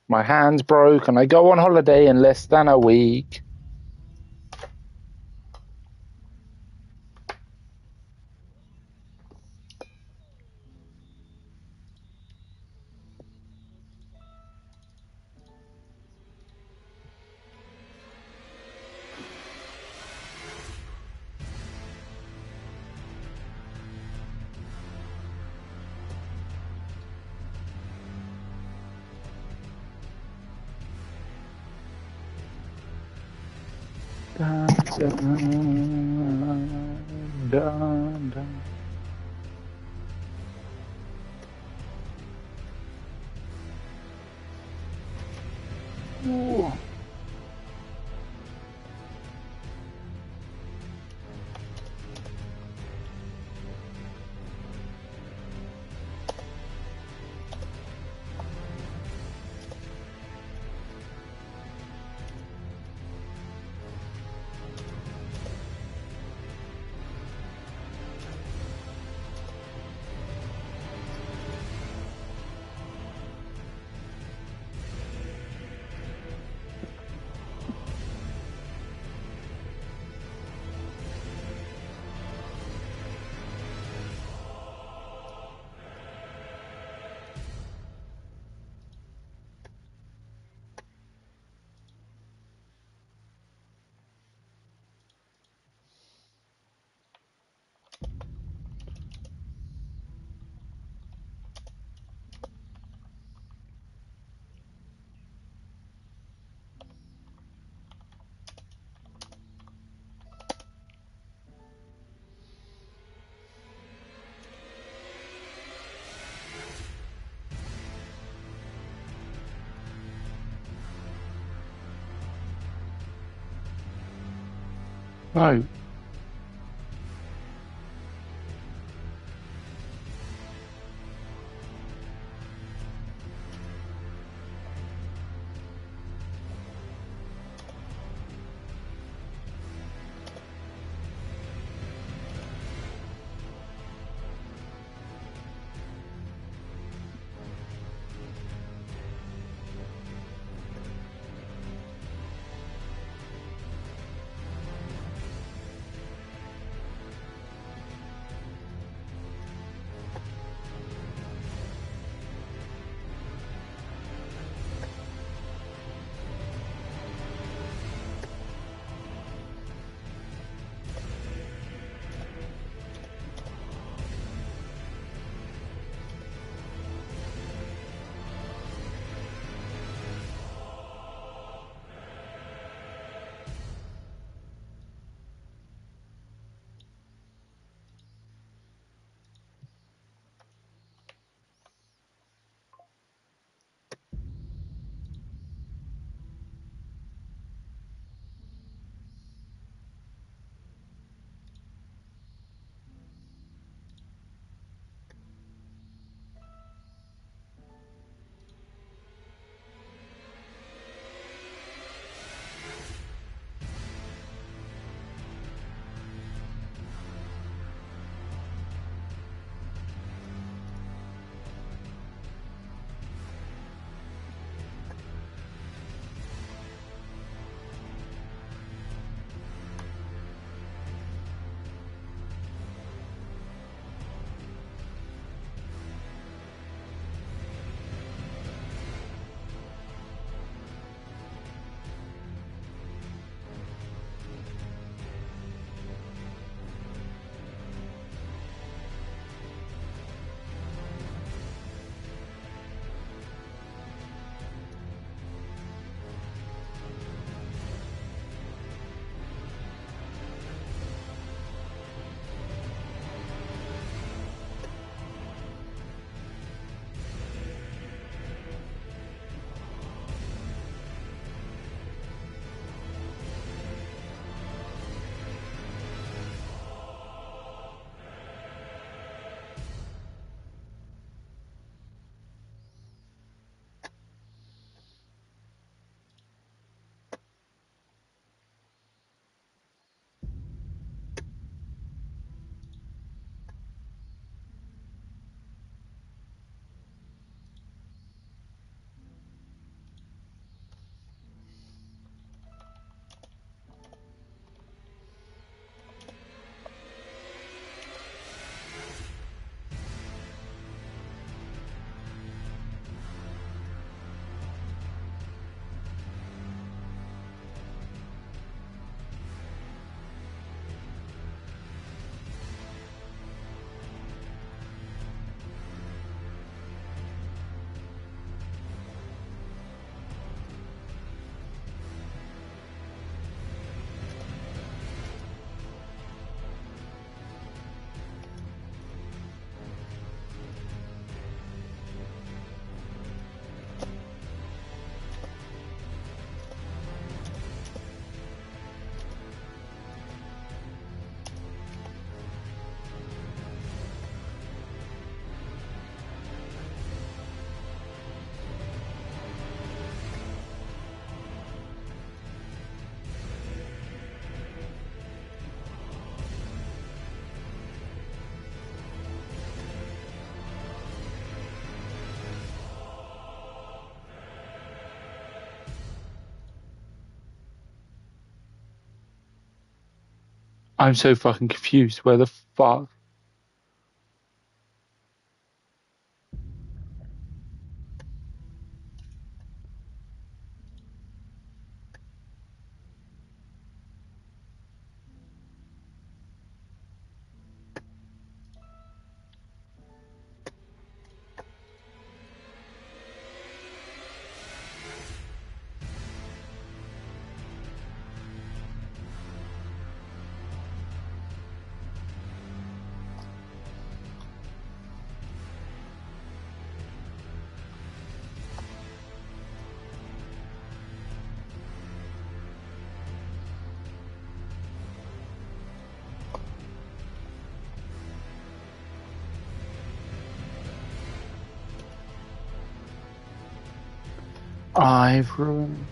My hand's broke and I go on holiday in less than a week. Dun, dun, dun, dun. Ooh. No. I'm so fucking confused. Where the fuck? I've ruined.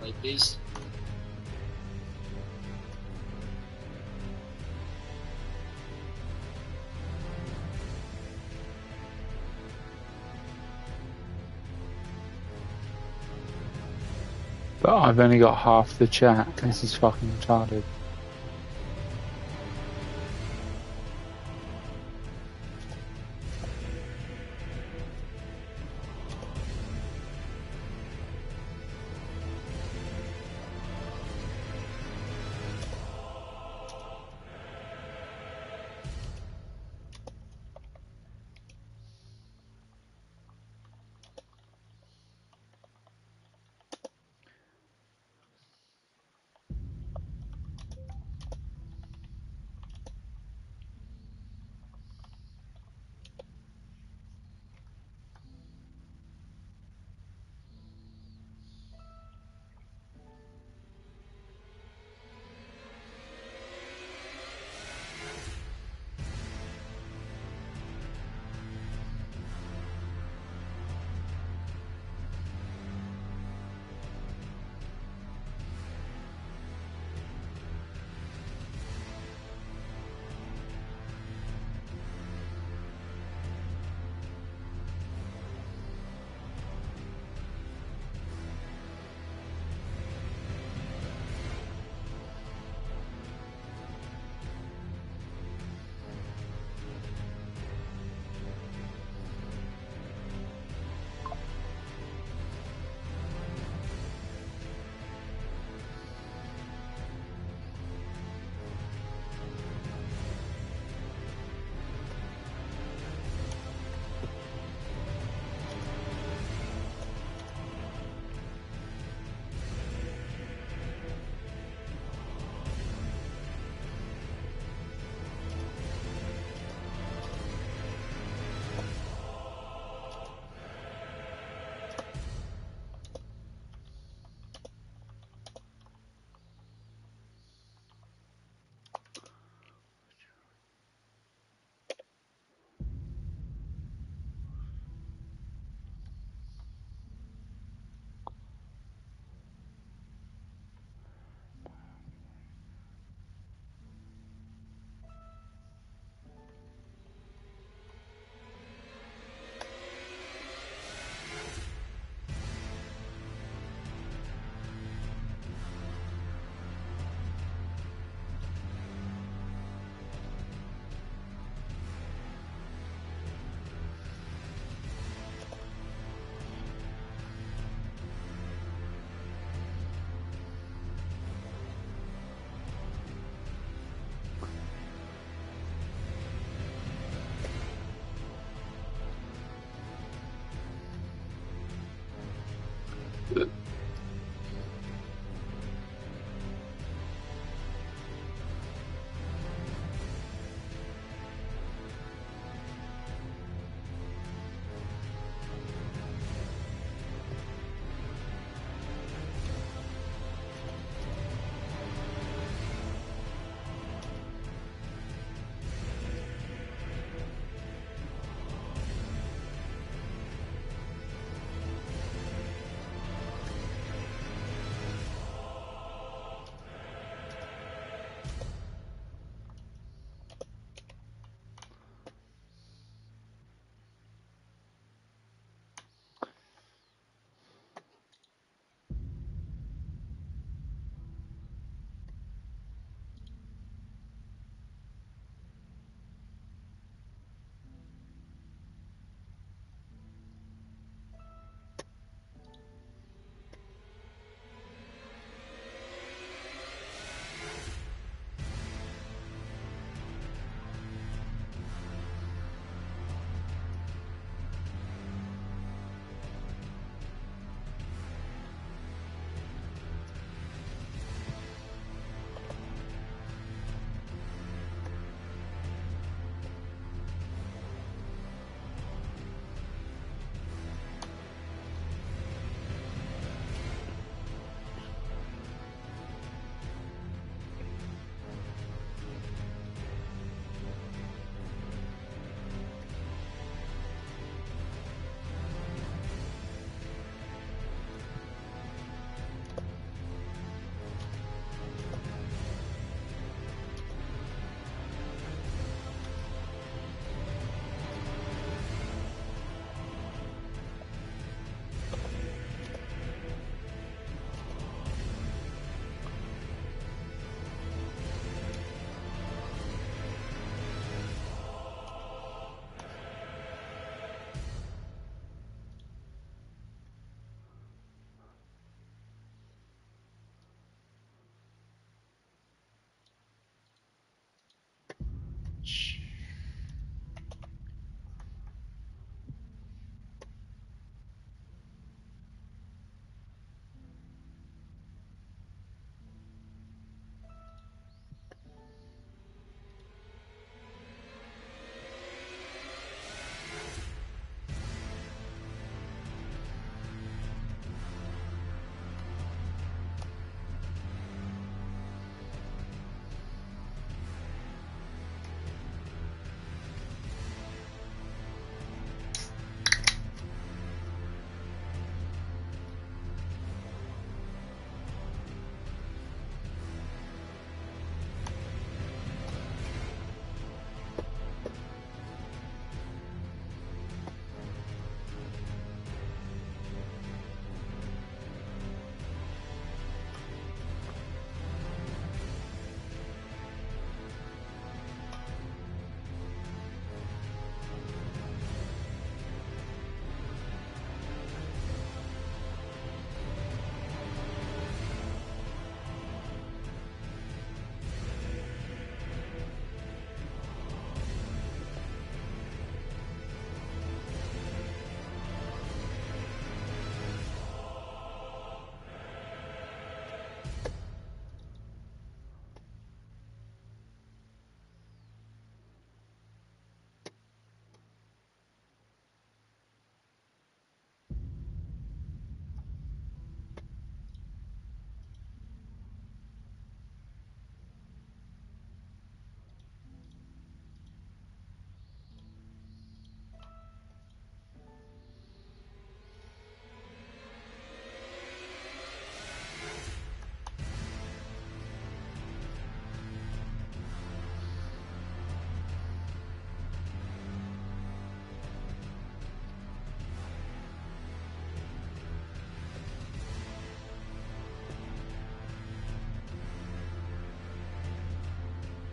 Like this. But I've only got half the chat. This is fucking retarded.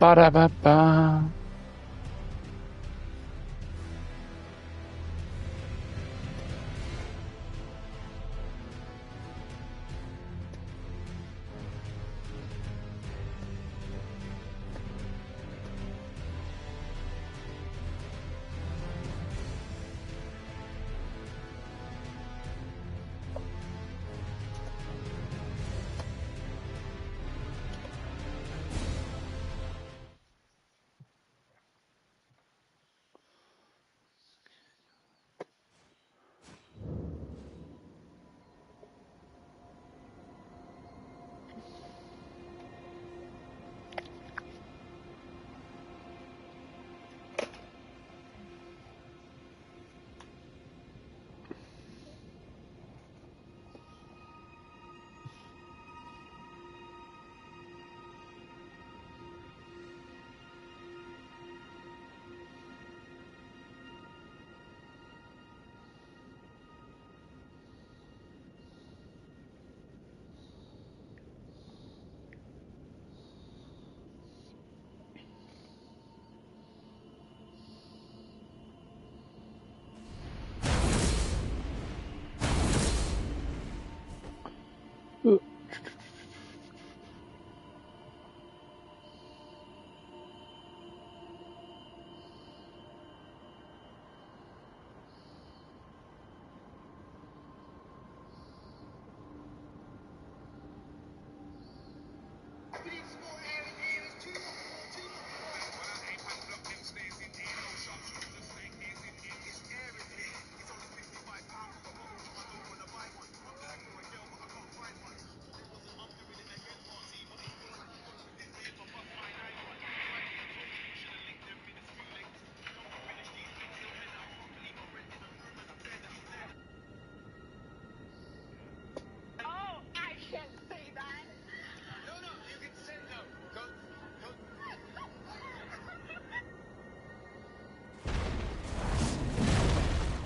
Ba-da-ba-ba.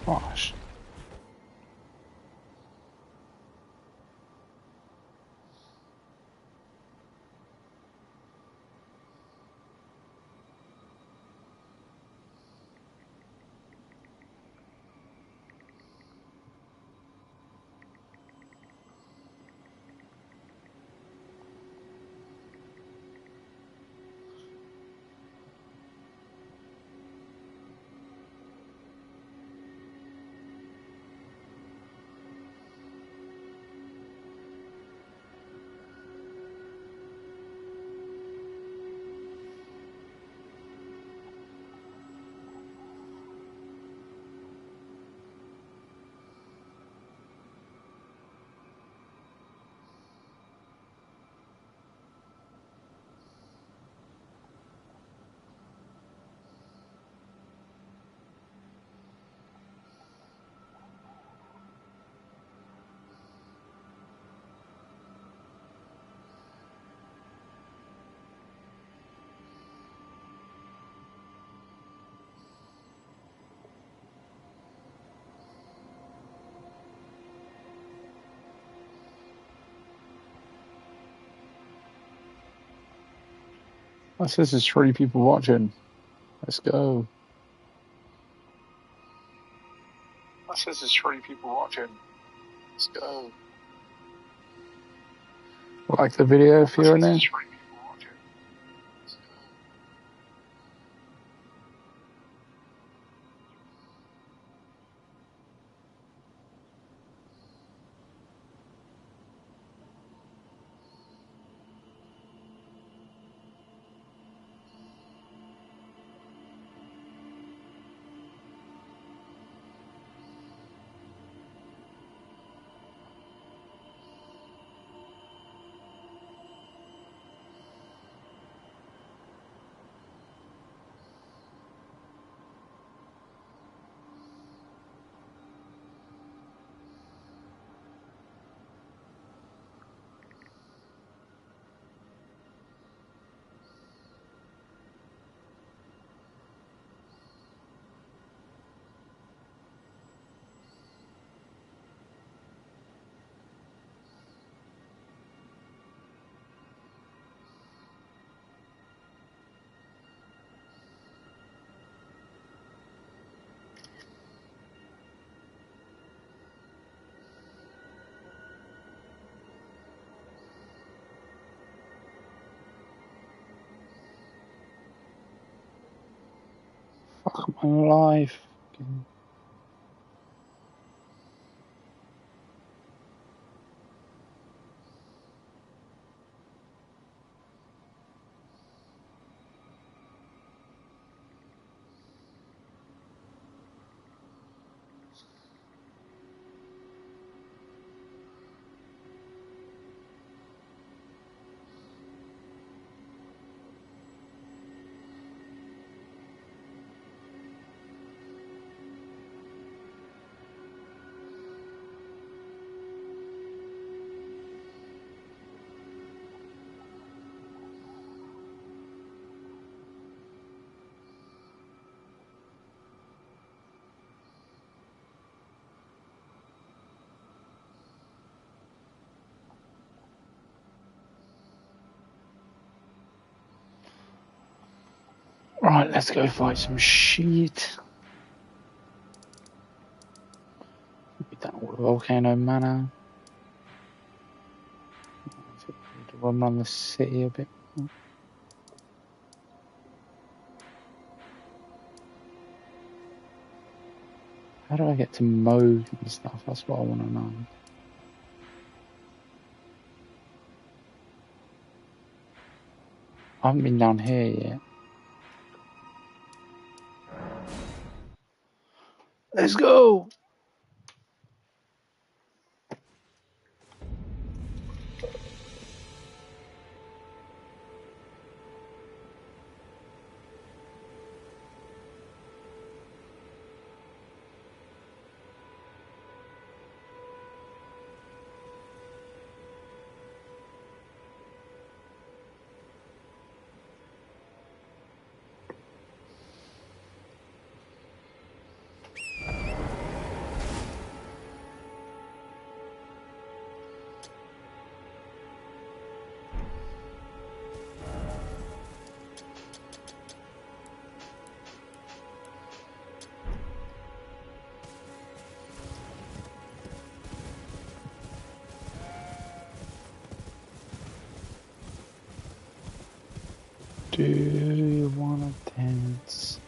Gosh. That says there's 3 people watching. Let's go. That says there's 3 people watching. Let's go. Like the video if you're in there. Fuck my life. Right, let's go fight some shit. Be done with Volcano Manor. run around the city a bit more. How do I get to mode and stuff? That's what I want to know. I haven't been down here yet. Let's go! Do you wanna dance?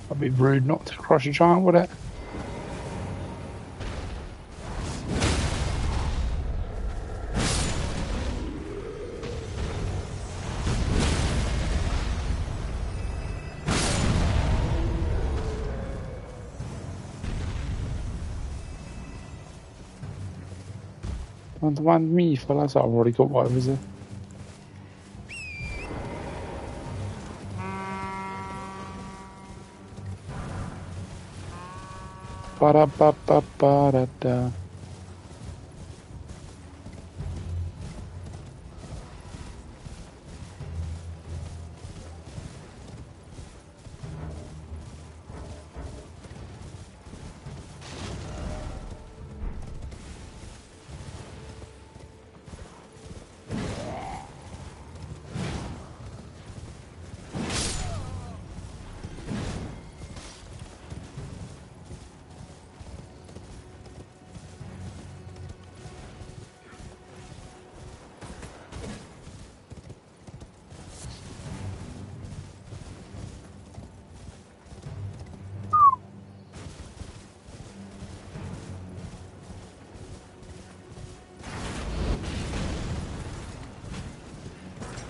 That'd be rude not to crush a giant, would it? And one me, fellas, I've already got whatever is there. Ba-da-ba-ba-ba-da-da.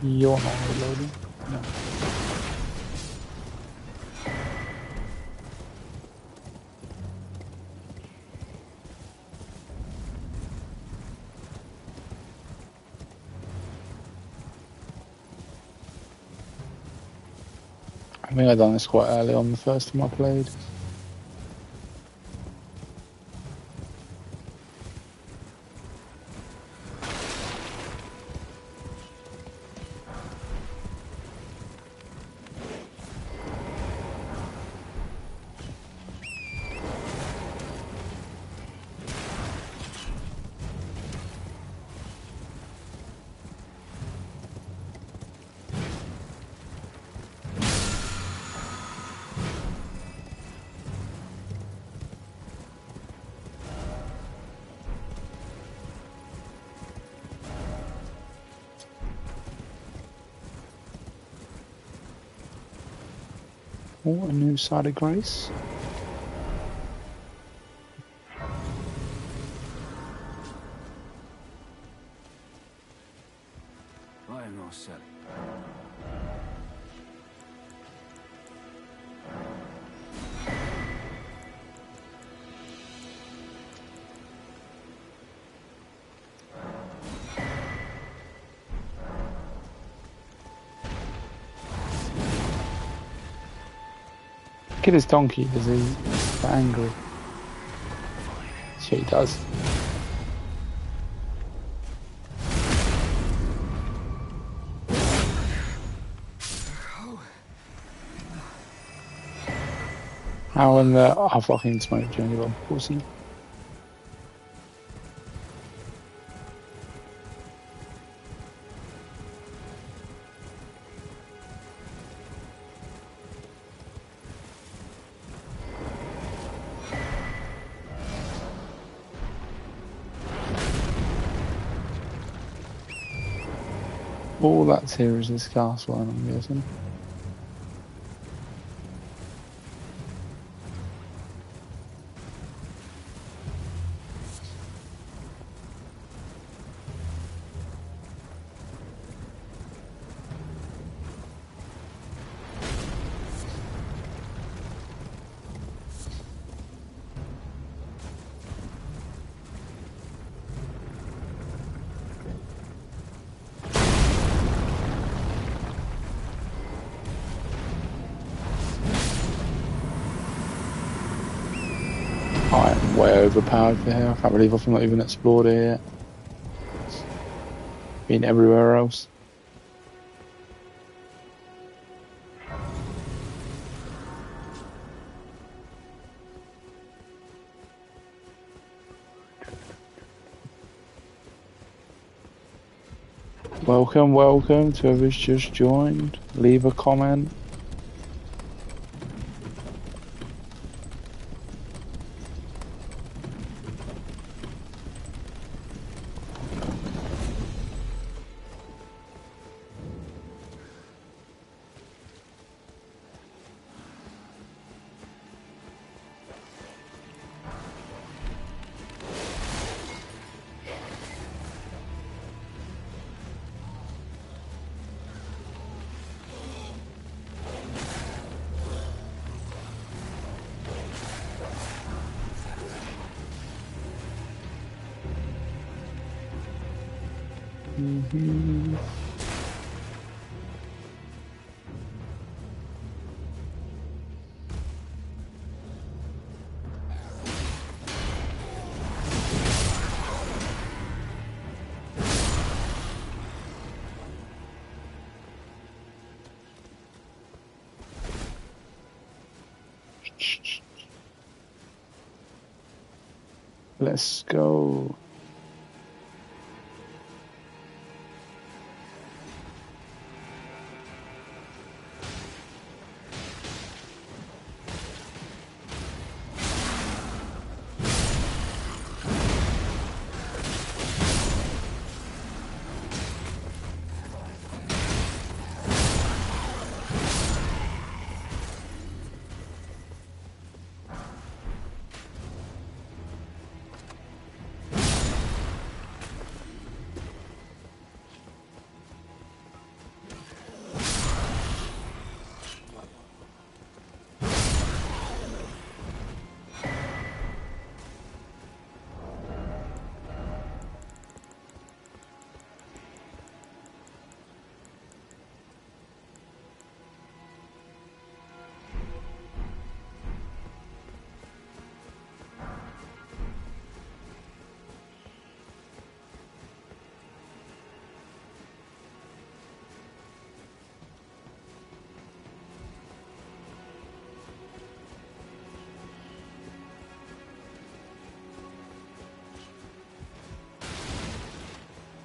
You're not reloading. No. I think I done this quite early on the first time I played. Oh, a new side of grace. I am all set. kill his donkey, does he? He's angry. Yeah, he does. How in the... I fucking smoked you, you little pussy. All that's here is this castle, and I'm guessing. I'm way overpowered for here. I can't believe I've not even explored it yet. Been everywhere else. Welcome to whoever's just joined. Leave a comment. Let's go.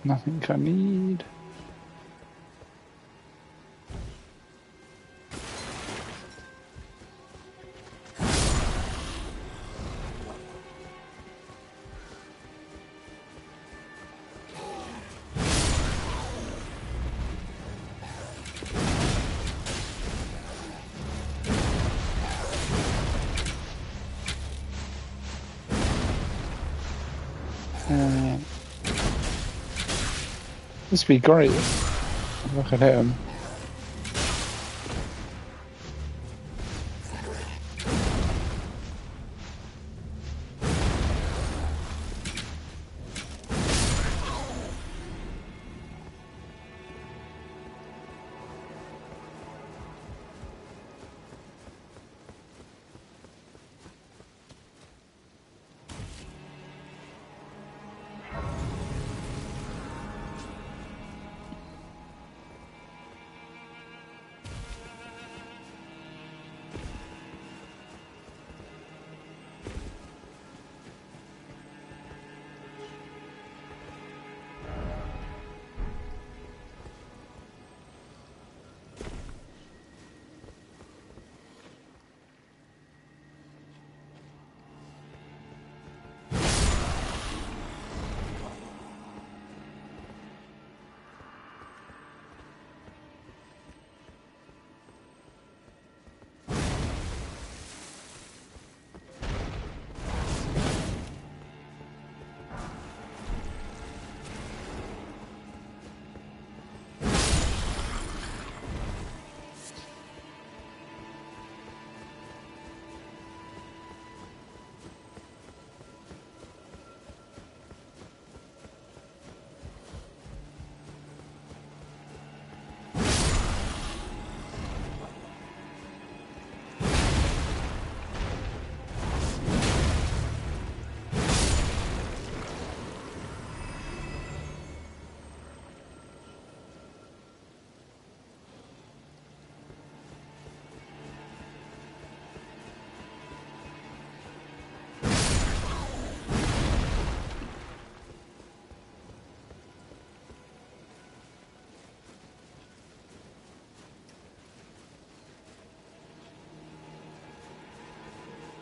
Nothing I need. This would be great if I could hit him.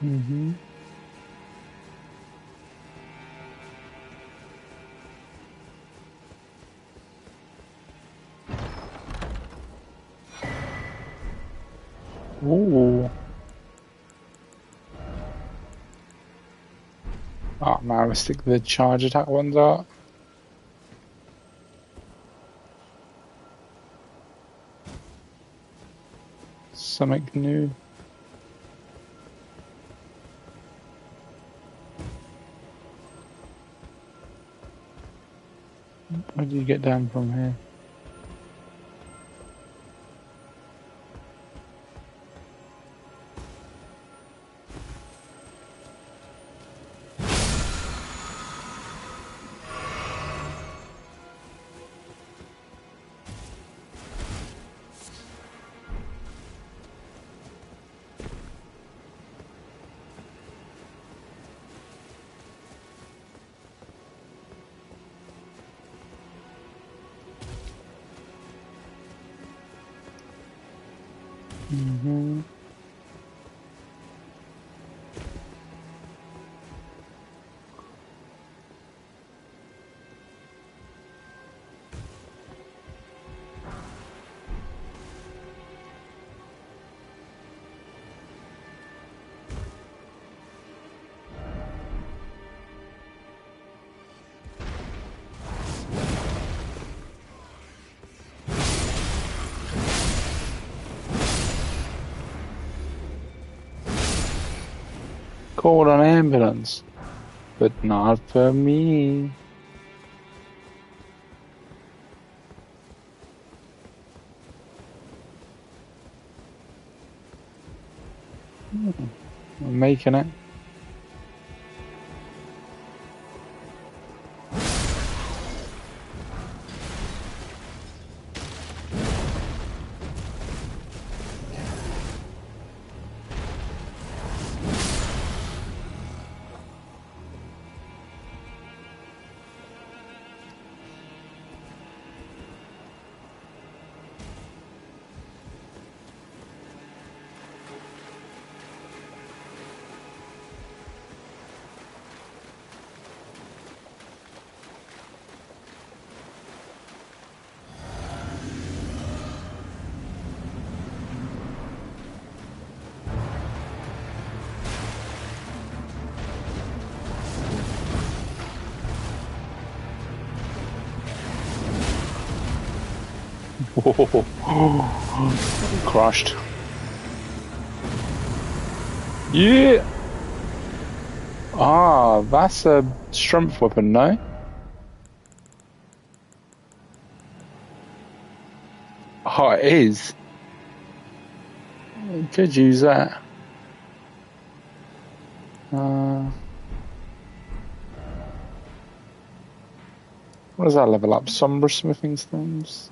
Mm-hmm. Ooh. Oh man, let's stick the charge attack ones out. Something new. Where do you get down from here? Mm-hmm. Call an ambulance, but not for me. I'm making it. Whoa. Crushed. Yeah. Ah, that's a strength weapon, no? Oh, it is. Could use that. What does that level up? Somber smithing stones?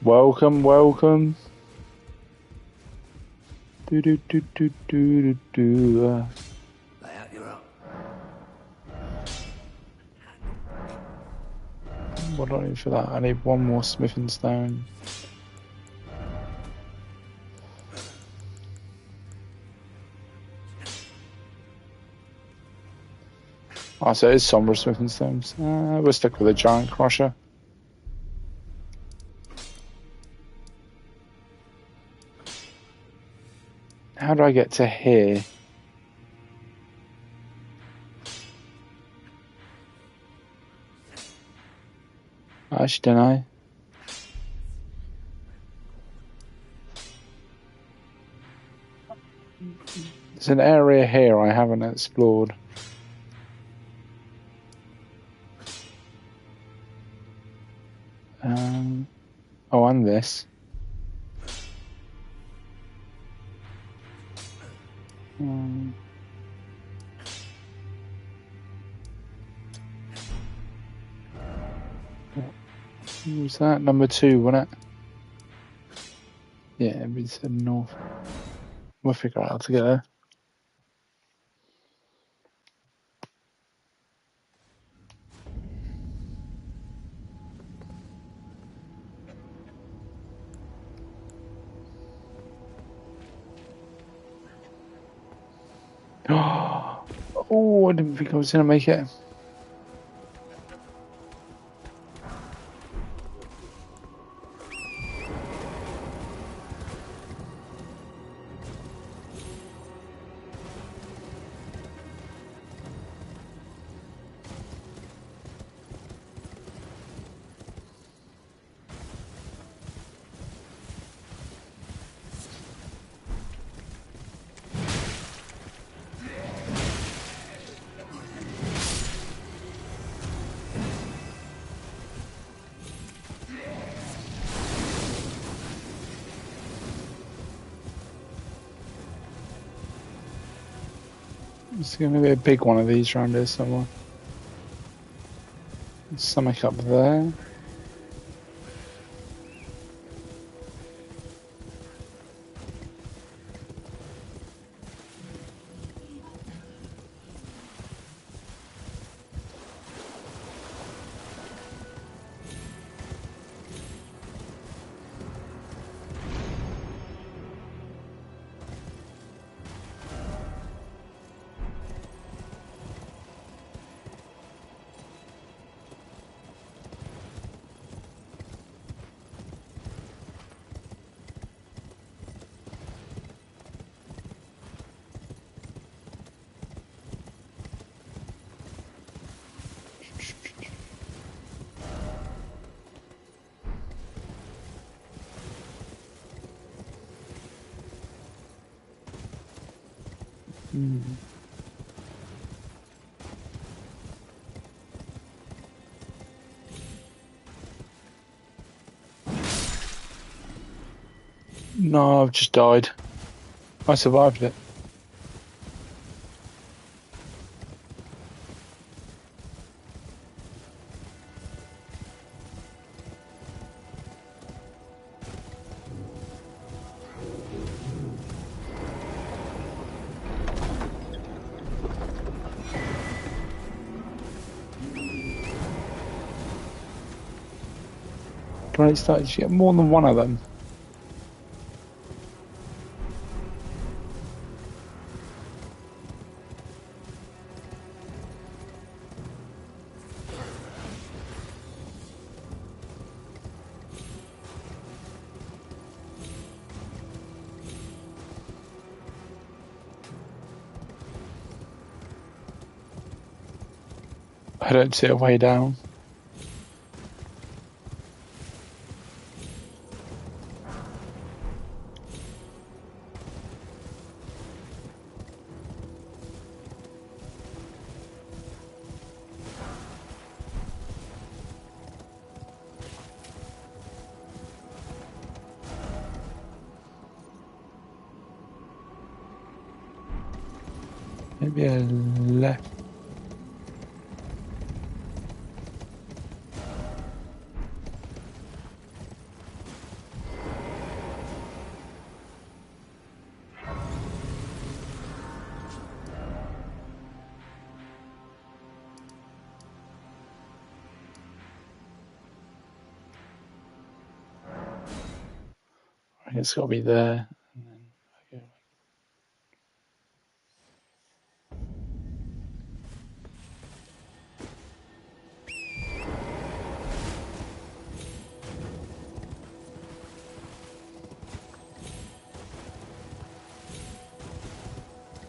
Welcome, welcome. Do do do do do do do. Lay out your own. What do I need for that? I need one more smithing stone. Oh, so it is somber smithing stones. We'll stick with a giant crusher. How do I get to here? I actually don't know. There's an area here I haven't explored. Oh, and this. What was that? Number 2, wasn't it? Yeah, we said north. We'll figure out how to get there. Oh, I didn't think I was going to make it. It's going to be a big one of these around here somewhere. Something up there. No, I've just died. I survived it. When it started, you get more than one of them. I don't see a way down. Maybe a left. It's got to be there.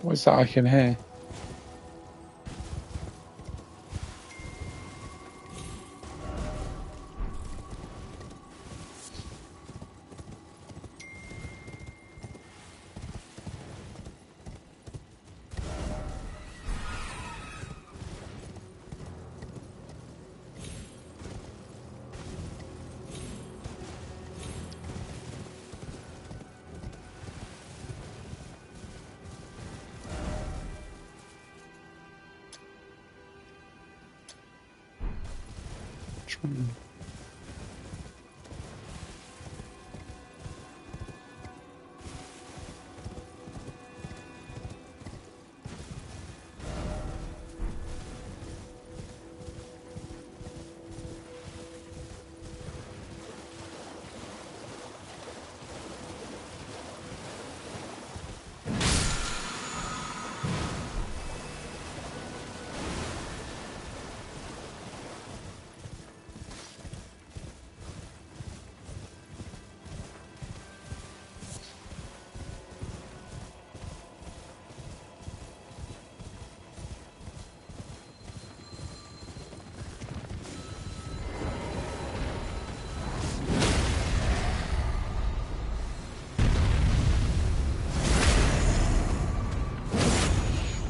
What's that I can hear?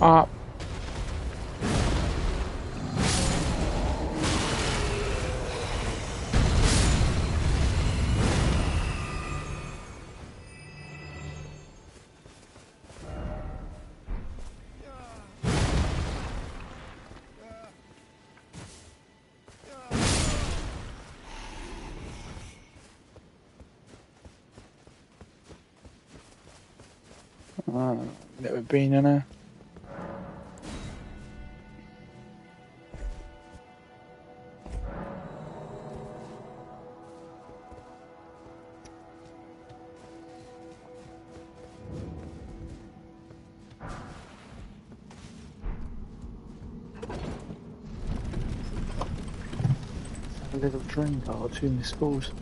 Ah, never been in a. A little drink or two missed calls.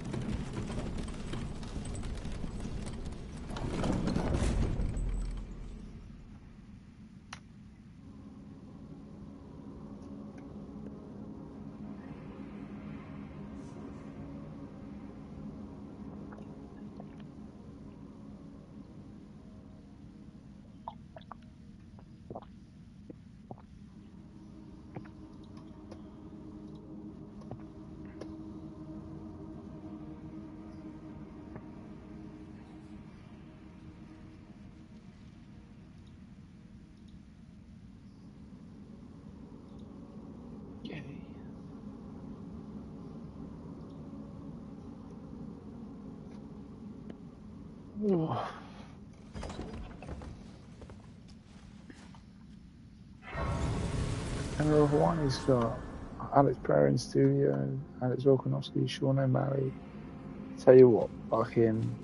Yay. Oh. Emma Hawaii's got Alex Pereira in studio, Alex Volkanovski, Sean O'Malley. Tell you what, fucking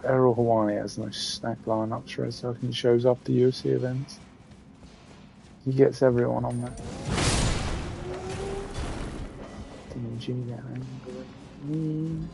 Errol Hawaii has no stack lineups for us, so he shows up to UFC events. He gets everyone on that. DMG down angry.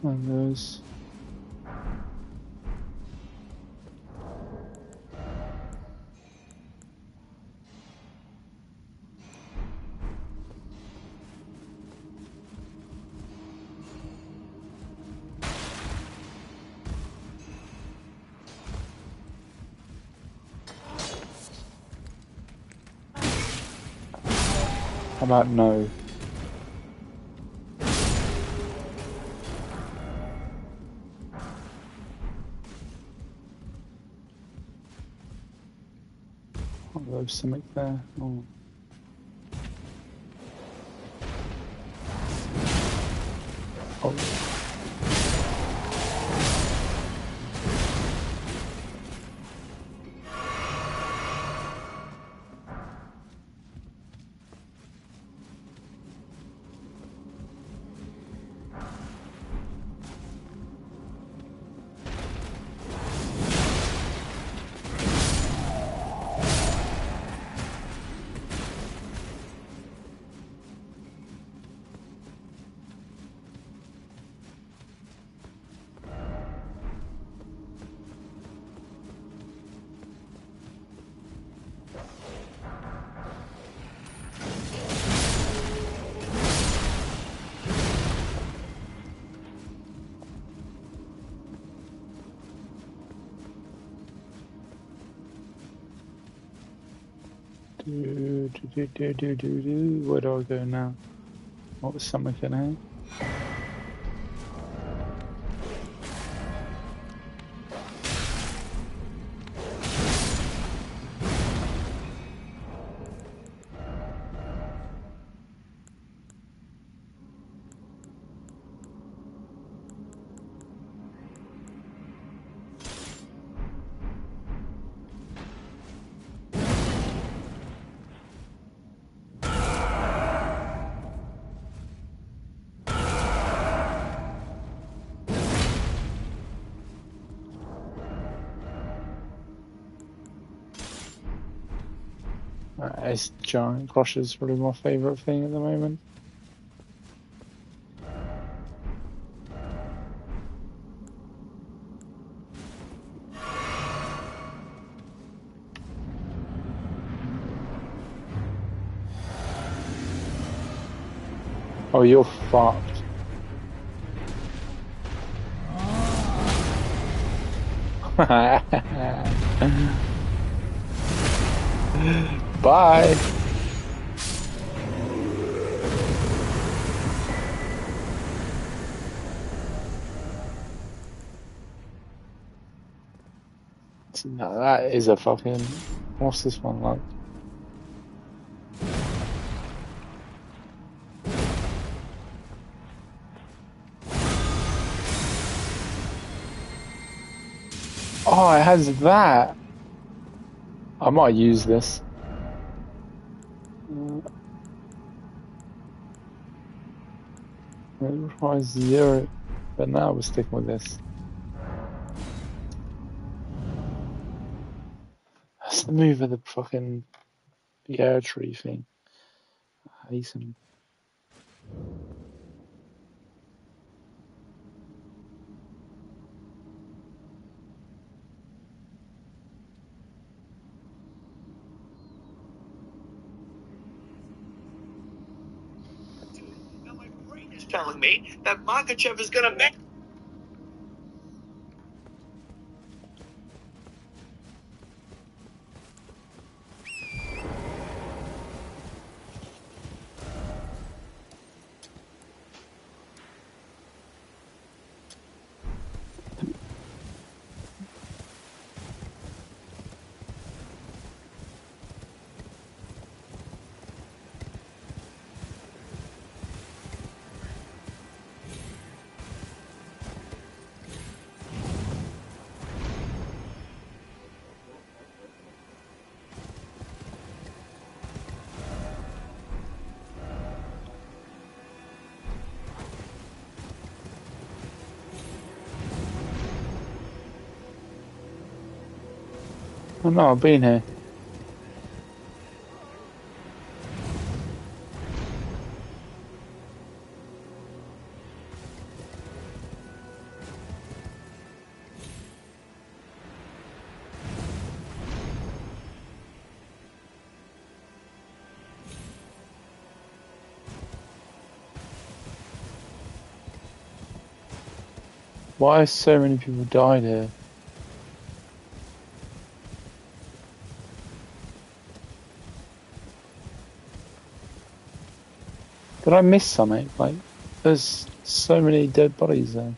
And there's how about no? Oh, there's something there. Oh. Oh. Where do I go now? What was something in here? It's giant crush is probably my favourite thing at the moment. Oh, you're fucked. Bye. No, that is a fucking. What's this one like? Oh, it has that. I might use this. It requires 0, but now we're sticking with this. That's the move of the fucking air tree thing. I hate him. Now my brain is telling me that Makachev is gonna make. Oh no, I've been here. Why have so many people died here? Did I miss something? Like, there's so many dead bodies there.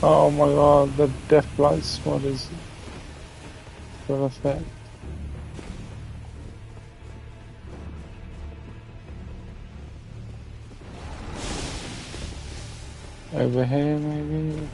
Oh my god, the Deathblight squad is full effect. Over here, maybe?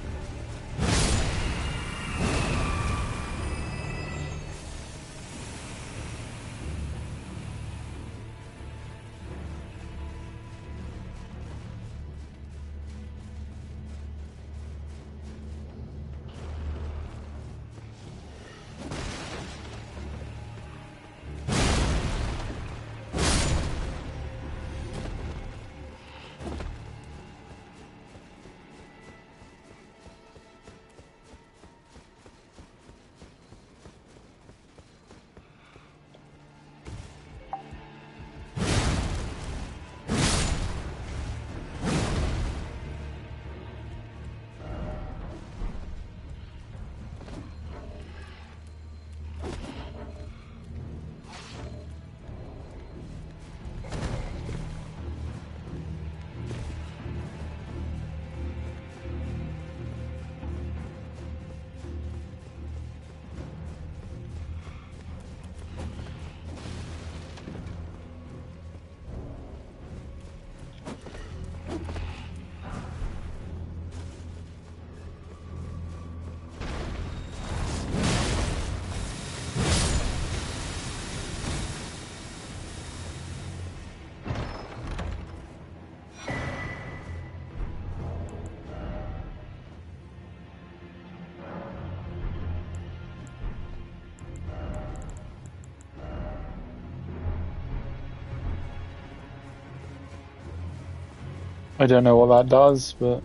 I don't know what that does, but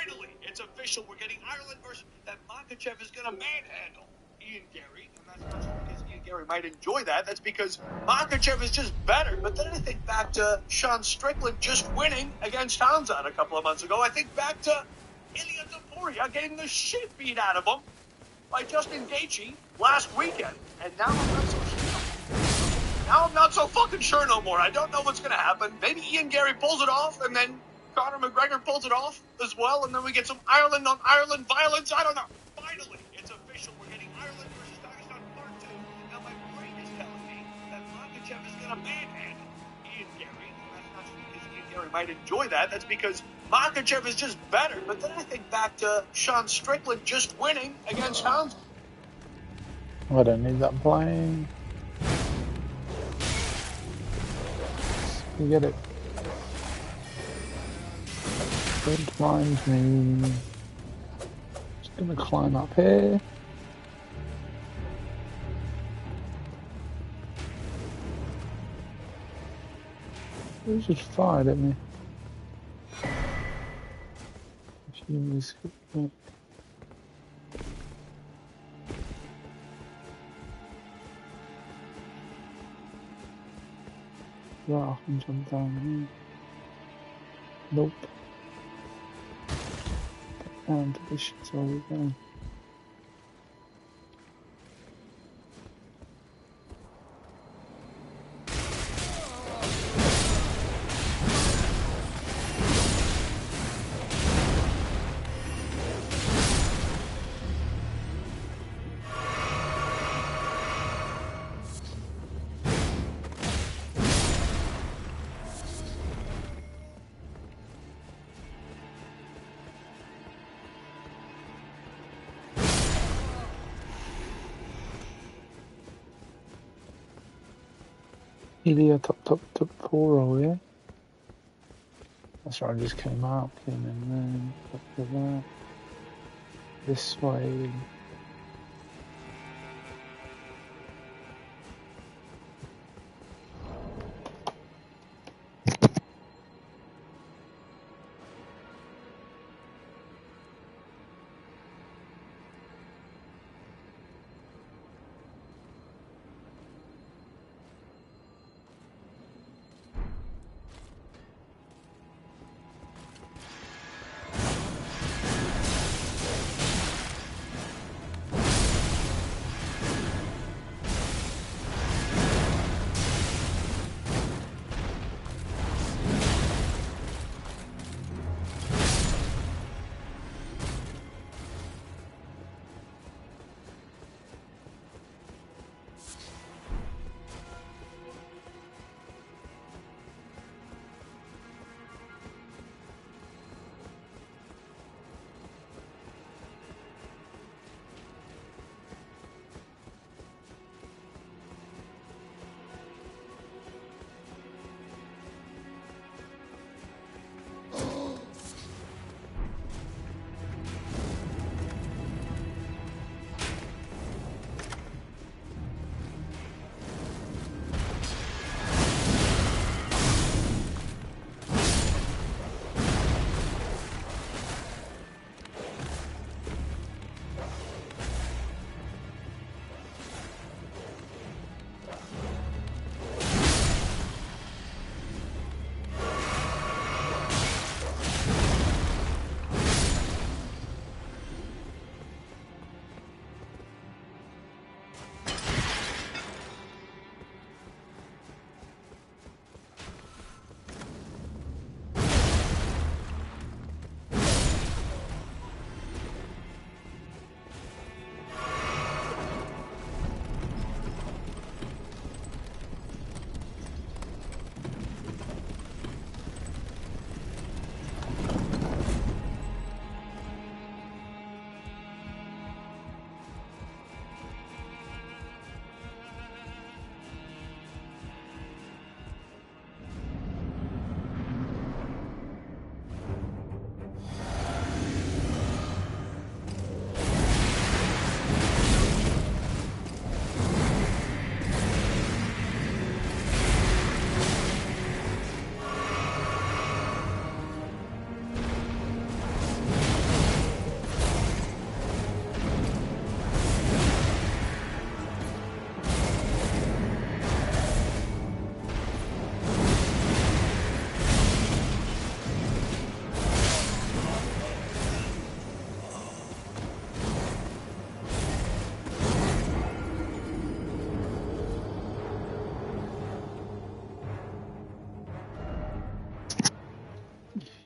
Finally, it's official. We're getting Ireland versus that Makachev is going to manhandle Ian Gary. And that's not just because Ian Gary might enjoy that. That's because Makachev is just better. But then I think back to Sean Strickland just winning against Townsend a couple of months ago. I think back to Ilya Topuria getting the shit beat out of him by Justin Gaethje last weekend. And now I'm not so sure. Now I'm not so fucking sure no more. I don't know what's going to happen. Maybe Ian Gary pulls it off, and then Conor McGregor pulls it off as well, and then we get some Ireland on Ireland violence. I don't know. Finally, it's official. We're getting Ireland versus Pakistan Part 2. Now, my brain is telling me that Makachev is going to manhandle Ian Gary. And that's not just because Ian Gary might enjoy that. That's because Makachev is just better. But then I think back to Sean Strickland just winning against Townsend. I don't need that playing. Forget it. Don't mind me. Just gonna climb up here. Who just fired at me? Yeah, I can jump down here. Nope. And this shit's all again. Ilya top 4 roll, yeah? That's right, I just came up, came in there, got to that. This way.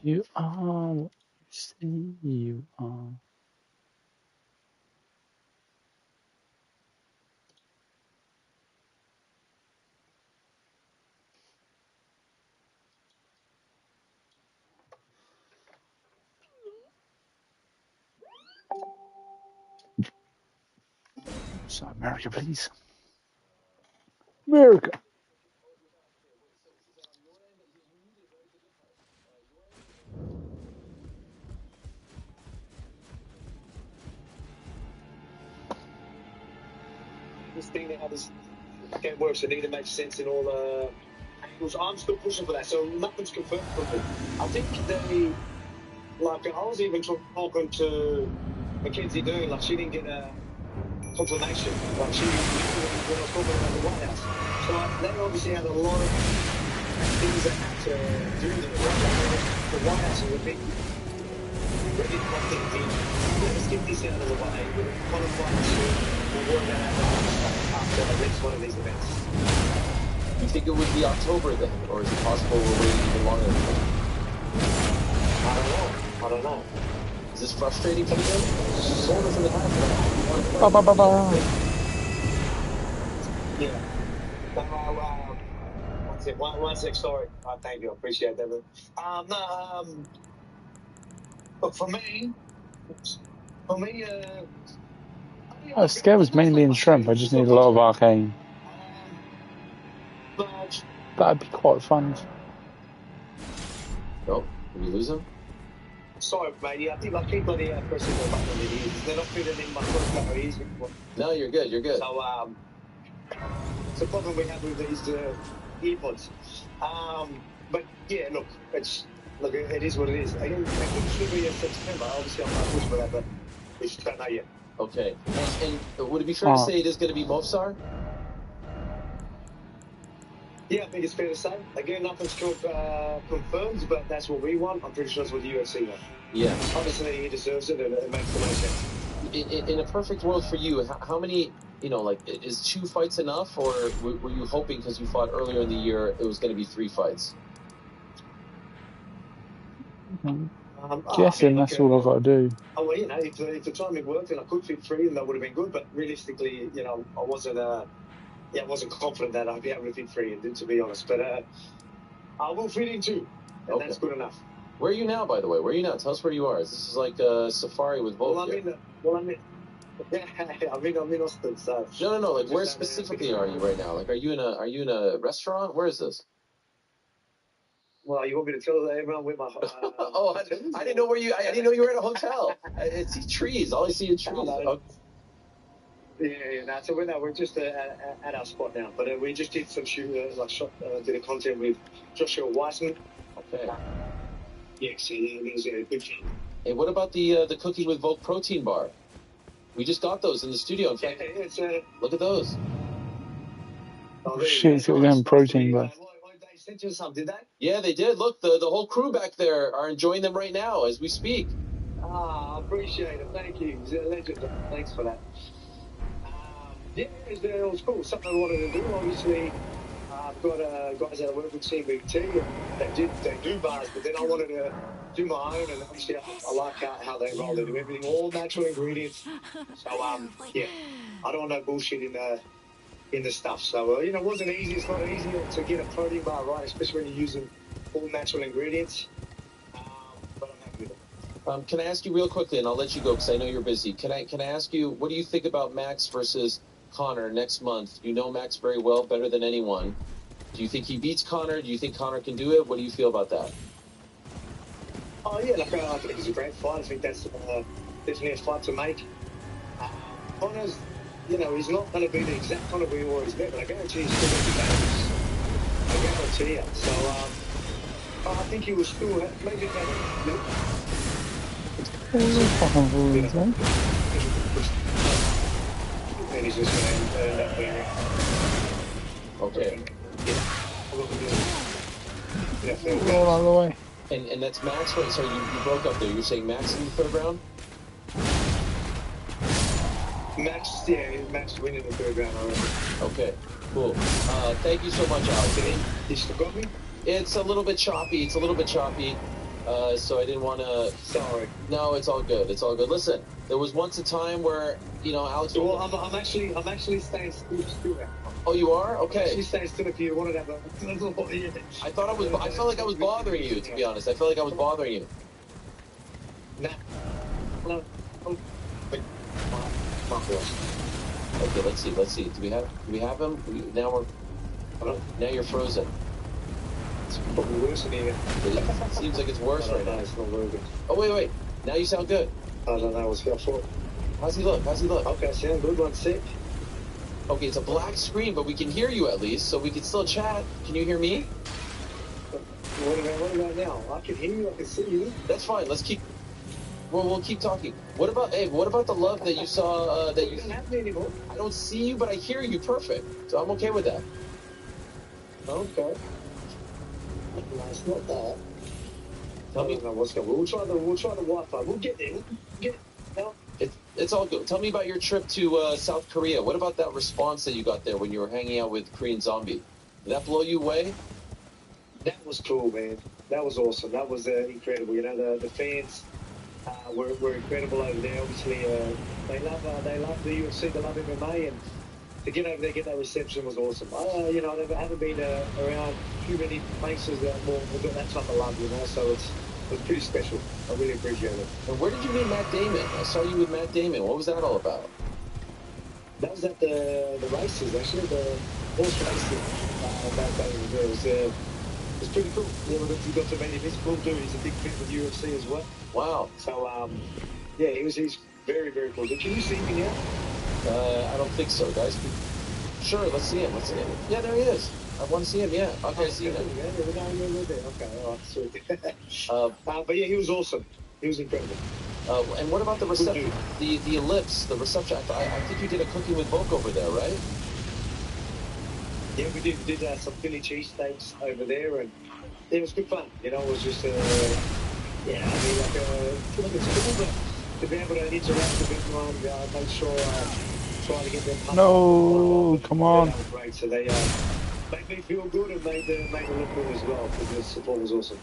You are what you say you are. So America, please. America. This thing now is getting worse. It need to make sense in all angles. I'm still pushing for that, so nothing's confirmed for me. I think they, like, I was even talking to Mackenzie Dern, like, she didn't get a confirmation. Like, she, when I was talking about the White House. So they obviously had a lot of things that had to do with it. The White House is a big, they didn't want things in. Let's get this out of the way. We're qualified to work that out after at least one of these events. You think it would be October then, or is it possible we're waiting even longer? I don't know. Is this frustrating for you? Sort of in the half. Ba, ba, ba, ba. Yeah. That's it. One sec, sorry. Thank you. I appreciate that. But for me, Oh, scale was mainly in shrimp. I just need a lot of arcane. but That'd be quite fun. No. Did we lose him? Sorry, mate. Yeah, I think I keep on the pressing the button on the ears. They're not fitting in my first couple of ears. No, you're good. You're good. So it's a problem we have with these earpods. But yeah, look, it is what it is. Again, I think it should be in September. Obviously, I'm not pushing for that, but we just don't know yet. Okay. And would it be fair to say it is going to be Mofsar? Yeah, I think it's fair to say. Again, nothing's confirmed, but that's what we want. I'm pretty sure that's what the UFC want. Yeah. Obviously, he deserves it, and it makes the most sense. In a perfect world for you, how many, is 2 fights enough, or were you hoping because you fought earlier in the year it was going to be 3 fights? Guessing that's all I've got to do. Oh, well, if the timing worked and I could fit 3, then that would have been good. But realistically, I wasn't confident that I'd be able to fit 3, to be honest. But I will fit in 2, and that's good enough. Where are you now, by the way? Where are you now? Tell us where you are. This is like a safari with Volk. I'm in Austin. So no. Like, where specifically are you right now? Like, are you in a restaurant? Where is this? Well, you want me to tell everyone where my I didn't know where you. I didn't know you were at a hotel. I see trees. All I see is trees. Yeah. So we're just at our spot now. But we just did some did a content with Joshua Weissman. Okay. Yes, it was a good film. Hey, what about the Cooking with Volk protein bar? We just got those in the studio. In fact, look at those. Oh, shit, it's got them protein bar. They sent you some, did they? Yeah, they did. Look, the whole crew back there are enjoying them right now as we speak. I appreciate it. Thank you. He's a legend. Thanks for that. Yeah, it was cool. Something I wanted to do. Obviously, I've got guys that I work with CBT, and they do bars, but then I wanted to do my own, and obviously I like how they roll. They do everything, all natural ingredients. So yeah, I don't want no bullshit in the stuff. So it wasn't easy. It's not easy to get a protein bar right, especially when you're using all natural ingredients. But I'm happy with it. Can I ask you real quickly, and I'll let you go because I know you're busy. Can I ask you, what do you think about Max versus Connor next month? You know Max very well, better than anyone. Do you think he beats Connor? Do you think Connor can do it? What do you feel about that? Oh yeah, I think it's a great fight. I think that's definitely a fight to make. Connor's, he's not going to be the exact Connor we always met, but I guarantee he's still going to be dangerous. I guarantee you. So I think he will still maybe better. Fucking rules, man. And he's just going to end up winning. Okay. Roll out of the way. And that's Max, right? So you broke up there. You're saying Max in the 3rd round? Max winning the 3rd round already. Okay, cool. Thank you so much, Alex. You still got me? It's a little bit choppy. So I didn't want to... Sorry. No, it's all good. Listen, there was once a time where, Alex... Well, I'm actually staying still now. Oh, you are? Okay. I'm actually staying still if you wanted to have a... I felt like I was bothering you, to be honest. I felt like I was bothering you. Nah. No. Okay, let's see. Do we have him? Now you're frozen. It's probably worse in here. It seems like it's worse right now. It's not working. Oh, wait. Now you sound good. I don't know what's going on. How's he look? Okay, sound good. 1 sec. Okay, it's a black screen, but we can hear you at least, so we can still chat. Can you hear me? What about now? I can hear you. I can see you. That's fine. We'll keep talking. What about the love that you saw? That you don't have me anymore. I don't see you, but I hear you perfect. So I'm okay with that. Okay. No, it's not that. Tell me. What's going on. We'll try the Wi-Fi. We'll get there. It's all good. Tell me about your trip to South Korea. What about that response that you got there when you were hanging out with Korean Zombie? Did that blow you away? That was cool, man. That was awesome. That was incredible. The fans were incredible over there. Obviously, they love the UFC. They love MMA, and to get over there, get that reception was awesome. I haven't been around too many places that have got that type of love, So it's pretty special. I really appreciate it. And where did you meet Matt Damon? I saw you with Matt Damon. What was that all about? That was at the races, actually, the horse racing. It it's pretty cool. Yeah, we got to meet him. He's a cool dude. He's a big fan of UFC as well. Wow. So, yeah, he's very, very cool. Can you see me now? I don't think so, guys. Sure, let's see him. Yeah, there he is. I want to see him, yeah. Okay, I see him. Okay, all right, sweet. But yeah, he was awesome. He was incredible. And what about the reception? The ellipse, the reception. I think you did a cooking with Volk over there, right? Yeah, we did some Philly cheesesteaks over there, and it was good fun. You know, it was just, yeah, I mean, it's cool, but to be able to interact with everyone, make sure try to get them. No, come on. That was great. So they made me feel good and made it look good as well, because the support was awesome.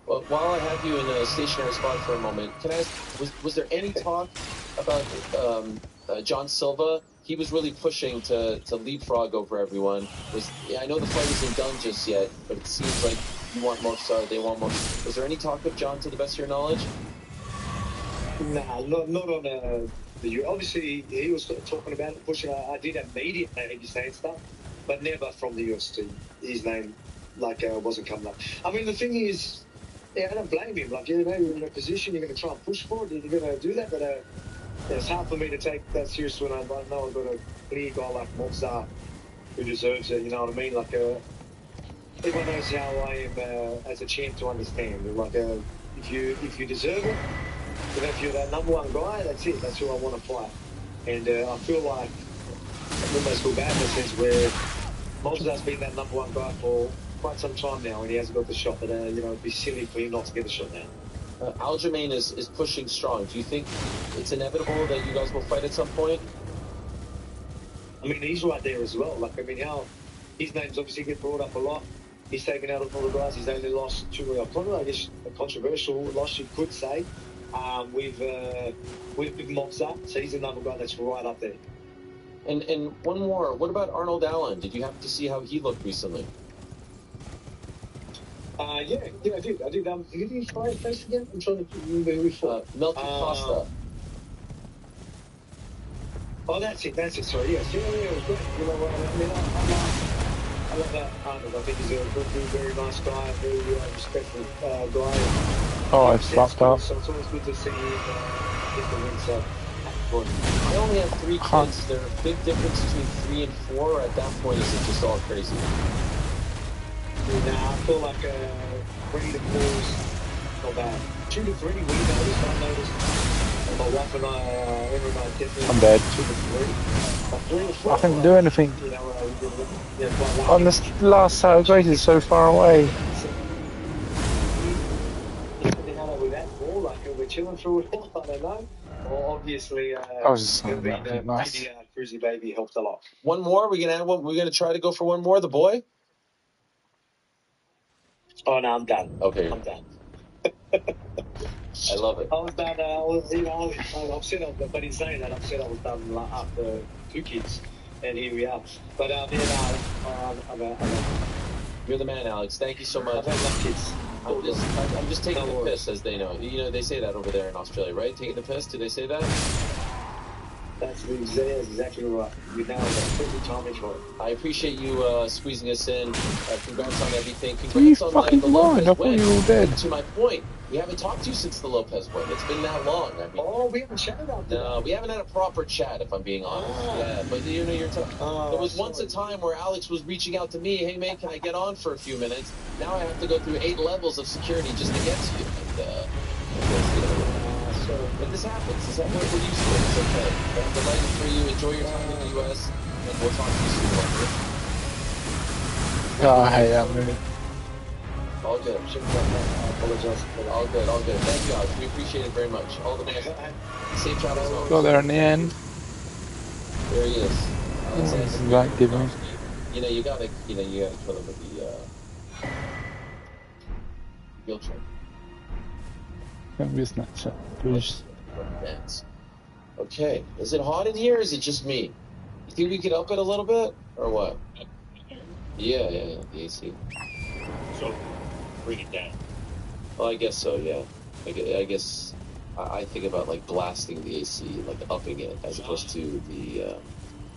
Well, while I have you in a stationary spot for a moment, can I ask, was there any talk about John Silva? He was really pushing to leapfrog over everyone. I know the fight isn't done just yet, but it seems like you want more stars, they want more. Was there any talk of John, to the best of your knowledge? Nah, not on the. Obviously, he was talking about it, pushing. I did have media maybe saying stuff, but never from the UFC. His name, wasn't coming up. I mean, the thing is, yeah, I don't blame him. Like, you know, you're in a position, you're going to try and push for it, you're going to do that, but it's hard for me to take that serious when I know I've got a clear guy like Mozart who deserves it. You know what I mean? Like, everyone knows how I am as a champ to understand. Like, if you deserve it. You know, if you're that number one guy, that's it. That's who I want to fight. And I feel like I almost feel bad in the sense where Mozart's been that number one guy for quite some time now, and he hasn't got the shot. But you know, it'd be silly for him not to get the shot now. Aljamain is pushing strong. Do you think it's inevitable that you guys will fight at some point? I mean, he's right there as well. Like, I mean, how his name's obviously get brought up a lot. He's taken out of all the guys. He's only lost to I guess a controversial loss, you could say. With Mozart, so he's another guy that's right up there. And one more. What about Arnold Allen? Did you happen to see how he looked recently? Yeah, I did. Who did he fight face again? I'm trying to remember who he fought. Melky Costa. Oh, that's it. Sorry, yes. Yeah, it was great. You know what I mean? I love that Arnold. I think he's a very nice guy, very respectful guy. Oh, I slapped up. So it's always good to see him get the win. So, I only have 3 kids. There's a big difference between 3 and 4. At that point, is it just all crazy? Nah, I feel like 3 to 4 is not bad. 2 to 3, we noticed. I noticed. My wife and I, everyone definitely. I'm dead. 2 to 3. But 3 to 4. I couldn't do anything. You know, quite On this last set of grace is so far away. We're chilling through it all, I don't know. Well, obviously, I was just saying that. maybe Nice. Cruisy Baby helped a lot. One more? We're gonna add one. We're gonna try to go for one more. The boy. Oh no, I'm done. Okay, I'm done. I love it. I was done. I'm upset, but in saying that, I'm upset I was done after 2 kids, and here we are. But You're the man, Alex. Thank you so much. I've had enough kids. I'm just taking No the piss, as they know. You know, they say that over there in Australia, right? Taking the piss. Do they say that? That's exactly right. You nailed it. Every time it's right. I appreciate you squeezing us in. Congrats on everything. Are you Congrats on fucking the blind? I Lopez thought win. you were all dead. To my point, we haven't talked to you since the Lopez win. It's been that long. I mean, Oh, we haven't chatted after that. no, we haven't had a proper chat, if I'm being honest. Yeah, but you know, there was once a time where Alex was reaching out to me, hey man, can I get on for a few minutes? Now I have to go through 8 levels of security just to get to you. But this happens. We're used to it. It's okay. I'm delighted for you. Enjoy your time in the U.S. And we'll talk to you soon. Oh, I hate that movie. All good. I apologize. All good. Thank you, Alex. We appreciate it very much. All the best. Safe travels home. Got there in the end. There he is. This is like giving. You know, you gotta kill him with the guilt trip. Can't be a Snapchat. Please. Okay. Is it hot in here, or is it just me? You think we could up it a little bit, or what? Yeah, the AC. So, bring it down. Well, I guess so, yeah. I guess I think about, like, blasting the AC, like, upping it, as opposed to the...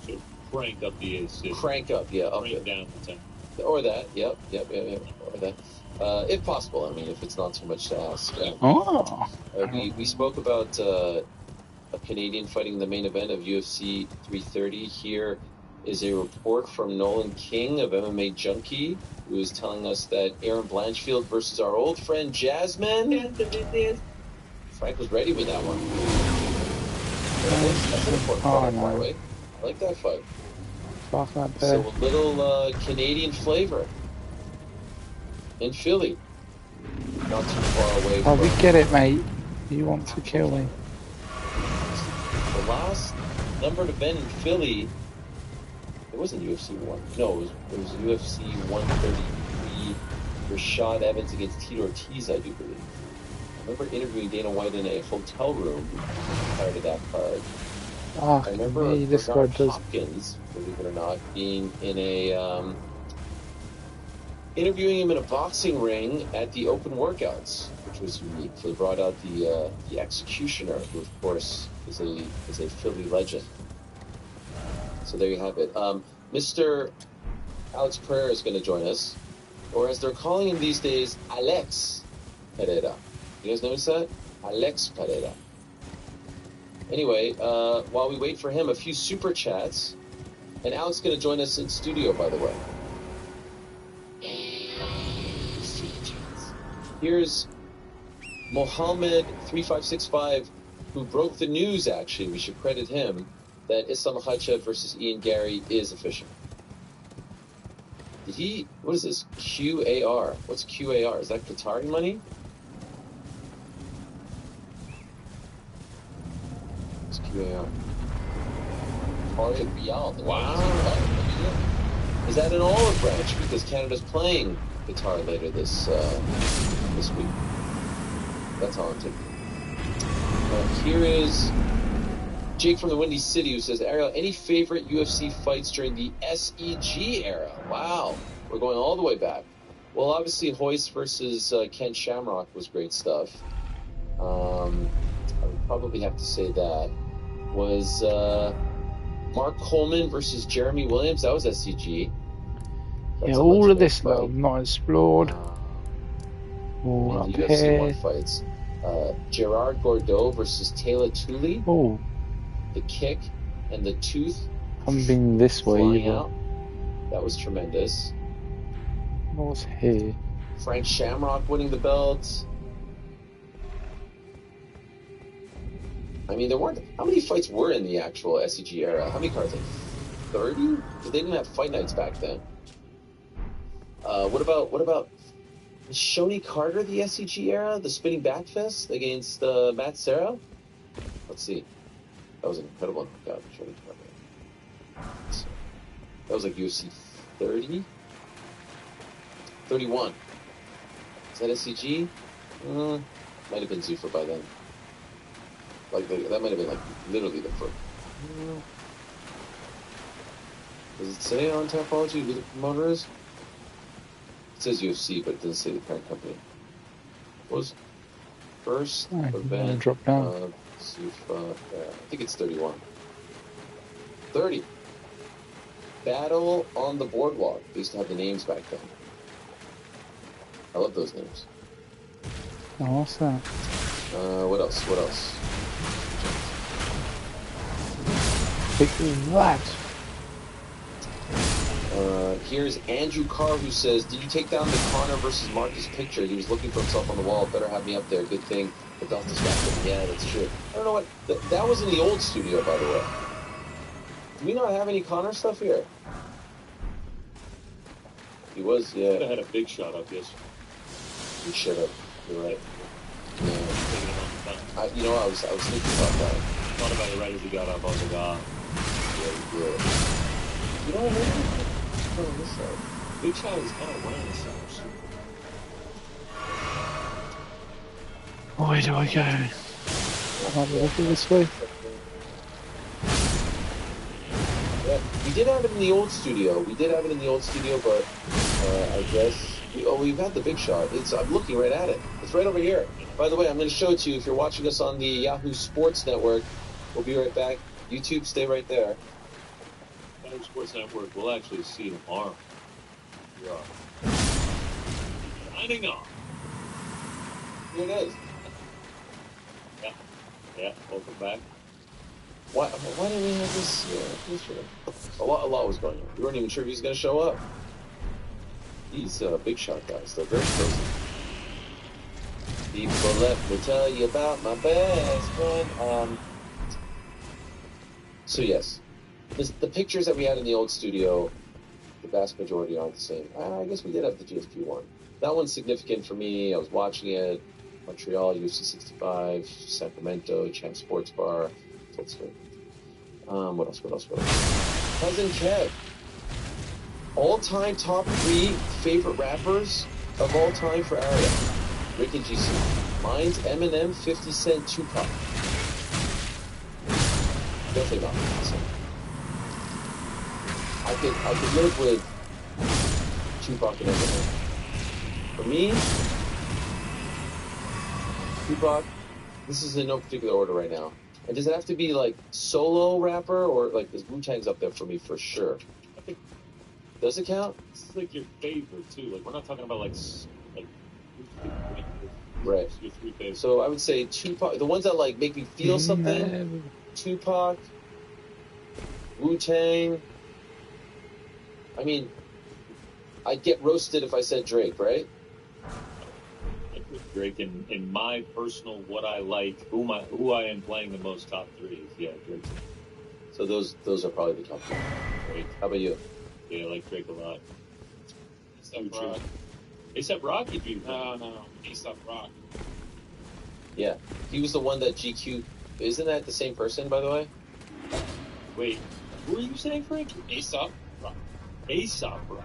So crank up the AC. Crank up, yeah, up Crank it. down the temp. Or that, yep. Or that. If possible, I mean, if it's not too much to ask. Oh. We spoke about a Canadian fighting the main event of UFC 330. Here is a report from Nolan King of MMA Junkie, who is telling us that Aaron Blanchfield versus our old friend Jasmine. Frank was ready with that one. That's an important fight, by the way. I like that fight. Fuck that So a little Canadian flavor in Philly. Not too far away Oh, from... we get it, mate. You want to kill me. The last numbered event in Philly, it wasn't UFC 1. No, it was UFC 133. Rashad Evans against Tito Ortiz, I do believe. I remember interviewing Dana White in a hotel room prior to that card. Oh, I remember me, this guy Bernard does. Hopkins, believe it or not, being in a interviewing him in a boxing ring at the open workouts, which was unique. So they brought out the Executioner, who of course is a Philly legend. So there you have it. Mr. Alex Pereira is going to join us, or as they're calling him these days, Alex Pereira. You guys notice that? Alex Pereira. Anyway, while we wait for him, a few super chats, and Alex is going to join us in studio, by the way. Here's Mohammed3565, who broke the news, actually, we should credit him, that Islam Makhachev versus Ian Gary is official. Did he, what is this, QAR? What's QAR? Is that Qatari money? What's QAR? Wow. Is that an olive branch? Because Canada's playing Qatar later this week. That's all I'm taking. Here is Jake from the Windy City, who says, Ariel, any favorite UFC fights during the SEG era? Wow, we're going all the way back. Well, obviously, Hoist versus Ken Shamrock was great stuff. I would probably have to say that. Was Mark Coleman versus Jeremy Williams? That was SEG. Yeah, all of this that I've not explored. All up the UFC here. 1 fights. Gerard Gordeau versus Taylor Tooley. Oh. The kick and the tooth. Haven't been this way either. Out. That was tremendous. What's here? Frank Shamrock winning the belt. I mean, there weren't... How many fights were in the actual SEG era? How many cards? Like 30? They didn't have fight nights back then. What about Shoney Carter, the SEG era? The spinning back fist against Matt Serra? Let's see. That was an incredible knockout, Shoney Carter. That was like UFC 30? 31. Is that SEG? Might have been Zuffa by then. Like that might have been like literally the first. Does it say on Tapology who the promoter is? It says UFC, but it doesn't say the parent company. What was first event drop down. of Zuffa? I think it's 31. 30. Battle on the Boardwalk. They used to have the names back then. I love those names. Oh, what's that? What else? Look at that. Here's Andrew Carr, who says, did you take down the Connor versus Marcus picture? He was looking for himself on the wall. Better have me up there. Good thing the belt distracted. Yeah, that's true. I don't know what... That was in the old studio, by the way. Do we not have any Connor stuff here? He was, yeah. I had a big shot up, yes. You should have. You're right. Yeah. You know, I was thinking about that. Thought about it right as he got up. I was like, Yeah, you did. You know what I mean? On this side. Big shot is kind of running this side. Where do I go? I'll look this way. Yeah, we did have it in the old studio. But I guess... we've had the big shot. I'm looking right at it. It's right over here. By the way, I'm going to show it to you. If you're watching us on the Yahoo Sports Network, we'll be right back. YouTube, stay right there. Yahoo Sports Network, we'll actually see tomorrow. You are. Signing off. Here it is. Yeah, welcome back. Why didn't we have this picture? A lot was going on. We weren't even sure if he was going to show up. These big shot guys, they're very explosive. People, let me tell you about my best friend. So yes, the pictures that we had in the old studio, the vast majority aren't the same. I guess we did have the GSP one. That one's significant for me. I was watching it. Montreal, UFC 65, Sacramento, Champ Sports Bar, full screen. What else? Cousin Kev. All-time top 3 favorite rappers of all time for Ariel. Rick and GC. Mine's Eminem, 50 Cent, Tupac. Definitely not 50 Cent. I could live with Tupac and Eminem. For me, Tupac, this is in no particular order right now. And does it have to be like solo rapper or like this Wu-Tang's up there for me for sure? I think Does it count? this is like your favorite too. Like we're not talking about like Right. your 3 favorites. So I would say Tupac, the ones that like make me feel something. Tupac, Wu-Tang. I mean, I'd get roasted if I said Drake, right? Like with Drake in my personal what I like, who I am playing the most top 3 is Drake. So those are probably the top 3. Drake. How about you? Yeah, I like Drake a lot. A$AP Rock. A$AP Rocky, dude. No. A$AP Rock. Yeah, he was the one that GQ. Isn't that the same person, by the way? Wait, who are you saying, Frank? A$AP Rock. A$AP Rock.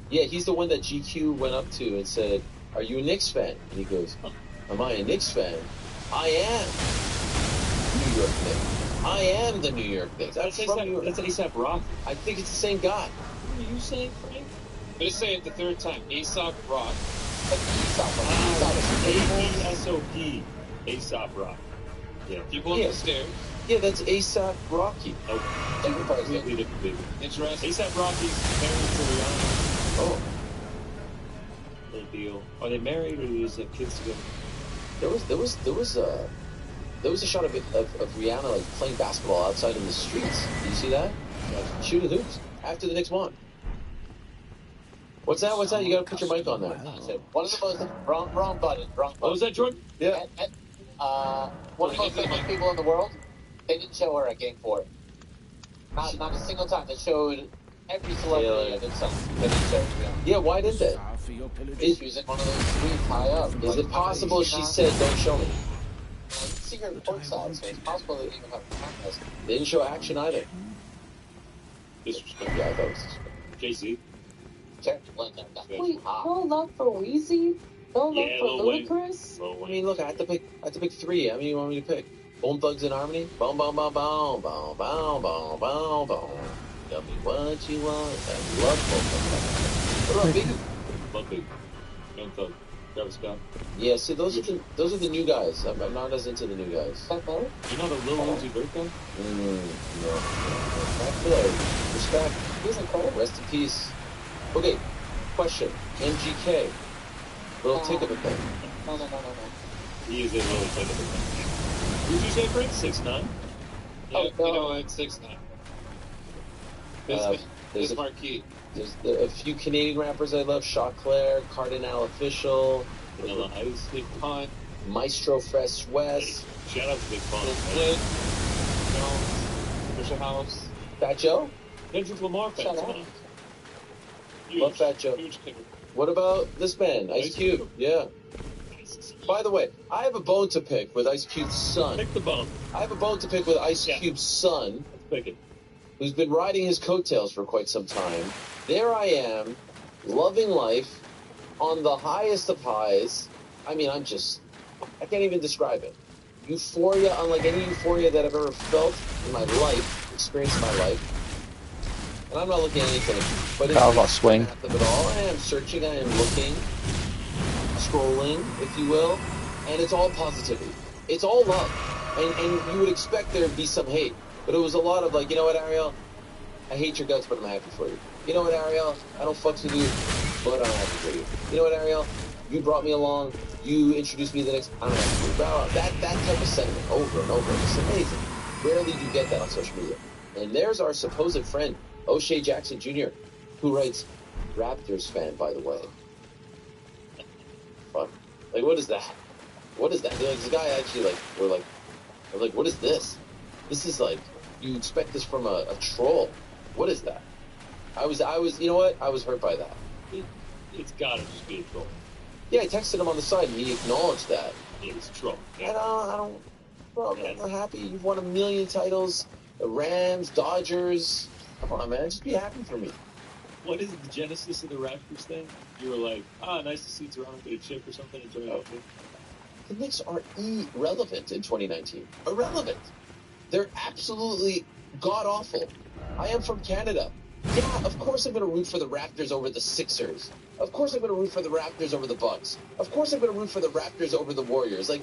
Yeah, he's the one that GQ went up to and said, "Are you a Knicks fan?" And he goes, "Am I a Knicks fan? I am New York Knicks. I am the New York Knicks. I'm from New York." That's A$AP Rock. I think it's the same guy. Who are you saying, Frank? Let's say it the third time. A$AP Rock. A-E-S-O-P. A$AP Rock. Yeah. You go up the stairs. Yeah, that's A$AP Rocky. Nope. Completely different people. Interesting. A$AP Rocky's married to Rihanna. Oh, Little deal. Are they married or do they just have kids together? there was a shot of Rihanna like playing basketball outside in the streets. Did you see that? Shooting hoops after the Knicks won. What's that? You gotta put your mic on there. One of the most wrong button. What was that, Jordan? Yeah. One of the most famous people in the world. They didn't show her at Game 4. Not a single time. They showed every celebrity and then some. They didn't show her. Yeah, why did they? She was in one of those suites high up. Is it possible she said, "Don't show me"? I didn't see her courtside, so it's possible they didn't even have cameras. They didn't show action either. Disrespect. Yeah, I thought it was. JC. Wait, no love for Weezy? No love Yeah, for Lil Wayne. Ludacris? I mean, look, I had to pick 3. How many do you want me to pick? Bone Thugs and Harmony? Boom, boom, boom, boom, boom, boom, boom, boom, boom. Tell me what you want. I love both of them. What about Biggie? Love Big. Young Thug. Travis Scott. Yeah, see, those are the new guys. I'm not as into the new guys. Is that better? You're not a Lil Uzi Vert guy? No. Back Flair. Respect. He's incredible. Rest in peace. Okay, question. MGK. Little tick of a thing. No. He is a little bit of a thing. Who'd you say, Frank? 6'9"? Yeah, Oh, no. you know, it's 6'9". This There's Marquis. a few Canadian rappers I love. Choclair, Cardinal Official, Vanilla Ice. Big Pun. Maestro Fresh West, Shout out to Big Pun. Lil Flip. Jones. Fisher House. Fat Joe. Kendrick Lamar fans, Shout out. man. Love Fat Joe. Huge kicker. What about this man, Ice Cube? Yeah. By the way, I have a bone to pick with Ice Cube's son. Pick the bone. I have a bone to pick with Ice Cube's son, Let's pick it. who's been riding his coattails for quite some time. There I am, loving life, on the highest of highs. I mean, I can't even describe it. Euphoria, unlike any euphoria that I've ever felt in my life, experienced in my life. And I'm not looking at anything, but it's Kind of like swing. path of it all. I am searching, I am looking, scrolling, if you will, and it's all positivity. It's all love. And you would expect there to be some hate, but it was a lot of like, you know what, Ariel? I hate your guts, but I'm happy for you. You know what, Ariel? I don't fucks with you, but I'm happy for you. You know what, Ariel? You brought me along. You introduced me to the next. I'm happy for you. That type of sentiment over and over. It's amazing. Rarely do you get that on social media. And there's our supposed friend, O'Shea Jackson Jr., who writes, Raptors fan, by the way. Fuck. Like, what is that? What is that? Like, this guy actually, like, we're like, what is this? This is like, you expect this from a troll. What is that? I was, you know what? I was hurt by that. It's gotta just be a troll. Yeah, I texted him on the side, and he acknowledged that. It's a troll. Yeah. I don't, bro, I'm not happy. You've won 1 million titles. The Rams, Dodgers. Come on, man. Just be happy for me. What is the genesis of the Raptors thing? You were like, nice to see Toronto get a chip or something in 2019. The Knicks are irrelevant in 2019. Irrelevant. They're absolutely god-awful. I am from Canada. Yeah, of course I'm going to root for the Raptors over the Sixers. Of course I'm going to root for the Raptors over the Bucks. Of course I'm going to root for the Raptors over the Warriors. Like,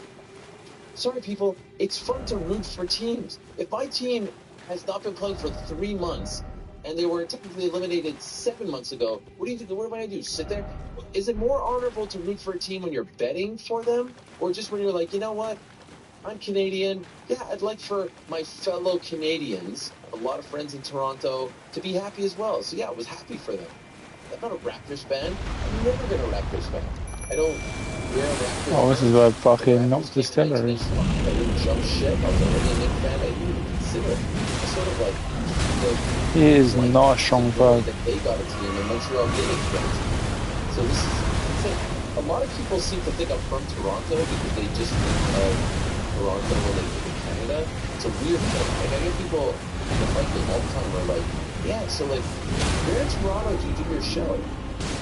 sorry, people, it's fun to root for teams. If my team has not been playing for 3 months and they were technically eliminated 7 months ago, what do you think? What am I going to do? Sit there? Is it more honorable to root for a team when you're betting for them, or just when you're like, you know what? I'm Canadian. Yeah, I'd like for my fellow Canadians, I have a lot of friends in Toronto, to be happy as well. So yeah, I was happy for them. I'm not a Raptors fan. I've never been a Raptors fan. I don't wear Raptors. Oh, this is where fucking Knox Distiller is. I didn't jump ship. I was already a Knicks fan. I didn't even consider it. I sort of like... He is not a strong bird. They got a team and Montreal didn't get a team. So this is... A lot of people seem to think I'm from Toronto because they just think of Toronto when they think of Canada. It's a weird thing. Like, I get people that fight me all the time are like, yeah, so like, where in Toronto do you do your show?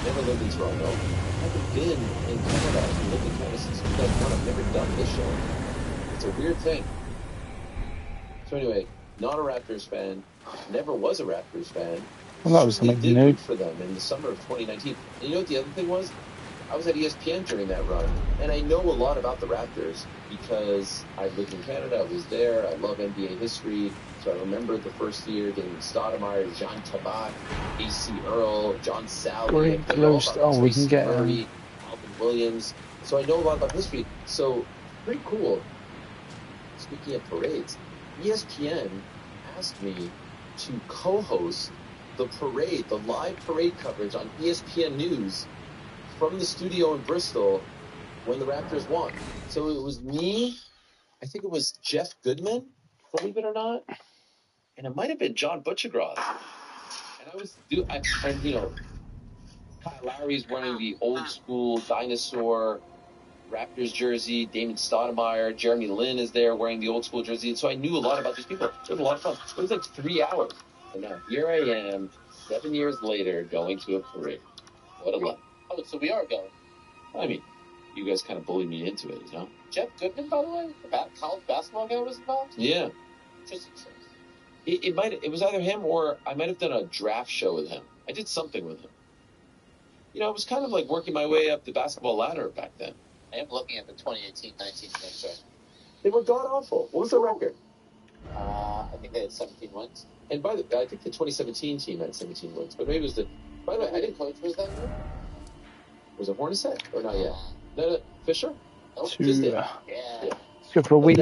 Never lived in Toronto. I haven't been in Canada. I've lived in Canada since 2001. I've never done this show. It's a weird thing. So anyway, not a Raptors fan. Never was a Raptors fan. Well, that was something did new. root for them in the summer of 2019. And you know what the other thing was? I was at ESPN during that run, and I know a lot about the Raptors because I lived in Canada. I was there. I love NBA history, so I remember the first year getting Stoudemire, Jean Tabak, A.C. Earl, John Sally. Great close. Oh, we can get Murray, Alvin Williams. So I know a lot about history. So pretty cool. Speaking of parades, ESPN asked me to co-host the parade, the live parade coverage on ESPN News from the studio in Bristol when the Raptors won. So it was me, I think it was Jeff Goodman, believe it or not, and it might have been John Butchergross. And I was, and you know, Kyle Lowry's wearing the old school dinosaur Raptors jersey, Damon Stoudemire, Jeremy Lin is there wearing the old school jersey. And so I knew a lot about these people. It was a lot of fun. It was like 3 hours. And now here I am, 7 years later, going to a parade. What a luck. Oh, so we are going. I mean, you guys kind of bullied me into it, you know? Jeff Goodman, by the way, the college basketball guy, was involved? Yeah. Interesting. It was either him or I might have done a draft show with him. I did something with him. You know, I was kind of like working my way up the basketball ladder back then. I am looking at the 2018-19 Knicks, right? They were god-awful. What was the record? I think they had 17 wins. And I think the 2017 team had 17 wins. But maybe it was the... By the way, I didn't... Coach was that year? Was it Hornacek? Or not yet? No, Fisher? Nope. Yeah. Yeah. Go for a wee.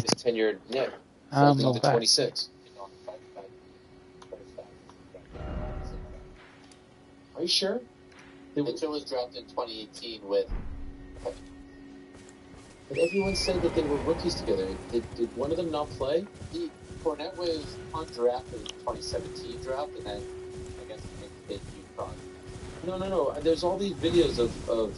his tenured Nick. I'm Folding not to back. 26. Are you sure? Mitchell was drafted in 2018 with. But everyone said that they were rookies together. Did one of them not play? Fournette was undrafted in the 2017 draft, and then I guess he made his debut probably. No. There's all these videos of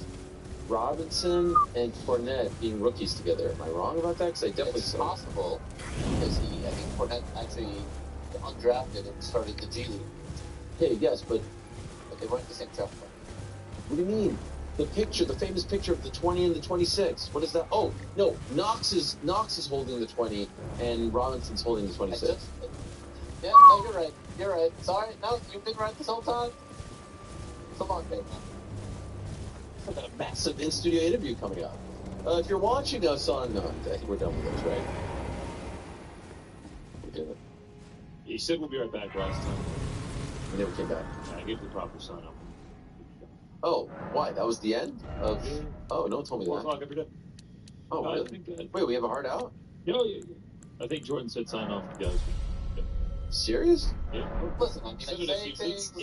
Robinson and Fournette being rookies together. Am I wrong about that? Because I definitely It's saw possible because I think Fournette actually undrafted and started the G League. Hey, yes, but They weren't the same draft. what do you mean? The famous picture of the 20 and the 26. What is that? Oh, no, Knox is holding the 20 and Robinson's holding the 26. Yeah, no, you're right. You're right. Sorry, no, you've been right this whole time. It's a long day, man. I've got a massive in-studio interview coming up. If you're watching us on... I think we're done with this, right? We did it. You said we'll be right back last time. We never came back. I gave the proper sign up. Oh, why? That was the end of... Yeah. Oh, no one told me 4 that. o'clock every day. Oh, I really? think that... Wait, we have a hard out? Yeah. I think Jordan said sign off the guys. Serious? Yeah. Listen, I mean, I say things,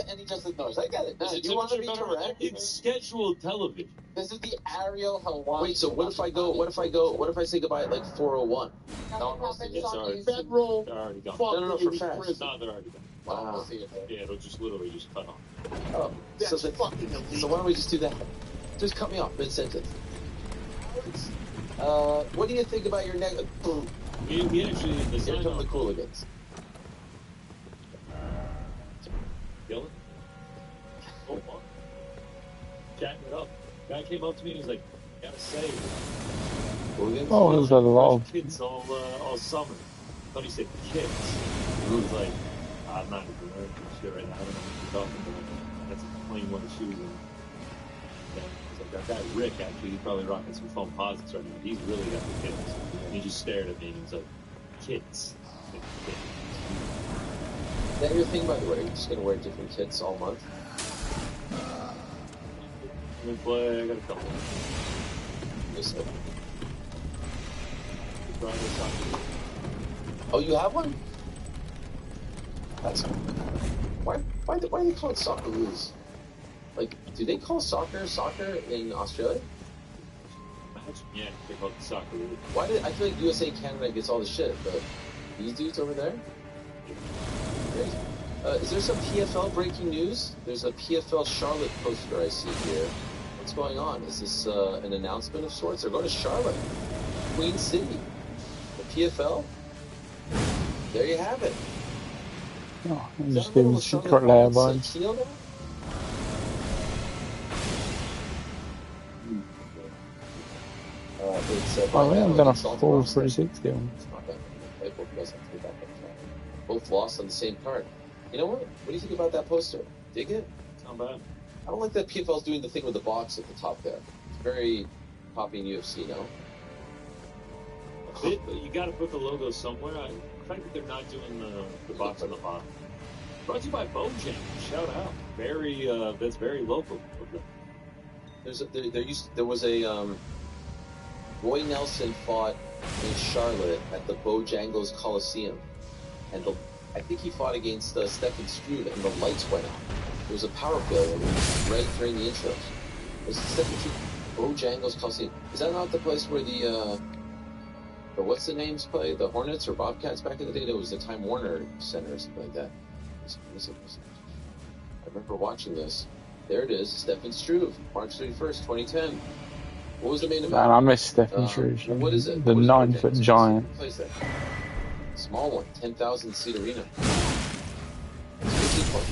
and he just ignores. I get it. No, you want to be correct? It's scheduled television. This is the Ariel Hawaii. Wait, so what if I say goodbye at like 4:01? No one wants to Yeah, sorry. Federal. They're already gone. No, for fast. No, they're already gone. Wow. We'll see it there. Yeah, it'll just literally just cut off. Oh, That's fucking illegal. so why don't we just do that? Just cut me off mid-sentence. What do you think about your negative? We actually... The Here sign come the off... Cooligans. Yelling? Oh, fuck. Chatting it up. Guy came up to me and was like, gotta say... Cooligans? Oh, there's a lot of... Kids all summer. I thought he said kids. He was like, I'm not even American shit right now. I don't know what you're talking about. That's a plain one of shoes. And it's like, that guy Rick, actually, he's probably rocking some foam posits right now. He's really got the kids. And he just stared at me and he was like, kids. Like, kids. Is that your thing, by the way? You're just going to wear different kits all month? I'm gonna play, I got a couple. Yes, sir. Friday, Saturday. Oh, you have one? That's... Why do they call it Socceroos? Like, do they call soccer in Australia? Yeah, they call it soccer. Why did I feel like USA Canada gets all the shit, but these dudes over there? Crazy. Is there some PFL breaking news? There's a PFL Charlotte poster I see here. What's going on? Is this an announcement of sorts? They're going to Charlotte, Queen City. The PFL? There you have it. Oh, I'm just doing secret layer bones. I think I'm gonna fall 360 on this. Both lost on the same card. You know what? What do you think about that poster? Dig it? Not bad. I don't like that PFL's doing the thing with the box at the top there. It's very copying UFC, no? A bit, but you gotta put the logo somewhere. The fact that they're not doing the box on the bottom. Brought to you by Bojang. Shout out. That's very local. There was a Roy Nelson fought in Charlotte at the Bojangles Coliseum, and I think he fought against Stefan Struve, and the lights went out. There was a power failure right during the intros. It was Stefan Struve, Bojangles Coliseum. Is that not the place where the what's the names play? The Hornets or Bobcats back in the day? No, it was the Time Warner Center or something like that. I remember watching this. There it is, Stefan Struve, March 31st, 2010. What was the main event? Man, I miss Stefan Struve. What is it? The 9-foot giant. Small one, 10,000 seat arena.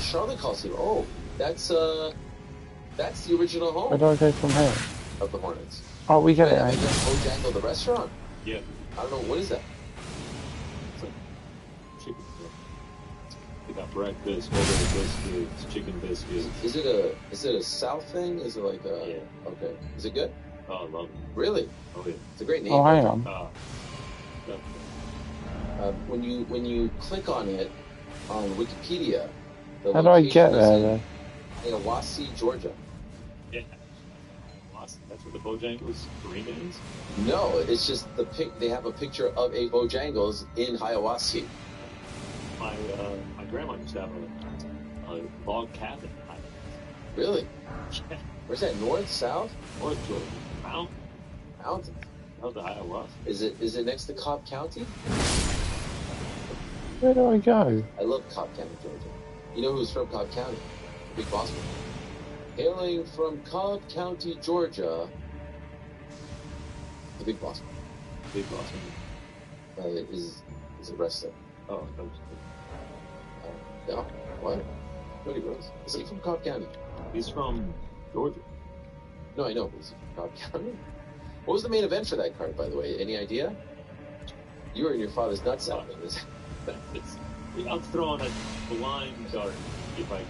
Charlotte Coliseum. Oh, that's the original home. Where do I go from here? Of the Hornets. Oh, we get it. I guess Bojangle, the restaurant. Yeah. I don't know, what is that? Chicken. They got breakfast, whole biscuits, chicken biscuits. Is it a South thing? Is it like a... Yeah. Okay. Is it good? Oh, I love it. Really? Oh, yeah. It's a great name. Oh, hang on. When you click on it on Wikipedia, how do I get there, though? In Hiawassee, Georgia. Yeah. Hiawassee. That's where the Bojangles arena is? No, it's just they have a picture of a Bojangles in Hiawassee. My grandma used to have a log cabin in Hiawassee. Really? Where's that? North, south? North Georgia. Mountains. Mountains. The Hiawassee. Is it next to Cobb County? Where do I go? I love Cobb County, Georgia. You know who's from Cobb County? Big Boss Man. Hailing from Cobb County, Georgia, the Big Boss Man. Big Boss Man. Is a wrestler. Oh, no. No? What? Cody Rhodes. Is he from Cobb County? He's from Georgia. No, I know, but is he from Cobb County? What was the main event for that card, by the way? Any idea? You were in your father's nutsack. I'm throwing a blind dart, if I guess.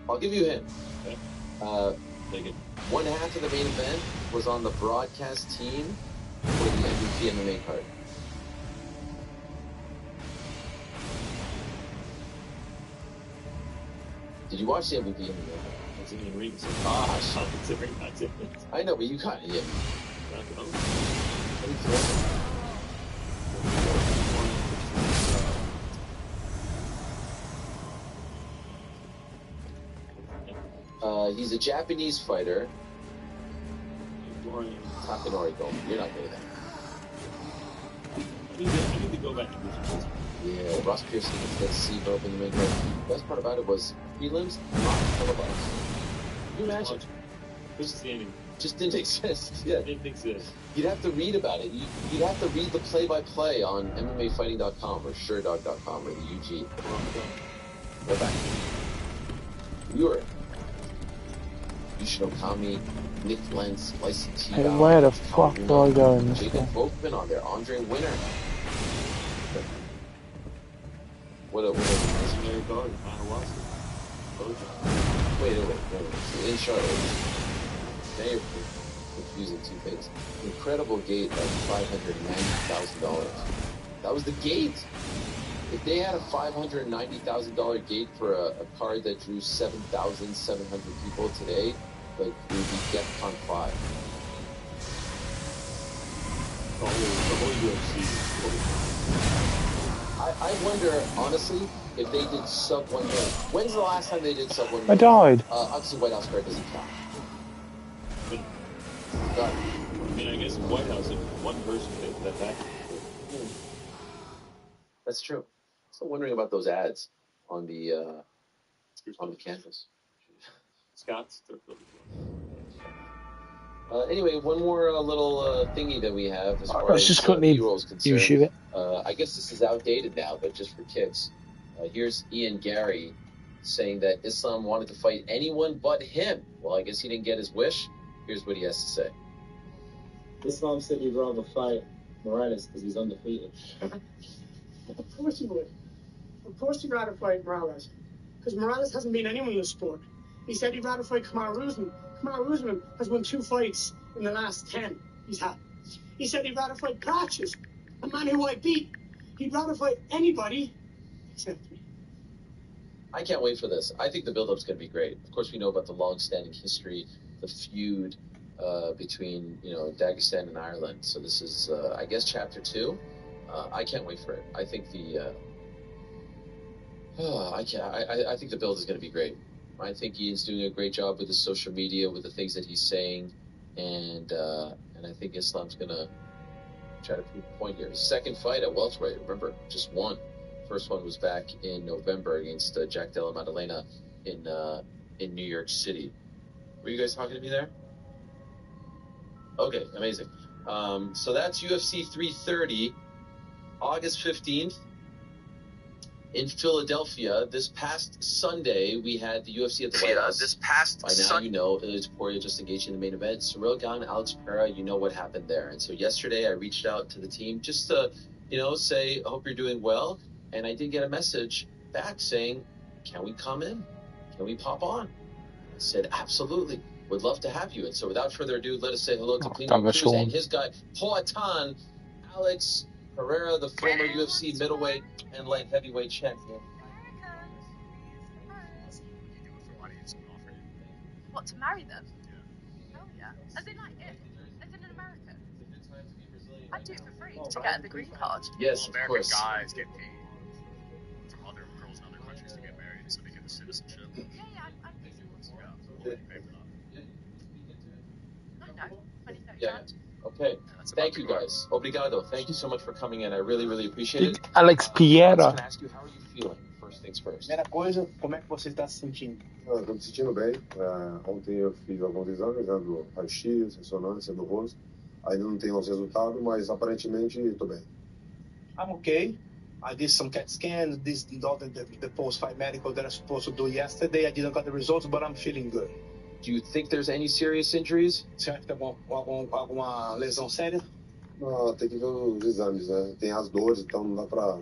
I'll give you a hint. Okay. Take it. One half of the main event was on the broadcast team for the MVP MMA card. Did you watch the MVP MMA? It's in the ring. So Gosh. I'm considering not to. I know, but you got it. He's a Japanese fighter. Takanori Gomi. You're not good at that. I need to go back to this. Yeah, Ross Pearson gets that C-Bob in the main card. The best part about it was prelims, not televised. Can you imagine? Just didn't exist. Yeah. Didn't exist. You'd have to read about it. You'd have to read the play-by-play on MMAfighting.com or Sure.com or the UG. Go back. Viewer. Yushin Okami, Nick Lentz, Licensed T. Hey, where the fuck do I go in this Jacob one? Volkman on there. Andre Winner. What a Legendary guard, Wait. In Charlotte. Now you're confusing two things. Incredible gate of $590,000. That was the gate. If they had a $590,000 gate for a card that drew 7,700 people today, like, it would be DEFCON 5. The whole UFC. I wonder, honestly, if they did sub 1 million. When's the last time they did sub 1 million? I died. Obviously, White House card doesn't count. Done. I mean, I guess in White House, if one person did that. That's true. Still wondering about those ads on the canvas. Scott's. Anyway, one more little thingy that we have as far Let's as just quickly B-roll's concerned. YouTube it. I guess this is outdated now, but just for kicks. Here's Ian Gary saying that Islam wanted to fight anyone but him. Well, I guess he didn't get his wish. Here's what he has to say. Islam said he'd rather fight Morales because he's undefeated. Of course he would. Of course he'd rather fight Morales. Because Morales hasn't beat anyone in the sport. He said he'd rather fight Kamaru Usman. Kamaru Usman has won 2 fights in the last 10 he's had. He said he'd rather fight Patches, a man who I beat. He'd rather fight anybody except me. I can't wait for this. I think the build-up's going to be great. Of course, we know about the long-standing history, the feud between, Dagestan and Ireland. So this is, I guess, chapter 2. I can't wait for it. I think I think the build is going to be great. I think Ian's doing a great job with his social media, with the things that he's saying, and I think Islam's going to try to prove a point here. His second fight at welterweight, remember, just one. First one was back in November against Jack Della Maddalena in New York City. Were you guys talking to me there? Okay, amazing. So that's UFC 330, August 15th. In Philadelphia, this past Sunday, we had the UFC at the White House. By now, you know, Ilya Topuria just engaged in the main event. Cyril Gane, Alex Pereira, you know what happened there. And so yesterday, I reached out to the team just to, say, I hope you're doing well. And I did get a message back saying, can we come in? Can we pop on? I said, absolutely. Would love to have you. And so without further ado, let us say hello to Klimo Cruz and his guy, Poatan, Alex Pereira, the former UFC middleweight and light heavyweight champion. What, to marry them? Yeah. Oh yeah, as in like as in an American. I'd do it for free to get the green card. Yes, of American course. guys get paid from other girls in other countries to get married, so they get the citizenship. Yeah, I'd pay someone. Yeah, what would you pay for that? I don't know, 20, 30 Yeah. grand. Okay. Yeah, that's Thank about you, the car. guys. Obrigado. Thank you so much for coming in. I really, really appreciate it. Alex Alex, Piera. can I ask you, how are you feeling? First things first. Primeira coisa, como é que você está se sentindo? Estou me sentindo bem. Ontem eu fiz alguns exames, né, do raio-x, ressonância do rosto. Ainda não tenho os resultados, mas aparentemente estou bem. I'm okay. I did some CAT scans, all the post-fight medical that I was supposed to do yesterday. I didn't got the results, but I'm feeling good. Do you think there's any serious injuries? Você acha que tem alguma lesão séria? Não, tem que ver os exames, né? Tem as dores, então não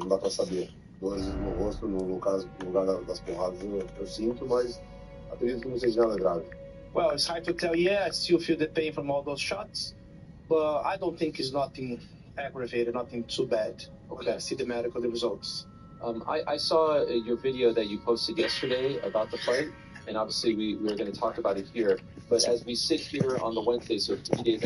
dá para saber. Dores no rosto, no caso, no lugar das porradas, eu sinto, mas acredito que não seja nada grave. Well, it's hard to tell yet. I still feel the pain from all those shots, but I don't think it's nothing aggravated, nothing too bad. Okay, I see the medical results. I saw your video that you posted yesterday about the fight, and obviously we were going to talk about it here. But as we sit here on the Wednesday, so 3 days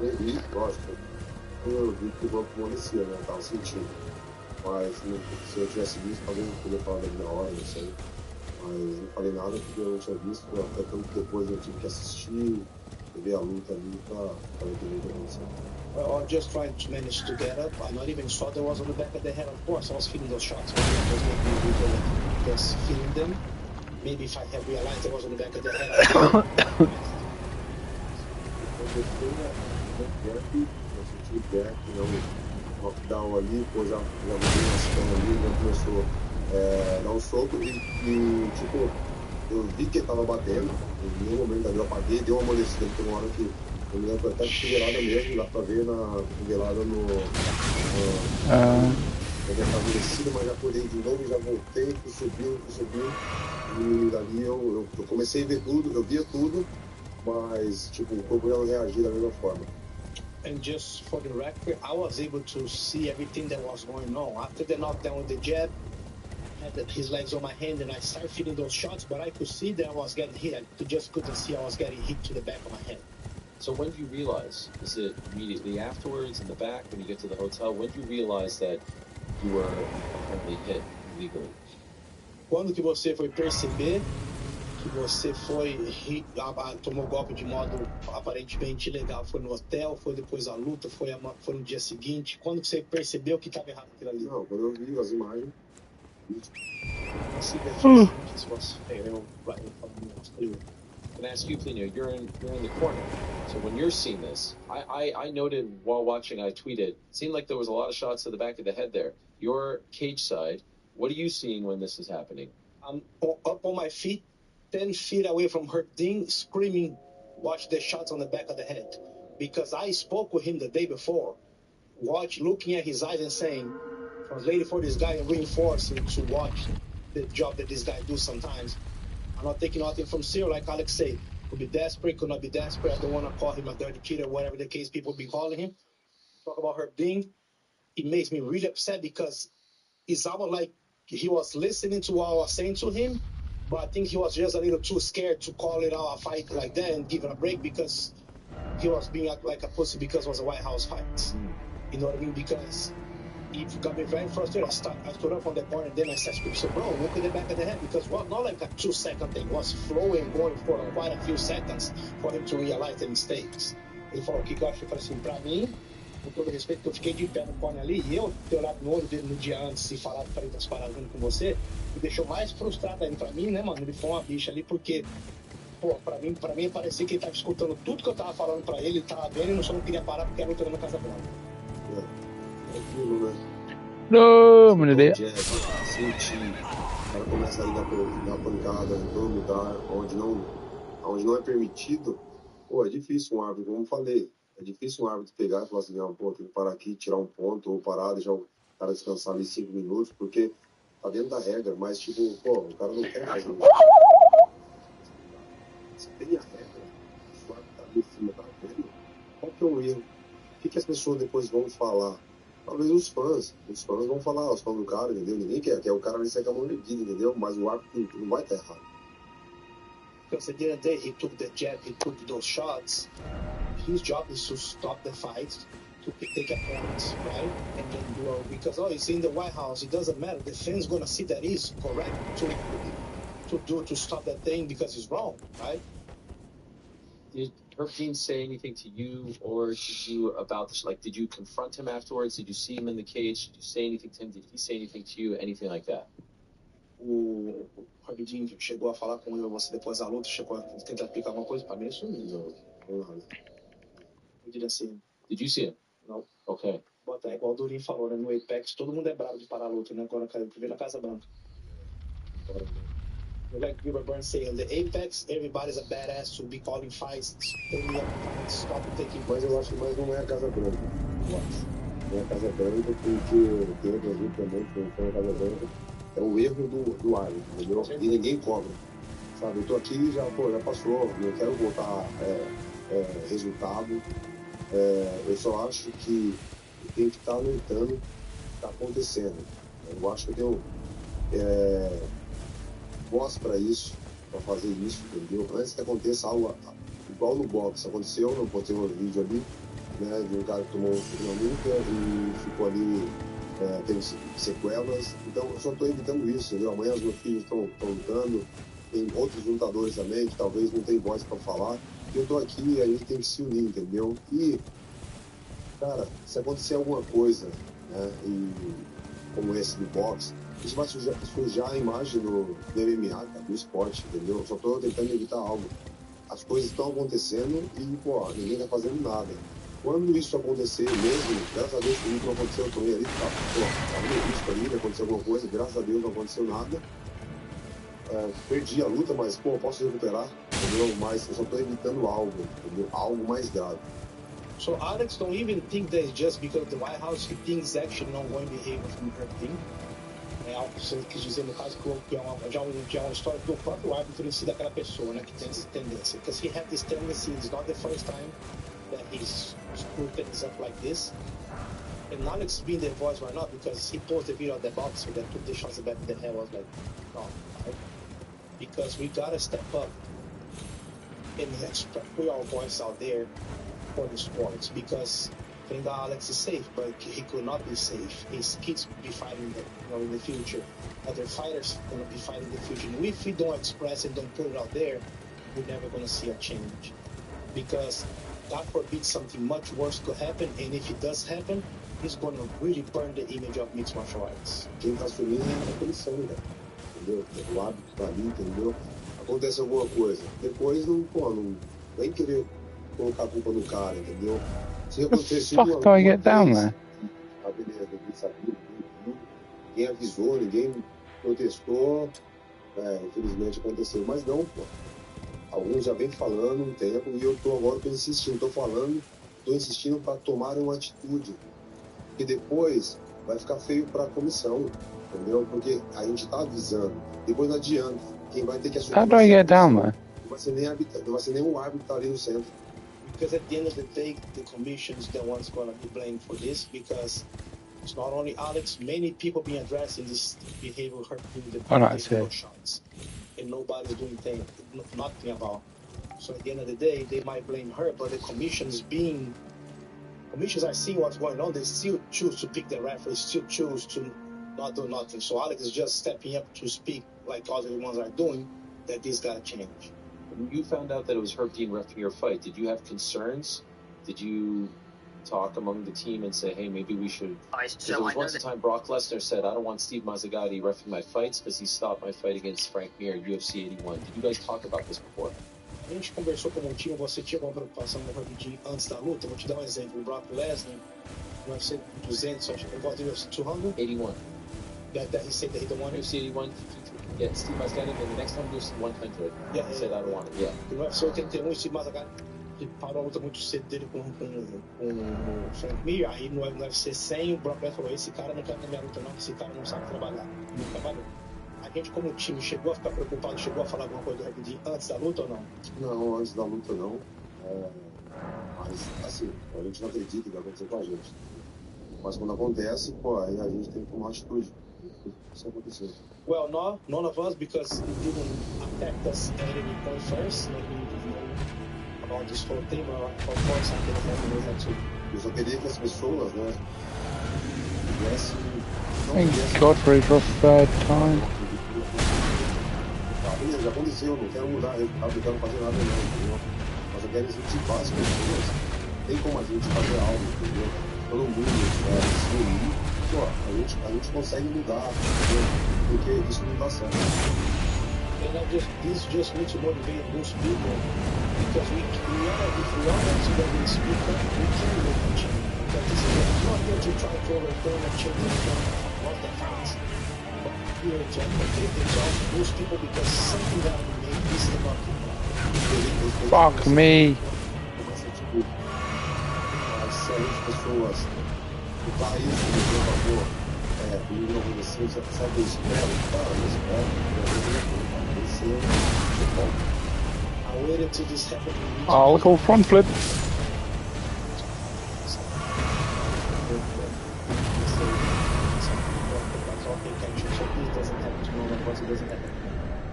vi, lógico, eu vi que o banco amolecia, né? Eu tava sentindo. Mas se eu tivesse visto, talvez eu poderia falar da minha hora, não sei. Mas não falei nada porque eu não tinha visto, até tanto que depois eu tive que assistir, ver a luta ali pra entender o que aconteceu. Well, just trying to manage to get up. I not even saw there was on the back of the head. Of course, I was feeling those shots. But I was making just feeling them. Maybe if I had realized there was on the back of the head, I Eu senti o gap, um knockdown ali, depois já mudei uma cena ali, já começou a dar um soco e tipo, eu vi que ele tava batendo, em nenhum momento ali eu apaguei, deu uma amolecida, porque uma hora que eu me lembro até de cotovelada mesmo, dá pra ver na cotovelada no eu já tava amolecida, mas já acordei de novo, já voltei, fui subindo, e dali eu comecei a ver tudo, eu via tudo, mas tipo, o corpo não reagia da mesma forma. And just for the record, I was able to see everything that was going on. After the knockdown with the jab, I had his legs on my hand and I started feeling those shots, but I could see that I was getting hit. I just couldn't see I was getting hit to the back of my head. So when do you realize? Is it immediately afterwards, in the back, when you get to the hotel? When do you realize that you were apparently hit illegally? Quando que você foi perceber que você tomou golpe de modo aparentemente ilegal? Foi no hotel, foi depois da luta, foi no dia seguinte? Quando que você percebeu que estava errado aquilo ali? Não, quando eu vi as imagens. I see the just images was right in front of me, was clear. Can I ask you, Plinio, you're in the corner. So when you're seeing this, I noted while watching, I tweeted, it seemed like there was a lot of shots to the back of the head there. Your cage side, what are you seeing when this is happening? I'm up on my feet, 10 feet away from her thing, screaming, watch the shots on the back of the head. Because I spoke with him the day before, looking at his eyes and saying, translating for this guy and reinforcing to watch the job that this guy do sometimes. I'm not taking nothing from Cyril, like Alex said. Could be desperate, could not be desperate. I don't want to call him a dirty kid or whatever the case people be calling him. Talk about her thing. It makes me really upset because it's almost like he was listening to what I was saying to him, but I think he was just a little too scared to call it out a fight like that and give it a break because he was being like a pussy because it was a White House fight. You know what I mean? Because it got me very frustrated. I stood up on the corner and then I said, so bro, look at the back of the head because it was not like a 2-second thing. It was flowing, going for quite a few seconds for him to realize the mistakes. Ele falou, o que eu acho? Eu falei assim, pra mim, com todo respeito, que eu fiquei de pé no corner ali e eu ter olhado no olho dele no dia antes e falado pra ele das paradas junto com você, me deixou mais frustrado ainda. Pra mim, né, mano, ele foi uma bicha ali porque, pô, pra mim parecia que ele tava escutando tudo que eu tava falando pra ele tava vendo e só não queria parar porque era luta na Casa Branca. É aquilo, né? Não, mano, ideia. Sentir, o cara começa a dar pancada em todo lugar, onde não é permitido. Pô, é difícil um árbitro, como eu falei, é difícil um árbitro pegar e falar assim, não, pô, tem que parar aqui, tirar um ponto, ou parar, deixar o cara descansar ali 5 minutos, porque tá dentro da regra, mas tipo, pô, o cara não quer fazer isso. Se tem a regra, o árbitro tá ali em cima, tá vendo? Qual que é o erro? O que as pessoas depois vão falar? Talvez os fãs vão falar, os fãs do cara, entendeu? Ninguém quer o cara ali sair com a mão erguida, entendeu? Mas o árbitro não vai estar errado. Because at the end of the day, he took the jab, he took those shots. His job is to stop the fight, to take a point, right? And then do it because, it's in the White House. It doesn't matter. The fans going to see that is correct to stop that thing because it's wrong, right? Did Herb Dean say anything to you or to you about this? Like, did you confront him afterwards? Did you see him in the cage? Did you say anything to him? Did he say anything to you? Anything like that? O Herb Dean chegou a falar com ele, você depois da luta, chegou a tentar explicar alguma coisa pra mim? Isso não. Eu diria assim. Did you see him? Não. Okay. Bota, é igual o Durin falou, né? No Apex, todo mundo é bravo de parar a luta, né? Agora eu vi na Casa Branca. Like Gilbert Burns saying, the Apex, everybody's a badass to be calling fights, turning up fights, stop taking. Mas eu acho que mais não é a Casa Branca. Não é a Casa Branca, porque tem outras lutas também que foi na Casa Branca. É o erro do árbitro, entendeu? E ninguém cobra. Sabe, eu tô aqui já passou, não quero voltar resultado. Eu só acho que tem que estar lutando o que está acontecendo. Eu acho que eu voz para isso, para fazer isso, entendeu? Antes que aconteça algo igual no boxe, aconteceu, eu botei um vídeo ali, né, de um cara que tomou um chute na nuca e ficou ali, teve sequelas. Então, eu só estou evitando isso, entendeu? Amanhã os meus filhos estão lutando, tem outros lutadores também que talvez não tenham voz para falar. Eu estou aqui e a gente tem que se unir, entendeu? E, cara, se acontecer alguma coisa, né, como esse do boxe, isso vai sujar a imagem do MMA, cara, do esporte, entendeu? Eu só estou tentando evitar algo. As coisas estão acontecendo e, pô, ninguém está fazendo nada. Quando isso acontecer mesmo, graças a Deus comigo não aconteceu, eu tomei ali, tava no risco ali, aconteceu alguma coisa, graças a Deus não aconteceu nada. Perdi a luta, mas, pô, posso recuperar, entendeu? Mas eu só estou evitando algo, entendeu? Algo mais grave. So Alex don't even think that it's just because the White House he thinks actually not going to behave from her thing. É algo que você quis dizer no caso que é uma história do próprio árbitro em si daquela pessoa, né, que tem essa tendência. Because he had this tendency, it's not the first time that he's screwed things up like this. And Alex being the voice right now because he posted the video of the boxer that took the shots back in the head. I was like, no, right? Because we gotta step up and put our voice out there for the sports because I think that Alex is safe, but he could not be safe. His kids will be fighting in the future. Other fighters are going to be fighting in the future. And if we don't express it, don't put it out there, we're never going to see a change. Because God forbid something much worse could happen, and if it does happen, it's going to really burn the image of mixed martial arts. Quem tá assumindo é a punição, né? Entendeu? O hábito tá ali, entendeu? Acontece alguma coisa. Depois não vem querer colocar a culpa no cara, entendeu? Se acontecer fuck do I get down there? Ah, beleza, ninguém sabia, ninguém avisou, ninguém protestou, infelizmente aconteceu. Mas não, pô. Alguns já vem falando um tempo e eu tô insistindo, tô insistindo para tomarem uma atitude. Que depois vai ficar feio para a comissão, entendeu? Porque a gente tá avisando, depois não adianta. Quem vai ter que assumir How do I get down there? não vai ser nem o árbitro que tá ali no centro. Because at the end of the day, the commission is the ones going to be blamed for this because it's not only Alex, many people being addressing this behavior hurting the shots. And nobody's doing nothing about it. So at the end of the day, they might blame her, but the commissions are seeing what's going on. They still choose to pick the referee, still choose to not do nothing. So Alex is just stepping up to speak like other ones are doing, that this got to change. When you found out that it was Herb Dean reffing your fight, did you have concerns? Did you talk among the team and say, hey, maybe we should... Because there was once a time Brock Lesnar said, I don't want Steve Mazzagatti reffing my fights because he stopped my fight against Frank Mir at UFC 81. Did you guys talk about this before? A gente conversou como um time, você tinha uma preocupação no Herb Dean antes da luta? Vou te dar um exemplo. O Brock Lesnar, no UFC 200, acho que eu gosto do UFC 200? 81. That he said that he don't want it? UFC 81, yeah, Steve Mazzagatti, and the next time UFC 100, he said I don't want it, yeah. No UFC 81, Steve Mazzagatti parou a luta muito cedo dele com o Frank Mir, aí no UFC 100 o Brock Lesnar falou, esse cara não quer na minha luta não, esse cara não sabe trabalhar, não trabalhou. A gente como time chegou a ficar preocupado, chegou a falar alguma coisa do Herb Dean antes da luta ou não? Não, antes da luta não, mas assim, a gente não acredita que vai acontecer com a gente. Mas quando acontece, pô, aí a gente tem que tomar atitude. Isso aconteceu. Well, none of us, because it didn't affect us at any point first. Like we didn't know about this whole thing, but of course, I didn't have to. Eu só queria que as pessoas, né, tivessem... Thank God for his rough bad time. Beleza, já aconteceu, não quero mudar, eu não quero fazer nada não, entendeu? Mas eu quero incentivar as pessoas. Tem como a gente fazer algo, entendeu? Todo mundo se unir, pô, a gente consegue mudar, entendeu? Porque isso não dá certo. And this just needs to motivate those people, because if we are going to let this speak up, we can make a change. Because this is not going to try to overturn a change of the facts. But here to motivate themselves, those people, because something that we made is not Fuck me. As pessoas do país, por favor, não aconteceu, sabe, eu espero, I waited till this happened. Oh, look, all front flip.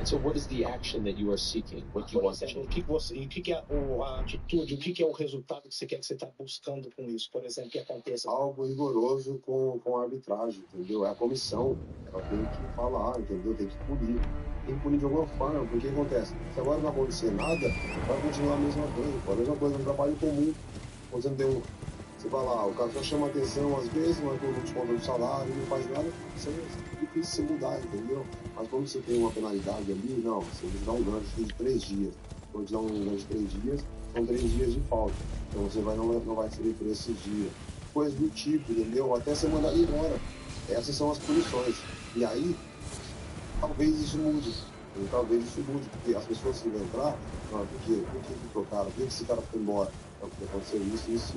So what is the action that you are seeking? What do you Por want to exemplo, change? o que é a atitude, o que é o resultado que você quer que você está buscando com isso? Por exemplo, que aconteça. Algo rigoroso com a arbitragem, entendeu? É a comissão. Ela tem que falar, entendeu? Tem que punir. Tem que punir de alguma forma, porque acontece? Se agora não acontecer nada, vai continuar a mesma coisa. Pô. A mesma coisa, um trabalho comum. Quando você não tem um. Você vai lá, o cara só chama atenção às vezes, mas não desconta do salário, não faz nada. Isso é difícil de mudar, entendeu? Mas quando você tem uma penalidade ali, não, você dá um gancho de 3 dias. Quando te dá um gancho de 3 dias, são 3 dias de falta. Então você não vai servir por esses dias. Coisas do tipo, entendeu? Até ser mandado embora. Essas são as punições. E aí, talvez isso mude. Talvez isso mude, porque as pessoas que vão entrar, não, por que trocaram? Por que esse cara foi embora? Então, porque aconteceu isso.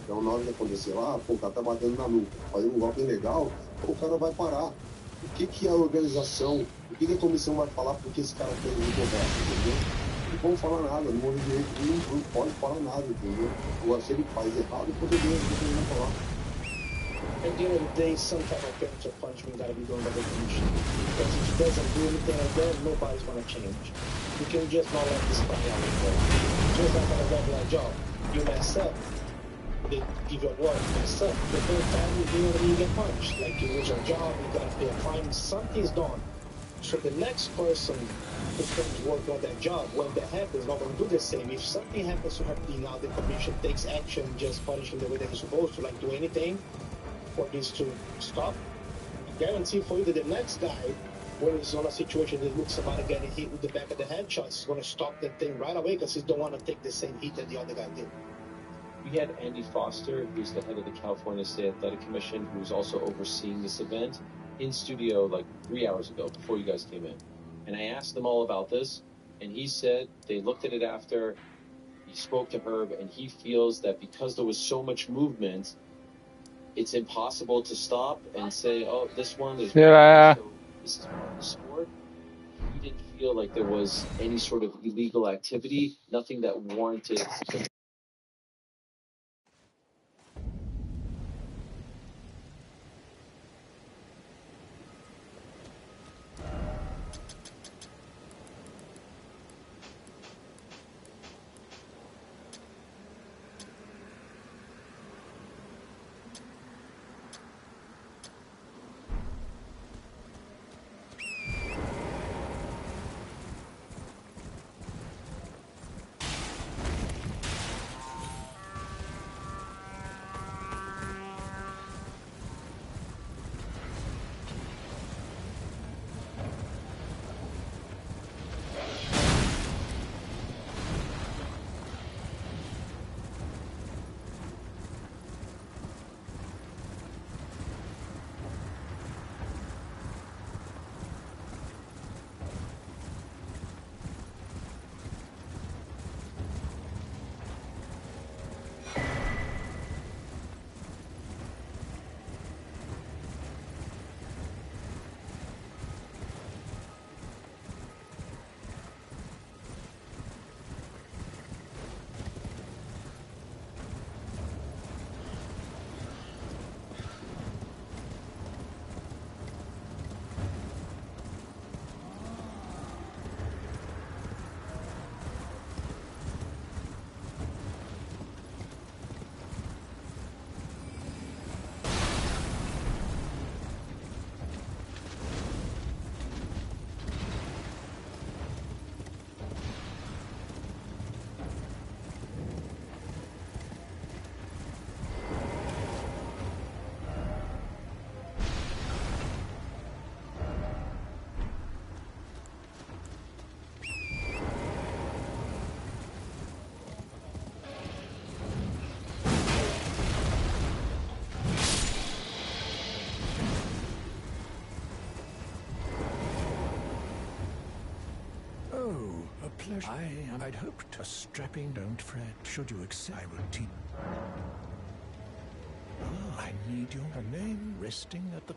Então, na hora de acontecer lá, pô, o cara tá batendo na nuca, fazendo um golpe ilegal, o cara vai parar. O que a organização, o que a comissão vai falar porque esse cara fez o correto, entendeu? Não vão falar nada, não houve direito, não pode falar nada, entendeu? Agora, se ele faz errado, poderia não falar. At the end of the day, some type of penalty or punishment got to be done by the commission. Because if it doesn't do anything like that, nobody's going to change. You can just not let this play out anymore. Just like a regular job. You mess up, they give you a warning, mess up. The third time, you get punished. Like you lose your job, you got to pay a fine, something's done. So the next person who's going to work on that job, when that happens, not going to do the same. If something happens to her team, now the commission takes action, just punishing the way that you're supposed to, like do anything for this to stop. I guarantee for you that the next guy, when he's on a situation that looks somebody getting hit with the back of the head shots, is going to stop that thing right away because he don't want to take the same hit that the other guy did. We had Andy Foster, who's the head of the California State Athletic Commission, who's also overseeing this event, in studio like 3 hours ago before you guys came in. And I asked them all about this, and he said they looked at it after. He spoke to Herb, and he feels that because there was so much movement, it's impossible to stop and say, oh, this one is Yeah. so this is part of the sport. He didn't feel like there was any sort of illegal activity, nothing that warranted. Oh, a pleasure. I'd hoped a strapping. Don't fret. Should you accept, I will teach. I need your name resting at the.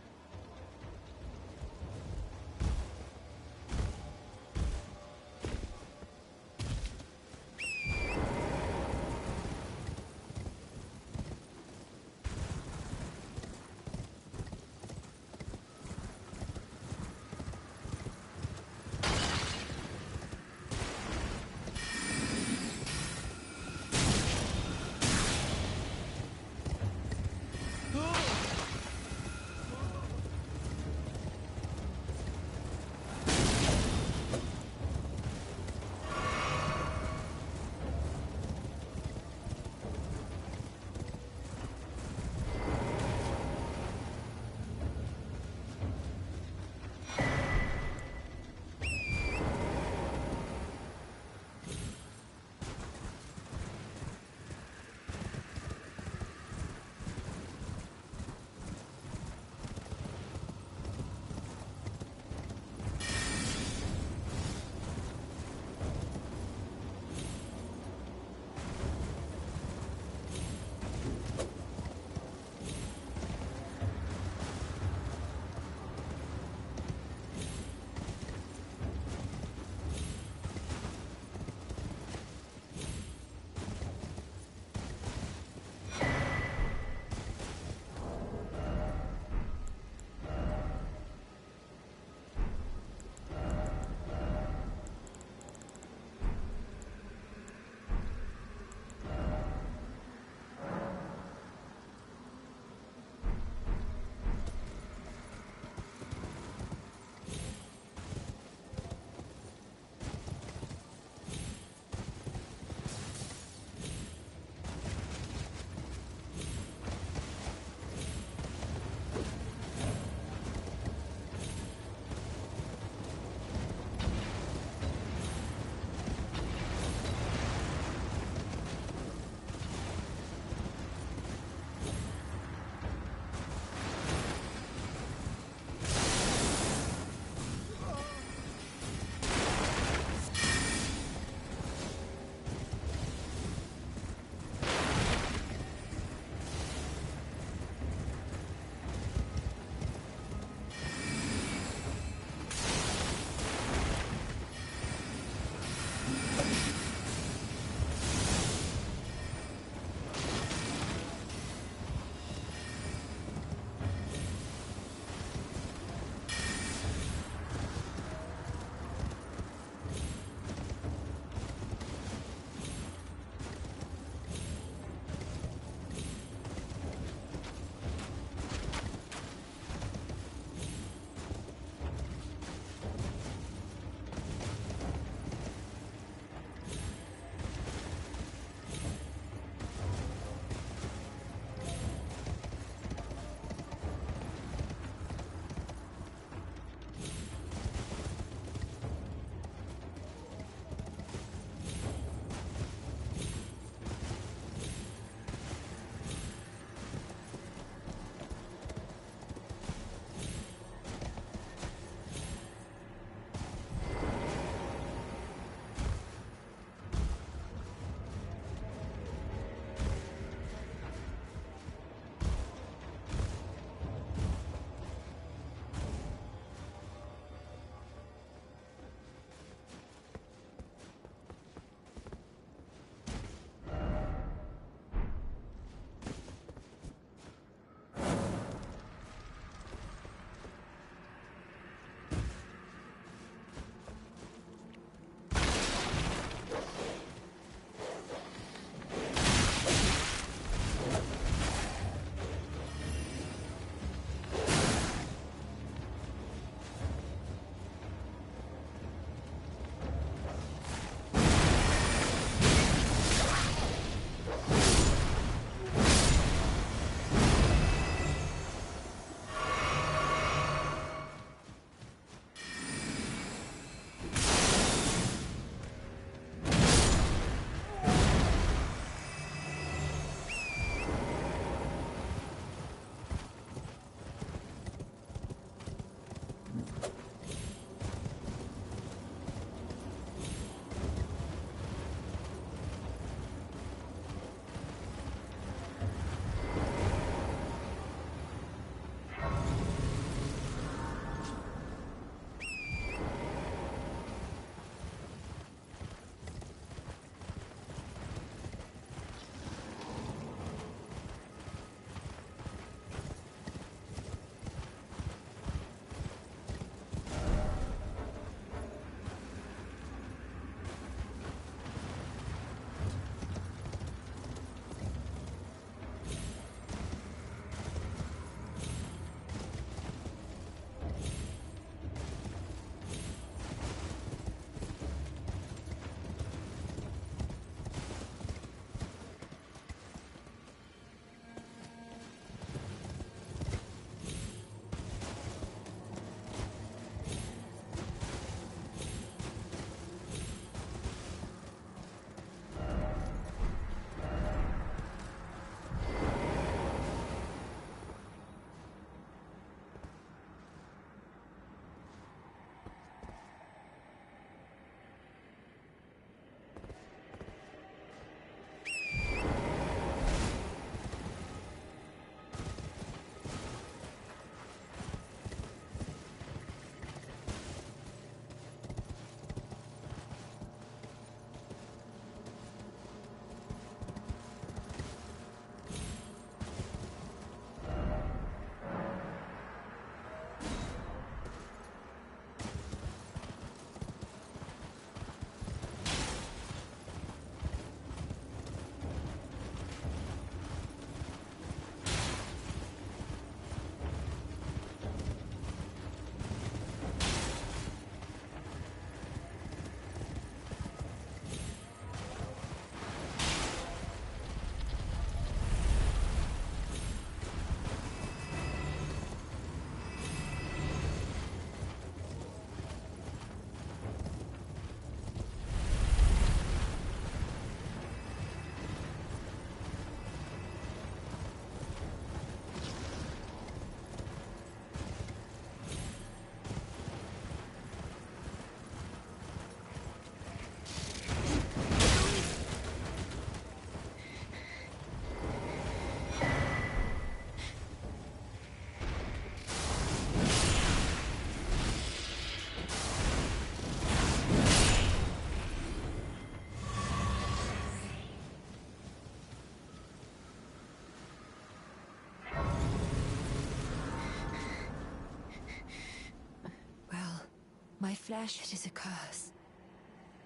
My flesh, it is a curse.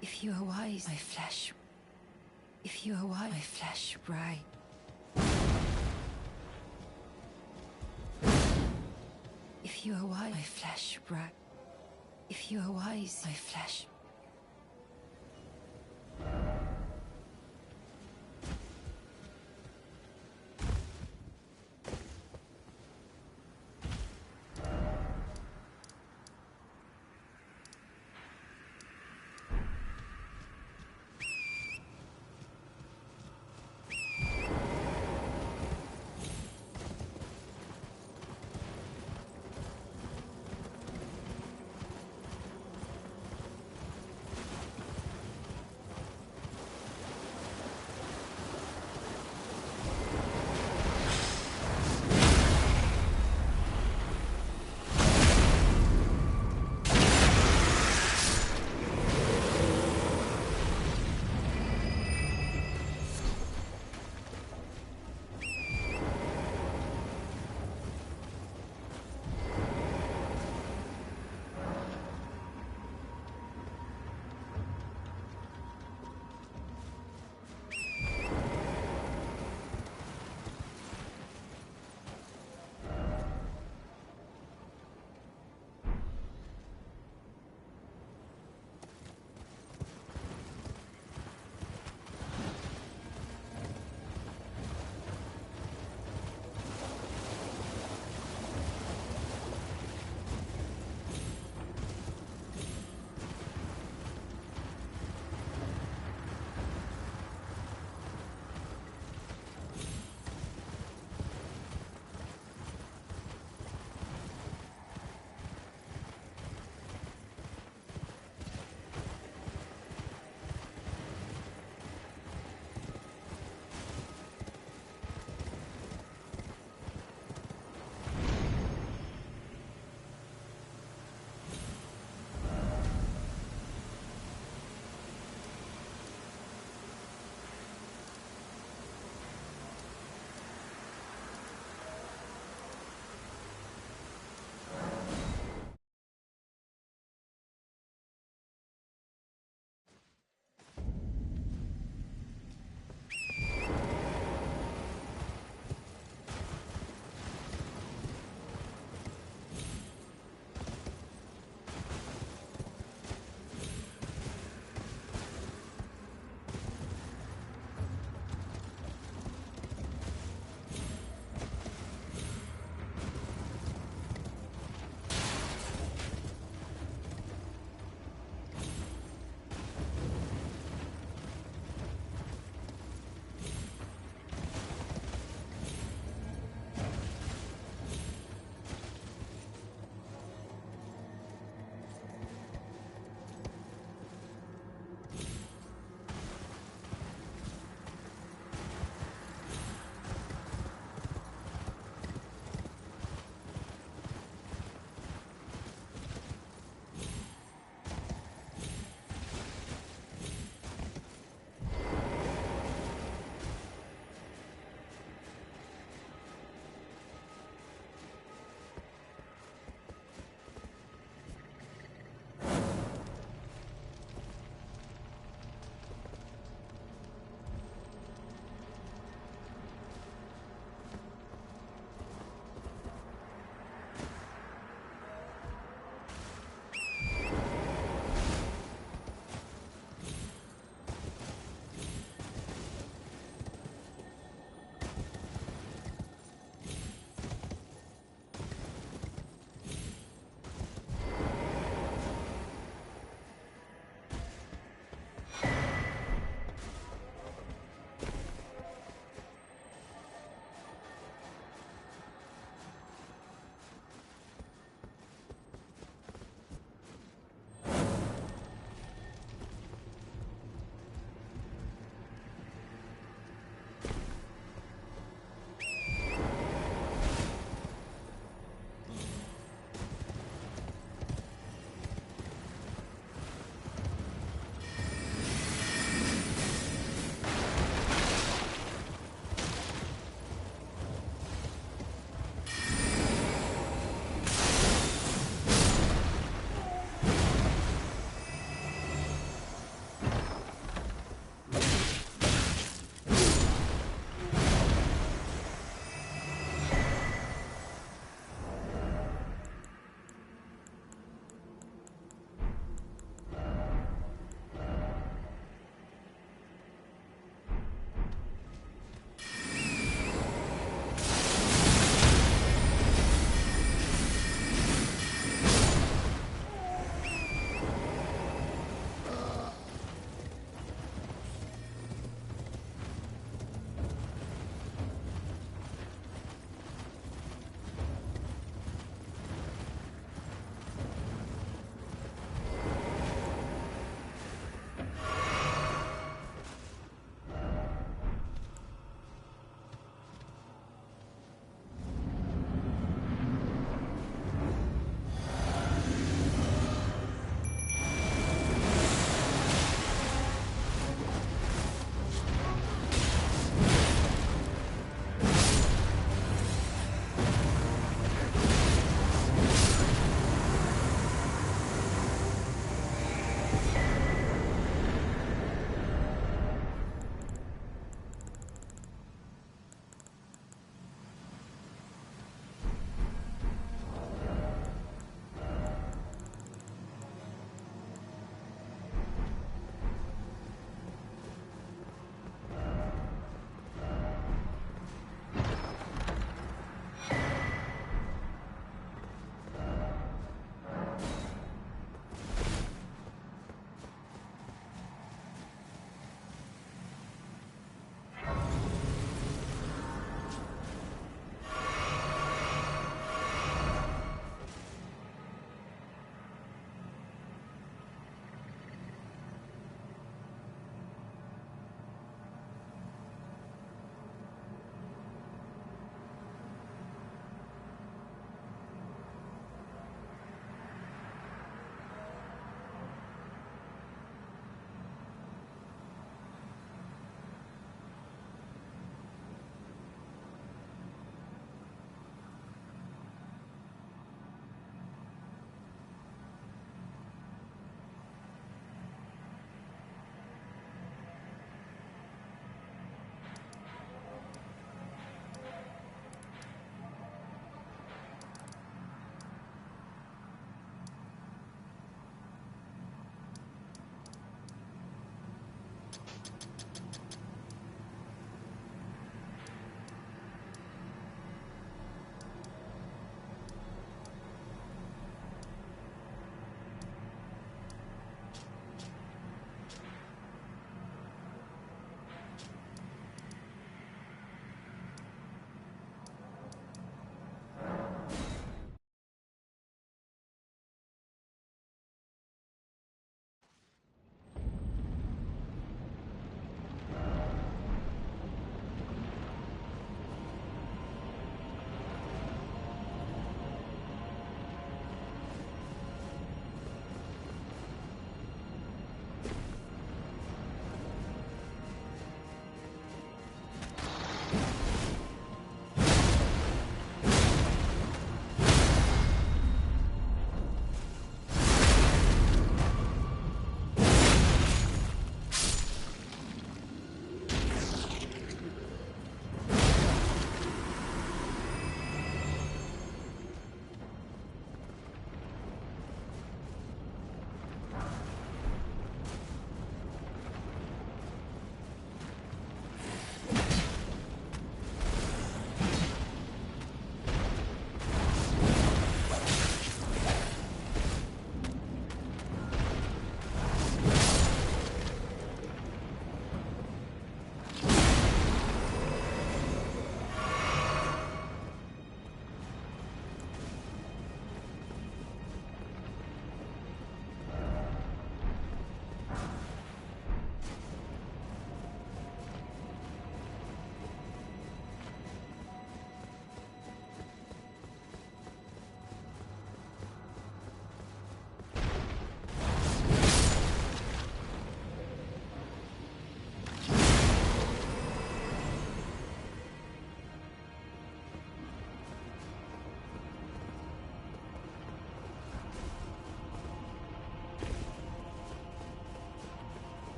If you are wise, my flesh. If you are wise, my flesh bright. If you are wise, my flesh bright. If you are wise, my flesh.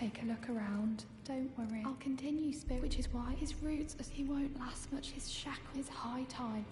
take a look around. Don't worry. I'll continue, Spirit, which is why his roots, as he won't last much, his shackle is high time.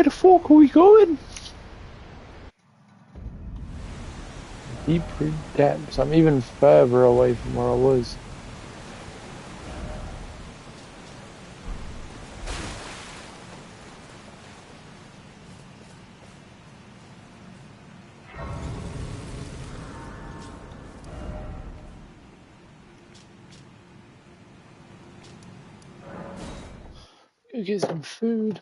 the fuck are we going? Deeper depths. I'm even further away from where I was. Go get some food.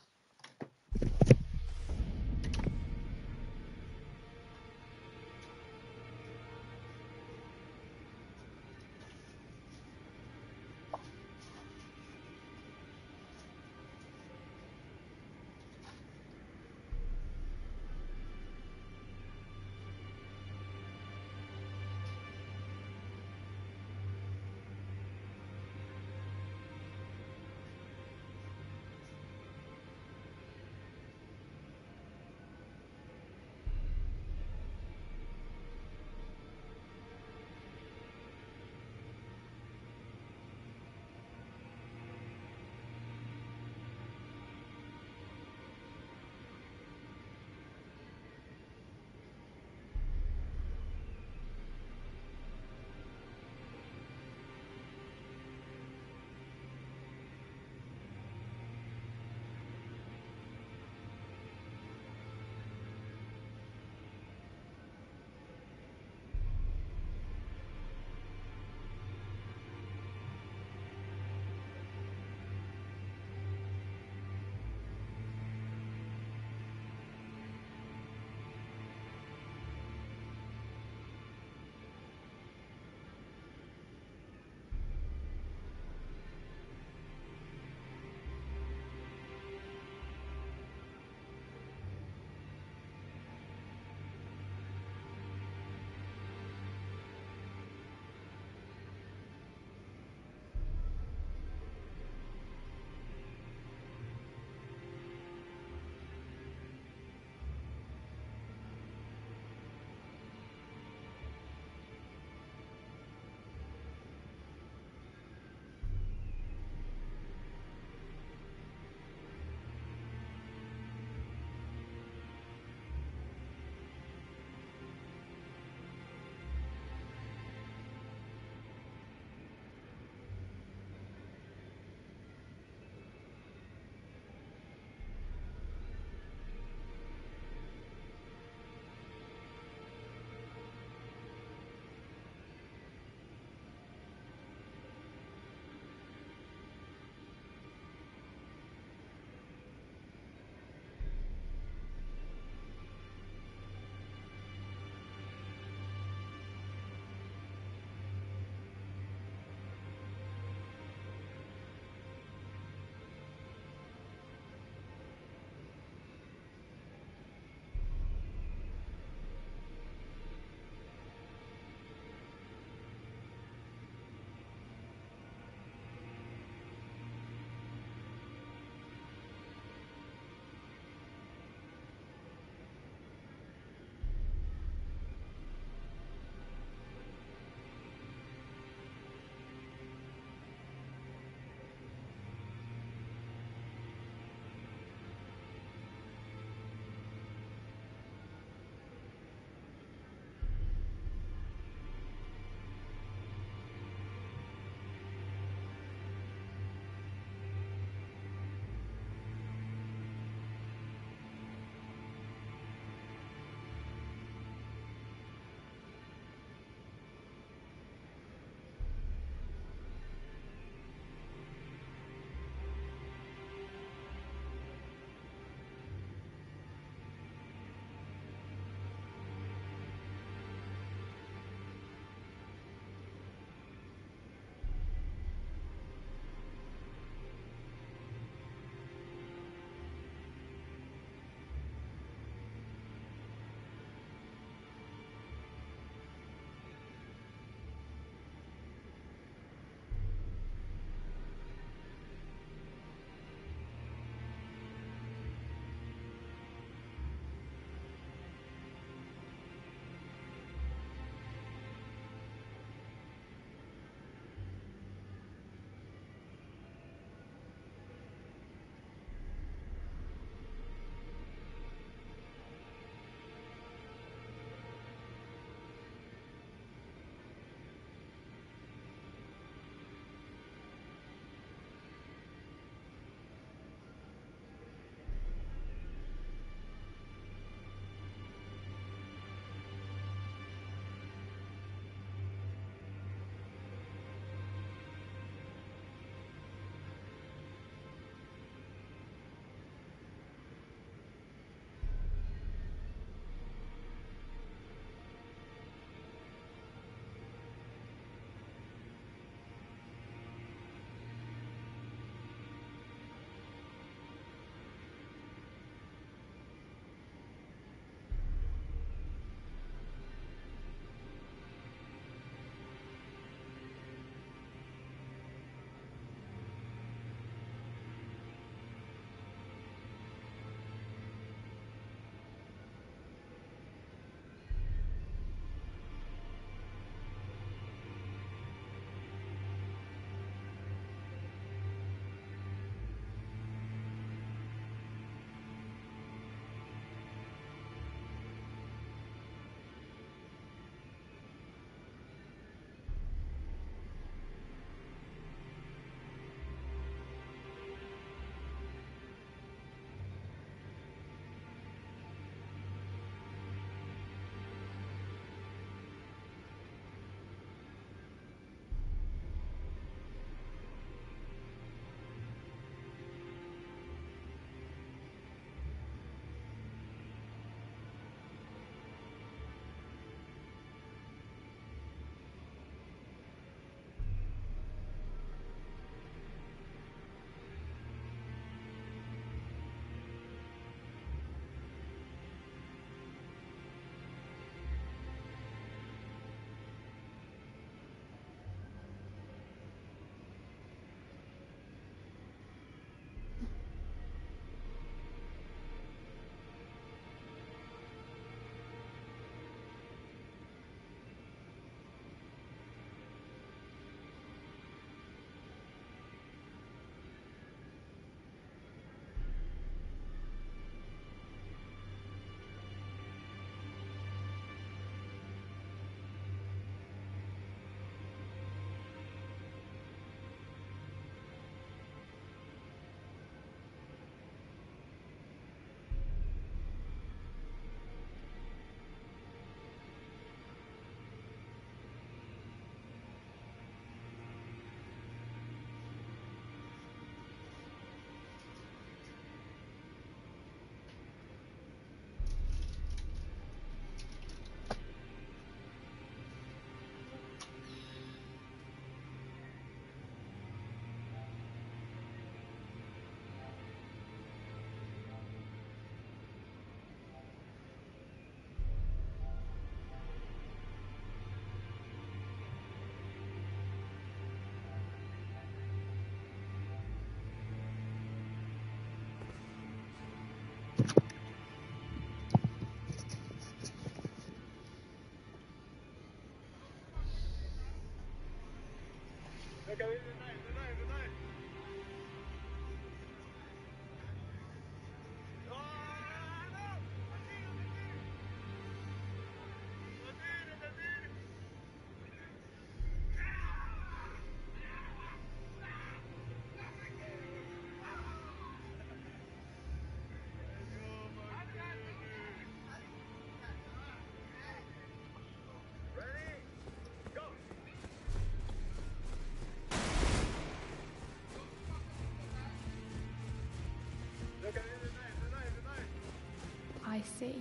I see.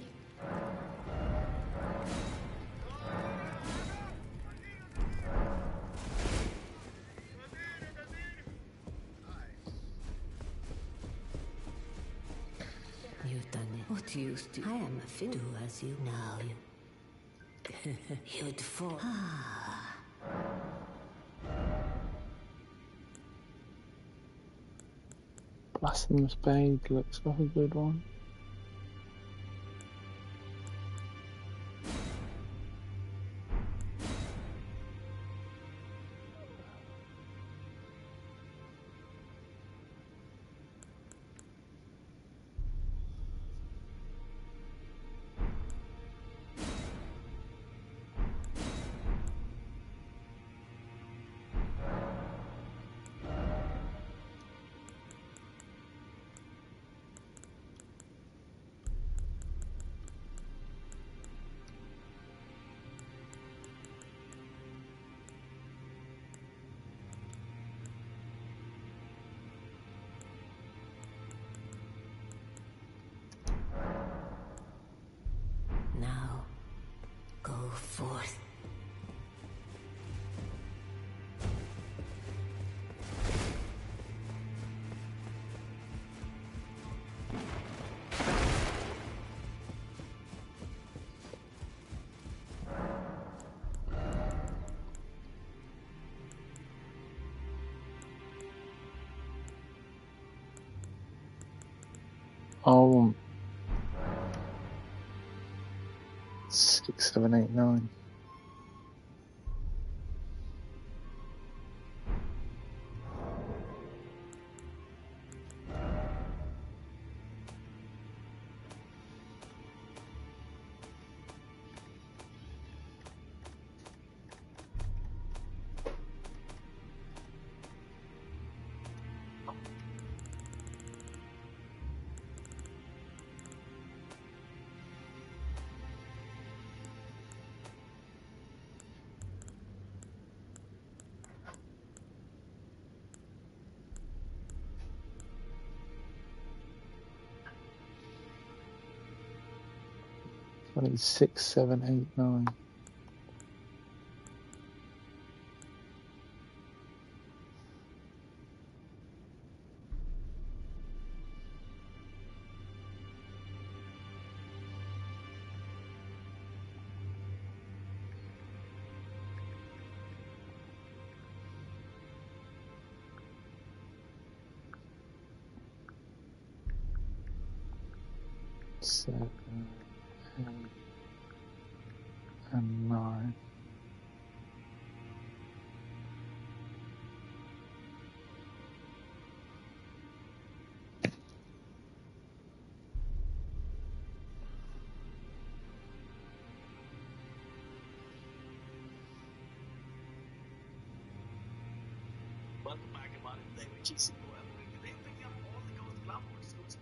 You've done it. What used to? I am a fin. Do as you now. You'd fall. Blasphemous Blade looks like a good one. Now, go forth. Oh, 6, 7, 8, 9. I need 6, 7, 8, 9. Seven, 8, and 9. Welcome back, everybody. Today we're chasing for Elden Ring. Today we're picking up all the Ghost Glamours.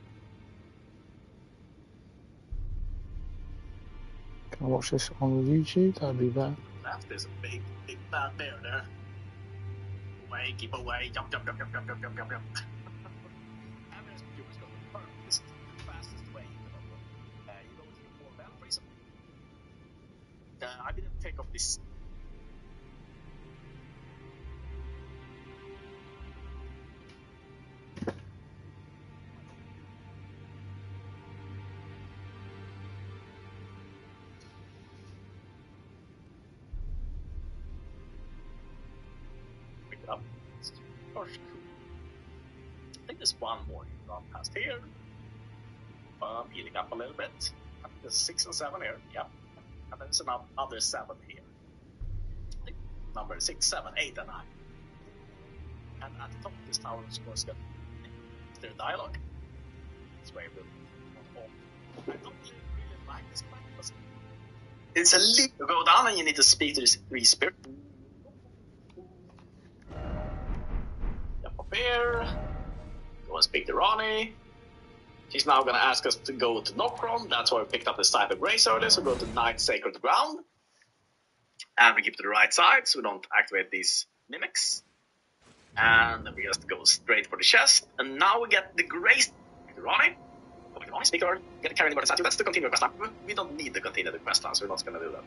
Can I watch this on YouTube? That'd be better. Left, there's a big bad bear there. Away, keep away, jump, jump, jump, jump, jump, jump, jump, jump, jump. Average viewers go the furthest, the fastest way in the world. You go to the more battle freezer. I didn't take off this. Pick it up. I think there's one more you run past here. Healing up a little bit. I think there's 6 and 7 here. Yeah. And then there's another 7 here. I think number 6, 7, 8, and 9. And at the top of this tower, of course, got their dialogue. It's very good. I don't really like this plan because it's a little. You go down and you need to speak to this 3 spirit. Jump up here. Go and speak to Ronnie. She's now going to ask us to go to Nokron. That's why we picked up the Cyber Grace earlier. So go to Night Sacred Ground. And we keep to the right side so we don't activate these mimics. And then we just go straight for the chest. And now we get the Grace. Ronnie. on, speaker, get carrying the statue. That's the continued quest line. We don't need to continue the quest line, so we're not going to do that.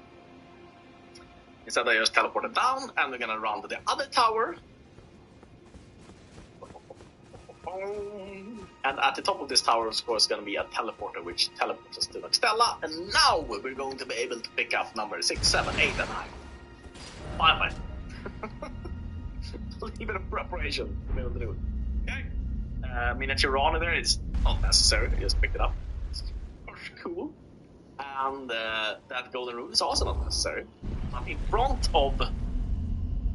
Instead, I just teleported down, and we're going to run to the other tower. And at the top of this tower, of course, is going to be a teleporter, which teleports us to Noxtella. And now we're going to be able to pick up number 6, 7, 8, and 9. Finally. Leave it in preparation to be able to do it. Okay. Miniature on there, it's not necessary. I just picked it up. It's cool. And that golden rune is also not necessary. But in front of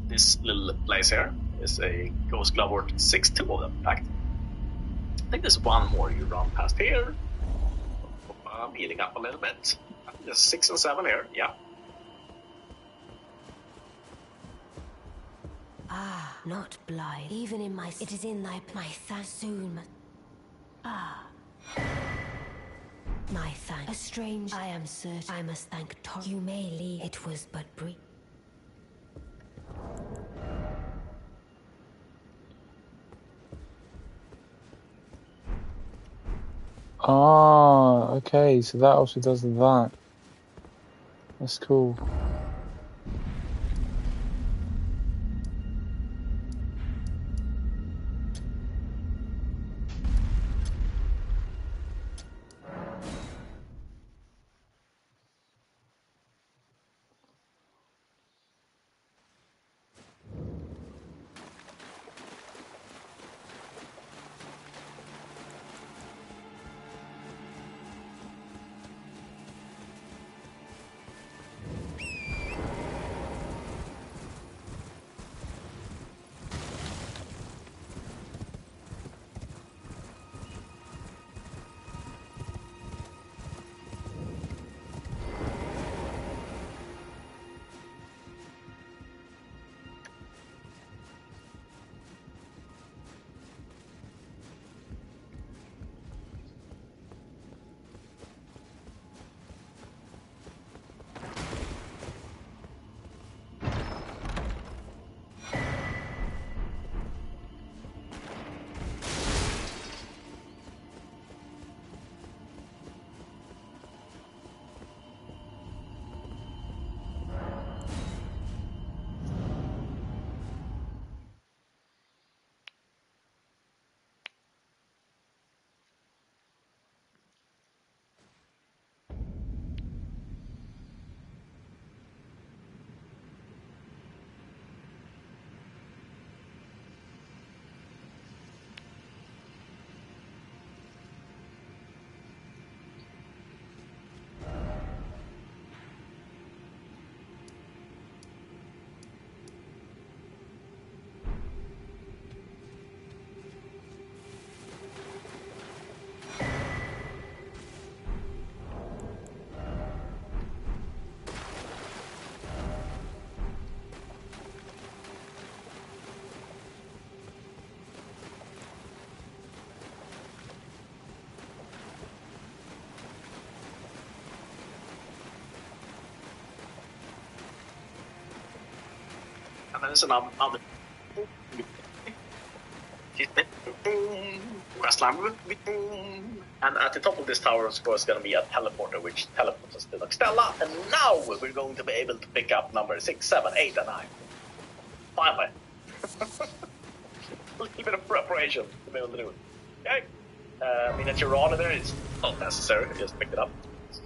this little place here is a Ghost Glovewort 6, 2 of them, in fact. I think there's one more you run past here. I'm healing up a little bit. I think there's 6 and 7 here, yeah. Ah, not blind. Even in my... It is in my thanks soon. Ah. My thanks. A strange... I am certain I must thank Tor. You may leave. It was but brief. Ah, okay, so that also does that. That's cool. And then there's another quest line. And at the top of this tower, of course, is going to be a teleporter, which teleports us to Noxtella. And now we're going to be able to pick up number 6, 7, 8, and 9. Finally. Leave it in preparation to be able to do it. Okay. Miniature on there, it's not necessary. I just picked it up. It's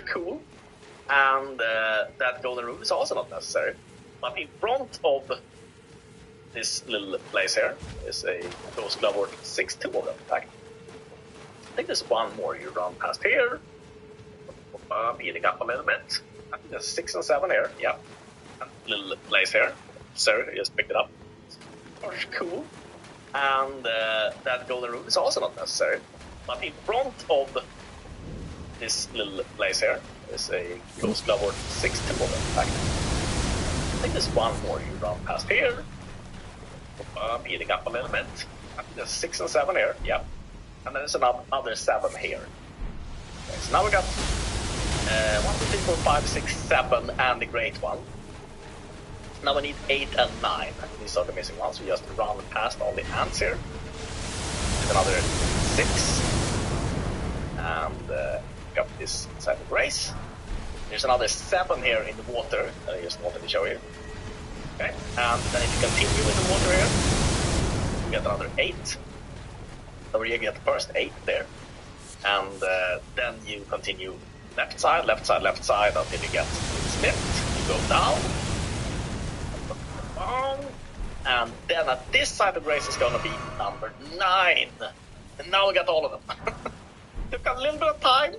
cool. And that golden rune is also not necessary. But in front of this little place here is a Ghost Glovewort 6, 2 of them, in fact. I think there's one more you run past here. I'm healing up a little bit. I think there's 6 and 7 here, yeah. And little place here. Sorry, I just picked it up. It's cool. And that golden rune is also not necessary. But in front of this little place here is a Ghost Glovewort 6, 2 of them, in fact. I think there's one more you run past here. I'm healing up a little bit. I think there's 6 and 7 here, yeah. And then there's another 7 here. Okay, so now we got 1, 2, 3, 4, 5, 6, 7, and the great one. Now we need 8 and 9. These are the missing ones. We just run past all the ants here. There's another 6. this side of race. There's another 7 here in the water that I just wanted to show you. Okay, and then if you continue with the water here, you get another 8. So you get the first 8 there. And then you continue left side, left side, left side until you get slipped. You go down. And then at this side of the race is going to be number 9. And now we got all of them. Took a little bit of time,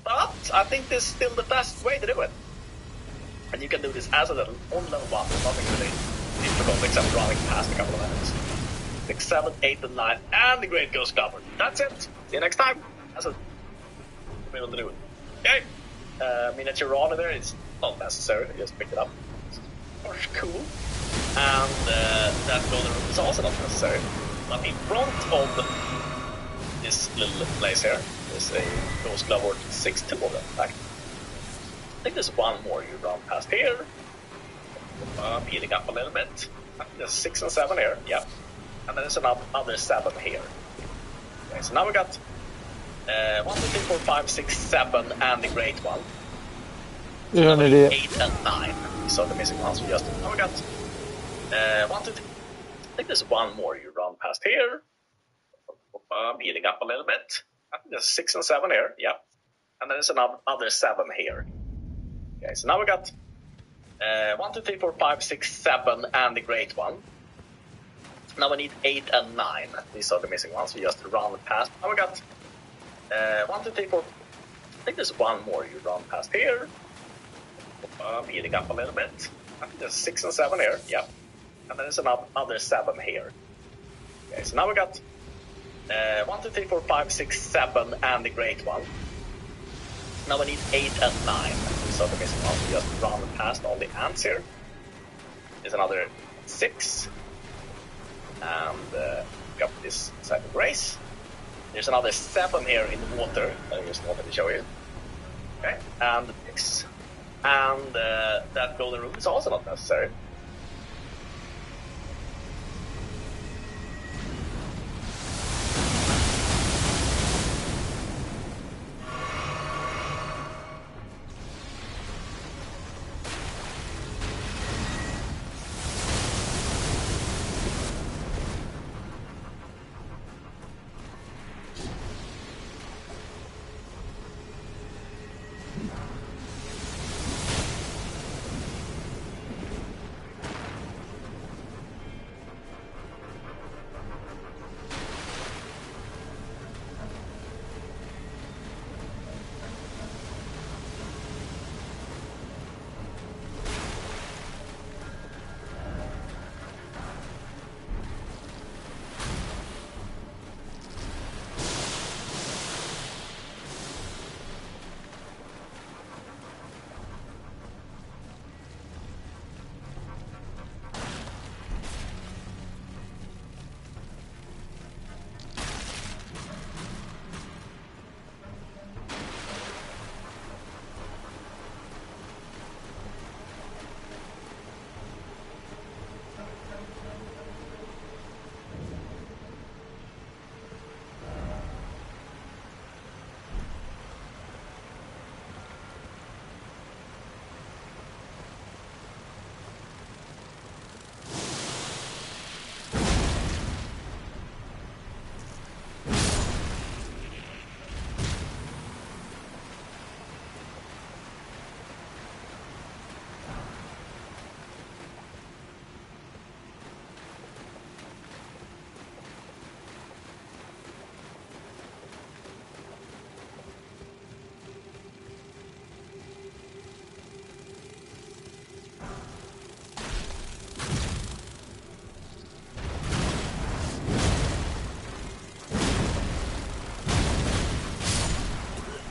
but I think this is still the best way to do it. And you can do this as a little, on level 1. There's nothing really difficult except running past a couple of enemies. 6, 7, 8, and 9, and the Great Ghost covered. That's it. See you next time. That's it. You'll be able to do it. Okay. Miniature runner there is not necessary. Just pick it up. It's cool. And that golden room is also not necessary. But in front of this little place here is a Ghost Glove or 6 2 of them, in fact. I think there's one more you run past here. Healing up a little bit. I think there's 6 and 7 here, yeah. And then there's another 7 here. Okay, so now we got 1, 2, 3, 4, 5, 6, 7, and the great one. You're an idiot. 8 and 9. These are the missing ones we just did. Now we got 1, 2, 3. I think there's one more you run past here. Healing up a little bit. I think there's 6 and 7 here, yeah. And then there's another 7 here. Okay, so now we got 1, 2, 3, 4, 5, 6, 7, and the great one. Now we need 8 and 9. These are the missing ones we just run past. Now we got 1, 2, 3, 4. I think there's one more you run past here. Healing up a little bit. I think there's 6 and 7 here, yeah. And then there's another 7 here. Okay, so now we got 1, 2, 3, 4, 5, 6, 7, and the great one. Now we need 8 and 9. These are the missing ones we just run past all the ants here. There's another 6. And got this side of race. There's another 7 here in the water that I just wanted to show you. Okay, and 6. And that golden room is also not necessary.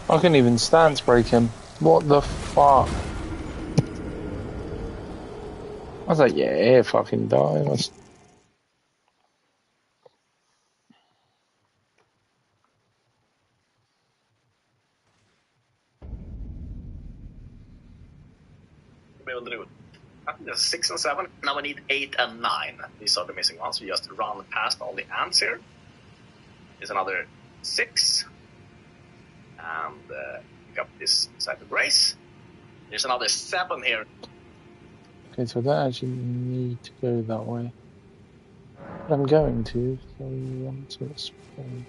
I couldn't even stance break him. What the fuck? I was like, yeah, fucking die. Be able to do it. I think there's 6 and 7. Now we need 8 and 9. These are the missing ones. We just run past all the ants here. There's another 6. And pick up this side of grace. There's another 7 here. Okay, so I don't actually need to go that way. But I'm going to, so I want to explain.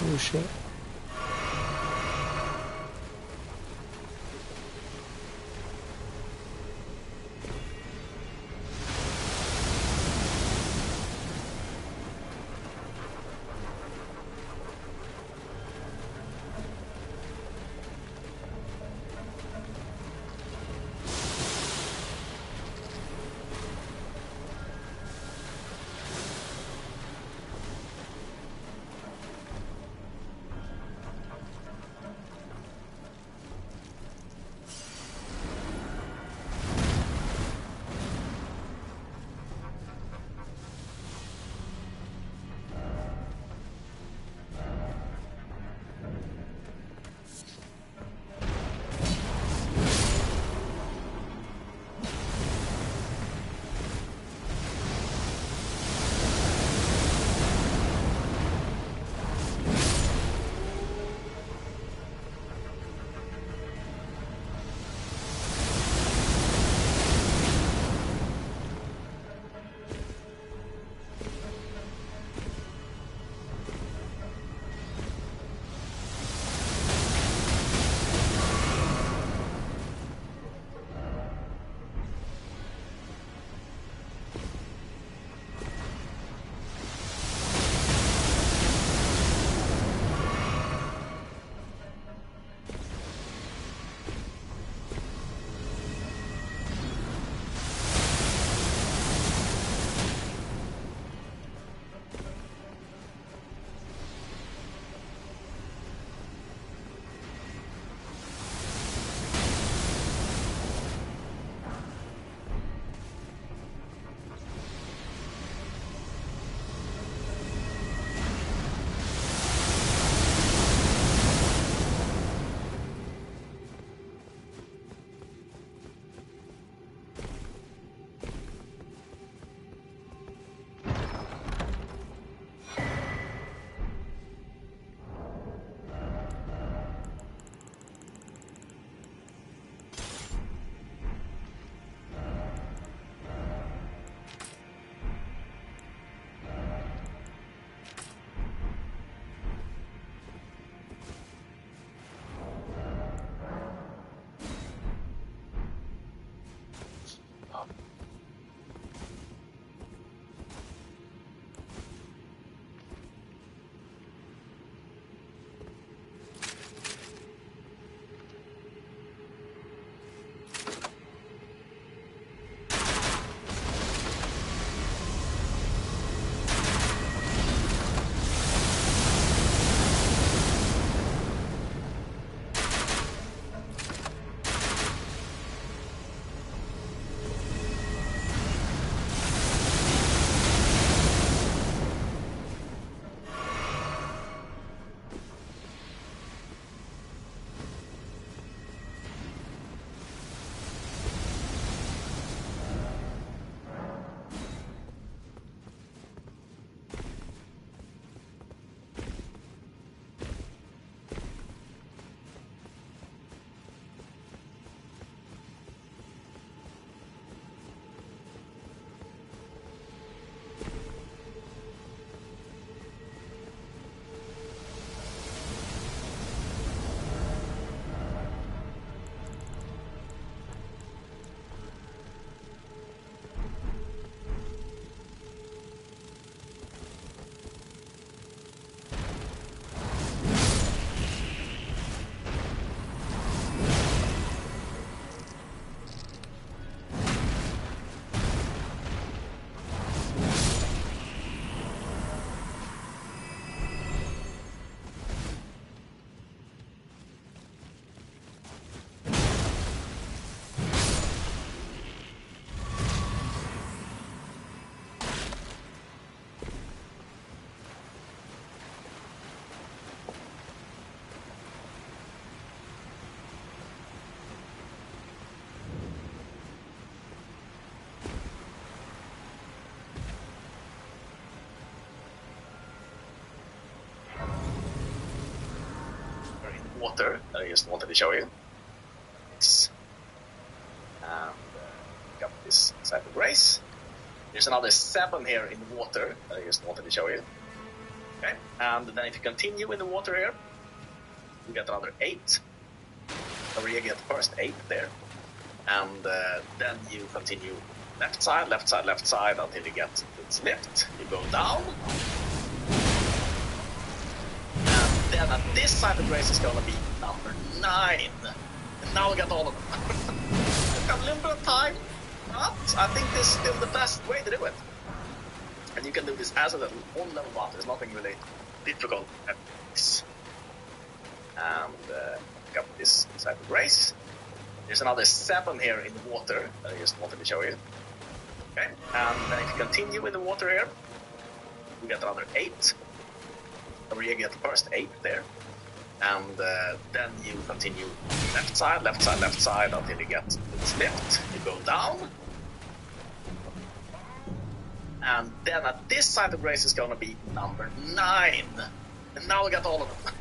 Oh shit. water that I just wanted to show you. And got this side of grace. There's another 7 here in the water that I just wanted to show you. Okay, and then if you continue in the water here, you get another 8. Over here you get the first 8 there. And then you continue left side, left side, left side until you get to its lift. You go down. And then at this side of grace is going to be number 9. And now we got all of them. We've got a little bit of time, but I think this is still the best way to do it. And you can do this as a little on level 1. There's nothing really difficult at this. And got this side of grace. There's another 7 here in the water that I just wanted to show you. Okay, and then if you continue in the water here, you get another 8. Over here you get the first 8 there. And then you continue left side, left side, left side until you get to its lift. You go down. And then at this side of grace is going to be number 9. And now we got all of them.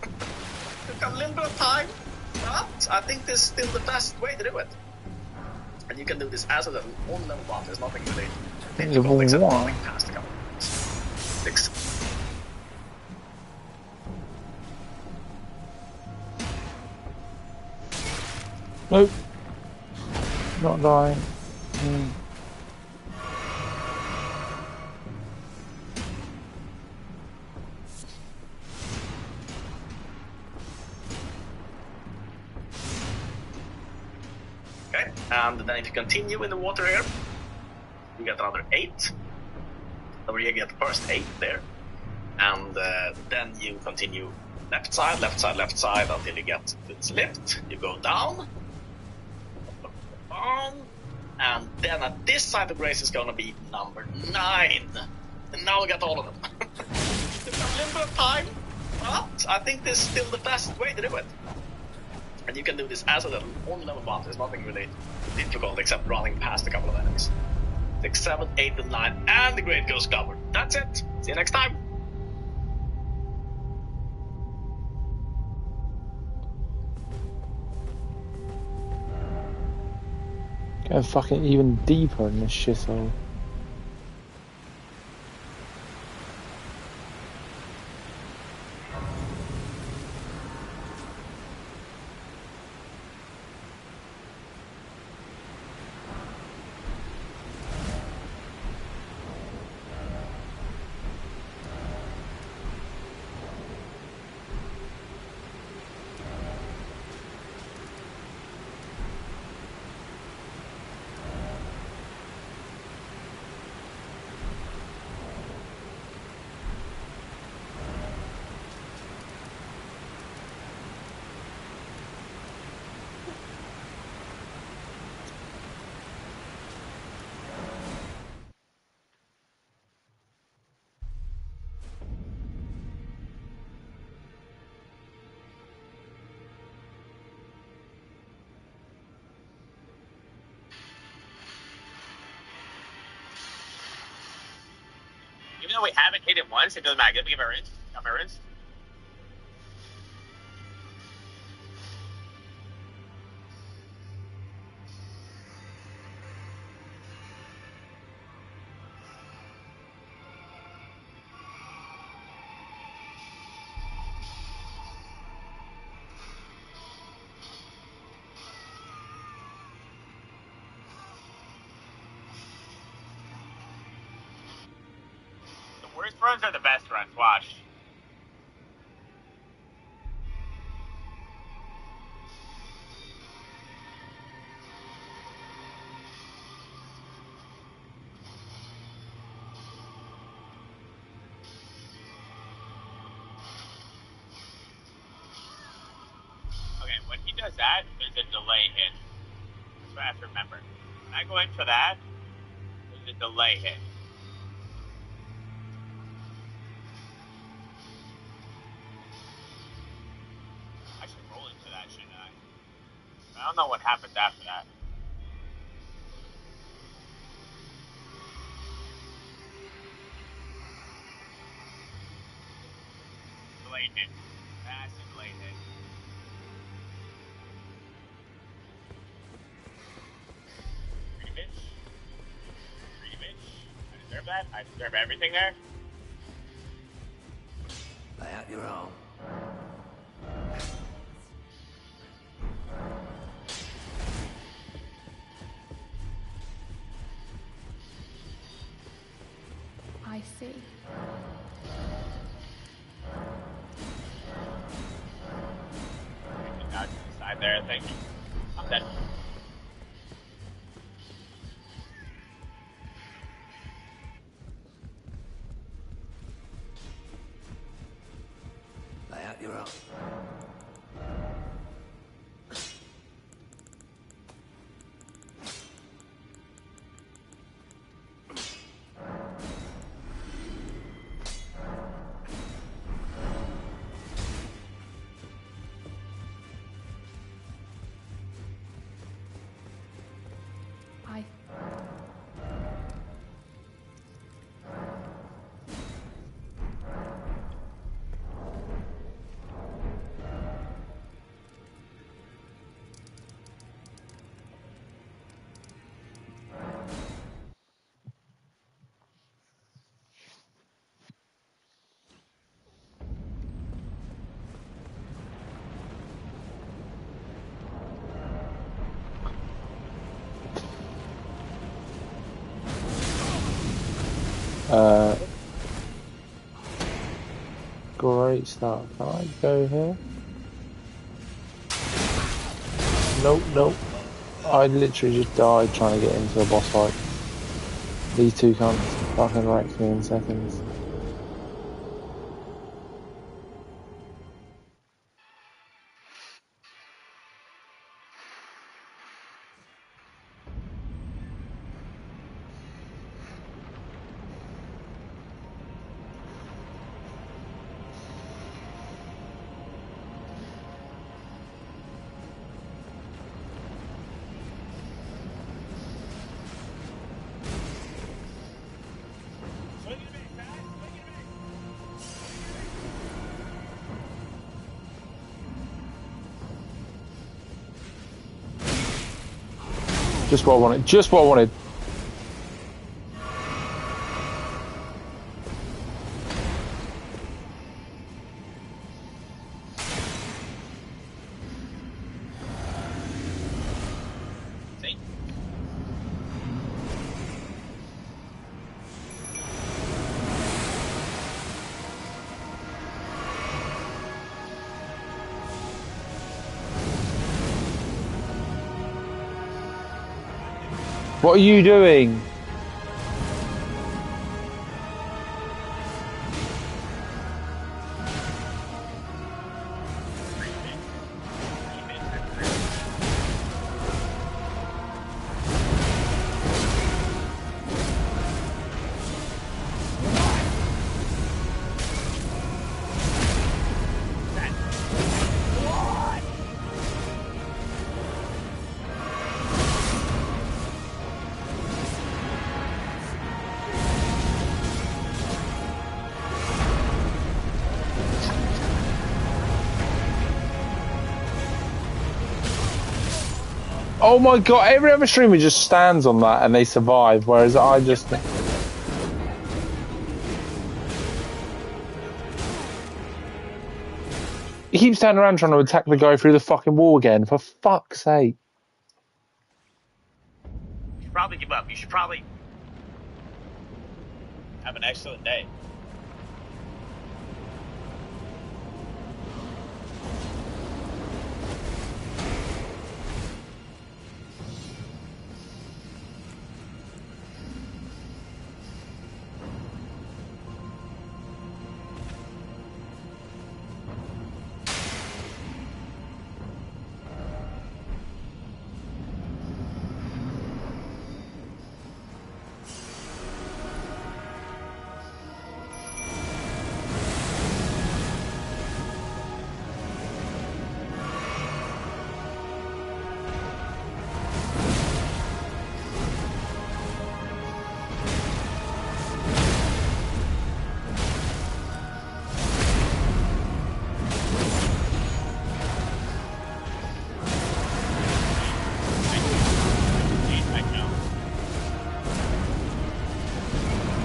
We've got a little bit of time, but I think this is still the best way to do it. And you can do this as a little on level 1. There's nothing really difficult except running past a couple of 6. Nope. Not dying. Okay, and then if you continue in the water here, you get another 8. Over here you get the first 8 there. And then you continue left side, left side, left side until you get to its lift. You go down. And then at this side of grace is going to be number 9. And now we got all of them. We've got a little bit of time, but I think this is still the best way to do it. And you can do this as a little on level 1. There's nothing really difficult except running past a couple of enemies. 6, 7, 8, and 9, and the Great Ghost covered. That's it. See you next time. Go fucking even deeper in this shithole. Even though we haven't hit it once, it doesn't matter. Give me my rinse. Got my rinse. Worst runs are the best runs. Watch. Okay, when he does that, there's a delay hit. That's what I have to remember. When I go in for that, there's a delay hit. I don't know what happens after that. Delayed hit. That's a delayed hit. that? I deserve everything there? Lay out your arm. I see. Out to the side there, thank you. I'm dead. Lay out your arm. I... Great start. Can I go here? Nope, nope. I literally just died trying to get into a boss fight. These two can't fucking wreck me in seconds. Just what I wanted. Just what I wanted. See? What are you doing? Oh my god, every other streamer just stands on that and they survive, whereas I just... He keeps turning around trying to attack the guy through the fucking wall again, for fuck's sake. You should probably give up. You should probably have an excellent day.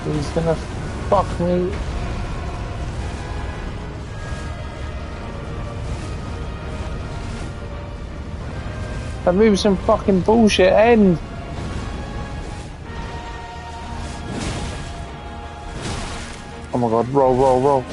He's gonna fuck me. That move's some fucking bullshit end. Oh my god, roll, roll, roll.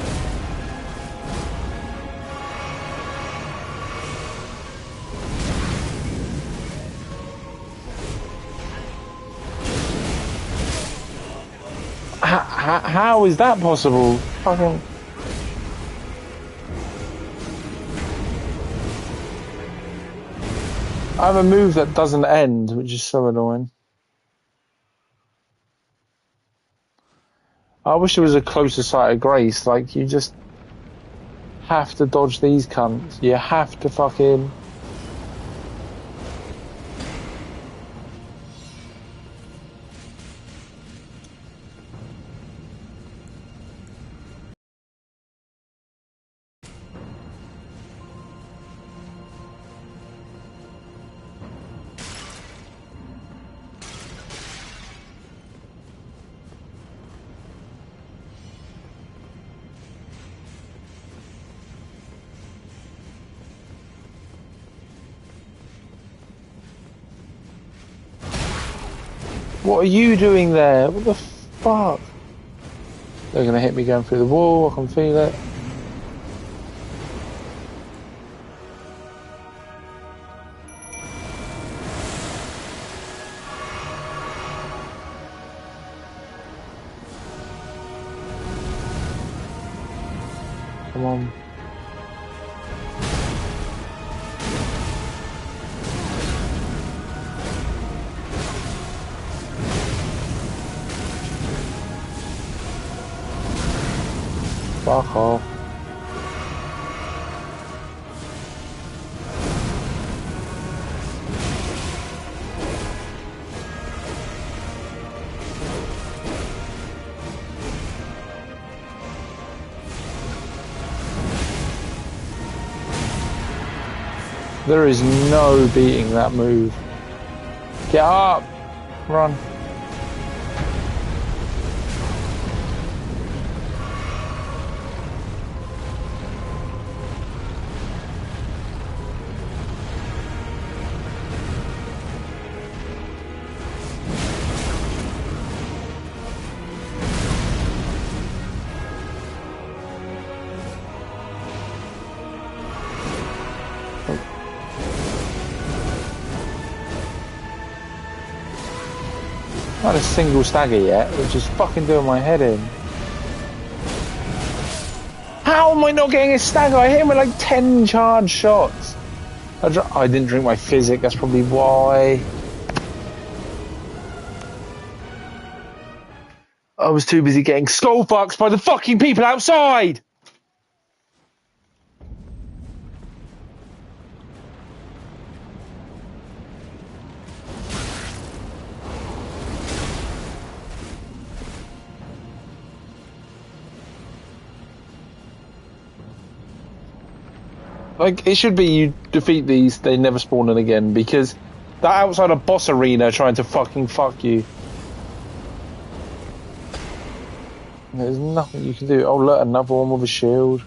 How is that possible? Fucking... I have a move that doesn't end, which is so annoying. I wish there was a closer sight of grace. Like, you just have to dodge these cunts. You have to fucking... What are you doing there? What the fuck? They're gonna hit me going through the wall, I can feel it. Come on. Fuck off. There is no beating that move. Get up! Run. Not a single stagger yet, which is fucking doing my head in. How am I not getting a stagger? I hit him with like 10 charge shots. I didn't drink my physic, that's probably why. I was too busy getting skull fucked by the fucking people outside! Like, it should be you defeat these, they never spawn in again, because they're outside a boss arena trying to fucking fuck you. There's nothing you can do. Oh look, another one with a shield.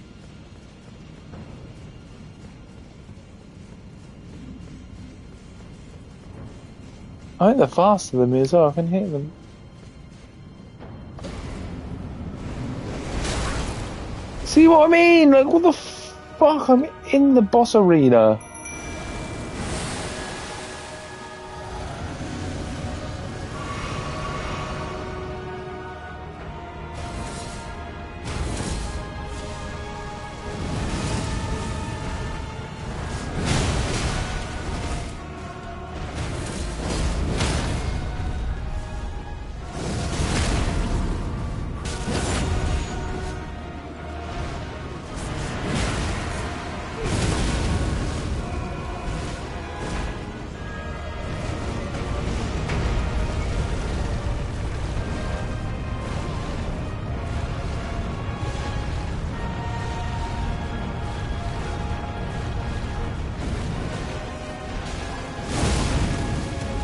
I think they're faster than me as well, I can hit them. See what I mean? Like, what the fuck? I'm in the boss arena.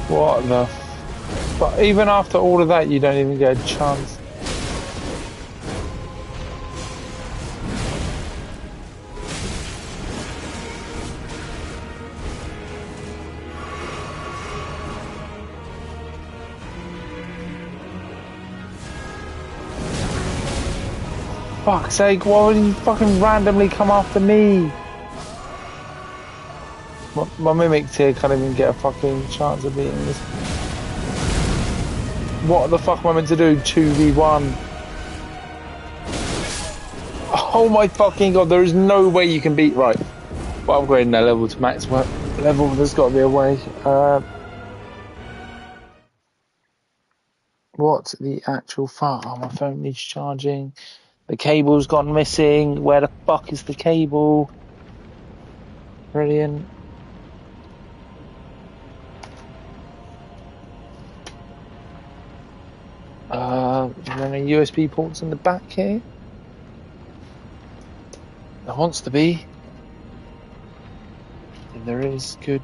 What the... But even after all of that, you don't even get a chance. Fuck's sake, why would you fucking randomly come after me? My mimics here can't even get a fucking chance of beating this. What the fuck am I meant to do? 2v1. Oh my fucking god, there is no way you can beat... Right. Well, upgrading that level to max level, there's got to be a way. What the actual fuck? Oh, my phone needs charging. The cable's gone missing. Where the fuck is the cable? Brilliant. Are there any USB ports in the back here? There wants to be. If there is, good.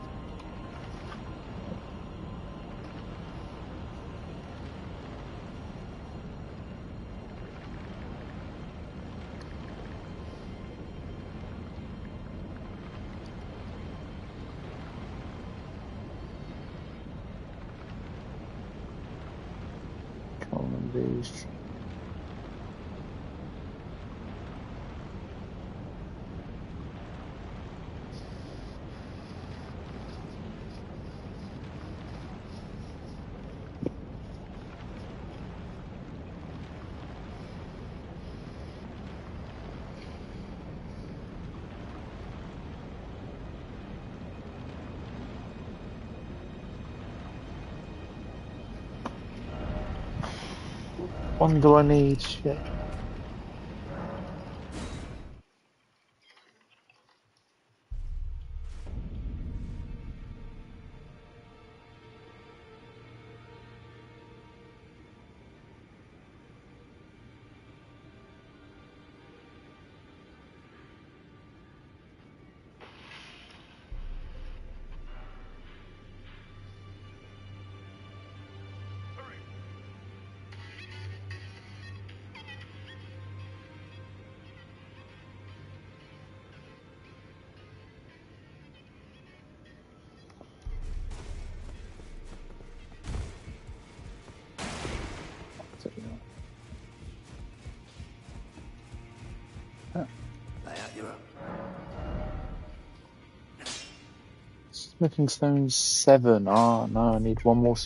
Common these. One do I need? Shit. Smithing Stone 7. Oh no, I need one more.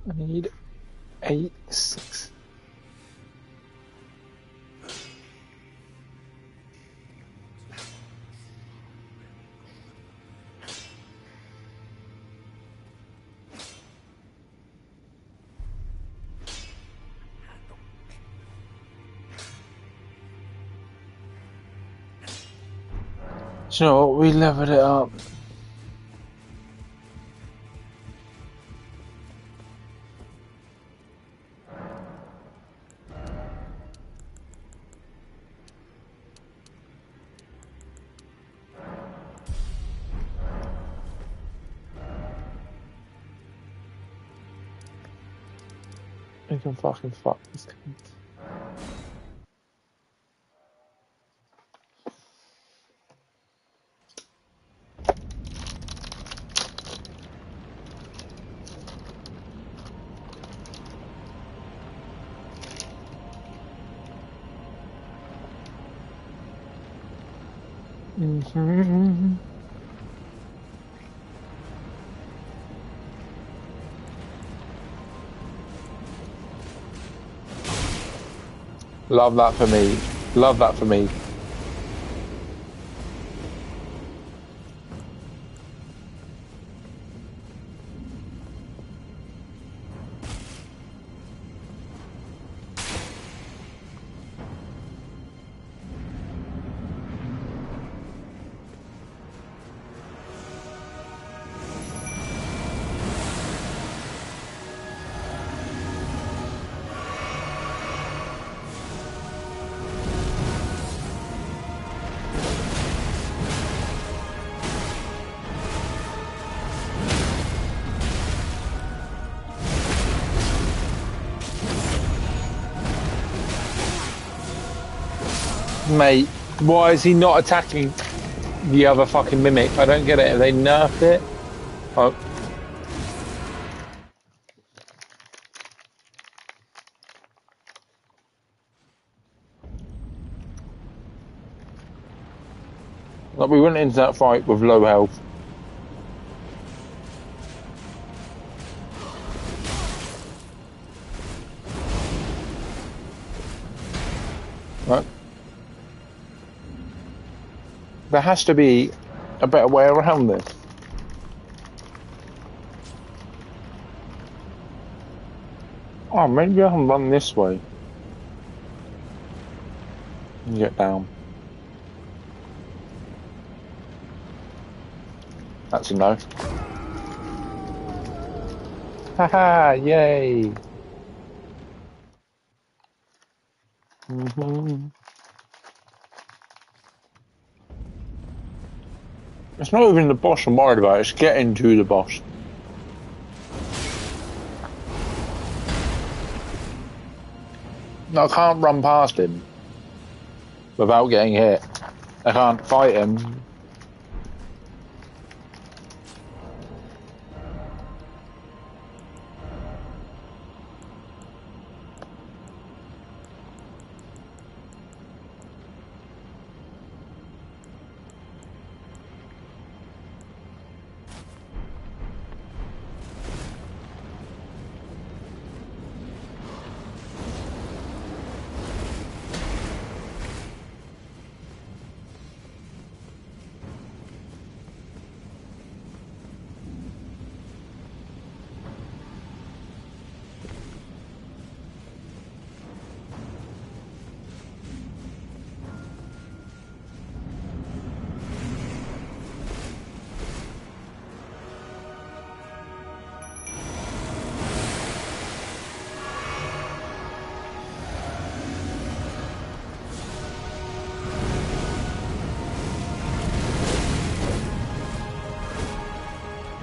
I need 8, 6. Do you know what? We leveled it up. We can fucking fuck this cunt. Mm-hmm. Love that for me. Love that for me. Mate, why is he not attacking the other fucking mimic? I don't get it. Have they nerfed it? Oh. Like, we went into that fight with low health. Right. There has to be a better way around this. Oh, maybe I can run this way. And get down. That's a no. Haha, yay! Mm-hmm. It's not even the boss I'm worried about, it's getting to the boss. No, I can't run past him without getting hit. I can't fight him.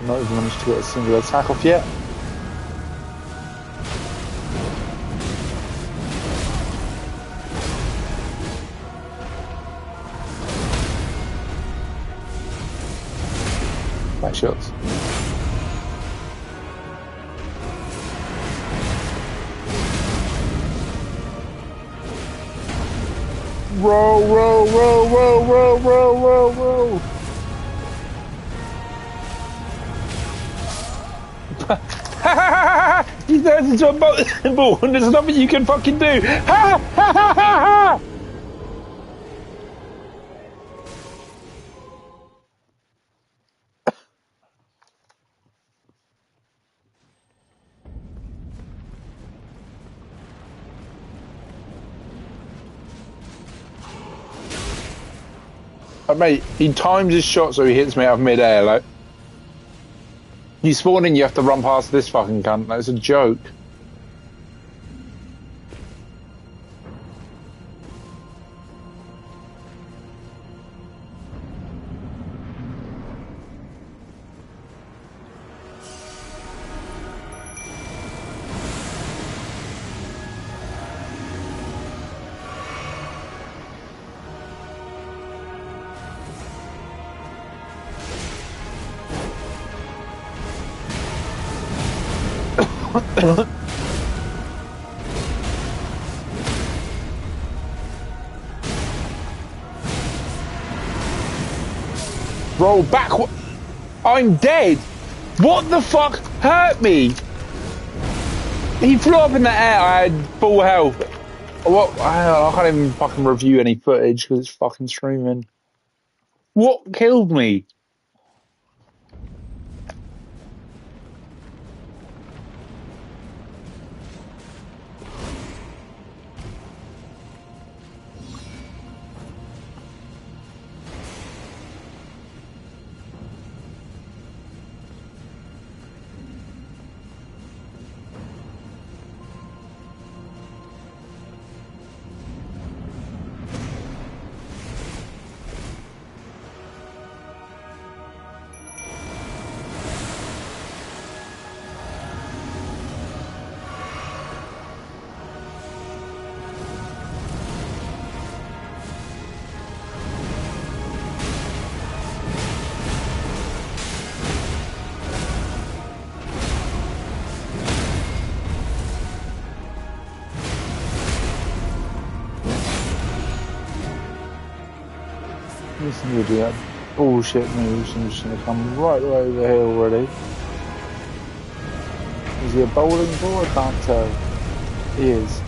Not even managed to get a single attack off yet. Back shots. Roll, roll, roll, roll, roll, roll, roll, roll. He turns into a bowling ball and there's nothing you can fucking do. Ha ha ha ha ha! Mate, he times his shot so he hits me out of mid-air, like. You spawn in, you have to run past this fucking cunt. That's a joke. Roll back. I'm dead. What the fuck hurt me? He flew up in the air. I had full health. What? I can't even fucking review any footage because it's fucking streaming. What killed me? Listen to that bullshit moves. I'm just going to come right over here already. Is he a bowling ball? I can't tell. He is.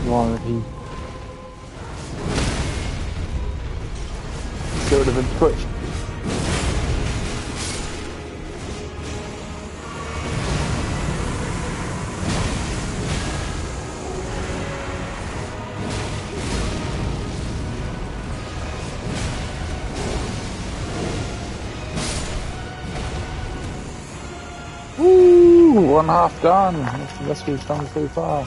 Why he would have been pushed. Woo! 1/2 done. That's we've come so far.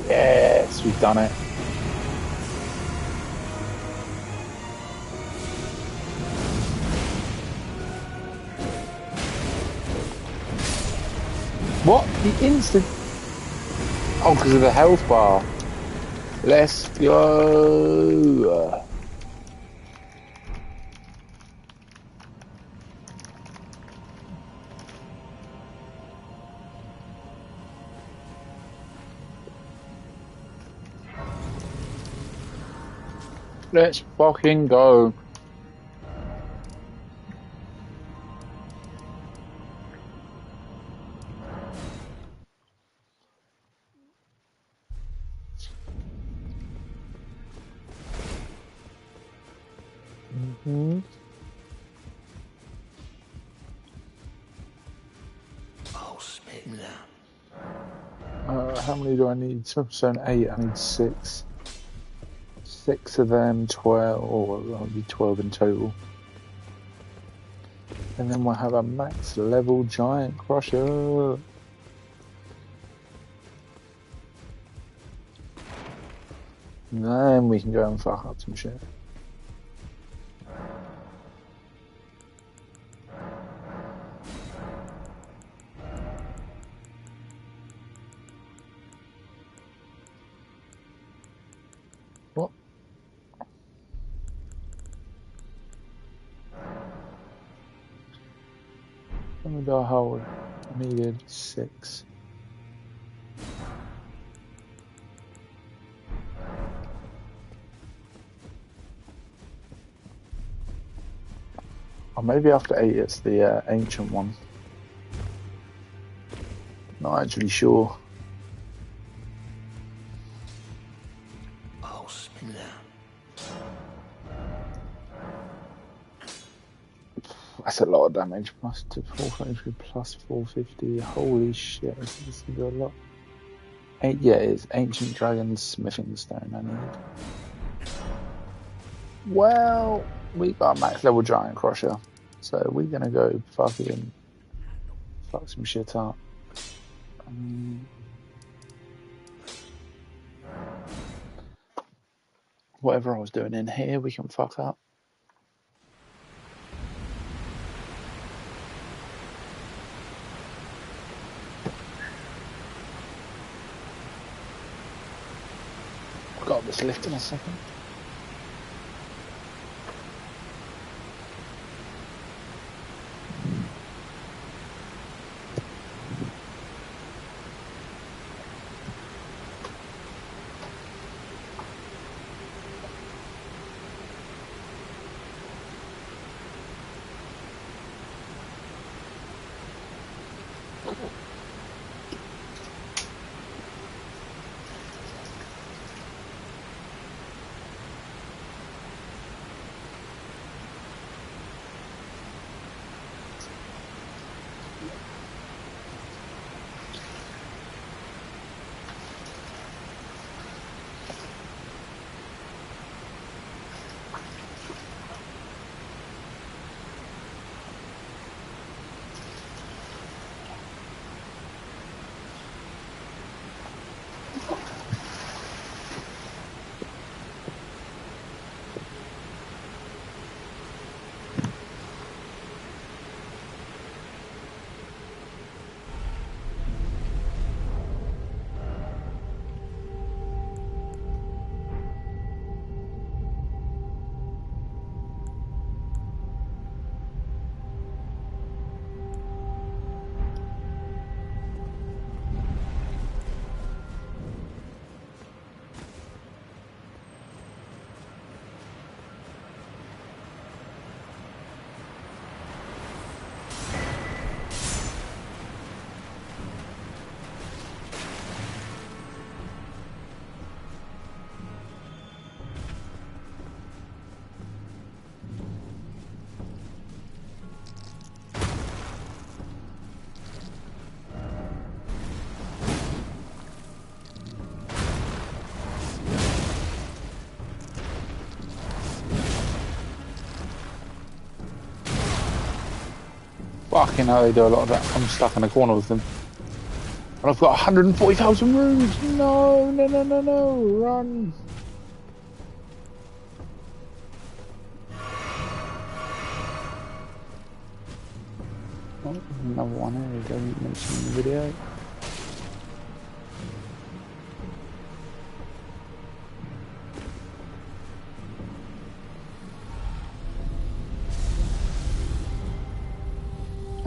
Yes, we've done it. What? The instant? Oh, because of the health bar. Let's go. Let's fucking go. Mm-hmm. Oh, spin that. How many do I need? So an 8. I need 6. 6 of them, 12, or that'll be 12 in total. And then we'll have a max level giant crusher. And then we can go and fuck up some shit. What? How many do I hold? I needed 6. Or maybe after 8 it's the ancient one. Not actually sure. Oh, spin that. That's a lot of damage. Plus 433 plus 450. Holy shit, this is gonna be a lot. 8, yeah, it's Ancient Dragon's Smithing Stone I need. Well, we got max level giant crusher. So we're gonna go fucking fuck some shit up. Whatever I was doing in here, we can fuck up. I've got this lift in a second. Fucking hell, they do a lot of that. I'm stuck in a corner with them. And I've got 140,000 runes. No, no, no, no, no. Run. Oh, another one here. He doesn't mention in the video.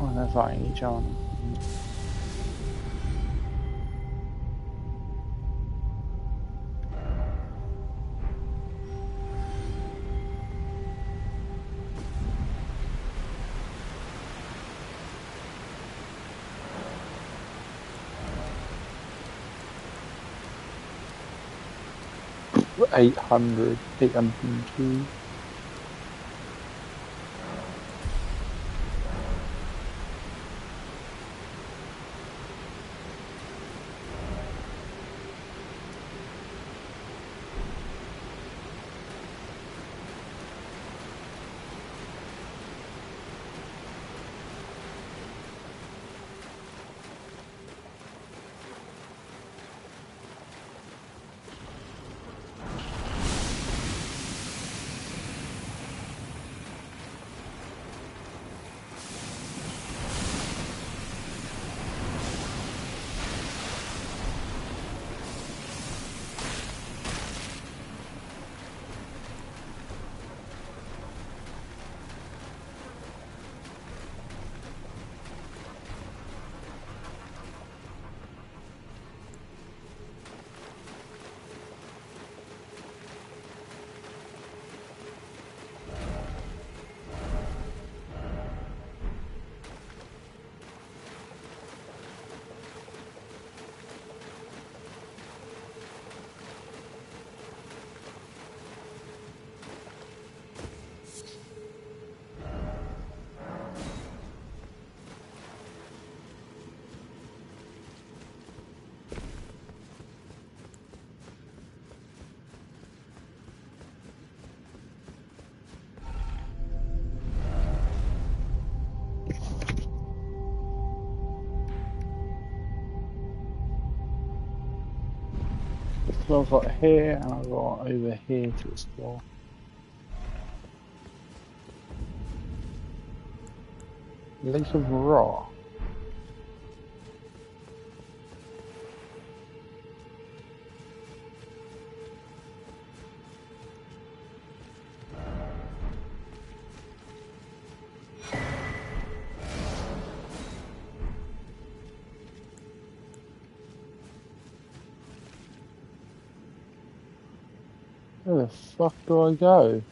Oh, they're fighting each other. $802. So I've got here and I've got over here to explore. Lake of Ra. Where the fuck do I go?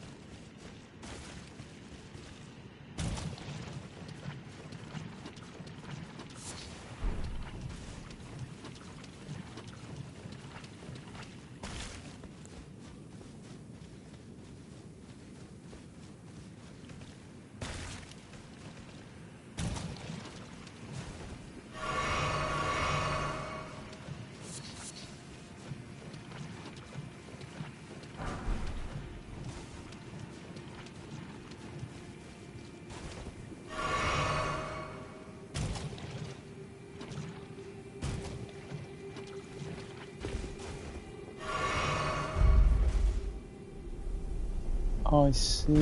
I see.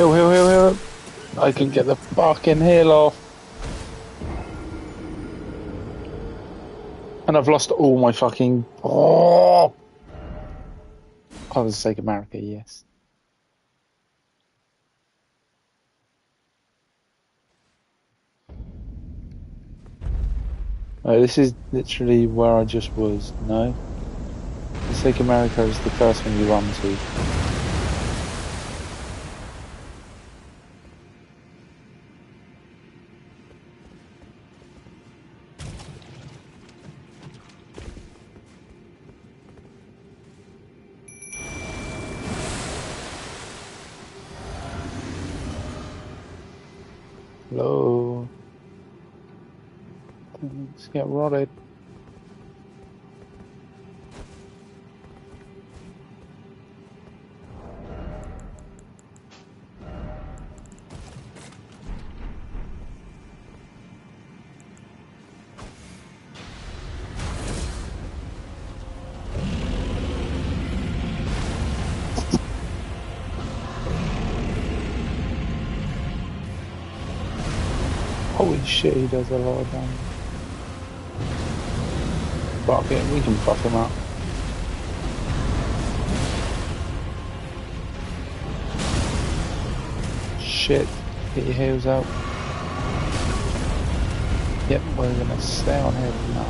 Hill. I can get the fucking hill off. And I've lost all my fucking... Oh! For the sake of America, yes. Oh, this is literally where I just was. No? For the sake of America is the first thing you run to. Hello. Let's get rotted. Holy shit, he does a lot of damage. Fuck it, we can fuck him up. Shit, get your heels out. Yep, we're gonna stay on here now.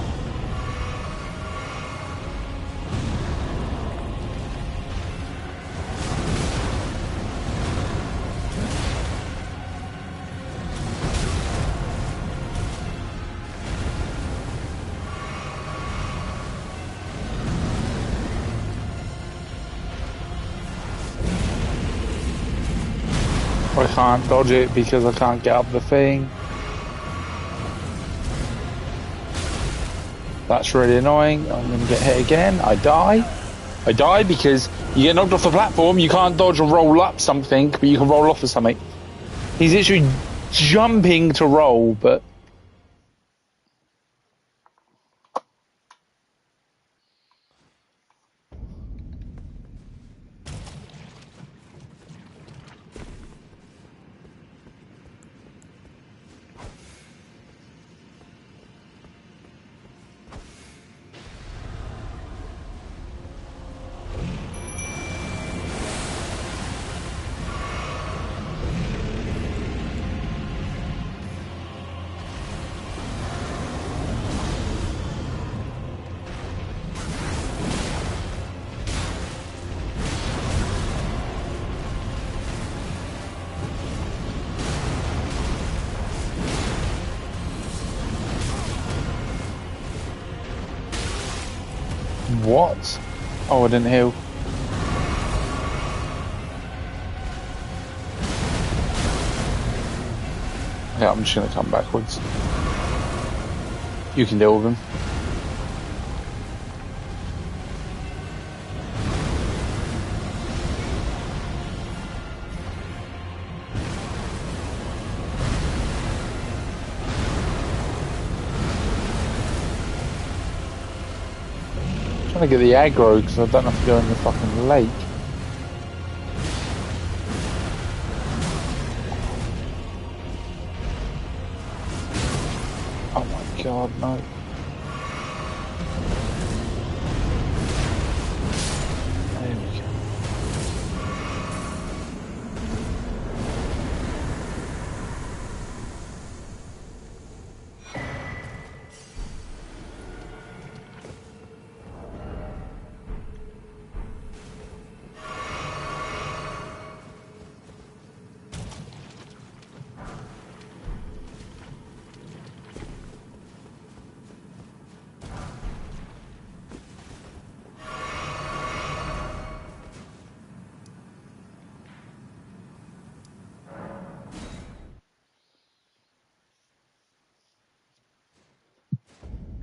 I can't dodge it because I can't get up the thing. That's really annoying. I'm going to get hit again. I die. I die because you get knocked off the platform. You can't dodge or roll up something, but you can roll off of something. He's literally jumping to roll, but... What? Oh, I didn't heal. Yeah, I'm just going to come backwards. You can deal with him. I'm trying to get the aggro because I don't have to go in the fucking lake. Oh my god, no. There we go.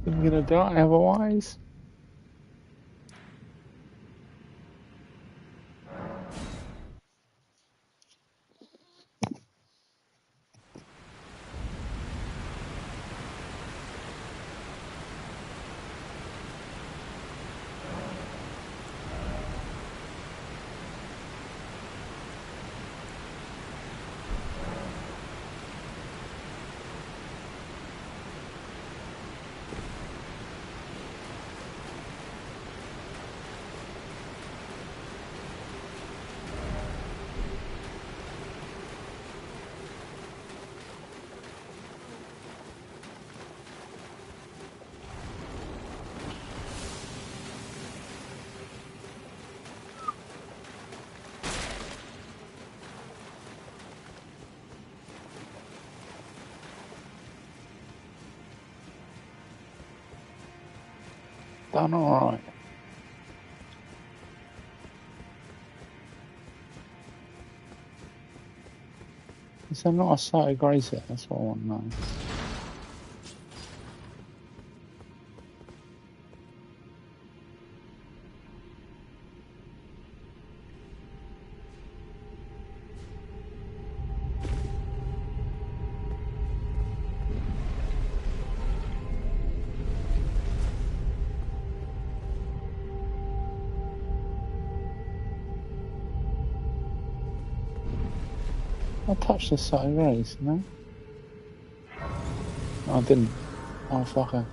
I'm gonna die otherwise. Done alright. Is there not a site of grace here? That's what I want to know. I touched the site of grace, no? No, I didn't. Oh, fucker.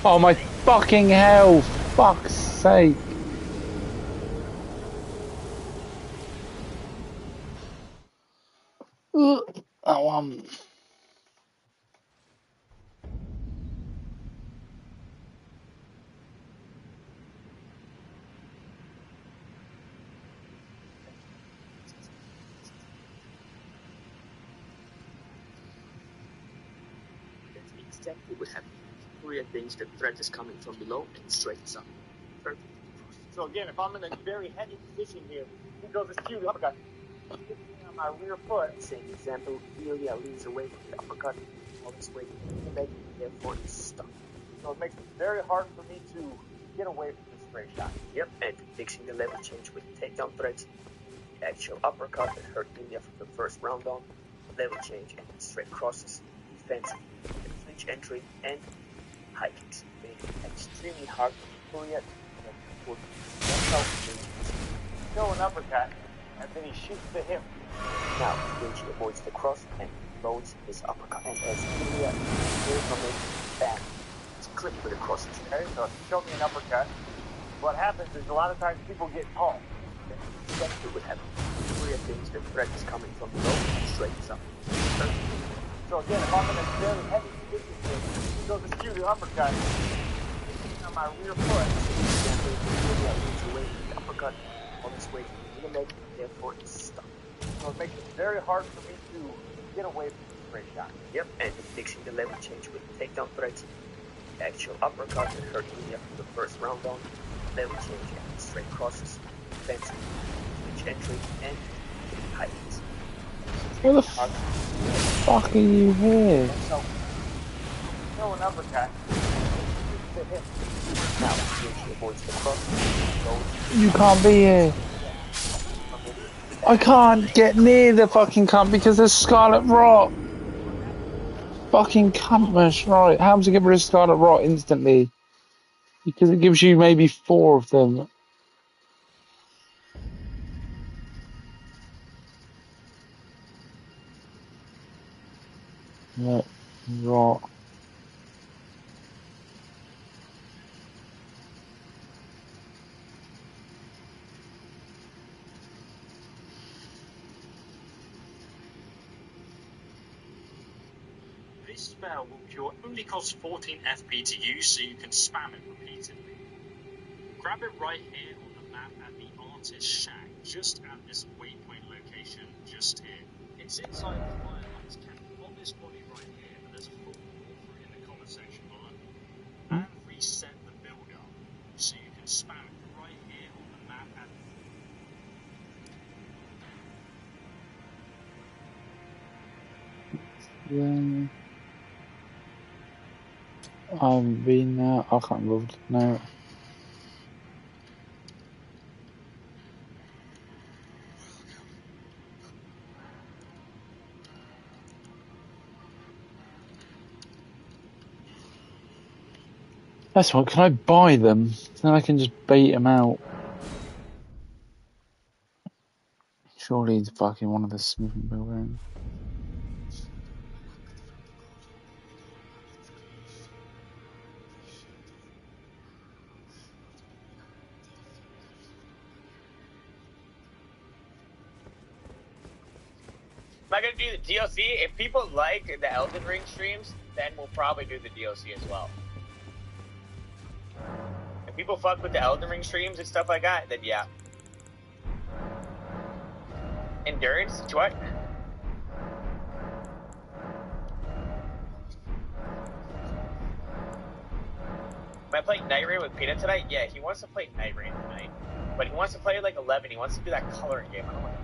Oh my fucking hell! Fuck's sake! Ugh. That one. That's exactly what happened. Furia thinks the threat is coming from below and straightens up. Perfect. So again, if I'm in a very heavy position here, he goes this cute uppercut. Hits me on my rear foot. Same example, Furia leans away from the uppercut, all his weight in the leg, therefore is stuck. So it makes it very hard for me to get away from this straight shot. Yep, and fixing the level change with takedown threats, the actual uppercut that hurt Ilya from the first round on, level change and straight crosses, defense, clinch entry, and high kicks. Made it extremely hard for Furia to get the That's how he throw an uppercut, and then he shoots the hip. Now, Genji avoids the cross and loads his uppercut. And as Ilya clears from it, bam, it's clipped with a cross. Okay, so if you show me an uppercut, what happens is a lot of times people get tall. Exactly what happens. Ilya thinks the threat is coming from below and straightens up. So again, if I'm in a very heavy position here, he goes to shoot an uppercut, hits me on my rear foot. Ilya leans away from the uppercut, on his way to the leg, therefore is stuck. So it makes it very hard for me to get away from the straight shot. Yep, and fixing the level change with takedown threats, the actual uppercut that hurt Ilya from the first round on, level change and straight crosses, defense, clinch entry, and high kicks. Where the fuck are you here? So, throw an uppercut, shoots the hip. Now, Genji avoids the cross, You can't be here. I can't get near the fucking cunt because there's Scarlet Rot. Fucking cuntmas, right. How to get rid of Scarlet Rot instantly? Because it gives you maybe 4 of them. Yeah, Rot. This spell will cure only costs 14 FP to use, so you can spam it repeatedly. Grab it right here on the map at the Artist Shack, just at this waypoint location, just here. It's inside the Firelights camp on this body right here, but there's a full walkthrough in the comment section below. And reset the build-up, so you can spam it right here on the map at Yeah. I haven't been there. I can't remember. No. That's what. Can I buy them? Then I can just bait them out. Surely it's fucking one of the smithing buildings. Am I gonna do the DLC? If people like the Elden Ring streams, then we'll probably do the DLC as well. If people fuck with the Elden Ring streams and stuff like that, then yeah. Endurance? What? Am I playing Night Rain with Peanut tonight? Yeah, he wants to play Night Rain tonight. But he wants to play like 11. He wants to do that coloring game. I don't want to.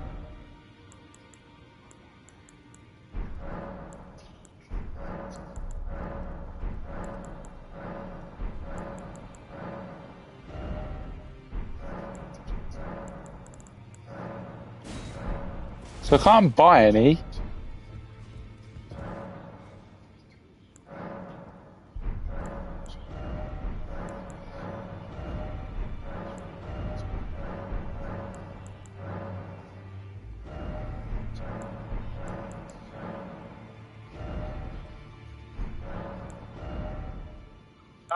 So I can't buy any.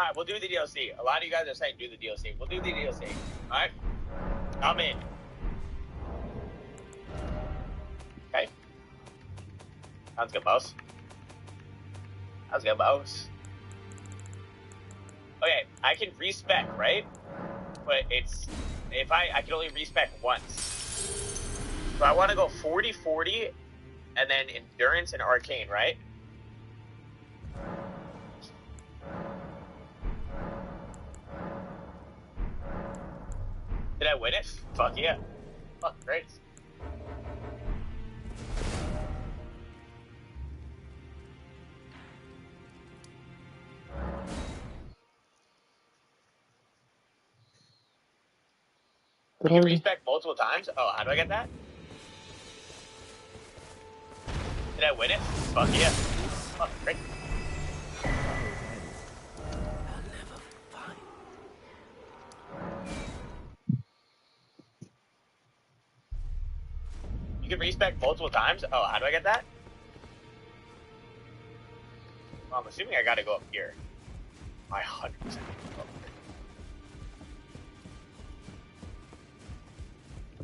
Alright, we'll do the DLC. A lot of you guys are saying do the DLC. We'll do the DLC. Alright? I'm in. Okay. Sounds good, boss. Sounds good, boss. Okay, I can respec, right? But it's... If I can only respec once. So I want to go 40-40, and then Endurance and Arcane, right? Did I win it? Fuck yeah. Fuck, great. You can respec multiple times? Oh, how do I get that? Did I win it? Fuck yeah. Fuck, great. You can respec multiple times? Oh, how do I get that? Well, I'm assuming I gotta go up here. I 100% go up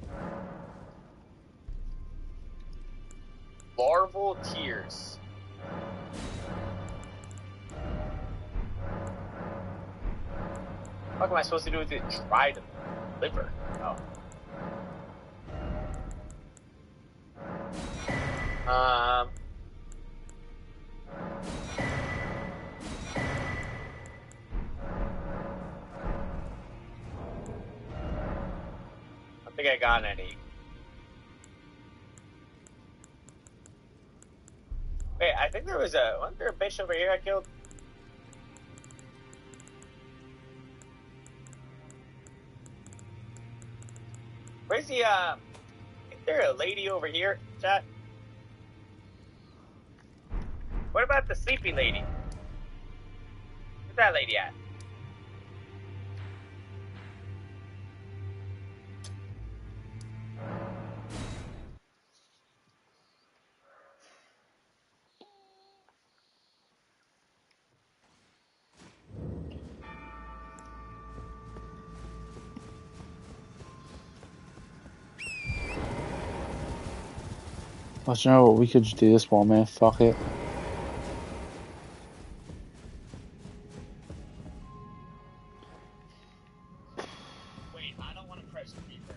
here. Larval Tears. What am I supposed to do with it? Dried liver. Oh. I don't think I got any. Wait, I think there was wasn't there a bitch over here I killed? Where's the, is there a lady over here, chat? What about the sleepy lady? Where's that lady at? Oh, do you know what? We could just do this one, man. Fuck it. Wait, I don't want to press reverse.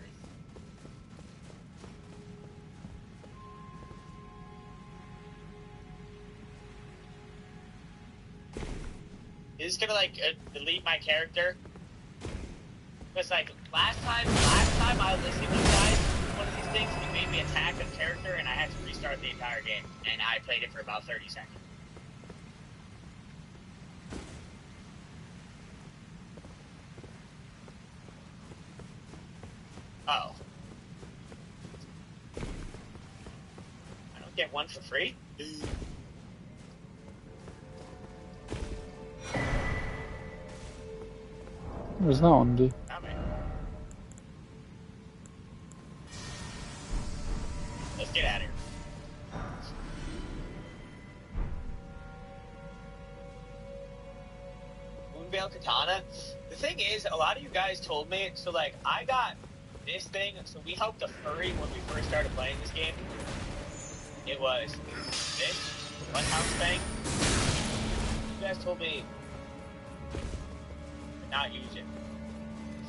Is this gonna like delete my character? Because like last time I was listening to you guys, one of these things, it made me attack a character and I had to restart the entire game. And I played it for about 30 seconds. Oh. I don't get one for free? There's no one, dude. Let's get out of here. Moonveil Katana. The thing is, a lot of you guys told me, so like, I got this thing, so we helped a furry when we first started playing this game. It was this one house thing. You guys told me to not use it.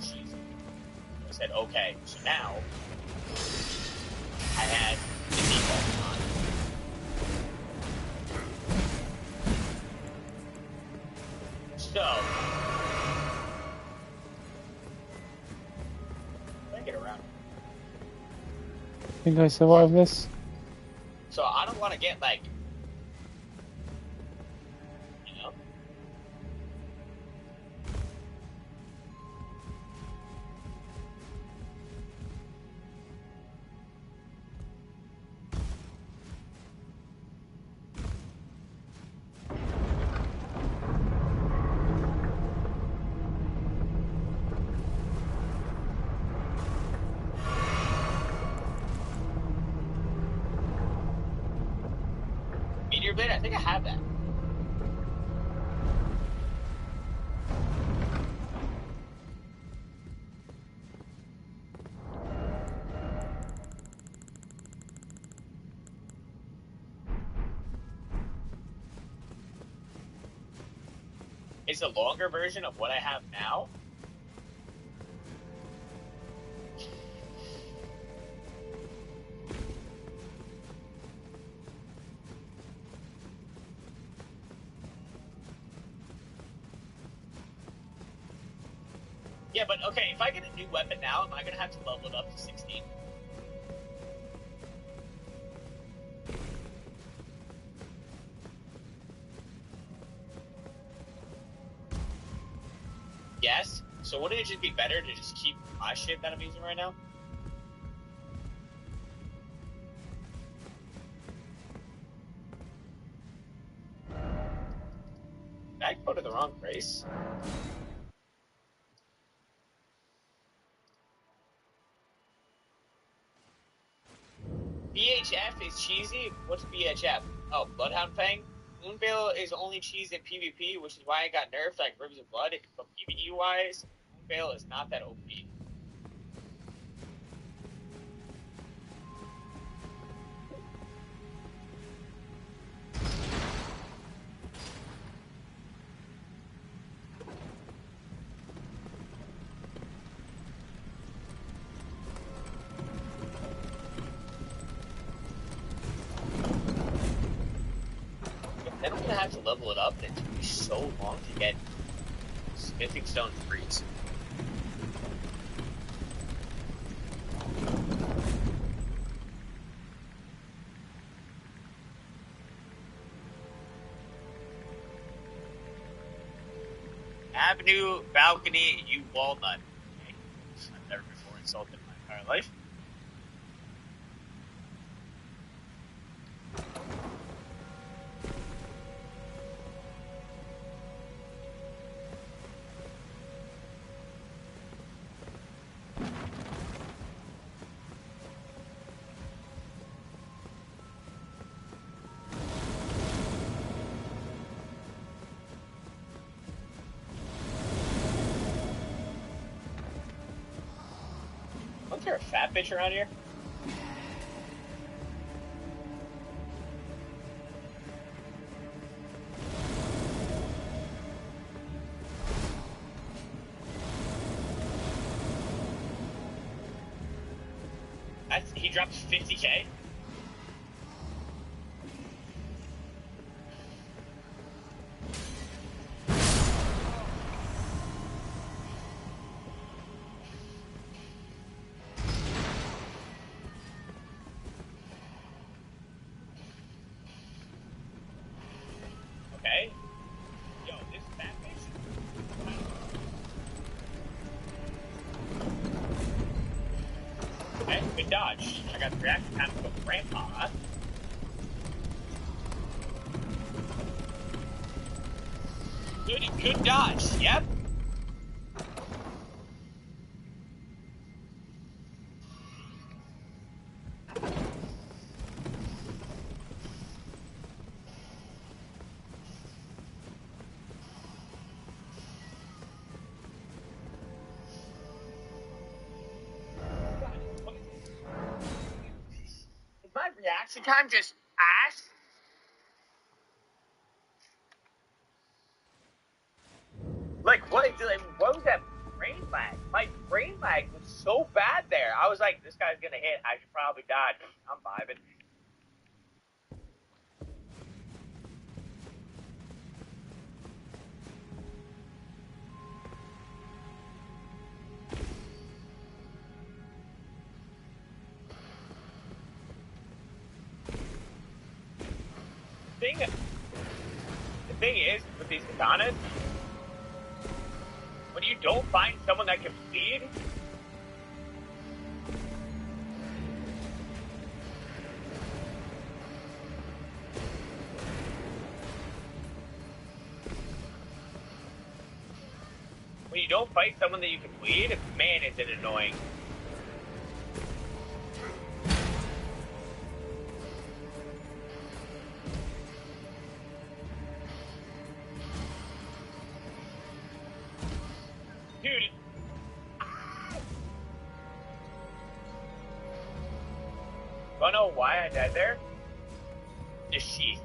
Jeez. I said, okay, so now I had the default on. So, let me get around. Think I survived this? So I don't want to get like, you know. Meteor Blade, I think I have that. It's a longer version of what I have now. Yeah, but okay, if I get a new weapon now, am I going to have to level it up to 16? Yes. So wouldn't it just be better to just keep my shit that I'm using right now? Did I go to the wrong place? BHF is cheesy? What's BHF? Oh, Bloodhound Fang? Moonveil is only cheese in PvP, which is why it got nerfed like Rivers of Blood. But PvE-wise, Moonveil is not that OP. Then I'm going to have to level it up, and it's going to be so long to get Smithing Stone Freeze. Avenue, balcony, you walnut. Okay. I've never been more insulted in my entire life. Wasn't there a fat bitch around here? He dropped 50k? Okay. Yo, this fat bitch. Okay, good dodge. I got the reaction time to go grandpa. Good dodge. Yep. Is my reaction time just ass? Like, what was that brain lag? My brain lag was so bad there. I was like, this guy's gonna hit. I should probably dodge. I'm vibing. The thing is, with these katanas, when you don't find someone that can bleed, fight someone that you can bleed, man, is it annoying. Dude. Wanna know why I died there? The sheath.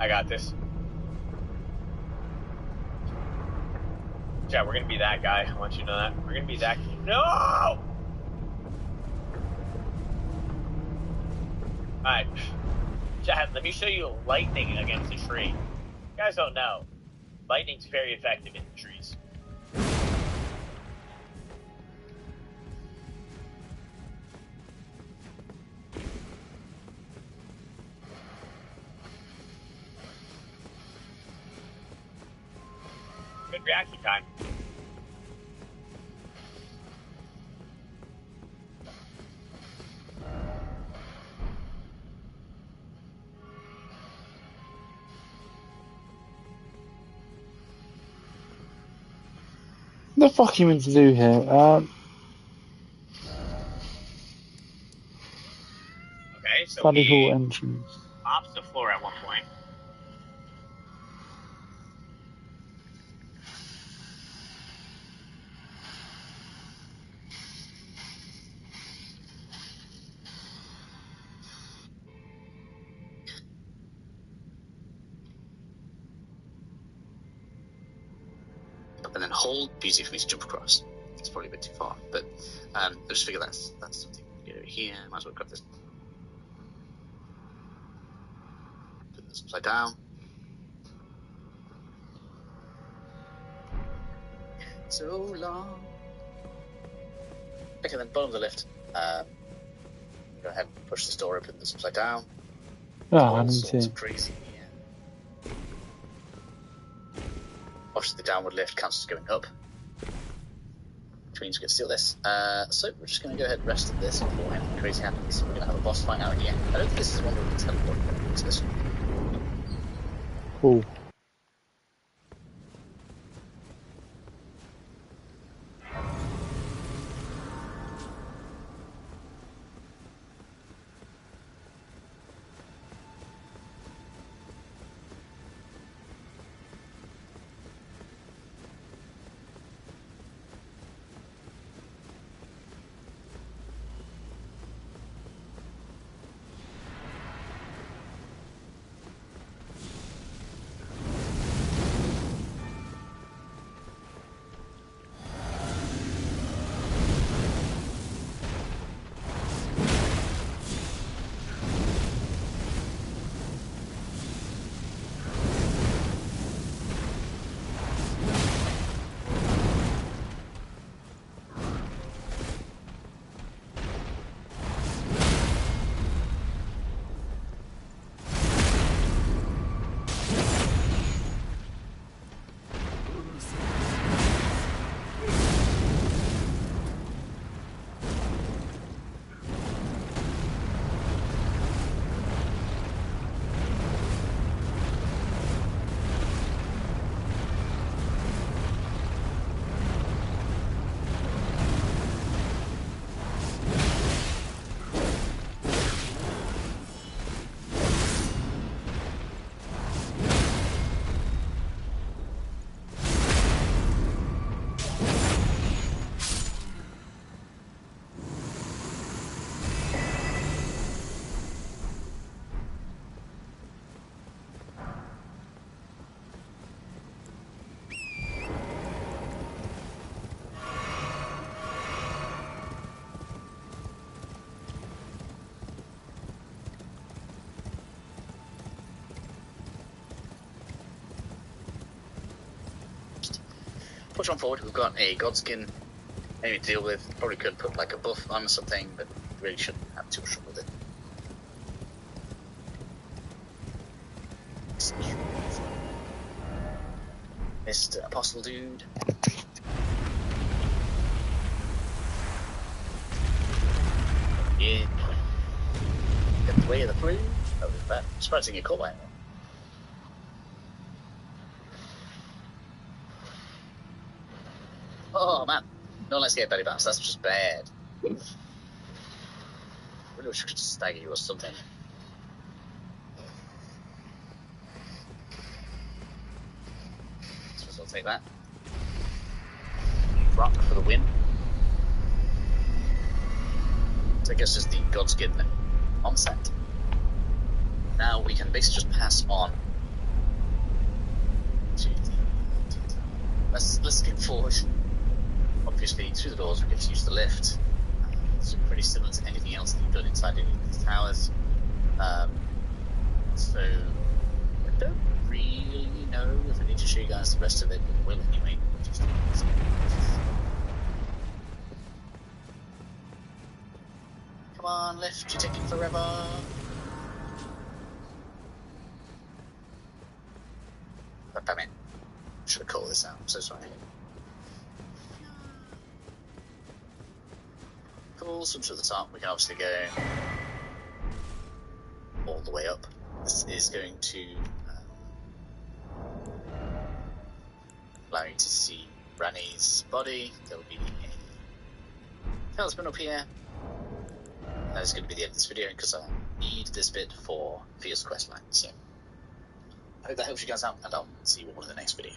I got this. Yeah, we're gonna be that guy. I want you to know that. We're gonna be that. No! Alright. Chad, let me show you lightning against a tree. You guys don't know. Lightning's very effective in the trees. Good reaction time. What the fuck are you meant to do here? Okay, so Study hall he entrance. hops the floor at one point. And then hold, be easy for me to jump across. It's probably a bit too far, but I just figure that's something we can get over here. Might as well grab this. Put this upside down. So long. Okay, then bottom of the lift. Go ahead and push this door open. This upside down. Ah, All me sorts too. of crazy. Yeah. Obviously, the downward lift counts as going up, which means we can steal this. So we're just going to go ahead and rest at this before anything crazy happens. We're going to have a boss fight out here. I don't think this is one where we can teleport into this one. Cool. Push on forward. We've got a Godskin maybe to deal with. Probably could put like a buff on or something, but really shouldn't have too much trouble with it. Mr. Apostle Dude. Yeah. Get the way of the fruit. That was bad. I'm surprised I didn't get caught by anyone. Oh man, no, let's get belly bounce. That's just bad. Really wish I could stagger you or something. Suppose I'll take that. Rock for the win. So I guess it's the Godskin on set. Now we can basically just pass on let's skip forward. Obviously, through the doors, we get to use the lift. It's pretty similar to anything else that you've done inside any of these towers. So I don't really know if I need to show you guys the rest of it, but will anyway. Just come on, lift, you're taking forever. Oh, damn it. Should have called this out, I'm so sorry. Cool, so to the top, we can obviously go all the way up. This is going to allow you to see Rani's body. There'll be a talisman up here. That is going to be the end of this video because I need this bit for Fierce Questline. So I hope that helps you guys out, and I'll see you all in the next video.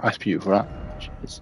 That's beautiful, that. Cheers.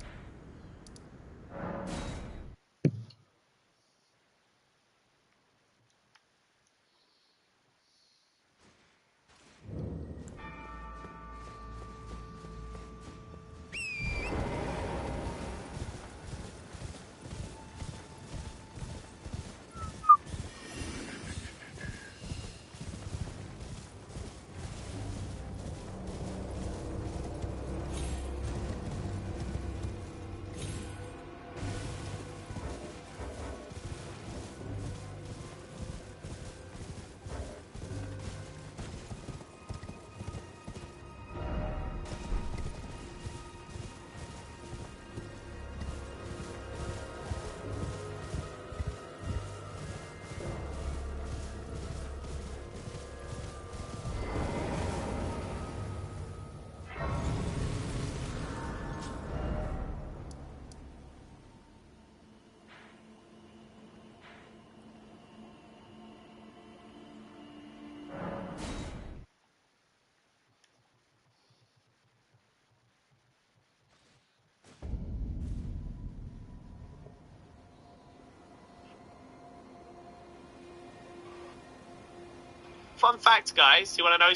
Fun fact, guys. You want to know?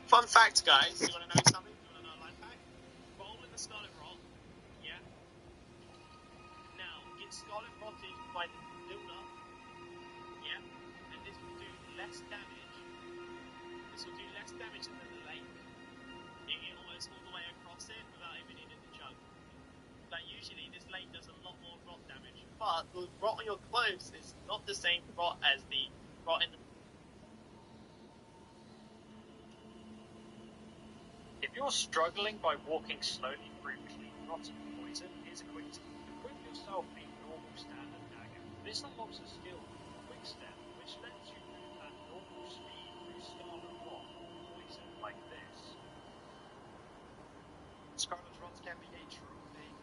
Fun fact, guys. You want to know something? You want to know a life hack? Roll in the Scarlet Rot. Yeah. Now get Scarlet Rotted by the Luna. Yeah. And this will do less damage. This will do less damage than the lake. You get almost all the way across it without even needing to chug. Like usually, this lake does a lot more rot damage, but the rot on your clothes is not the same rot as the rot in the. If you're struggling by walking slowly through clean rotten poison, here's a quick tip. Equip yourself a normal standard dagger. This unlocks a skill called Quick Step, which lets you move at normal speed through scarlet rot or poison like this. Scarlet rot can be a true pain.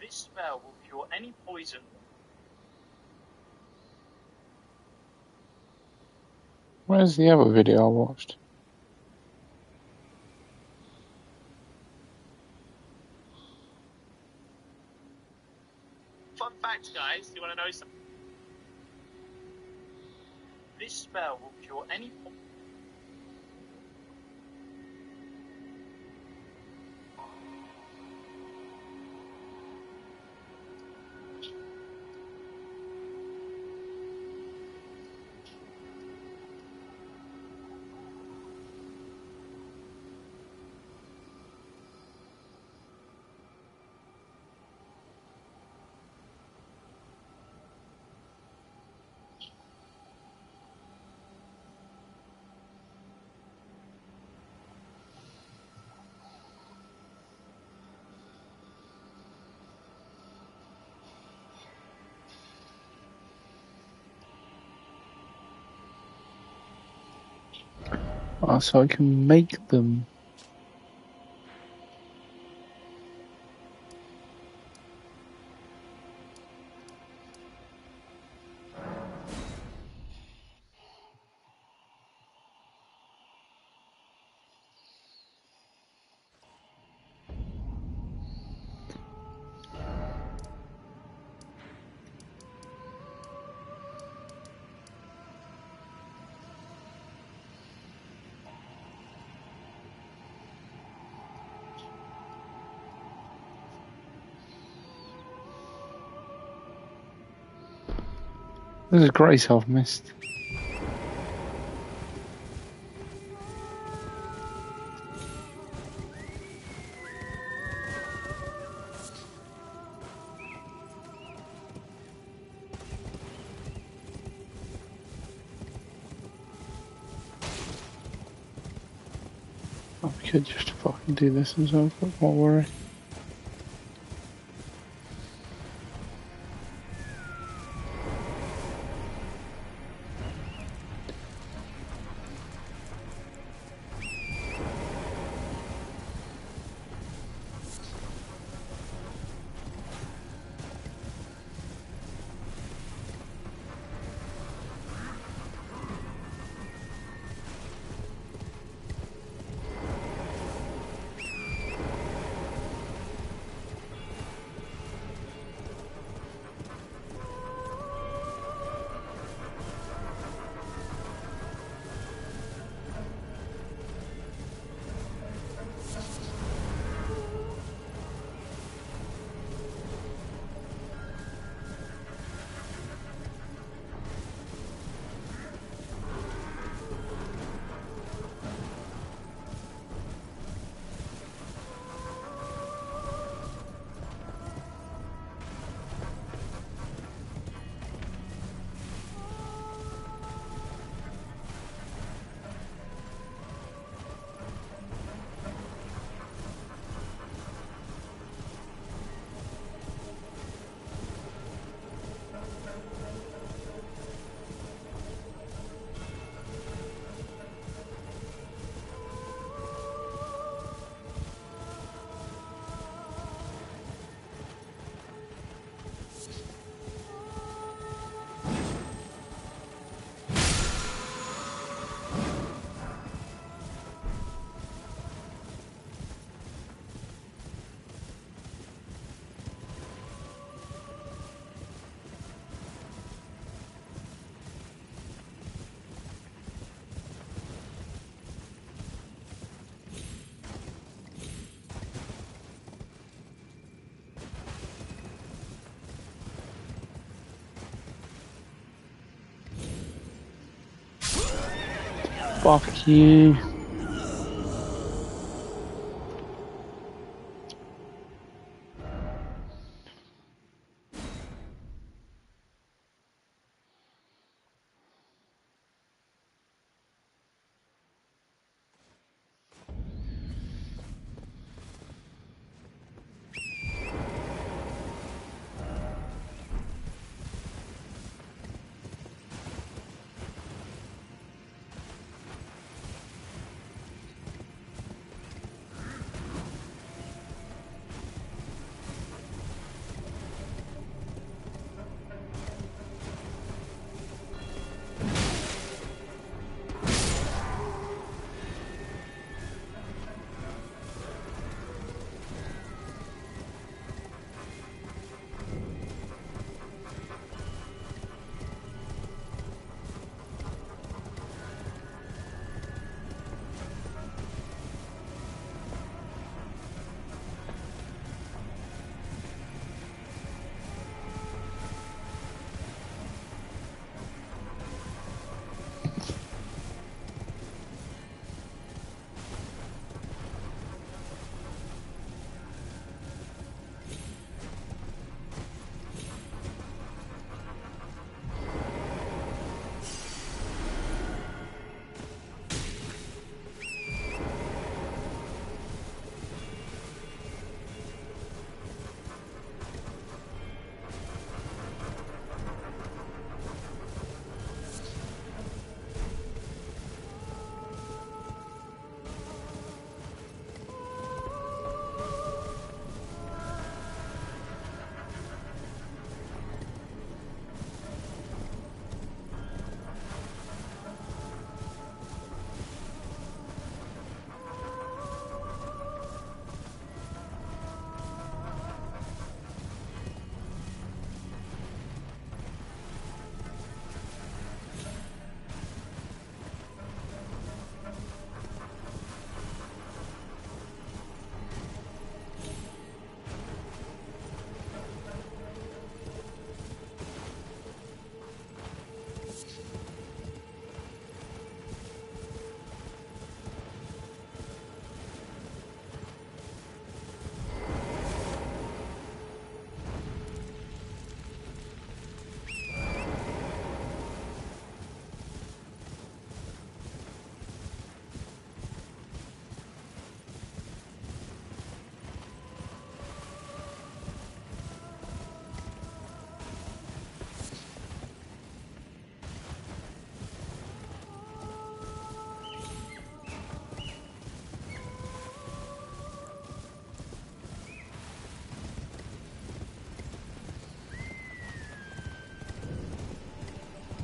This spell will cure any poison. Where's the other video I watched? Fun fact, guys. You want to know something? This spell will cure any poison. Oh, so I can make them. There's a grace I've missed. I could just fucking do this as well, but won't worry. Fuck you.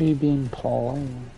Me being playing.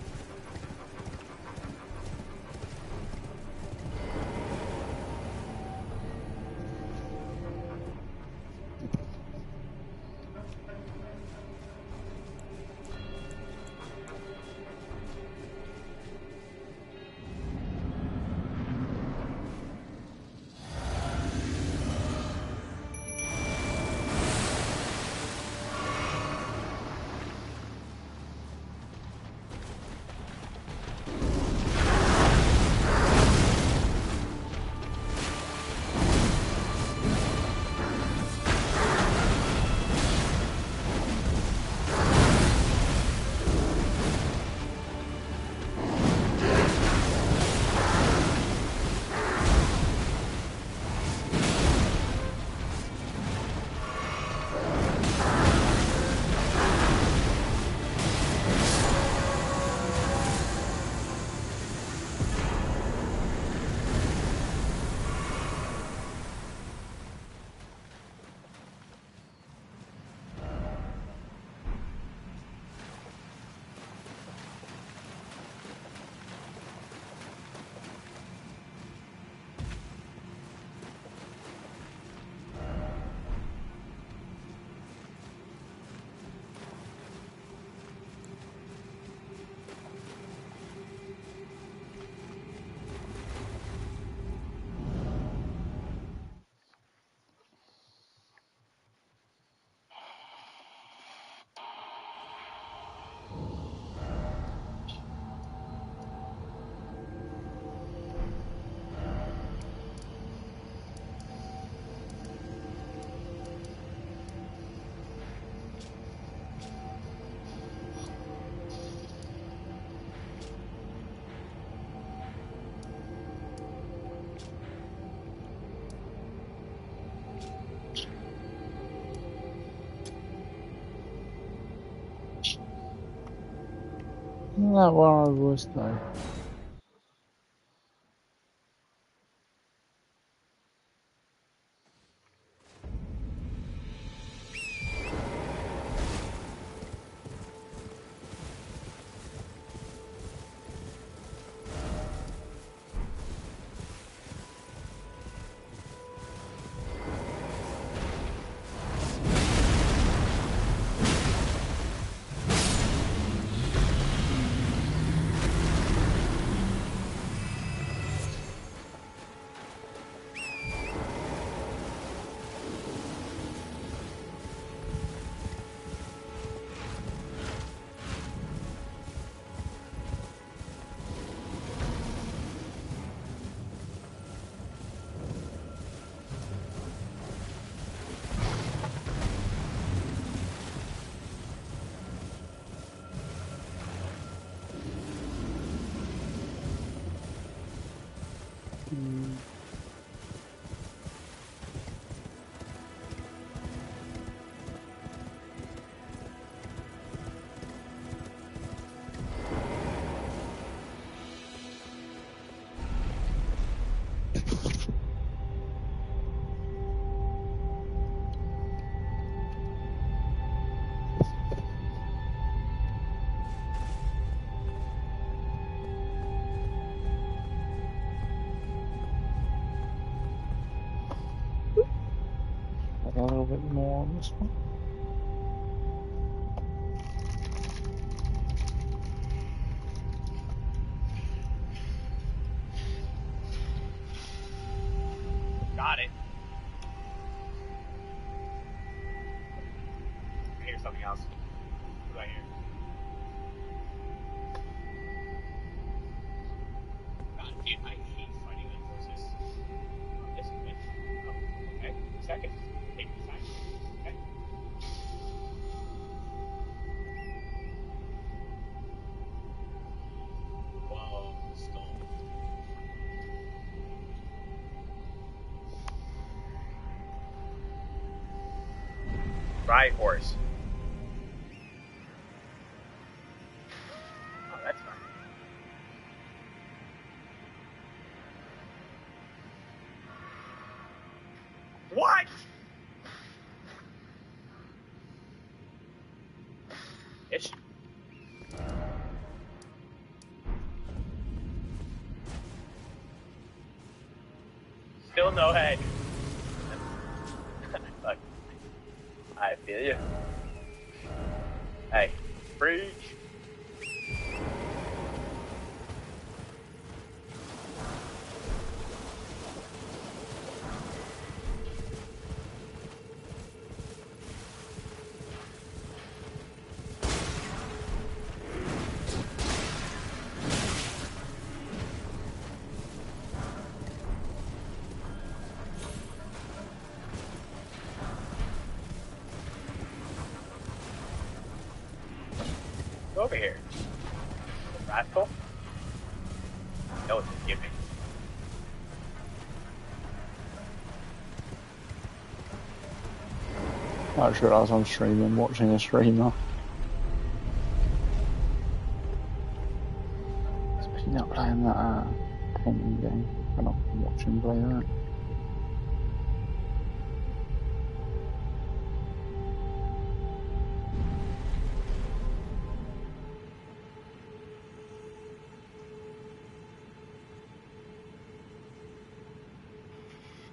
That one I was though. A little bit more on this one. Got it. I hear something else. What do I hear? God, dude, I hate fighting on horses. This bitch. Oh, okay. Second. Take your time. Okay. Whoa, stone. Ride horse. Oh, that's fine. What? Bitch. still no hey. Fuck. I feel you. Hey, preach. Over here. Rascal. No, it's a gimmick. I just realised I'm streaming, watching a streamer. Is Peanut playing that painting game? I'm not watching play that.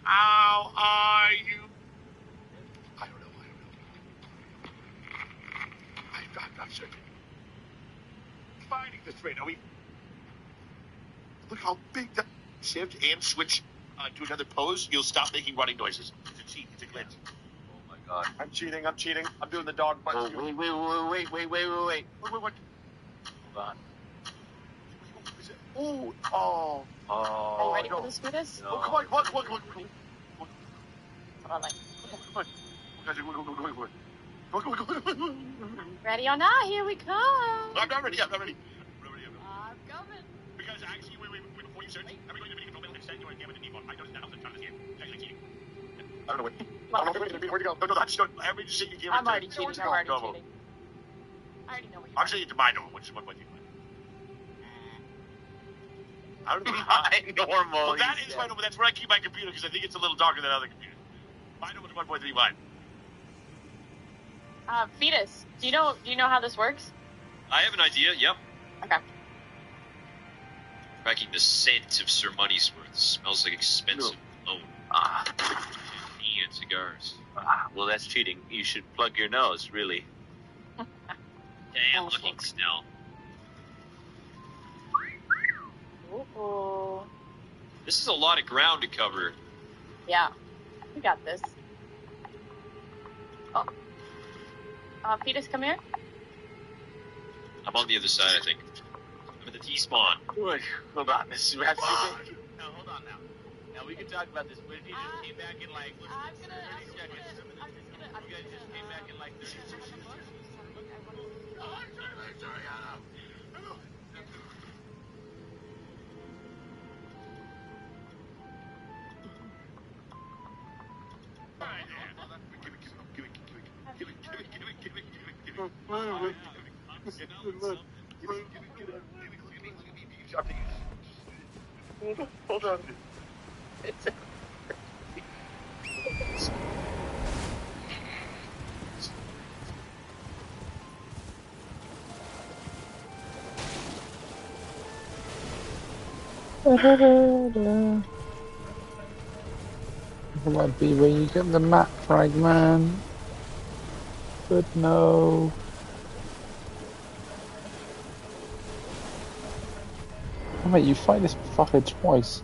How are you? I don't know. I'm certain. Finding the thread. Are we? Look how big that shift and switch to another pose. You'll stop making running noises. It's a cheat. It's a glitch. Oh my god. I'm cheating. I'm doing the dog punch. Oh, wait. What? Hold on. Oh. Ready for this, Sweetest? No. Oh, come on. What? Hold on, like. Go. Ready or not? Here we come. I'm not ready. I'm coming. Because actually, wait, before you search, are we going to make a comment and say you're a game with a default? I noticed that. I'm trying to see it. It's actually cheating. I don't know where to go. No, that's not. Everybody just say you game. I'm already cheating. I already know what I'm saying it to my normal, which is 1.2. I don't know. My normal. Well, that is my normal. That's where I keep my computer because I think it's a little darker than other computers. My normal is 1.35. Fetus, do you know how this works? I have an idea, yep. Okay. Tracking the scent of Sir Money's-worth. Smells like expensive cologne. And cigars. Well, that's cheating. You should plug your nose, really. Damn looking Snell. Ooh. This is a lot of ground to cover. Yeah, we got this. Oh. Fetus, come here. I'm on the other side, I think. I'm at the T-spawn. Hold on, this is No, hold on now. Now we can talk about this. What if you just came back in like 30 seconds? You guys just came back in like 30 seconds. Hold on. Will that be where you get the map fragment? But no. Oh mate, you fight this fucker twice.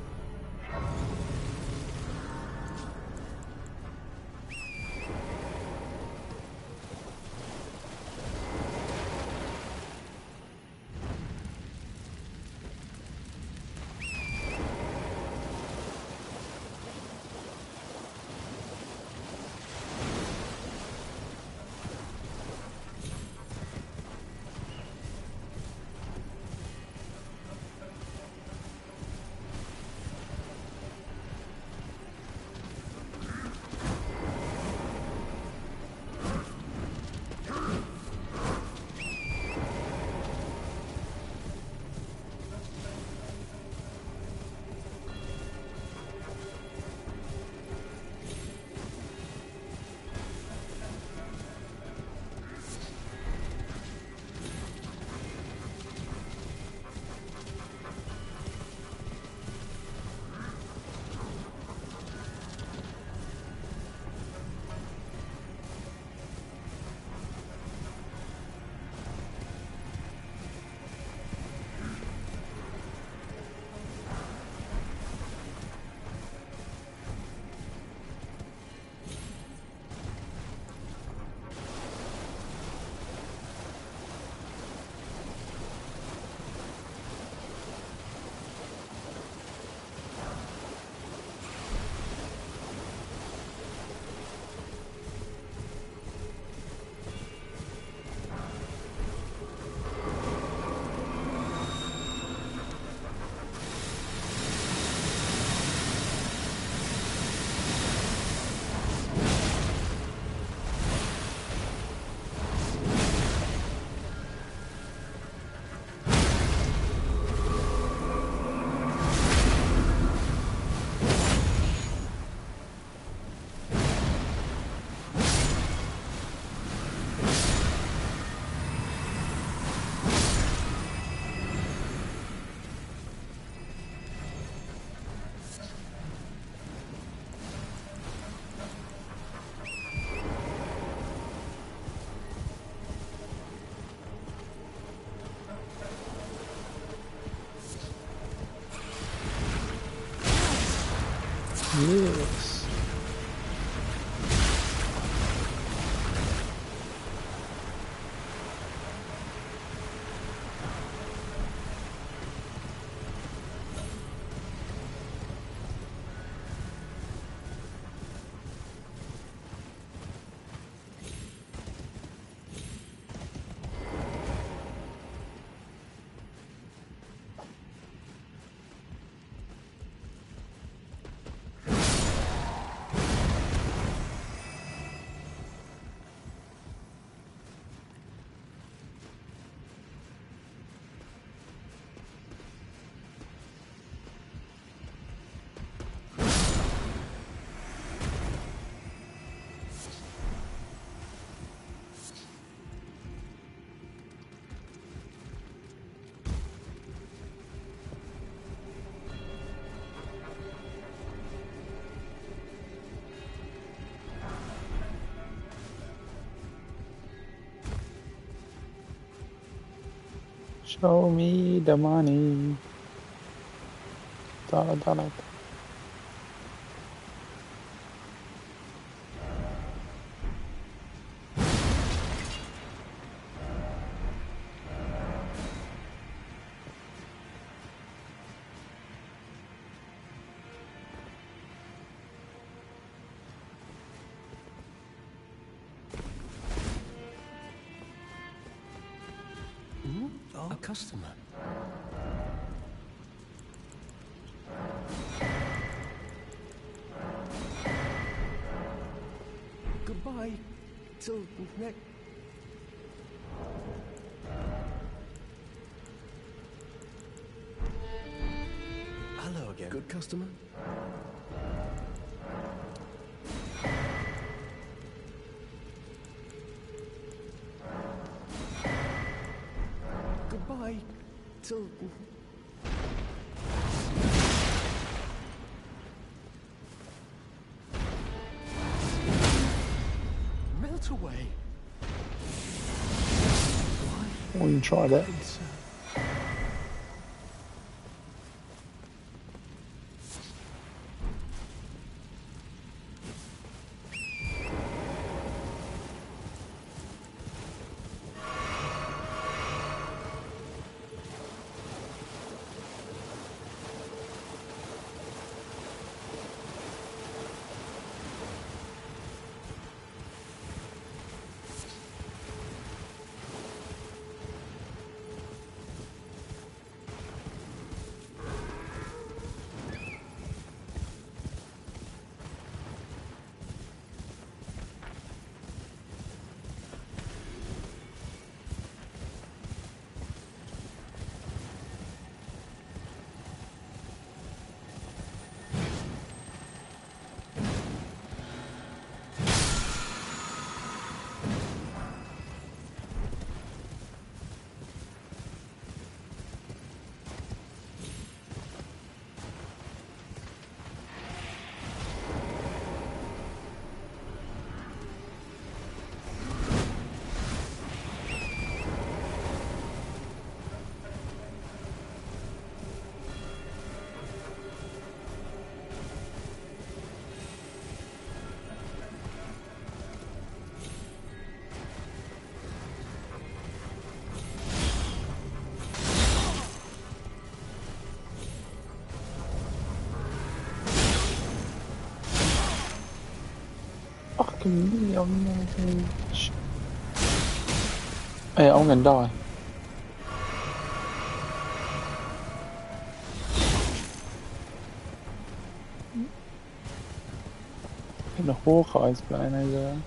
Show me the money. Dollar, dollar. Oh, a customer. Goodbye. Till next. Hello again. Good customer. Goodbye. Till. Melt away. I wouldn't try that. Fucking me, I'm not doing shit. Hey, I'm gonna die. And the Hawkeye's playing over there.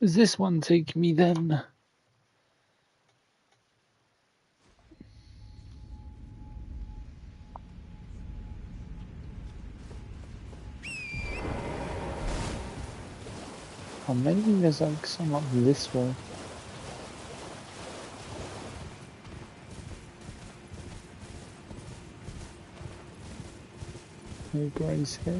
Does this one take me then? Oh, maybe there's like some up this way. No grace here.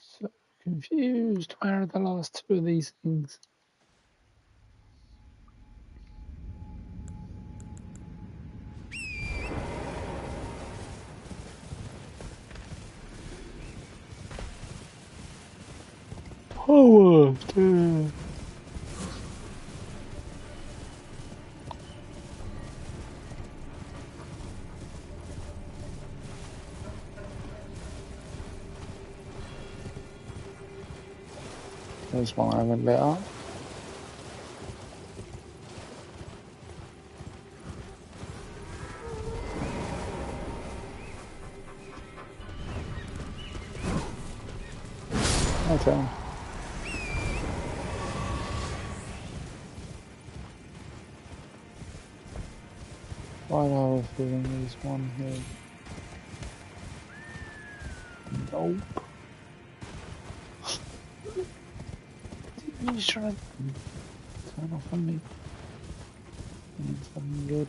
So confused. Where are the last two of these things? Oh, there's one I haven't lit up. Okay. Why do I have a feeling there's one here? Nope. He's trying to turn off on me. It's something good.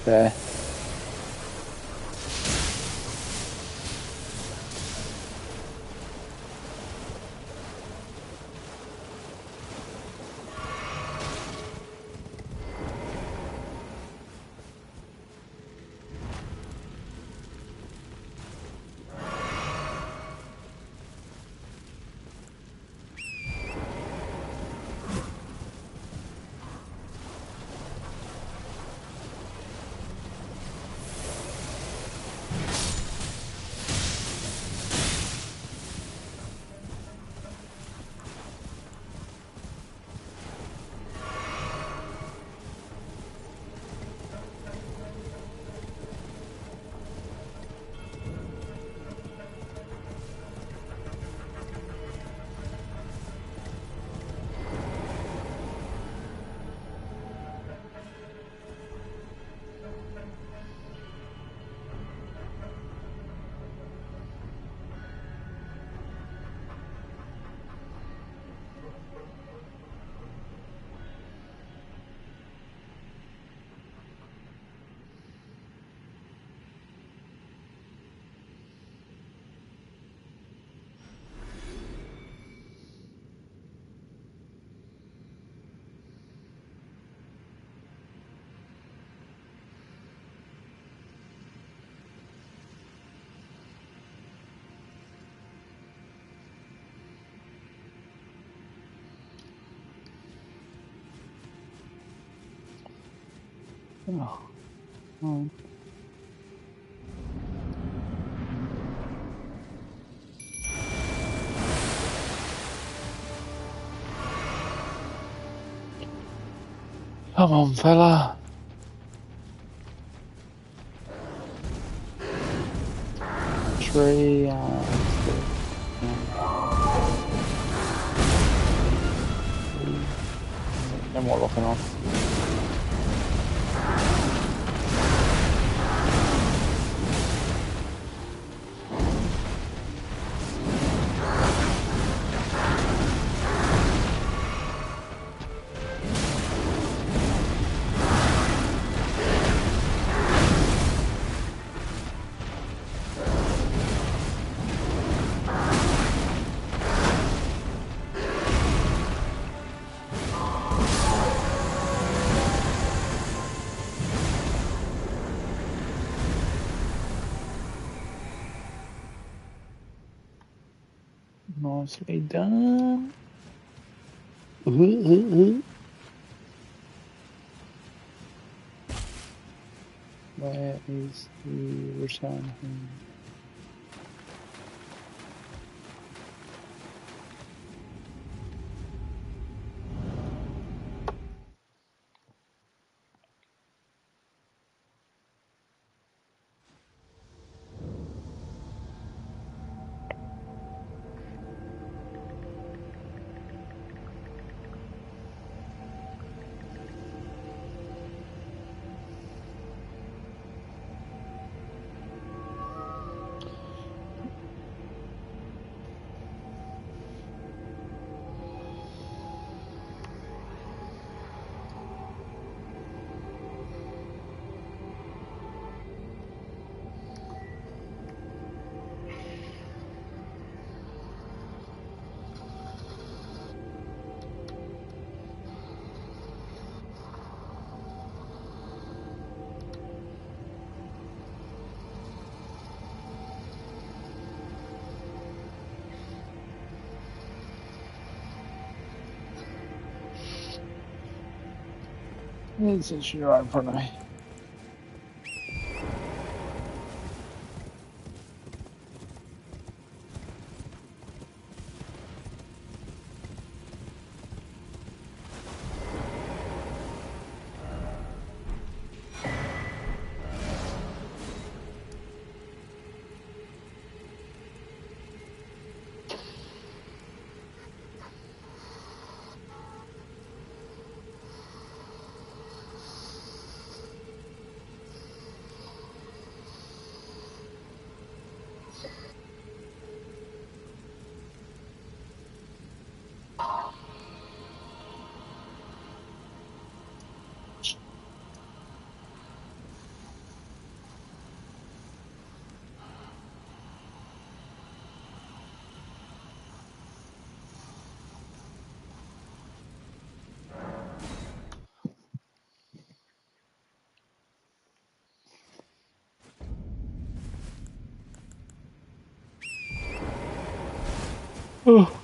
There. Oh. Oh. Come on, fella. Tree. somewhat locking on. Nicely done. Where is the return home? It's actually right in front of me. Oh.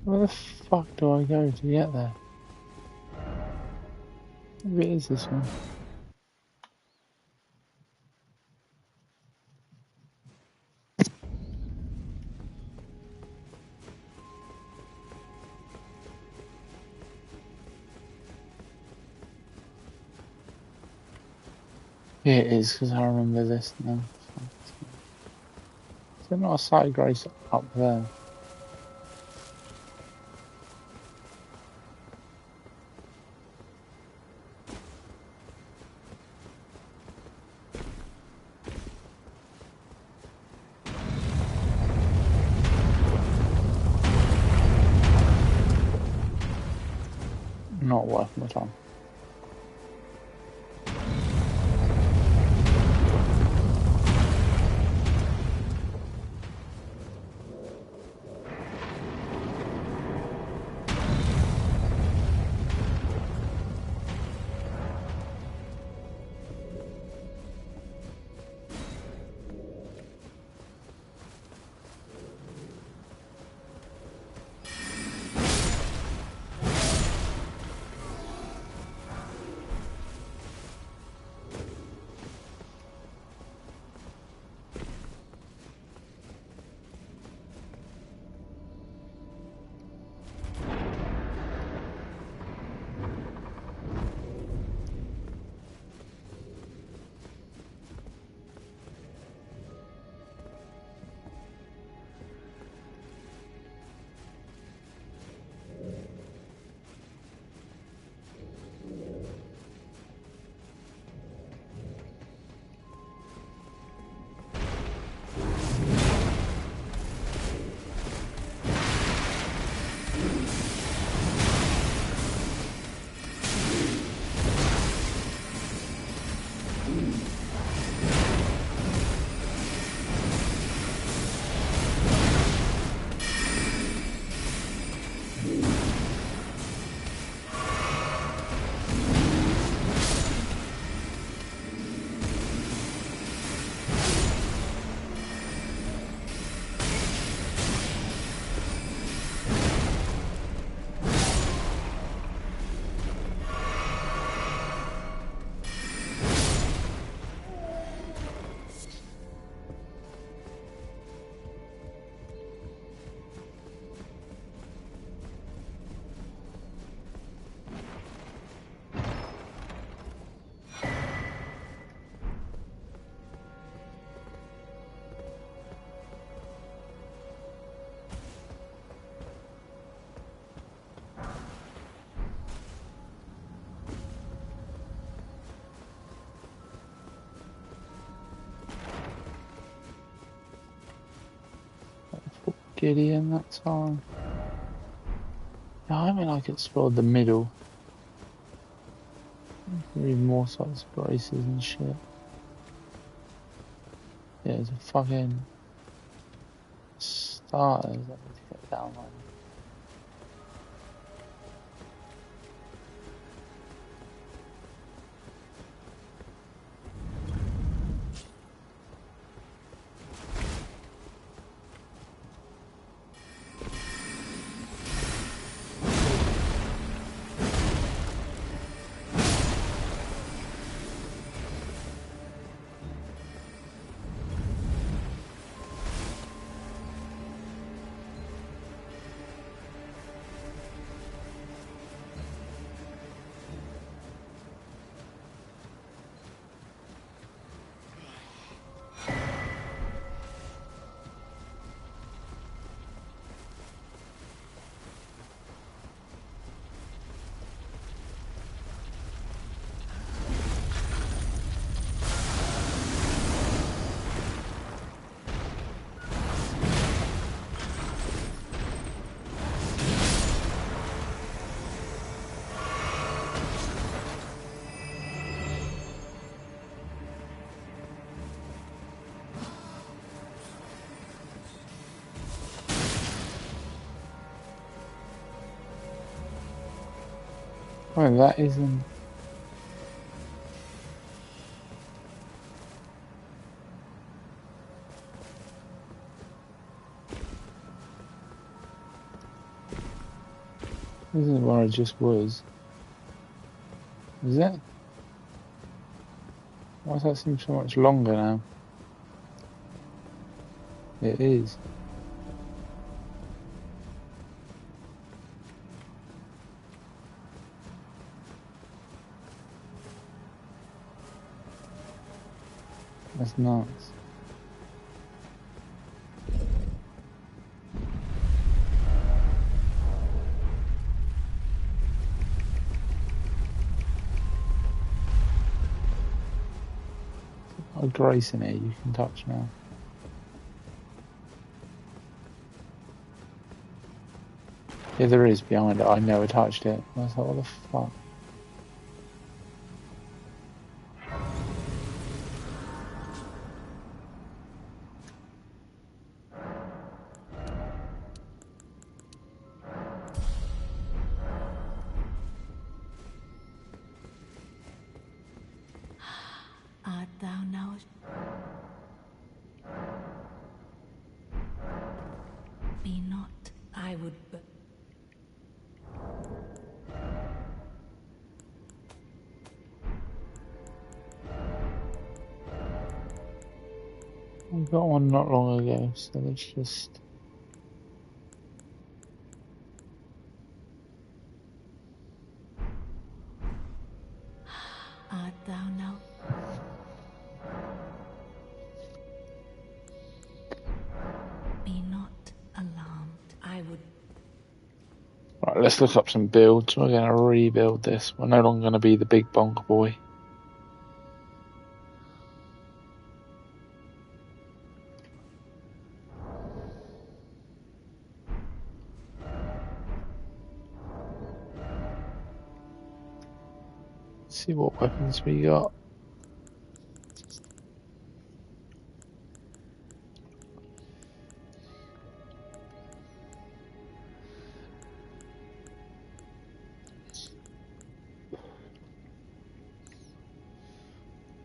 Where the fuck do I go to get there? Maybe it is this one. Yeah, it is, because I remember this now. Is there not a side grace up there? Not worth my time. Gideon that time. Yeah, I mean, I could explore the middle. Read more sites, braces and shit. Yeah, there's a fucking starters I need to get down on. Oh, that isn't. This isn't where I just was. Is it? Why does that seem so much longer now? It is. That's nuts. A grace in it you can touch now. Yeah, there is behind it. I never touched it. I was like, what the fuck? Art thou now? Be not, I would but. I got one not long ago, so let's just... Art thou now? Be not alarmed, I would. Right, let's look up some builds. We're going to rebuild this. We're no longer going to be the big bonk boy. Let's see what weapons we got.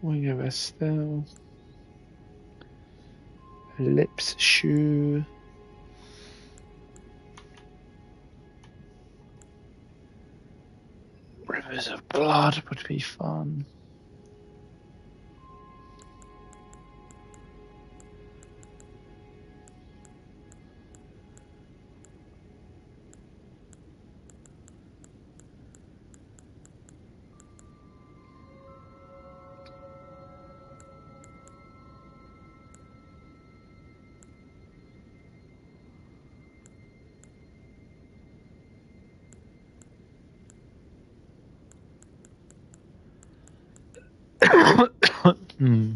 Wing of Estelle. Lips shoe. Rivers of blood would be fun. Hmm.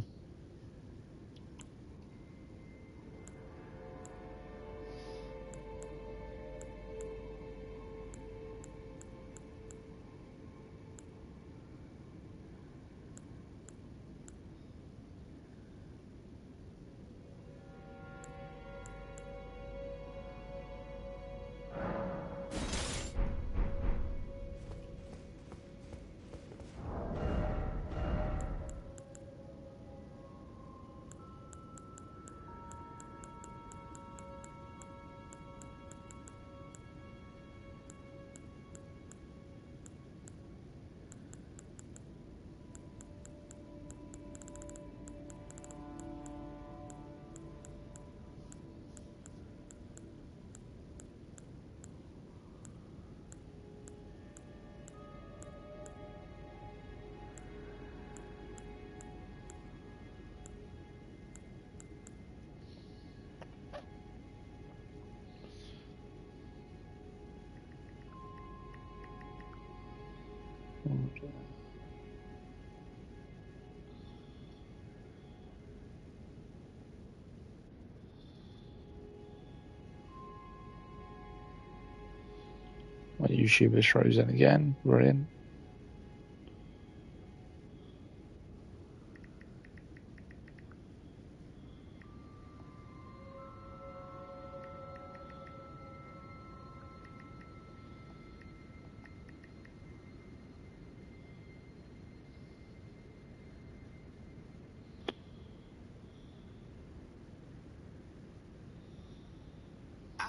My YouTuber's frozen again. Brilliant.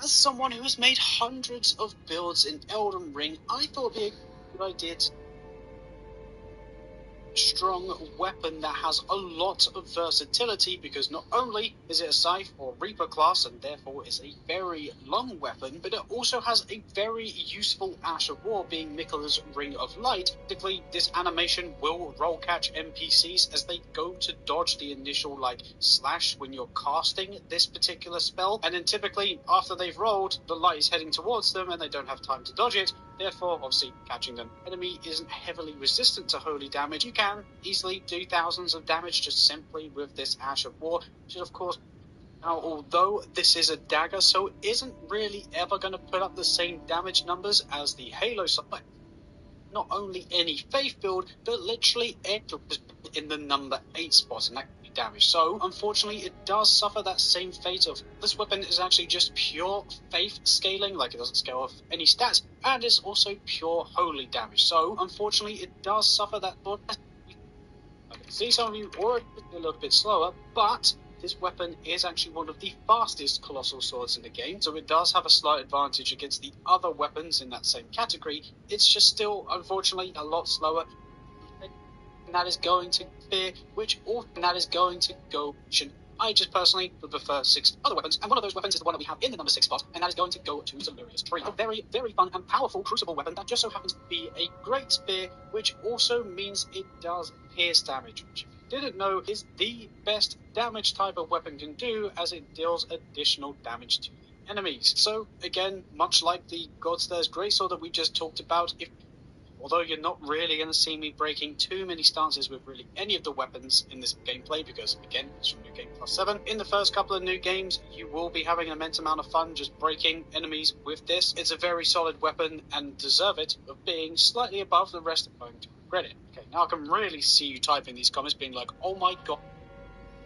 as someone who has made hundreds of builds in Elden Ring, I thought it'd be a good idea to strong weapon that has a lot of versatility, because not only is it a Scythe or Reaper class and therefore is a very long weapon, but it also has a very useful Ash of War, being Miquella's Ring of Light. Typically, this animation will roll catch NPCs as they go to dodge the initial slash when you're casting this particular spell, and then typically after they've rolled, the light is heading towards them and they don't have time to dodge it. Therefore, obviously, catching them. Enemy isn't heavily resistant to holy damage. You can easily do thousands of damage just simply with this Ash of War, which is, of course, now, although this is a dagger, so it isn't really ever going to put up the same damage numbers as the Halo side. Not only any Faith build, but literally in the number 8 spot, and that can be damage. So, unfortunately, it does suffer that same fate of this weapon is actually just pure Faith scaling, like it doesn't scale off any stats, and is also pure holy damage. So, unfortunately, it does suffer that. I can see some of you already a little bit slower, but this weapon is actually one of the fastest colossal swords in the game, so it does have a slight advantage against the other weapons in that same category. It's just still, unfortunately, a lot slower. And that is going to be, that is going to go. I just personally would prefer 6 other weapons, and one of those weapons is the one that we have in the number 6 spot, and that is going to go to Delirious Tree. A very, very fun and powerful crucible weapon that just so happens to be a great spear, which also means it does pierce damage, which, if you didn't know, is the best damage type a weapon can do, as it deals additional damage to the enemies. So, again, much like the Godstairs Greatsword that we just talked about, although you're not really going to see me breaking too many stances with really any of the weapons in this gameplay, because, again, it's from New Game Plus 7. In the first couple of new games, you will be having an immense amount of fun just breaking enemies with this. It's a very solid weapon and deserve it of being slightly above the rest of going to regret it. Okay, now I can really see you typing these comments being like, oh my god.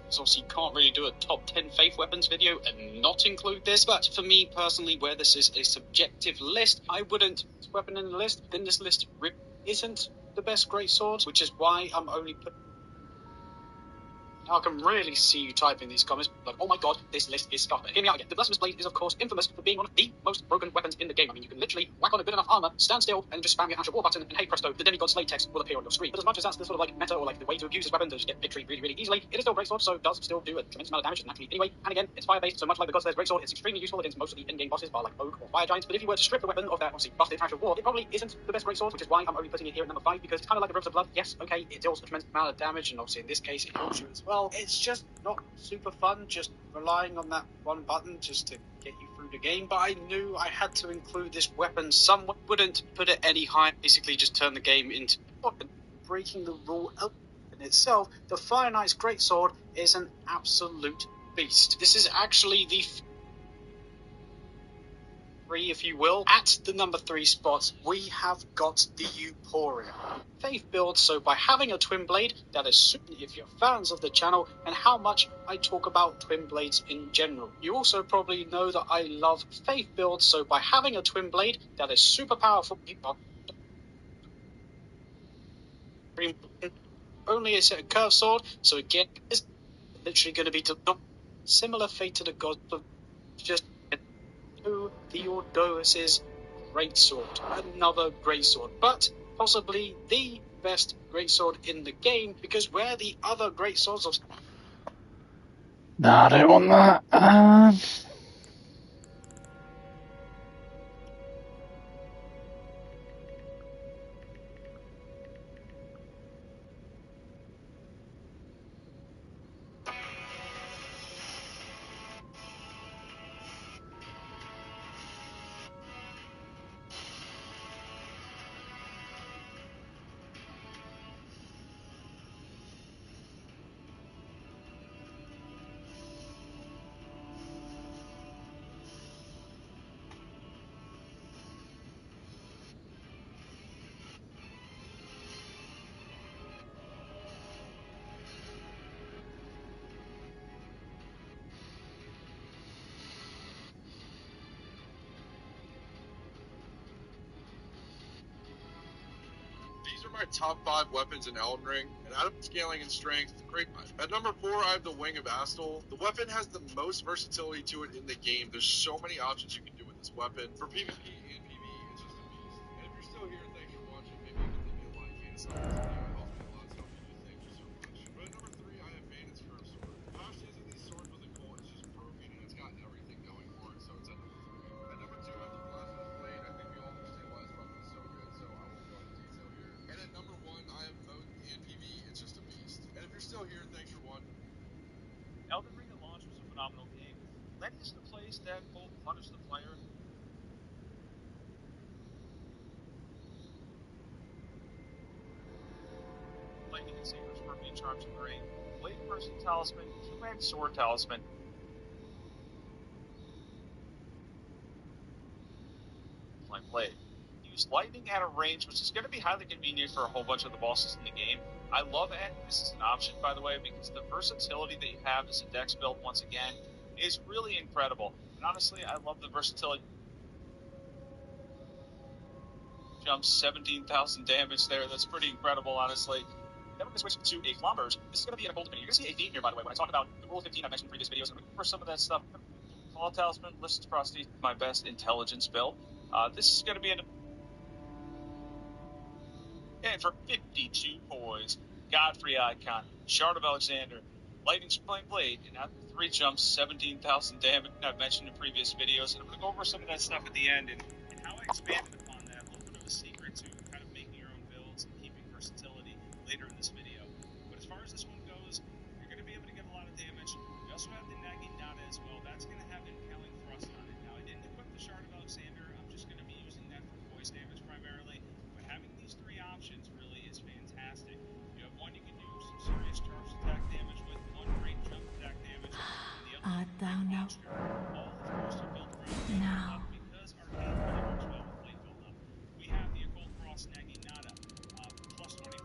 Obviously, you can't really do a top 10 Faith weapons video and not include this, but for me personally, where this is a subjective list, I wouldn't put this weapon in the list. Then this list really isn't the best greatsword, which is why I'm only putting. Now I can really see you typing these comments like, oh my god, this list is scuffed. Hear me out again. The Blasphemous Blade is, of course, infamous for being one of the most broken weapons in the game. I mean, you can literally whack on a good enough armor, stand still, and just spam your Ash of War button, and hey presto, the Demigod Slay text will appear on your screen. But as much as that's the sort of meta, or the way to abuse this weapon to just get victory really, really easily, it is still a greatsword, so it does still do a tremendous amount of damage naturally anyway. And again, it's fire-based, so much like the Godstairs Greatsword, it's extremely useful against most of the in-game bosses, bar Oak or Fire Giants. But if you were to strip the weapon of that obviously busted Ash of War, it probably isn't the best greatsword, which is why I'm only putting it here at number 5, because it's kind of like the Rivers of Blood. Yes, okay, it deals a tremendous amount of damage, and obviously in this case it heals you as well. It's just not super fun just relying on that one button just to get you through the game, but I knew I had to include this weapon somewhere. Wouldn't put it any higher, basically just turn the game into breaking the rule in itself. The Fire Knight's Greatsword is an absolute beast. This is actually the if you will. At the number 3 spot, we have got the Euphoria. Faith build, so by having a twin blade, that is super if you're fans of the channel and how much I talk about twin blades in general. You also probably know that I love Faith builds, so by having a twin blade, that is super powerful. Only a set of curved sword, so again, it's literally going to be similar fate to the gods of just Theodosis's greatsword, another greatsword, but possibly the best greatsword in the game, because where the other greatswords of No, I don't want that. my top 5 weapons in Elden Ring, and out of scaling and strength, great. At number 4, I have the Wing of Astal. The weapon has the most versatility to it in the game. There's so many options you can do with this weapon. For PvP and PvE, it's just a beast. And if you're still here, thanks for watching. Maybe you can leave me a like and a sub on this video. It helps me a lot, so if you do, thank you so much. But at number 3, I have Bandit's Curved Sword. Past using these swords with a Colt is just broken, and it's got everything going for it, so it's at number 3. At number 2, I have the Blasphemous Blade. I think we all understand why this weapon is so good, so I won't go into detail here. And at number 1, I have Moat and PvE. It's just a beast. And if you're still here, thanks for watching. Elden Ring at launch was a phenomenal game. Letting us the place that will punish the player. Lightning and Saber, Scorpion Charms and Rain, Blade Person Talisman, Two-Man Sword Talisman. Flying Blade. Use lightning at a range, which is going to be highly convenient for a whole bunch of the bosses in the game. I love it. This is an option, by the way, because the versatility that you have as a dex build, once again, is really incredible. And honestly, I love the versatility. Jumps 17,000 damage there. That's pretty incredible, honestly. Then we're going to switch to a Flamberge. This is going to be in a cold opinion. You're going to see a theme here, by the way, when I talk about the Rule 15 I mentioned in previous videos. I'm going to go over some of that stuff. Fall Talisman, Listens Frosty, my best intelligence build. This is going to be an... And for 52 points, Godfrey Icon, Shard of Alexander, Lightning Flying Blade, and after 3 jumps, 17,000 damage. I've mentioned in previous videos, and I'm going to go over some of that stuff at the end and how I expanded upon that. A little bit of a secret to kind of making your own builds and keeping versatility later in this video. But as far as this one goes, you're going to be able to get a lot of damage. We also have the Nagging Nada as well. That's going to have Impaling Thrust on it. Now, I didn't equip the Shard of Alexander. I'm just going to be using that for poise damage primarily. But having these 3 options really is fantastic. You have one you can do some serious charge attack damage with, one great jump attack damage, and the other thou know. all, of course, are built around Now. because Arcane really works well with Blade build-up. We have the Occult Frost Nagging Nada, plus 25.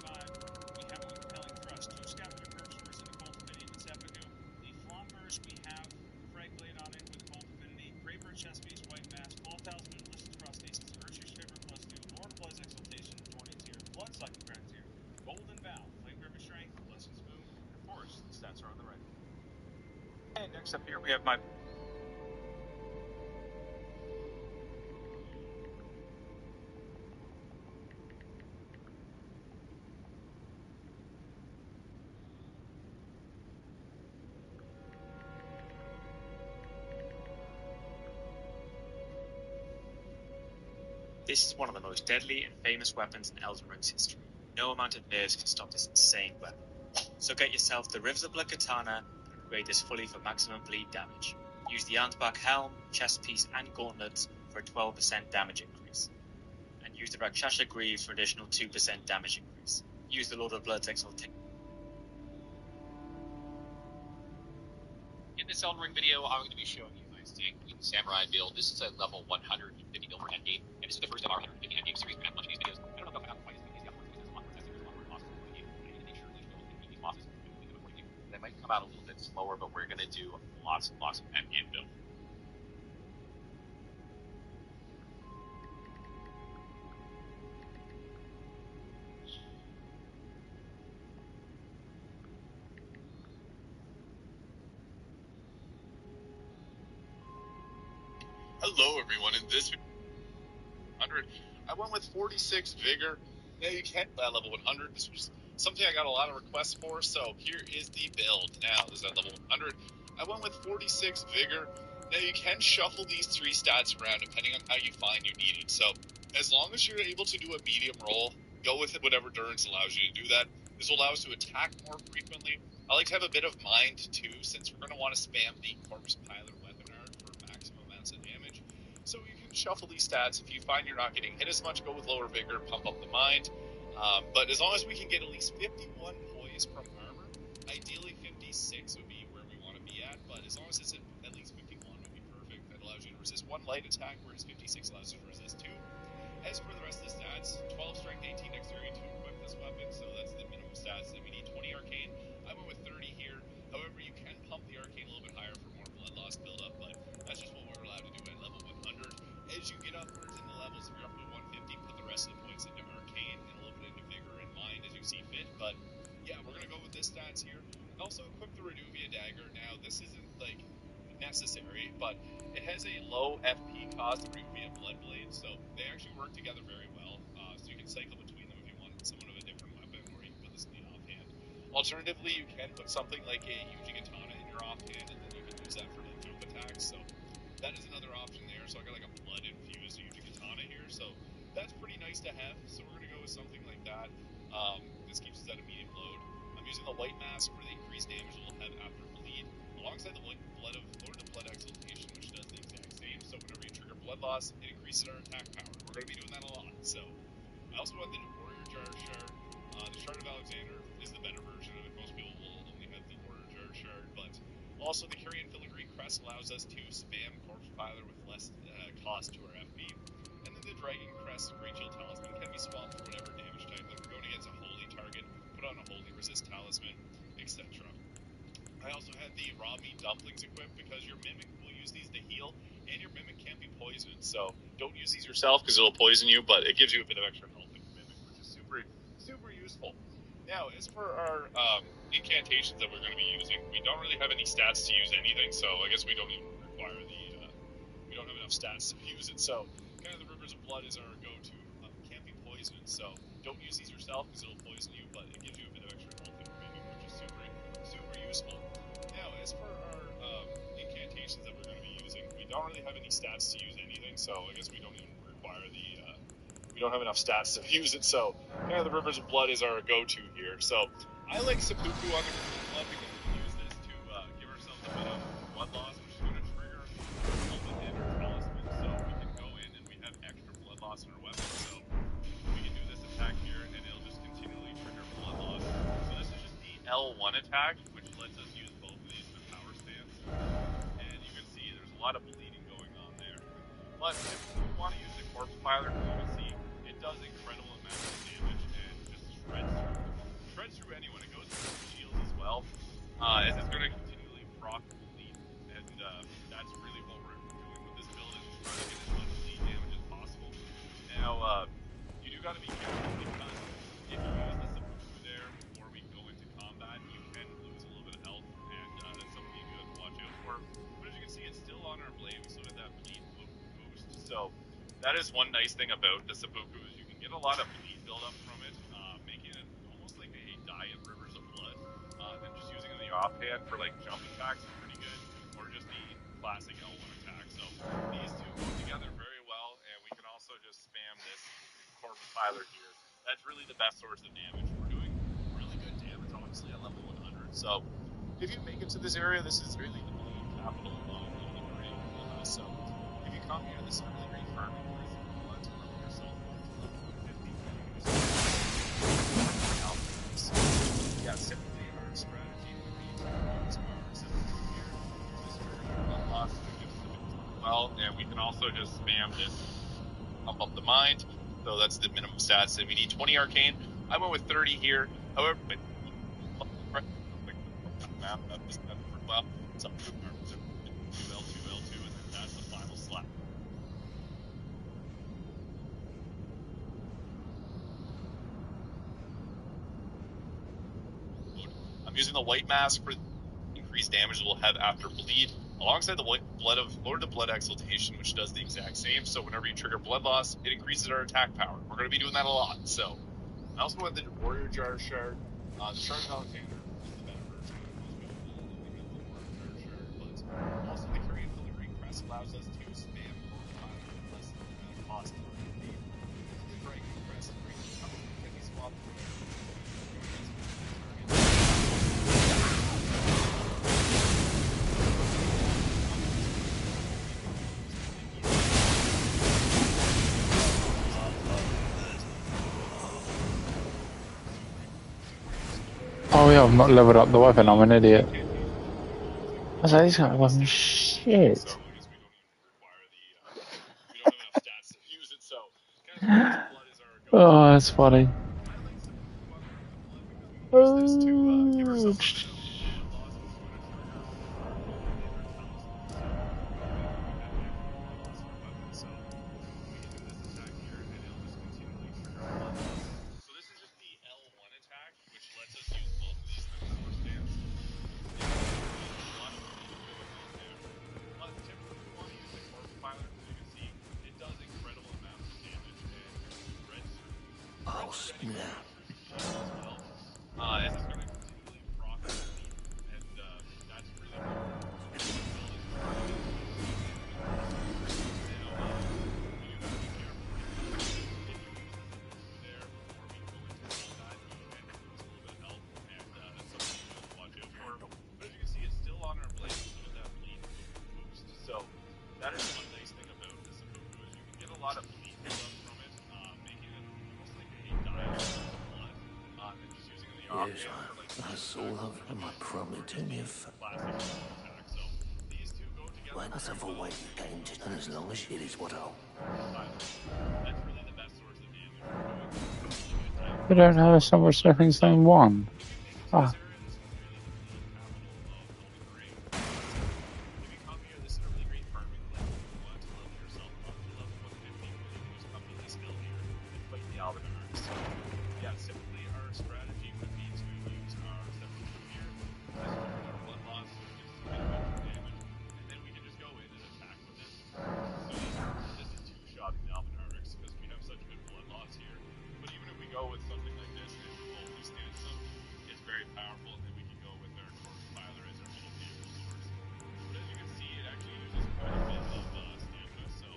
We have it with Impelling Thrust, 2 Scavenger Curve Swords and Occult Affinity with Seppuku. The Flamberge, we have Frag Blade on it with Occult Affinity, Greybeard Chest Piece, White Mask, Fall Talisman, Listens Frost Aces, Urcher's Shiver plus 2, Lord of Blood's Exaltation, Thorny Tear, Bloodsucking Gratitude, Golden Vow, Flame River Strength, Blessing's Boom, and of course, the stats are on the right. And next up here we have my... This is one of the most deadly and famous weapons in Elden Ring's history. No amount of nerves can stop this insane weapon. So get yourself the Rivers of Blood Katana and upgrade this fully for maximum bleed damage. Use the Antback Helm, Chest Piece and Gauntlets for a 12% damage increase. And use the Rakshasa Greaves for an additional 2% damage increase. Use the Lord of Blood's Exaltation. In this Elden Ring video, I'm going to be showing you my Stag Queen Samurai build. This is a level 150 build for endgame, and this is the first of our 150 endgame series. We're going to have a bunch of these videos. I don't know if I'm quite as easy as the other ones because there's a lot more testing, there's a lot more bosses in the game. I need to make sure each build can beat these bosses and do them accordingly. They might come out a little bit slower, but we're going to do lots and lots of endgame build. Hello everyone, in this 100, I went with 46 Vigor. Now you can't at level 100. This was something I got a lot of requests for, so here is the build. Now, this is at level 100. I went with 46 Vigor. Now you can shuffle these 3 stats around depending on how you find you need it. So, as long as you're able to do a medium roll, go with it whatever Durance allows you to do that. This will allow us to attack more frequently. I like to have a bit of mind too, since we're going to want to spam the Corpse Pilot weapon art for maximum amounts of damage. So you can shuffle these stats. If you find you're not getting hit as much, go with lower vigor, pump up the mind. But as long as we can get at least 51 poise from armor, ideally 56 would be where we want to be at. But as long as it's at least 51 would be perfect. That allows you to resist 1 light attack, whereas 56 allows you to resist 2. As for the rest of the stats, 12 strength, 18 dexterity to equip this weapon, so that's the minimum stats. Then we need 20 arcane. I went with 30 here. However, you can pump the arcane a little bit higher for more blood loss buildup, but that's just what we were allowed to do at level 100. As you get upwards in the levels, if you're up to 150, put the rest of the points into arcane and a little bit into vigor and necessary, but it has a low FP cost of removing a Blood Blade, so they actually work together very well. So you can cycle between them if you want someone of a different weapon, or you can put this in the offhand. Alternatively, you can put something like a Yuji Katana in your offhand, and then you can use that for like jump attacks. So that is another option there. So I got like a blood infused Yuji Katana here, so that's pretty nice to have. So we're gonna go with something like that. This keeps us at a medium load. I'm using the White Mask for the increased damage it will have after bleed, alongside the Blood of Lord of Blood Exaltation, which does the exact same. So whenever you trigger blood loss, it increases our attack power. We're gonna be doing that a lot. So I also want the Warrior Jar Shard. The Shard of Alexander is the better version of it. Most people will only have the Warrior Jar Shard, but also the Kyrian Filigree Crest allows us to spam Corpse Piler with less cost to our FP. And then the Dragon Crest Great Shield Talisman can be swapped for whatever damage type. Like we're going against a holy target, put on a holy resist talisman, etc. I also had the Raw Meat Dumplings equipped because your Mimic will use these to heal, and your Mimic can't be poisoned. So don't use these yourself because it'll poison you, but it gives you a bit of extra health in your Mimic, which is super useful. Now, as for our incantations that we're going to be using, we don't really have any stats to use anything, so I guess we don't even require we don't have enough stats to use it. So kind of the Rivers of Blood is our go-to. Can't be poisoned, so don't use these yourself because it'll poison you, but it gives you a bit of extra health in your Mimic, which is super useful. Now, as for our incantations that we're going to be using, we don't really have any stats to use anything, so I guess we don't even require we don't have enough stats to use it, so kind of the Rivers of Blood is our go-to here. So I like Seppuku on the Rivers of Blood because we can use this to give ourselves a bit of blood loss, which is going to trigger our ultimate and our talisman, so we can go in and we have extra blood loss in our weapon, so we can do this attack here, and it'll just continually trigger blood loss. So this is just the L1 attack, which lets us use both of these in a power stance, and you can see there's a lot of bleeding going on there. But if you want to use the Corpse Piler, you can see it does incredible amounts of damage and just shreds through anyone. It goes through shields as well, as it's going to continually proc bleed, and that's really what we're doing with this build, is just trying to get as much bleed damage as possible. Now, you do got to be careful because if you use the Seppuku there before we go into combat, you can lose a little bit of health, and that's something you do have to watch out for. But as you can see, it's still on our blade. We still got that bleed boost, so that is one nice thing about the Seppuku, is you can get a lot of bleed buildup from it, making it almost like a diet Rivers of Blood. Then just using it in the offhand for like jump attacks is pretty good, or just the classic L1 attack. So these two go together very well, and we can also just spam this Corpse Piler here. That's really the best source of damage. We're doing really good damage, honestly, at level 100. So if you make it to this area, this is really the main capital of Elden Ring. So if you come here, this is a really great farming place. If you want to level yourself up to level 150, you can use it. Yeah, typically our strategy would be to use our Seppuku here, just trigger the blood loss, which gives us a bit as well, and we can also just spam this, pump up the mind. So that's the minimum stats, and we need 20 arcane. I went with 30 here. However, well, some L2, and then that's the final slap. I'm using the White Mask for increased damage it will have after bleed, alongside the Blood of Lord of Blood Exaltation, which does the exact same. So whenever you trigger blood loss, it increases our attack power. We're going to be doing that a lot. So I also went the Warrior Jar Shard. The Shard of Alexander is the better version of it. Most people will only have the Warrior Jar Shard, but also the Kyrian Filigree Crest allows us to spam Corpse Piler with less cost to our FP. And then the Dragon Crest can be swapped for whatever Oh yeah, I've not leveled up the weapon, I'm an idiot. I was like, this kind of weapon shit. Oh, that's funny. Oh, So this is just the L1 attack, which lets us use both of these in the power stance. And a lot of bleeding going on there. I'll spin out. As it's going to continually profit fleet, and that's really what we're building is trying to you got to be careful because if you lose the food there before we go into combat, you can lose a little bit of health, and that's something you have to watch out for. But as you can see, it's still on our blade, so with that fleet boost. So that is one nice thing about the seppuku is you can get a lot of fleet build-up from it, making it almost like a diet of blood, and just using the Yes, offhand for like I saw them. It might probably do me a favor. classic attack. So these two go together. Wait, let's have a wait game, and as long as it is what I'll. That's really the best source of damage for doing really good damage. We don't have a Summer Smithing Stone 1. Ah. If you come here, this is a really great farming place. If you want to level yourself up to level 150, you can just come to this hill here and fight the Elden Ring. So, yeah, typically our strategy would be to use our seppuku here, as our blood loss, just to get a bunch of damage, and then we can just go in and attack with it. So this is two-shotting the Elden Ring because we have such good blood loss here. But even if we go with something like this, and fully stands them, it's very powerful, and then we can go with our corpse piler as our little vehicle source. But as you can see, it actually uses quite a bit of stamina, so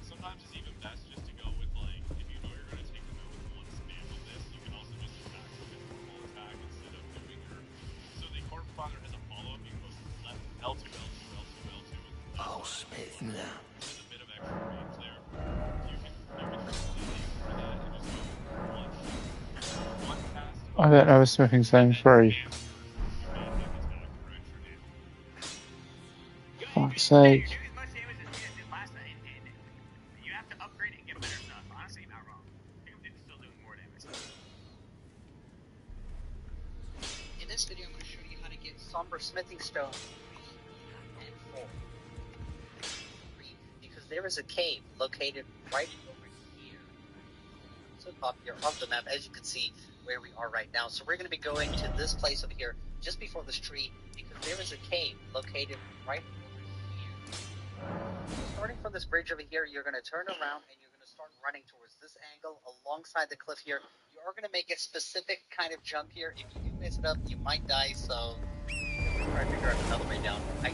sometimes it's even best just to go with, like, if you know you're going to take them out with one spam of this, you can also just attack them with a full attack instead of doing your... So the corpse piler has a follow-up, you can go left L2, L2, L2, L2, and I'll smith now. there's a bit of extra range there. You can completely ignore that and just go one cast. I don't have a Smithing Stone 3. Fuck's sake. You have to upgrade and get better stuff. Honestly, you're not wrong. It's still doing more damage. In this video, I'm going to show you how to get Somber Smithing Stone and 4. Because there is a cave located right over here. So up here on the map, as you can see where we are right now. So we're going to be going to this place over here, just before this tree, because there is a cave located right over here. So starting from this bridge over here, you're going to turn around and you're going to start running towards this angle alongside the cliff here. You are going to make a specific kind of jump here. If you do mess it up, you might die, so definitely try to figure out another way down. So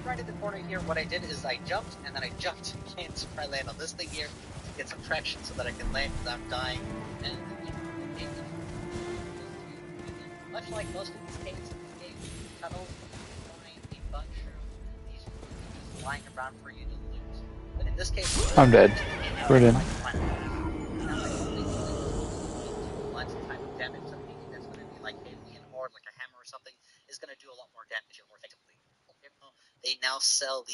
right in the corner here, what I did is I jumped, and then I jumped again to try to land on this thing here to get some traction so that I can land without dying. And much like most of these caves in this game, tunnels, you find a bunch of these just lying around for you to loot. But in this case, I'm dead. Brilliant. Lots of type of damage, something that's going to be like alien or like a hammer or something is going to do a lot more damage more effectively. They now sell the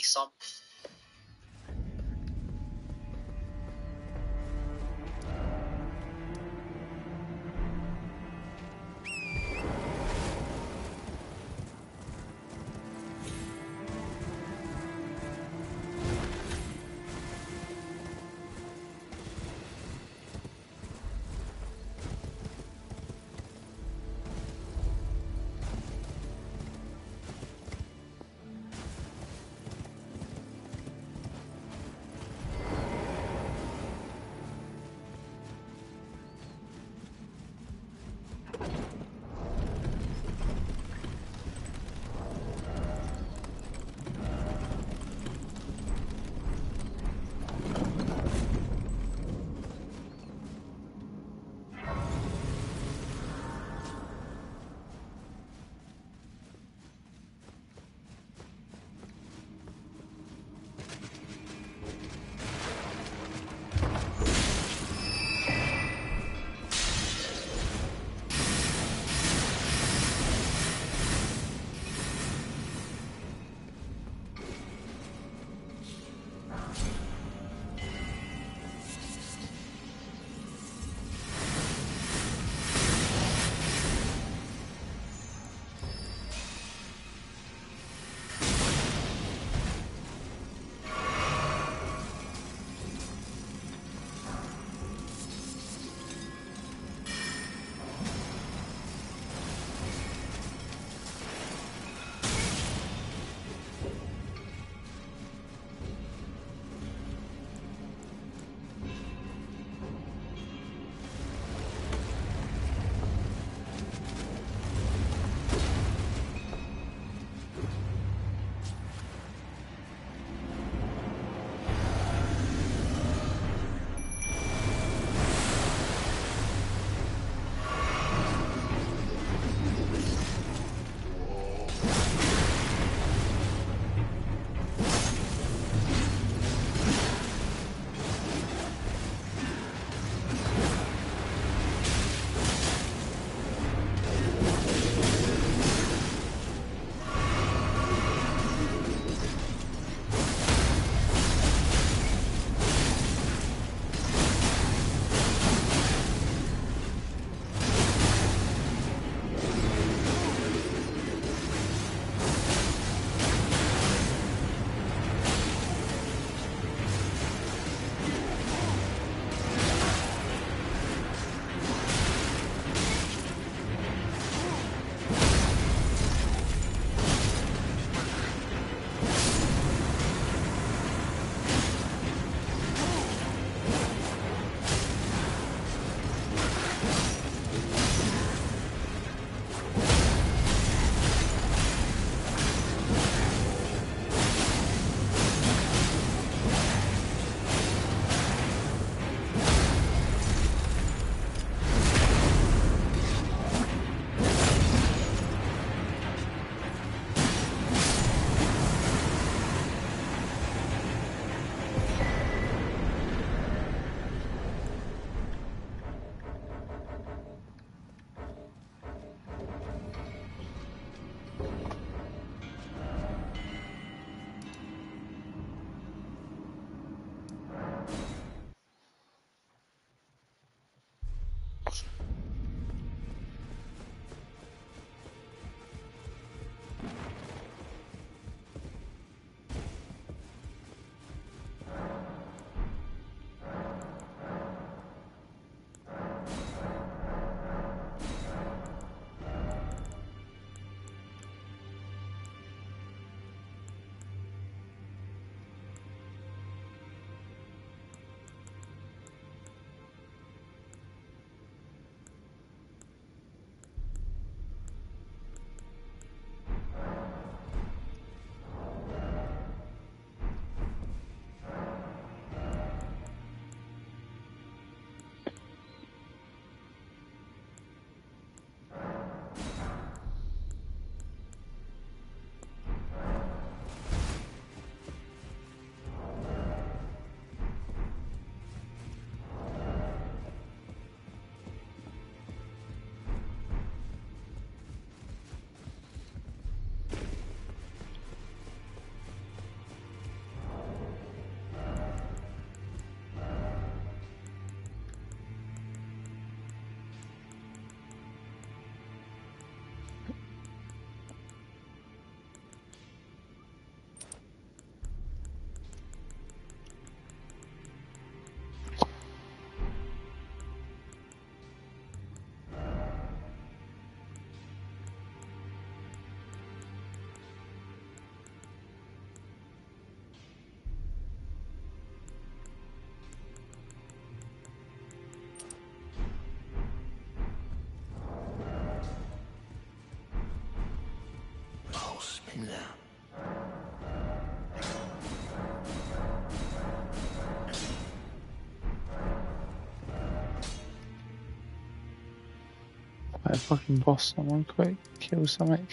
a fucking boss someone quick, kill something.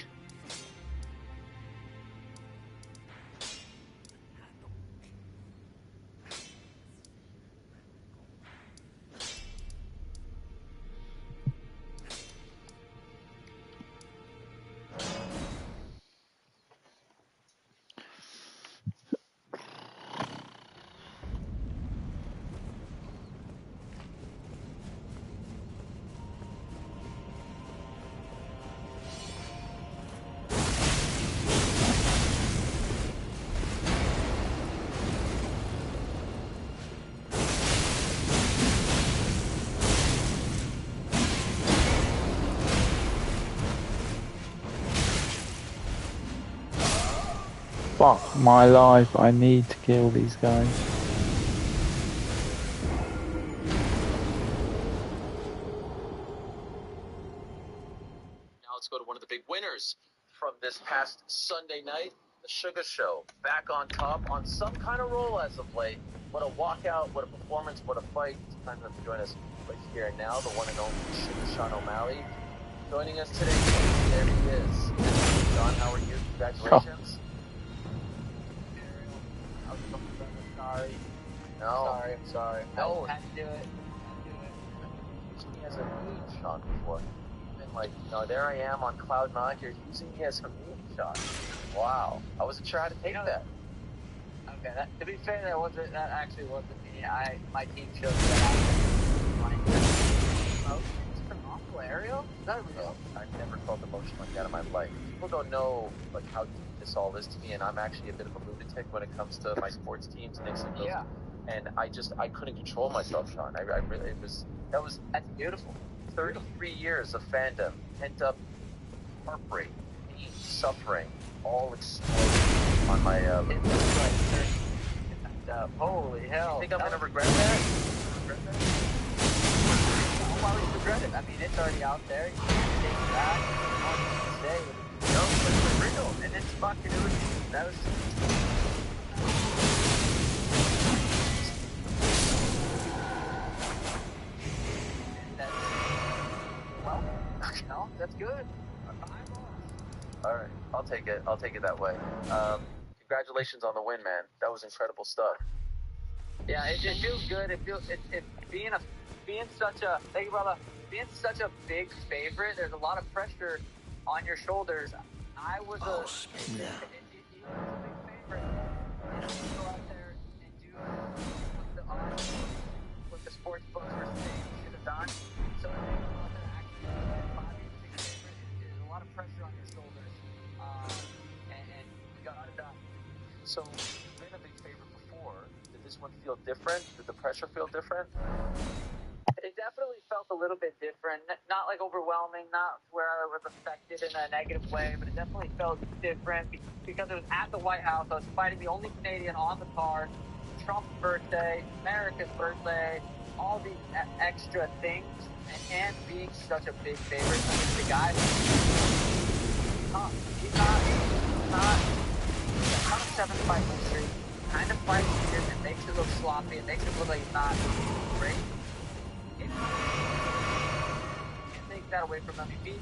Fuck my life, I need to kill these guys. Now let's go to one of the big winners from this past Sunday night, the Sugar Show. Back on top on some kind of roll as of late. What a walkout, what a performance, what a fight. It's time for them to join us right here and now, the one and only Sugar Sean O'Malley. Joining us today, there he is. Sean, how are you? Congratulations. Sorry. No. I'm sorry. No. I had to do it. Using me as a meme, Sean, before. Been like, there I am on Cloud 9. You're using me as a meme, Sean. Wow. I wasn't sure how to take that. Okay, to be fair, that actually wasn't me. My team showed me that I was it's phenomenal aerial. Is that real? I've never felt emotion like that in my life. People don't know how deep this all is to me, and I'm actually a bit of a lunatic when it comes to my sports teams and things like those. Yeah. And I couldn't control myself, Sean. I really, that's beautiful. 33 years of fandom, pent up heartbreak, pain, suffering, all exploded on my. It looks like 30 pent up. Holy hell! You think I'm gonna regret that? Why would you regret it? I mean, it's already out there. You can't take it back. All you can say is, no, but it's real, and it's fucking. That was. No, that's good. All right, I'll take it. I'll take it that way. Congratulations on the win, man. That was incredible stuff. Yeah, it feels good. It feels being such a thank you, brother. Being such a big favorite. There's a lot of pressure on your shoulders. I was a big favorite, and I'm gonna go out there and do what the odds, what the sports books were saying you should have done. So I think go out there and actually do it. By being a big favorite, there's a lot of pressure on your shoulders, and you got it done. So you've been a big favorite before. Did this one feel different? Did the pressure feel different? It definitely felt a little bit different. Not like overwhelming, not where I was affected in a negative way, but it definitely felt different because it was at the White House. I was fighting the only Canadian on the card, Trump's birthday, America's birthday, all these extra things, and being such a big favorite. I mean, the guy, he's not a 7-fight win streak. Kind of fights weird and makes it look sloppy. It makes it look like he's not great. Can't take that away from him. He beat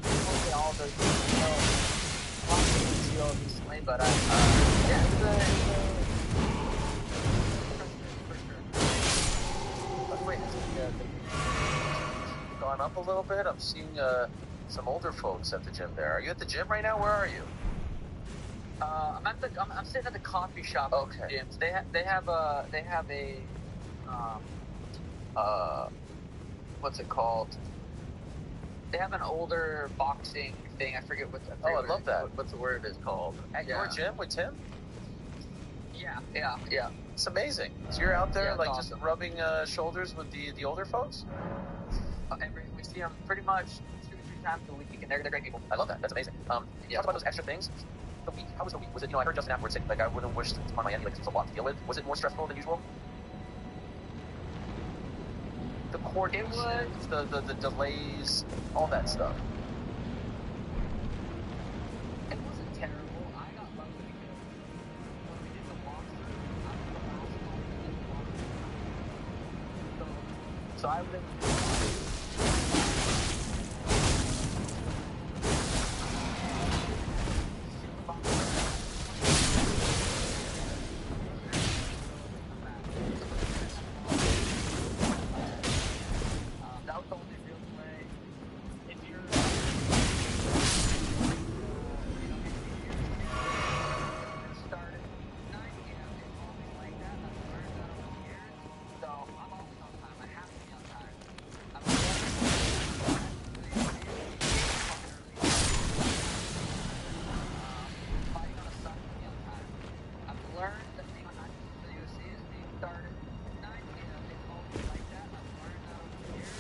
mostly all those recently, but yeah, it's for sure. By the way, has the gone up a little bit? I'm seeing some older folks at the gym there. Are you at the gym right now? Where are you? I'm sitting at the coffee shop. Okay. Gyms. They have a what's it called? They have an older boxing thing. I forget what. I love that. What's the word it's called? At your gym with Tim? Yeah. It's amazing. So you're out there awesome. Just rubbing shoulders with the older folks? We see them pretty much 2-3 times a week, and they're great people. I love that. That's amazing. Talk about those extra things. The week. How was the week? Was it? I heard Justin afterwards say I wouldn't wish on Miami it was a lot to deal with. Was it more stressful than usual? The coordinates, the delays, all that stuff. It wasn't terrible. I got lucky because when we did the walkthrough, I was the last one. So I was learned that being on the UFC is being started at 9 p.m. It's always like that. I've learned that over the years.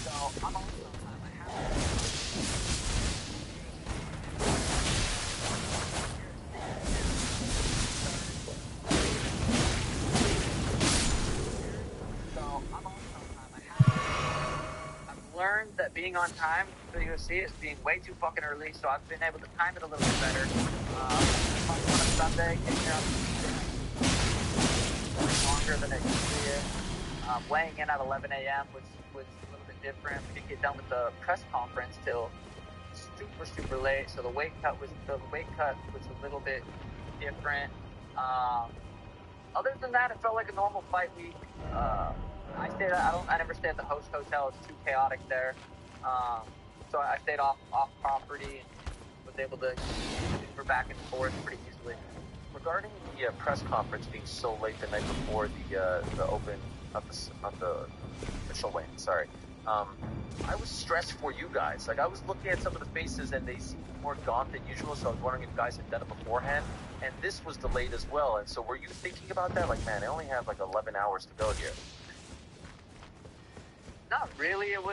So I'm on sometime. I have to. Learned that being on time for the UFC is being way too fucking early, so I've been able to time it a little bit better. On a Sunday, getting here on longer than it usually is. Weighing in at 11 a.m. was a little bit different. We didn't get done with the press conference till super late, so the weight cut was a little bit different. Other than that, it felt like a normal fight week. I never stay at the host hotel. It's too chaotic there. So I stayed off property and was able to Uber back and forth pretty easily. Regarding the press conference being so late the night before the open of the official weigh-in, sorry, I was stressed for you guys. Like, I was looking at some of the faces and they seemed more gaunt than usual, so I was wondering if you guys had done it beforehand. And this was delayed as well. And so were you thinking about that? Like, man, I only have like 11 hours to go here. Not really. I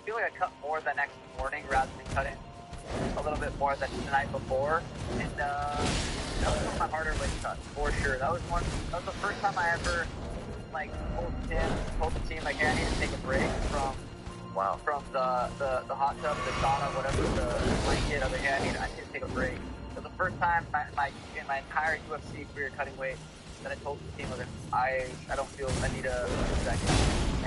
feel like I cut more the next morning rather than cutting a little bit more than the night before. And that was one of my harder weight cuts, for sure. That was the first time I ever, like, told the team, like, hey, I need to take a break from the hot tub, the sauna, whatever, the blanket. I was like, yeah, I need to take a break. So the first time in my entire UFC career cutting weight, that I told the team, I don't feel I need a second.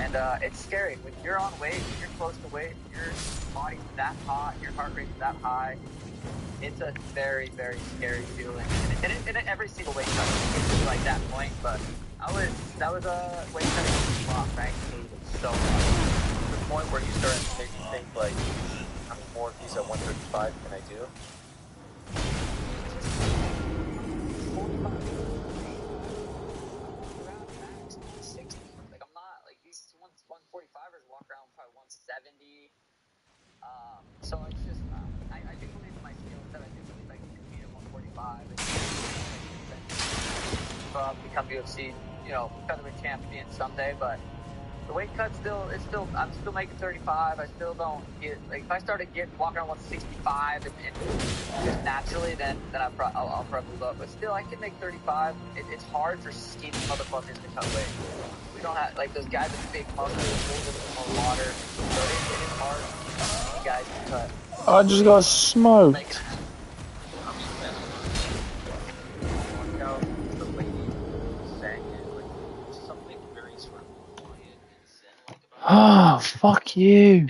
And it's scary. When you're on weight, when you're close to weight, your body's that hot, your heart rate's that high, it's a very, very scary feeling. And every single weight cut gets to like that point, but that was a weight cutting Southpaw Frank hated so much. To the point where you started to make you think, like, how many more of these at 135 can I do? Like, I'm not, like, these 145ers walk around probably 170. So it's just, I do believe in my skill set. I do believe I can compete at 145 and become UFC, featherweight champion someday. But the weight cut I'm still making 35. I still don't get, like, if I started walking around 165 and just naturally, then I'll probably look. But still, I can make 35. It's hard for skinny motherfuckers to cut weight. We don't have, like, those guys with big muscles, a little bit more water. So it is hard for you guys to cut. I just got smoked. Oh, fuck you.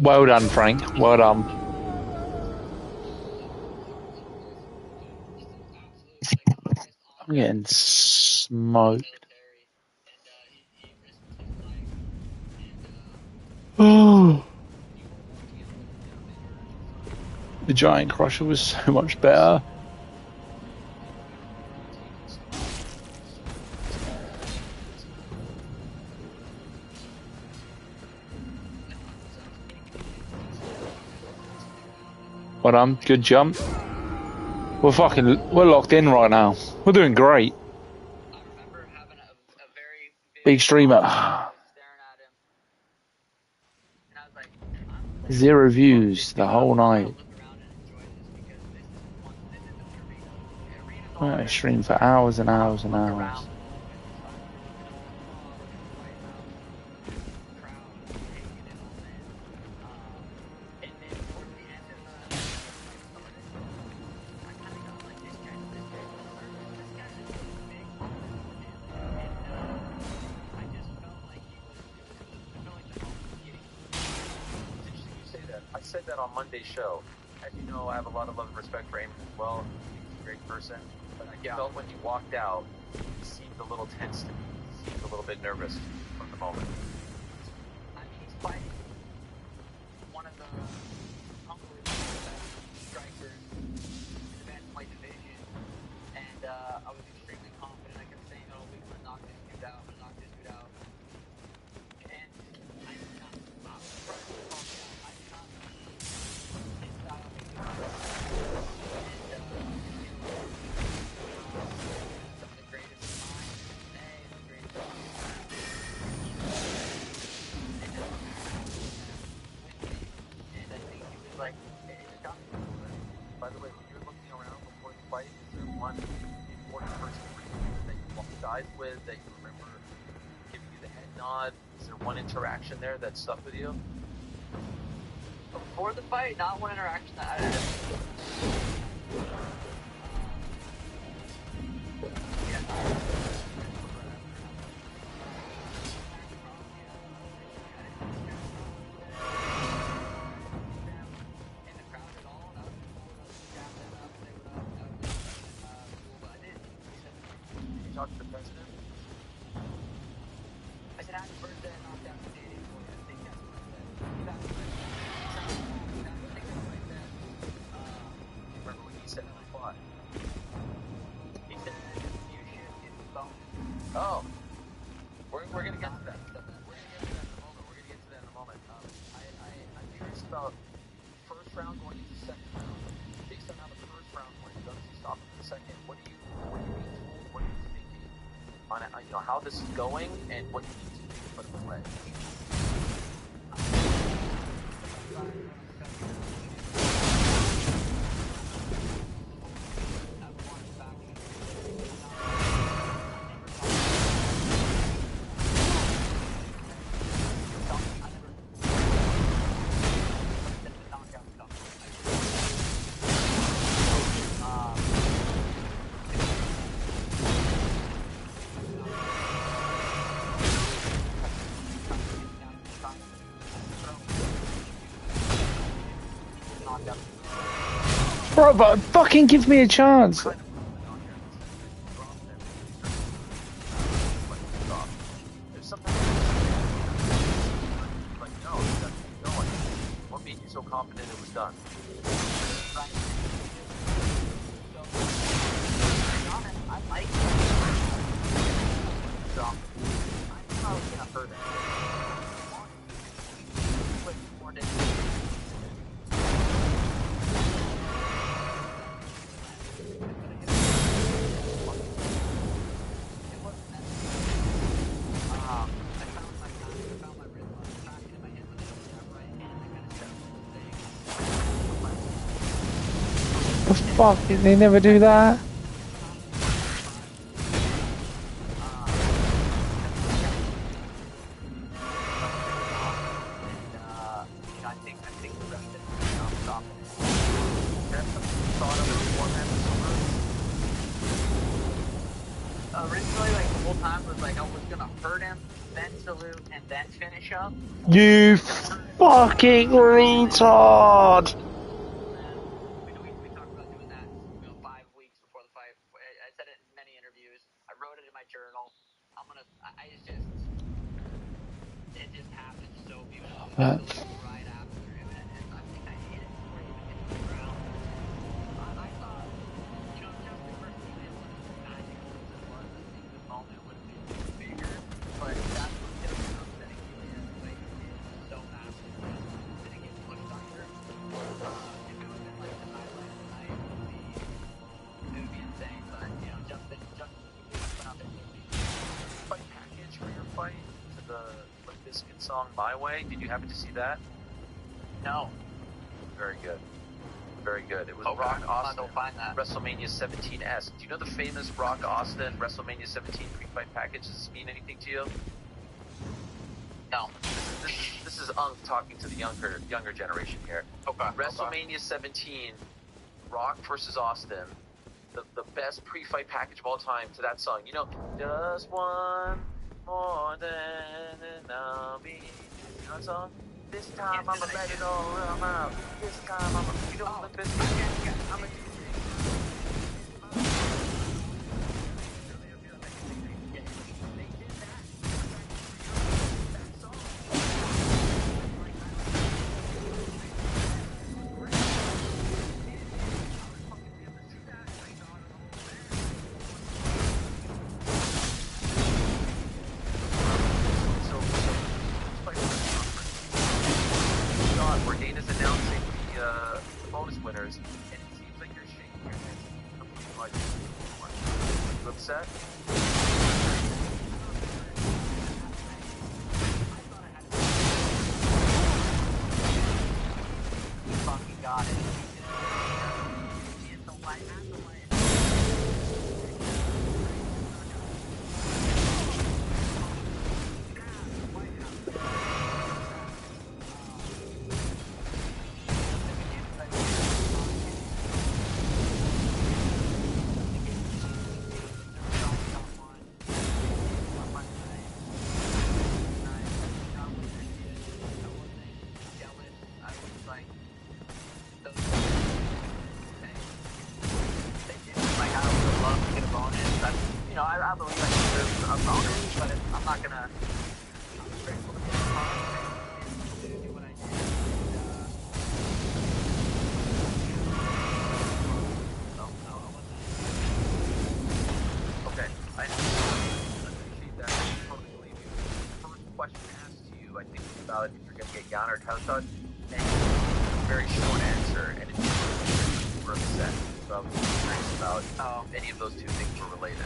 Well done, Frank. Well done. I'm getting smoked. Oh. The Giant Crusher was so much better. Well done. Good jump. We're locked in right now. We're doing great. Big streamer. 0 views the whole night. I stream for hours and hours and hours. I said that on Monday's show. As you know, I have a lot of love and respect for Eamon as well. He's a great person. But I felt when he walked out, he seemed a little tense to me. He seemed a little bit nervous from the moment. I mean, he's fighting one of the humbler strikers in the bantamweight division, and I was extremely confident. I kept saying, "Oh, we're gonna knock this dude out. We're gonna knock this dude out." And I did not. I did not see his style make it work. And some of the greatest minds in MMA and the greatest and I think he was like, it just got me. By the way, when you're looking around before the fight, is there one important person for you that you walked eyes with, that you remember giving you the head nod? Is there one interaction there that stuck with you? Before the fight, not one interaction that I Talk to the president? I said, happy birthday, and knocked out the dating for you. I think that's what I said. Remember what he said in the plot? He said, you should get the bonus. Oh. We're going to get to that. We're going to get to that in a moment. I'm curious about first round going into second round. Based on how the first round went, does he stop in the second? What are you being told? What are you thinking on how this is going and what you need to do to put him away? Bro, but fucking give me a chance. What made you so confident it was done? I like it. So, I was going to hurt him. The fuck? Did they never do that? Originally, like, the whole time was like I was gonna hurt him, then salute, and then finish up. You fucking retard! We talked about doing that, 5 weeks before the fight. I said it in many interviews. I wrote it in my journal. It just happened so beautifully. Yeah. Literally right after, and I think I hit it before it even hit the ground. I thought, Justin versus Liam wasn't as magic as much as it was. I think the moment would have been bigger, but that's what ended up upsetting Julian. Like, it was so massive that it didn't get pushed under. If it would have been like the highlight of the night, it would be insane. But Justin went out there and did it. Fight package for your fight to the Limp Bizkit song "My Way." Did you happen to see that? No. Very good. Very good. It was Okay. Rock Austin, I'll find that. WrestleMania 17-esque. Do you know the famous Rock Austin WrestleMania 17 pre-fight package? Does this mean anything to you? No. This is Unk talking to the younger generation here. Okay. WrestleMania 17, Rock versus Austin, the best pre-fight package of all time to that song. Just one more than an army. You know that song? This time I'ma let it all out. This time I'ma... You know Limp Bizkit? I'ma do where Dana's announcing the bonus winners, and it seems like you're shaking your head completely like you upset? Fucking got it. I believe I deserve a bonus, but I'm not gonna. I'm grateful to be a part of it and do what I did. Okay, I appreciate that. I totally believe you. First question asked to you, I think, was about if you're going to get Jan or Tausad, and very short answer, and it's super upset. So I was curious about any of those two things were related.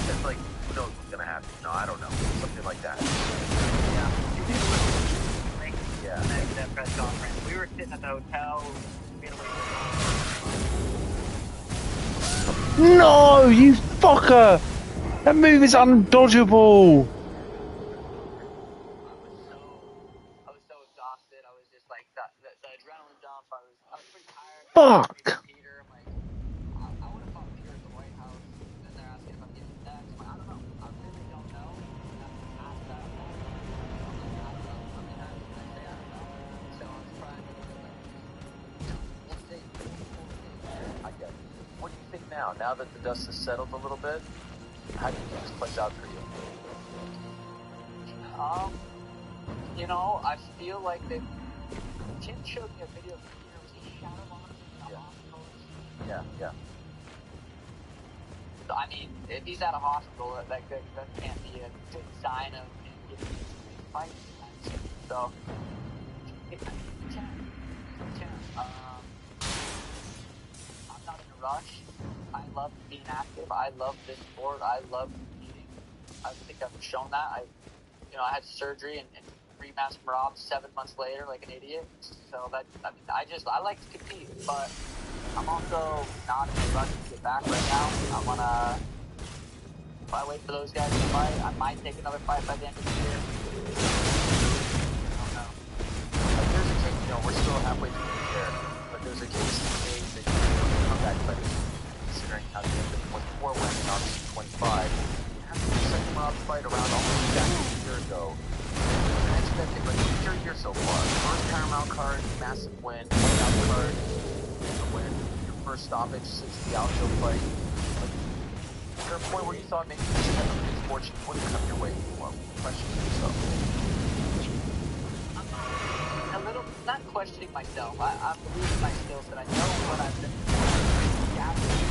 It's like, who knows what's going to happen? No, I don't know. Something like that. Yeah. Yeah. That press conference. We were sitting at the hotel. No, you fucker! That move is undodgeable! I was so exhausted. I was just like, the adrenaline dump. I was pretty tired. Fuck! Peter, I'm like, I would have fought Peter at the White House, and they're asking if I'm getting next. I'm like, I don't know. I really don't know. Ask that. I don't know. How many times can I say I don't know? So I was trying to we'll see. I get it. What do you think now? Now that the dust has settled a little bit, how do you think this plays out for you? I feel like Tim showed me a video of Peter. Was he shadow boxing in the hospital? Yeah. So, I mean, if he's at a hospital, that can't be a good sign of him getting fights. So, it's a chance. I'm not in a rush. I love being active. I love this sport. I love competing. I think I've shown that. I had surgery and remastered Marab 7 months later like an idiot. So I like to compete, but I'm also not in a rush to get back right now. If I wait for those guys to fight, I might take another fight by the end of the year. I don't know. There's a case, we're still halfway through the year, but there's a case made that you can come back, but considering how the end of 24 went and obviously 25, after the second round fight around almost exactly a year ago, the next that thing. Like, what's your year so far? First Paramount card, massive win. Whiteout card, a win. Your first stoppage since the Aljo fight. Like, is there a point where you thought maybe you just had a misfortune wouldn't come your way anymore? Questioning yourself. A little, not questioning myself. I'm believing my skills that I know what I've been gathering.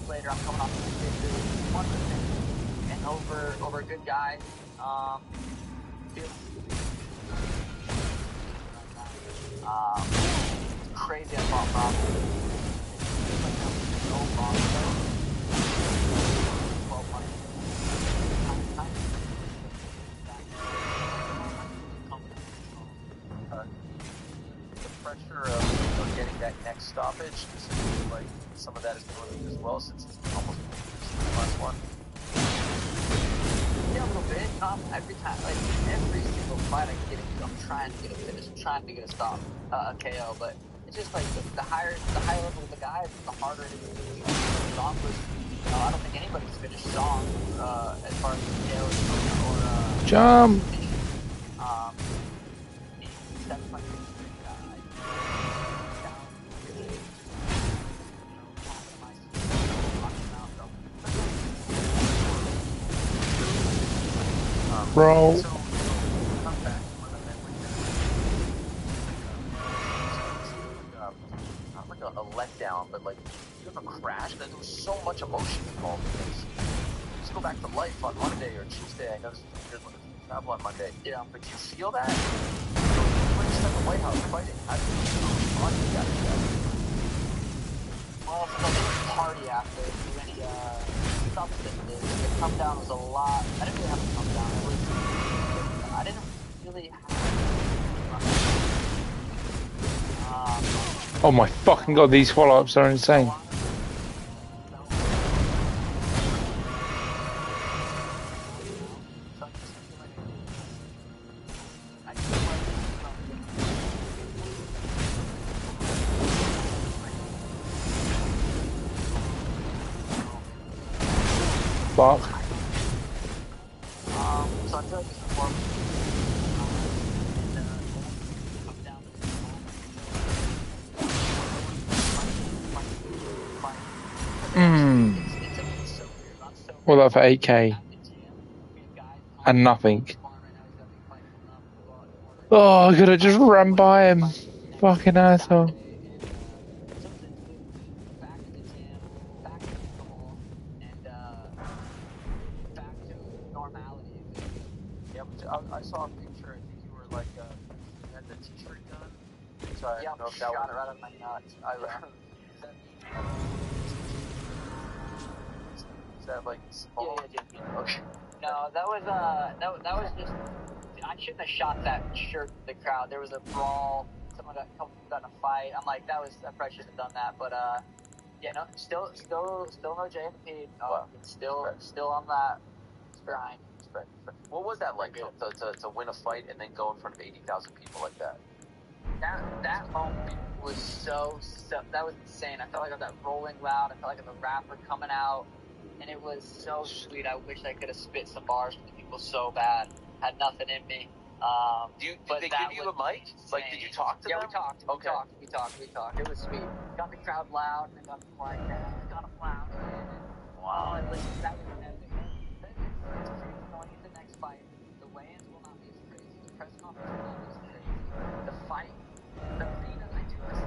Later, I'm coming off the and over a good guy. Crazy I fought Bob. So long ago. 12 months. The pressure of getting that next stoppage, does it feel like some of that is relieved as well since it's almost the last one? Yeah, a little bit. Every time, like every single fight I get into, I'm trying to get a finish, I'm trying to get a stop, a KO. But it's just like the higher level of the guys, the harder it is to do. Zong was, I don't think anybody's finished Zong as far as KOs or jump. Bro. So, come back to one of the memories not like a letdown, but like you have a crash. There was so much emotion involved in this. Just go back to life on Monday or Tuesday. I noticed you did travel on Monday. Yeah. But you feel that? When you at the White House fighting, how did you respond to that? Well, so I didn't party after any substances. The come down was a lot. I didn't really have a come down. I didn't really have. Oh my fucking god, these follow-ups are insane. Fuck. So I feel like it's more. All that for 8k. And nothing. Oh, I could have just run by him. Fucking asshole. I saw a picture. I think you were like, you had the t-shirt gun. So I don't know if that shot was it right out of my nuts. Is that like small? Yeah. Okay. No, that was just. I shouldn't have shot that shirt to the crowd. There was a brawl. Someone got in a fight. I'm like, I probably shouldn't have done that. But yeah, no, still no JFP. Still on that grind. What was that like to win a fight and then go in front of 80,000 people like that? That moment was so that was insane. I felt like I was that Rolling Loud. I felt like I was a rapper coming out, and it was so sweet. I wish I could have spit some bars for the people so bad. Had nothing in me. Did they give you a mic? Insane. Like, did you talk to them? Yeah, we talked. We talked. It was sweet. Got the crowd loud, and then got them quiet down. Got them loud again, and it was that was epic. It's crazy going into the next fight. The weigh-ins will not be as crazy. The press conference will not be as crazy. The fight, the arena.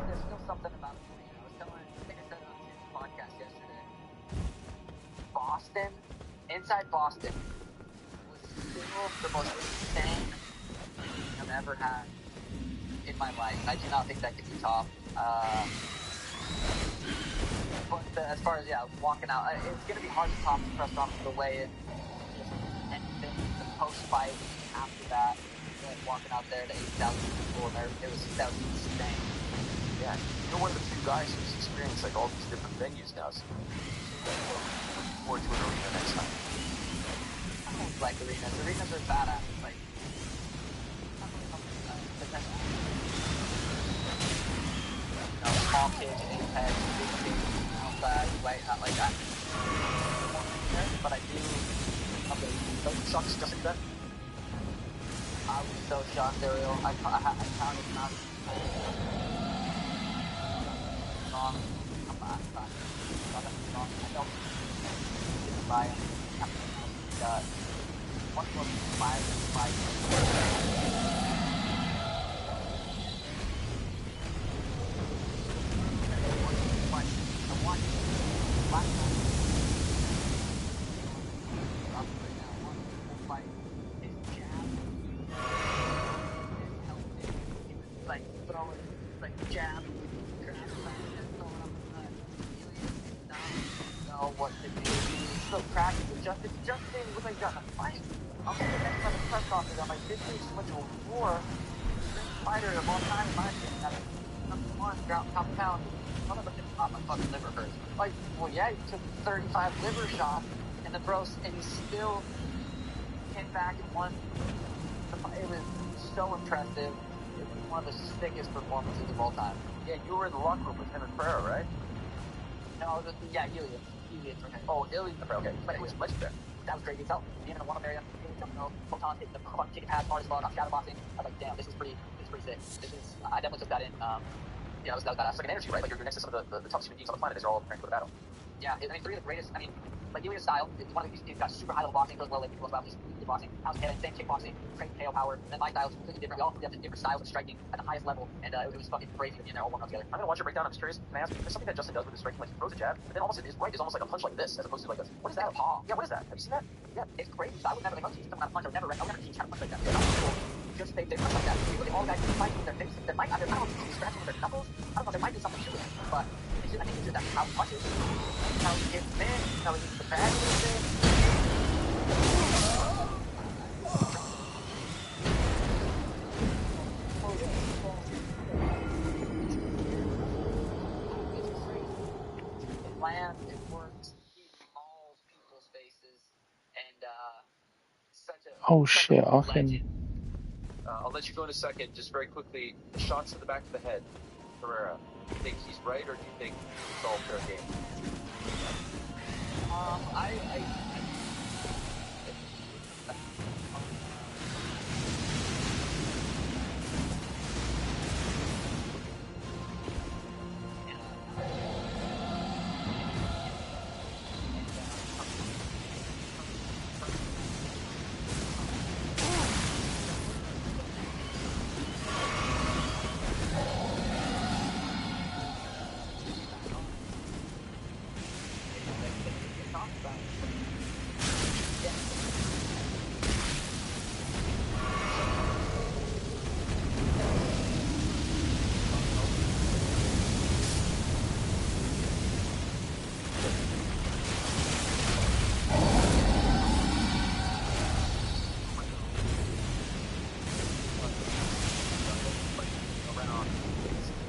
There's still something about the arena. I think I said it on Tim's podcast yesterday. Boston, inside Boston, was still the most insane thing I've ever had in my life. I do not think that could be topped. But as far as walking out, it's gonna be hard to top the press conference the way and the post-fight after that, walking out there to 80,000 people, and that was insane. Yeah, you're one of the few guys who's experienced like all these different venues now. So looking forward to an arena next time. don't like arenas. Arenas are badass. Like, small cage, apex, big cage, outside, white, like that. But I do. Okay, don't shock just like that. I was so shocked, Ariel. I counted not wrong. I'm not wrong. I don't buy him. One was 5. Like throwing, like jab, know what to do. He's still cracking. It's just didn't look like he got in a fight. I'm the next time the press conference. I'm like, this dude's switch to war. Greatest fighter of all time, in my opinion. That's number one, ground top pound. I'm not looking at my fucking liver hurts. Like, well, yeah, he took 35 liver shots in the bros, and he still came back and won. It was so impressive. It was one of the sickest performances of all time. Yeah, you were in the locker room with him and Pereira, right? No, yeah, Iliad. Okay. Oh, Iliad. Okay. But anyways, legend there. That was crazy as hell. Being in a one-up area, Iliad jumping out, Photon hitting the kicking pads hard as fuck, shadow boxing. I was like, damn, this is pretty sick. I definitely took that in. That was badass. It's like an energy, right? Like you're next to some of the toughest human beings on the planet. They're all preparing to go to battle. Yeah, I mean, 3 of the greatest. I mean, like Iliad's style, he's got super high level boxing, goes well, like people about he's good boxing. I was hitting, same kickboxing, crazy KO power. And then my style is completely different. We all have different styles of striking at the highest level, and it was fucking crazy to be in there all warm up together. I'm gonna watch your breakdown. I'm just curious. Can I ask? There's something that Justin does with his striking, like he throws a jab, but then almost his right is almost like a punch like this, as opposed to like a. What is that? A paw. Yeah, what is that? Have you seen that? Yeah, it's crazy. So I would never like, teach someone how to punch. I would never teach how to punch like that. Just they punch like that. Usually all guys fight with their face. They might, I don't know if it's scratching with their knuckles. I don't know. There might be something to it, but I think it's just how he punches, how he gets in, how he gets the pad in. It lands, it works, he mauls people's faces, and Oh shit, I can. I'll let you go in a second. Just very quickly, shots to the back of the head, Pereira. Do you think he's right, or do you think it's all fair game?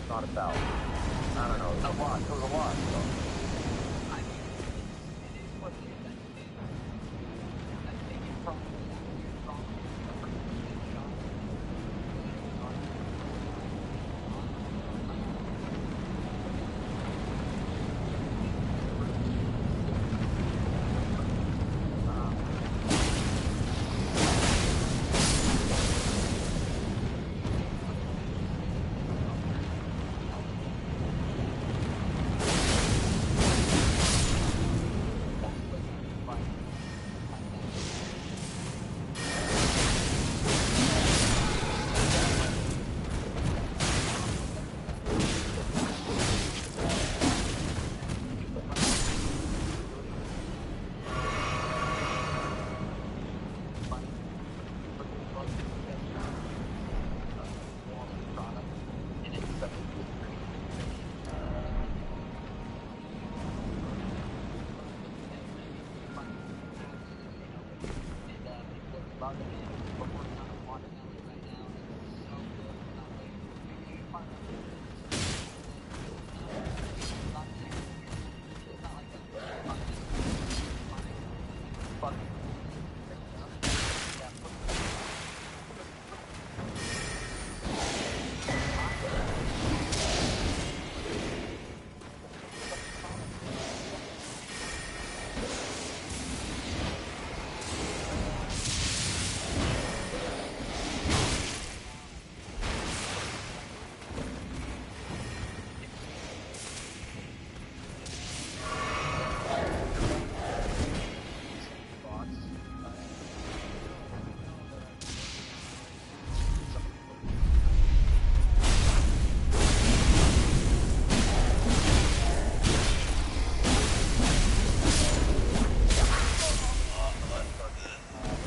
Not a foul. I don't know. It was a lot. So.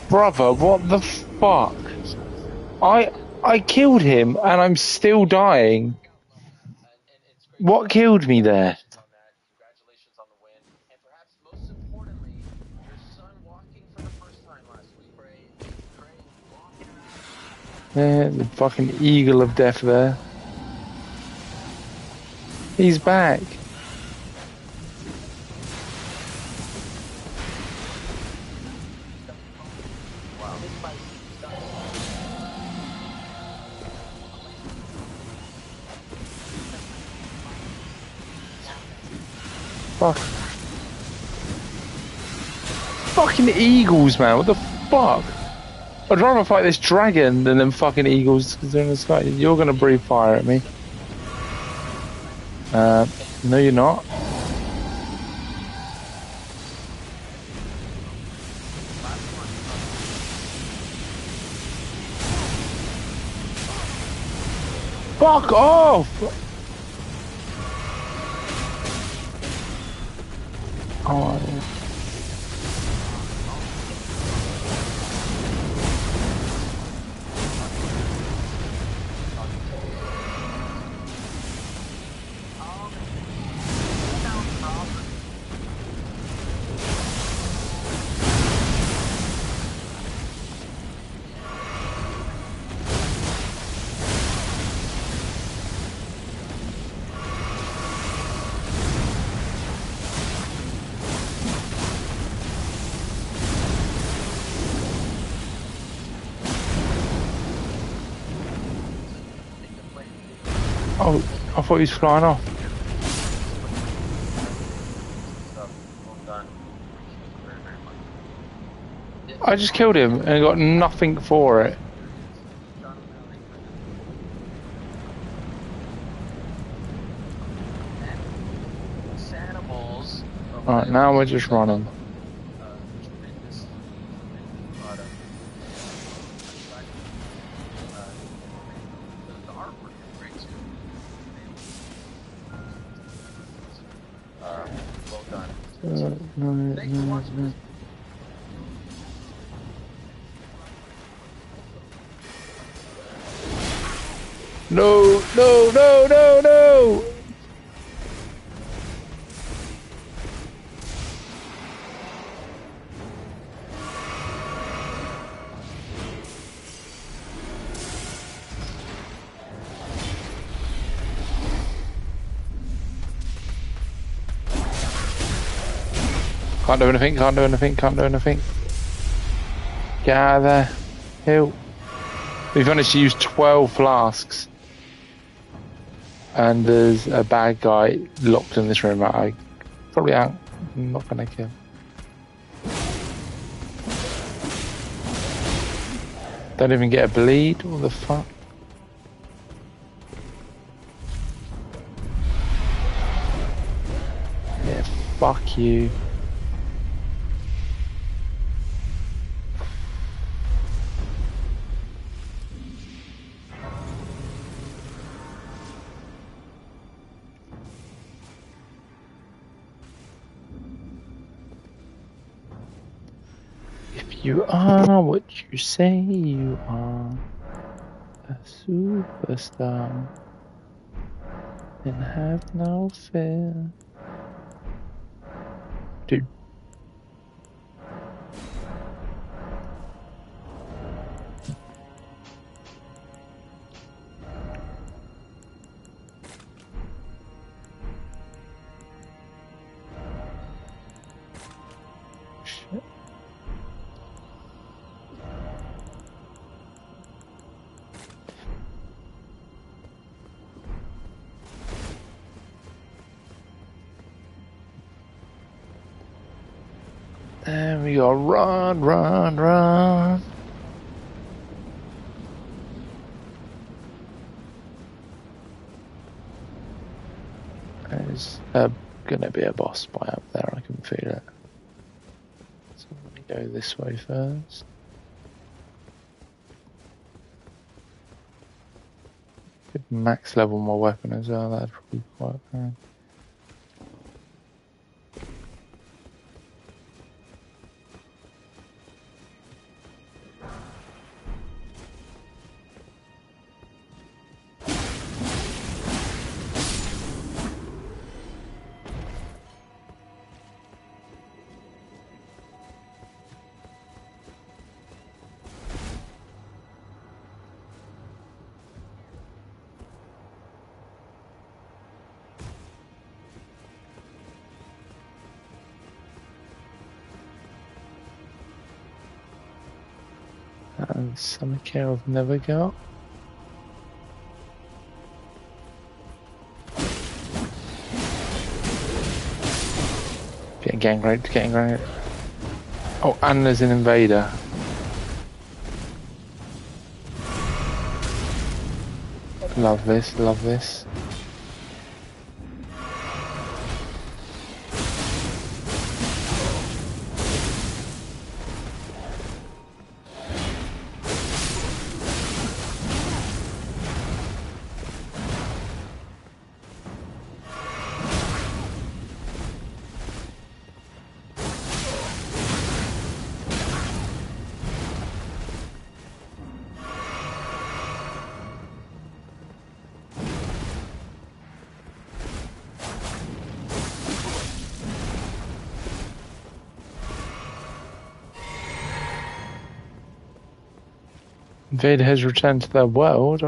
Brother, what the fuck? I killed him and I'm still dying. What killed me there? Yeah, the fucking eagle of death there. He's back. Fuck. Fucking eagles, man. What the fuck? I'd rather fight this dragon than them fucking eagles because they're in the sky. You're gonna breathe fire at me. No, you're not. Fuck off! Oh, yeah. Oh, I thought he was flying off. I just killed him and got nothing for it. Alright, now we're just running. No, no, no, no, no! Can't do anything, can't do anything, can't do anything. Get out of there. Heal. We've managed to use 12 flasks. And there's a bad guy locked in this room that I probably am not gonna kill. Don't even get a bleed, what the fuck? Yeah, fuck you. If you are what you say you are, a superstar, then have no fear. Dude. Shit. There we go. Run, run, run. There's gonna be a boss by up there, I can feel it. So let me go this way first. Could max level my weapon as well, that'd probably be quite bad. and some care I've never got. Getting great. Oh, and there's an invader. Love this. Vader has returned to their world.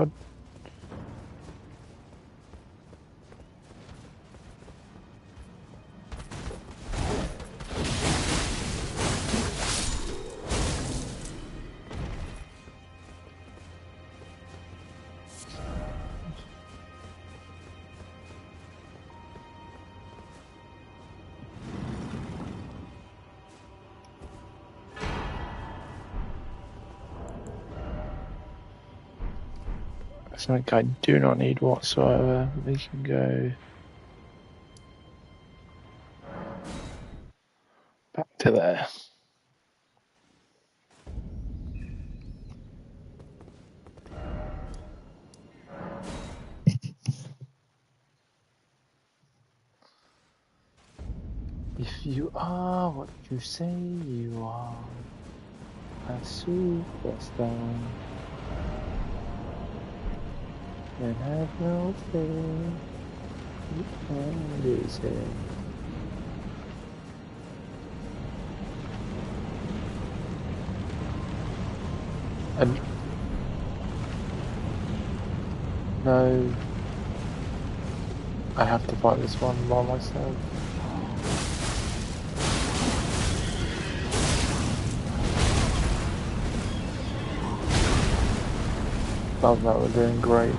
Something I do not need whatsoever. We can go back to there. If you are what you say you are, a superstar, then have no fear, you can lose it. And no, I have to fight this one by myself. Love that, we're doing great.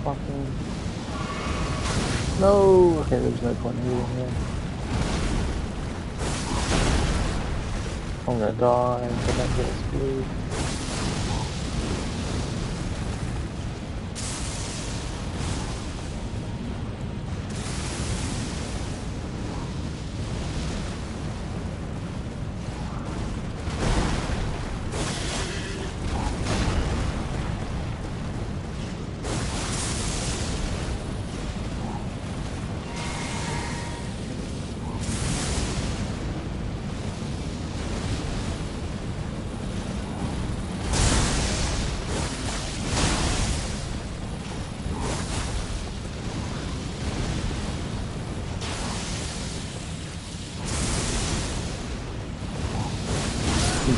Fucking. No! Okay, there's no point in healing here. I'm gonna die if I don't get this blue.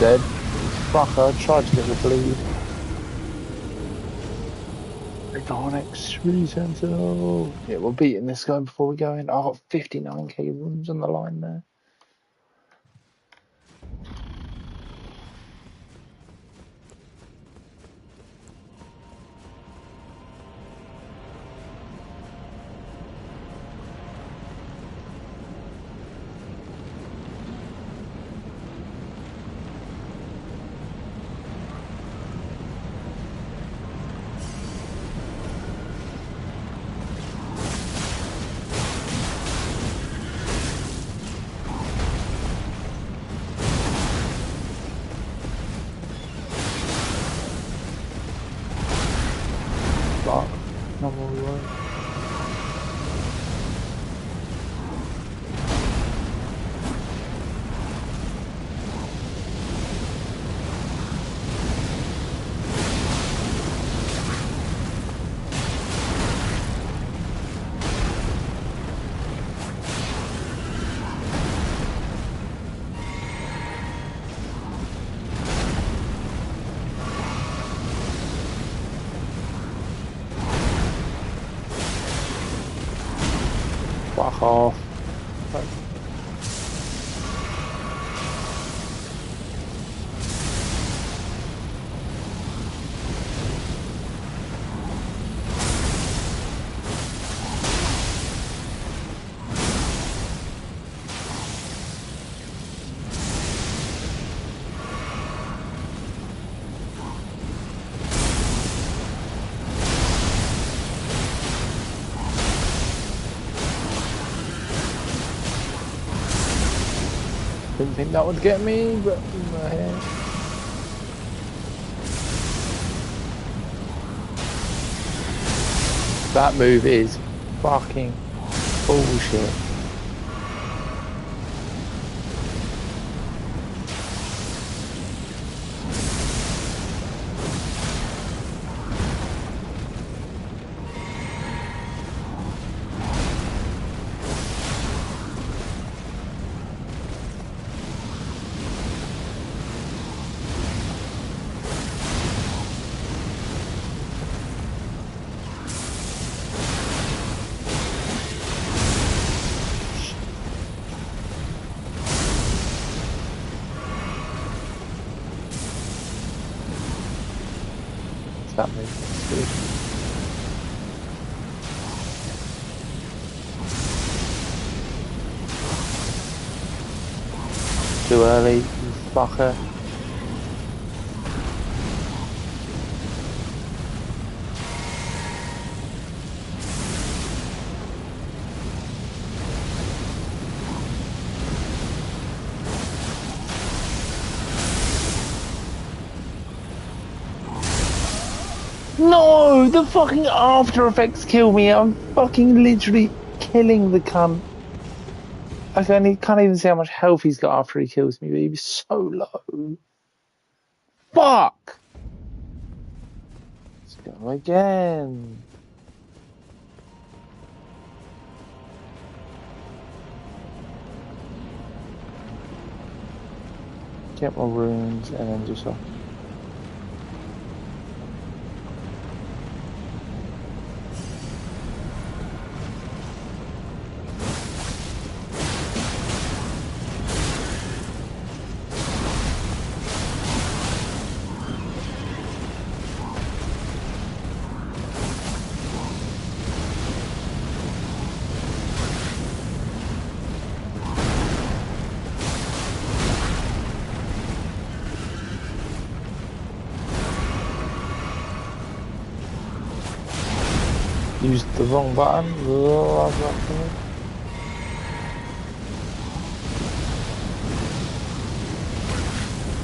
dead. Fucker, tried to get the bleed. They go on X3 Sentinel. Yeah, we're beating this guy before we go in. I got 59k wounds on the line there. Fuck. Not more work. Fuck off. Fuck. Didn't think that would get me, but that move is fucking bullshit. That move is good. Too early, you fucker. No, the fucking After Effects kill me. I'm fucking literally killing the cunt. I can't even see how much health he's got after he kills me, but he was so low. Fuck! Let's go again. Get my runes and then just off. Used the wrong button.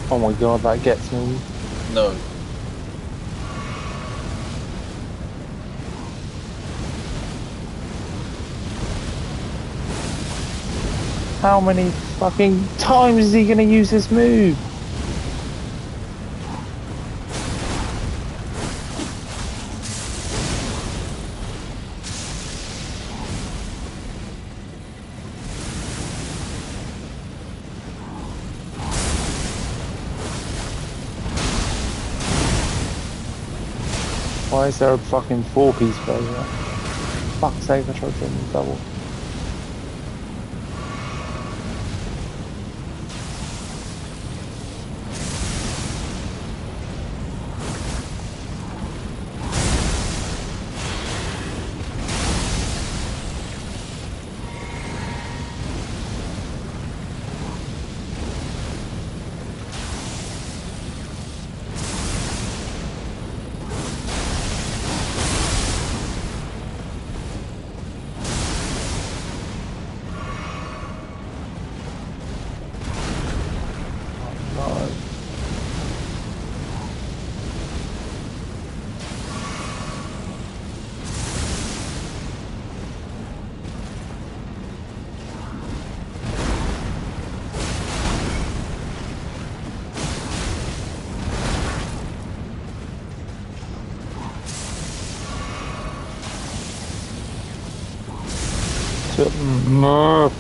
Oh my god, that gets me. No. How many fucking times is he gonna use this move? Why is there a fucking 4-piece version? Fuck's sake, I tried to do double. No.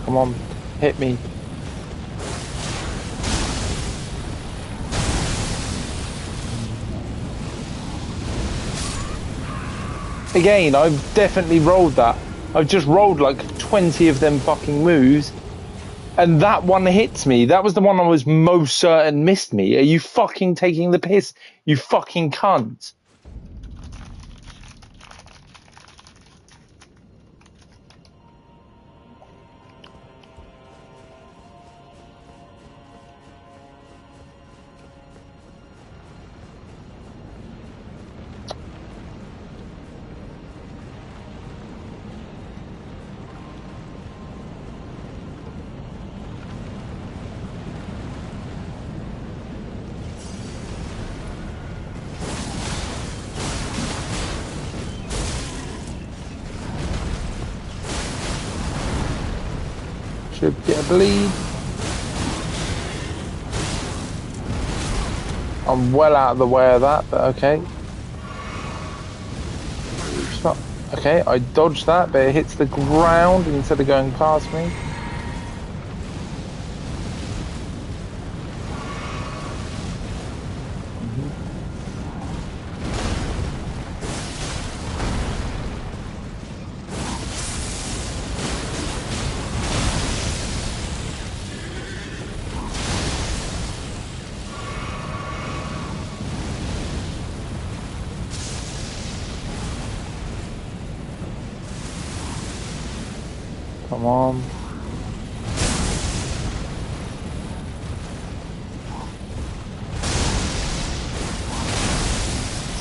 Come on, hit me. Again, I've definitely rolled that. I've just rolled like 20 of them fucking moves, and that one hits me. That was the one I was most certain missed me. Are you fucking taking the piss? You fucking cunt. Should get a bleed. I'm well out of the way of that, but okay. It's not, okay, I dodged that, but it hits the ground instead of going past me. Come on.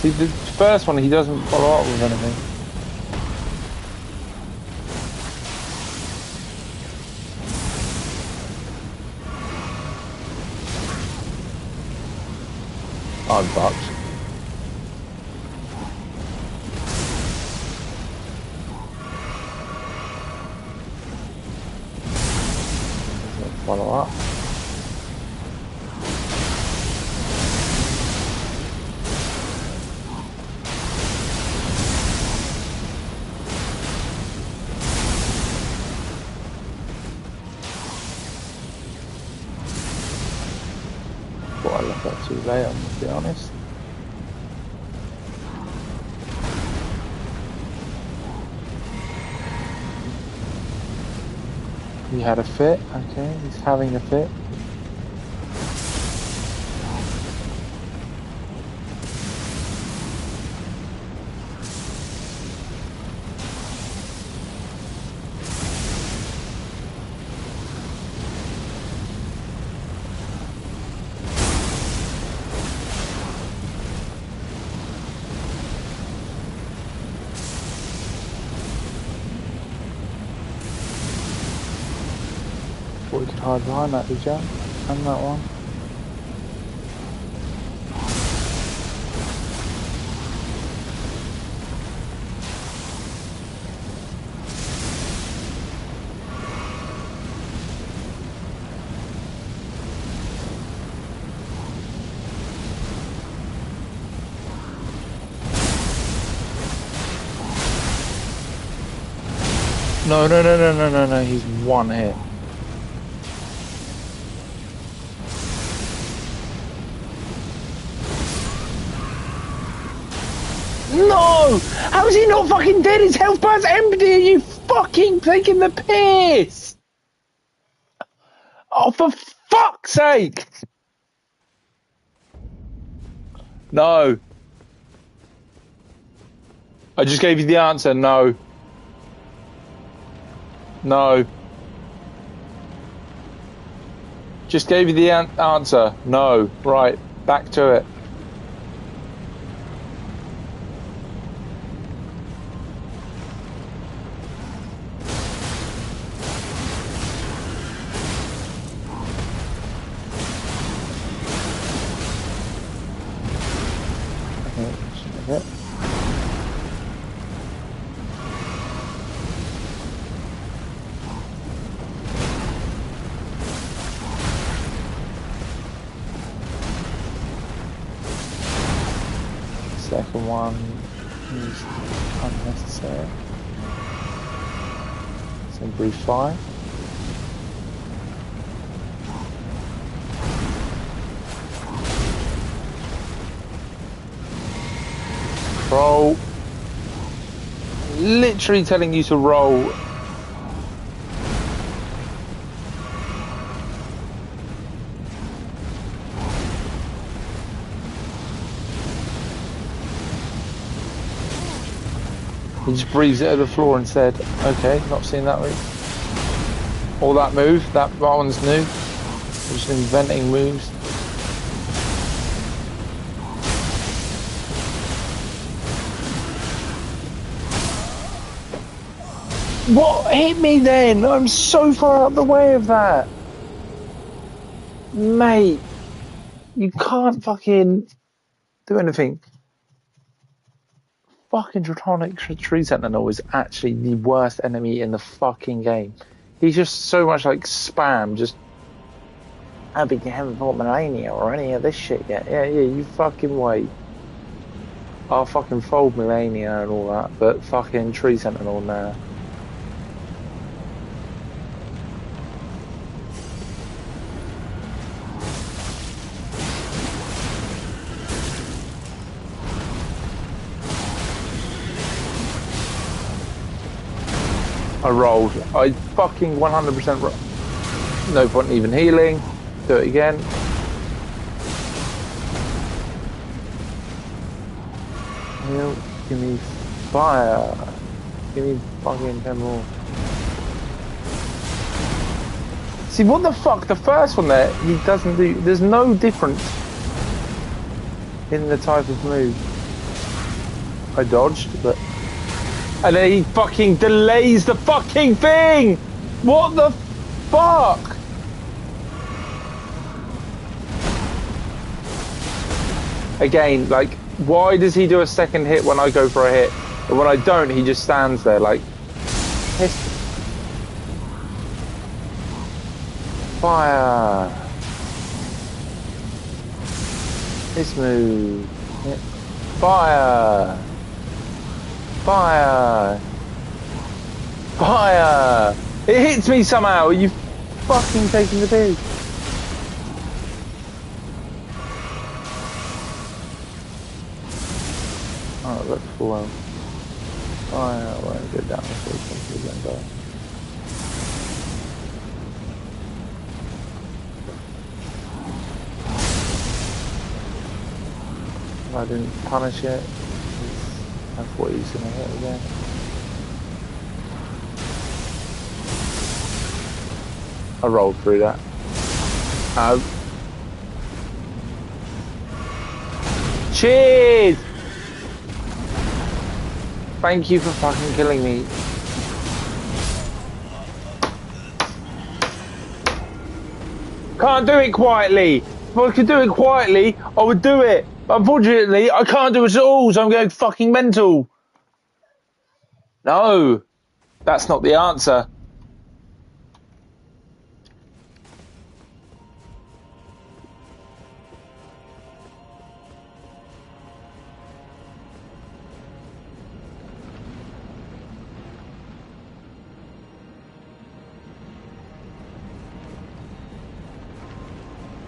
See, the first one, he doesn't follow up with anything. I'm fucked. Follow up. Well, I left that too late, I'm gonna be honest. He had a fit, okay, he's having a fit. Thought we could hide behind that, did you? And that one. No, no, no, no, no, no, no. He's one hit. No! How is he not fucking dead? His health bar's empty. Are you fucking taking the piss? Oh, for fuck's sake! No. I just gave you the answer. No. No. Just gave you the answer. No. Right. Back to it. Okay. Second one is unnecessary. Simply fine. Roll. Literally telling you to roll. He just breathes it at the floor and said, okay, not seen that move. Or that move, that one's new. Just inventing moves. What hit me then? I'm so far out the way of that. Mate, you can't fucking do anything. Fucking Draconic Tree Sentinel is actually the worst enemy in the fucking game. He's just so much like spam, just I think you haven't fought Melania or any of this shit yet. Yeah, you fucking wait. I'll fucking fold Melania and all that, but fucking Tree Sentinel now. I rolled. I fucking 100% rolled. No point in even healing. Do it again. Heal. Give me fire. Give me fucking 10 more. See, what the fuck? The first one there, he doesn't do... There's no difference in the type of move. I dodged, but... And then he fucking delays the fucking thing! What the fuck? Again, like, why does he do a second hit when I go for a hit? But when I don't, he just stands there like... Fire! This move... Fire! Fire! Fire! It hits me somehow! Are you fucking taking the piss? Oh, that's full. Fire! I won't go down this way, then die. I didn't punish it. That's what he's gonna hit again. I rolled through that. Oh. Cheers! Thank you for fucking killing me. Can't do it quietly. If I could do it quietly, I would do it. But unfortunately, I can't do it at all, so I'm going fucking mental. No, that's not the answer.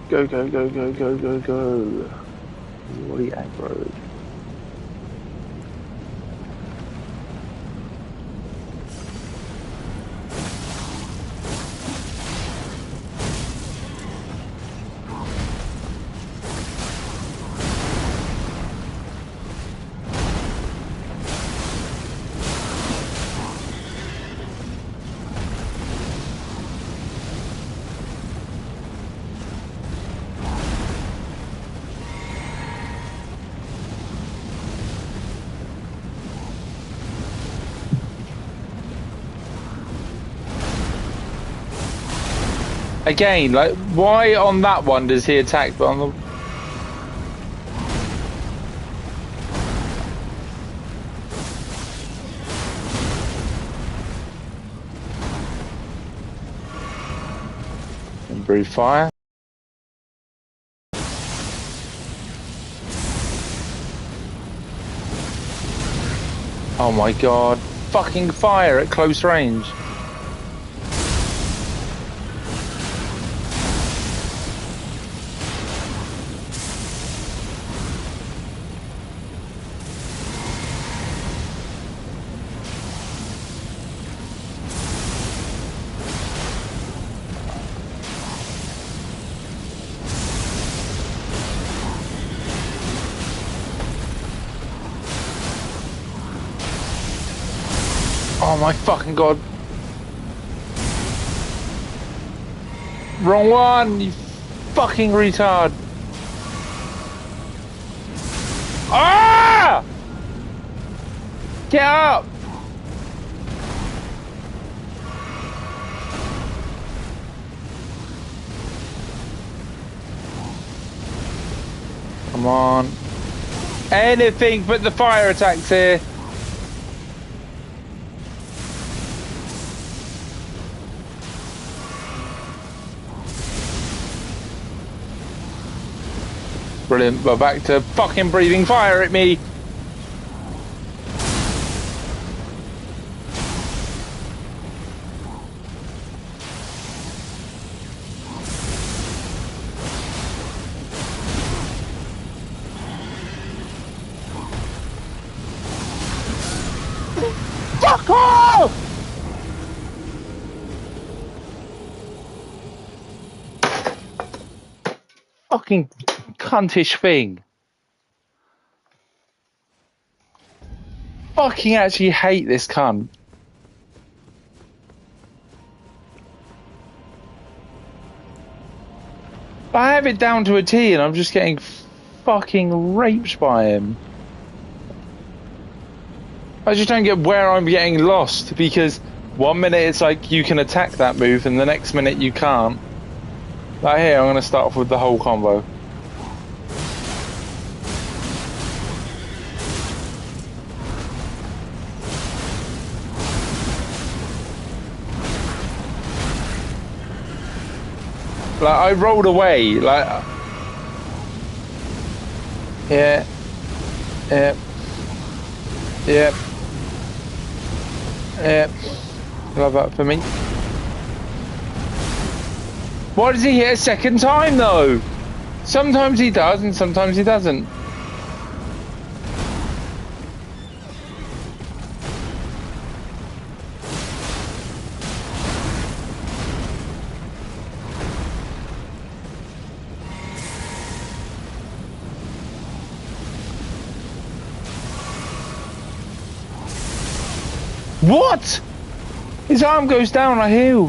Go, go, go, go, go, go, go. He's already aggroed. Again, like, why on that one does he attack, but on the... And breathe fire. Oh my god. Fucking fire at close range. Oh my fucking god. Wrong one, you fucking retard. Ah! Get up! Come on. Anything but the fire attacks here. Brilliant, we're back to fucking breathing fire at me. Fuck off! Fucking cuntish thing. Fucking actually hate this cunt. I have it down to a T and I'm just getting fucking raped by him. I just don't get where I'm getting lost, because 1 minute it's like you can attack that move and the next minute you can't. Like here, I'm going to start off with the whole combo. Like, I rolled away, like... Yeah. Yeah. Yeah. Yeah. Love that for me. Why does he hit a second time, though? Sometimes he does, and sometimes he doesn't. What? His arm goes down, I heal.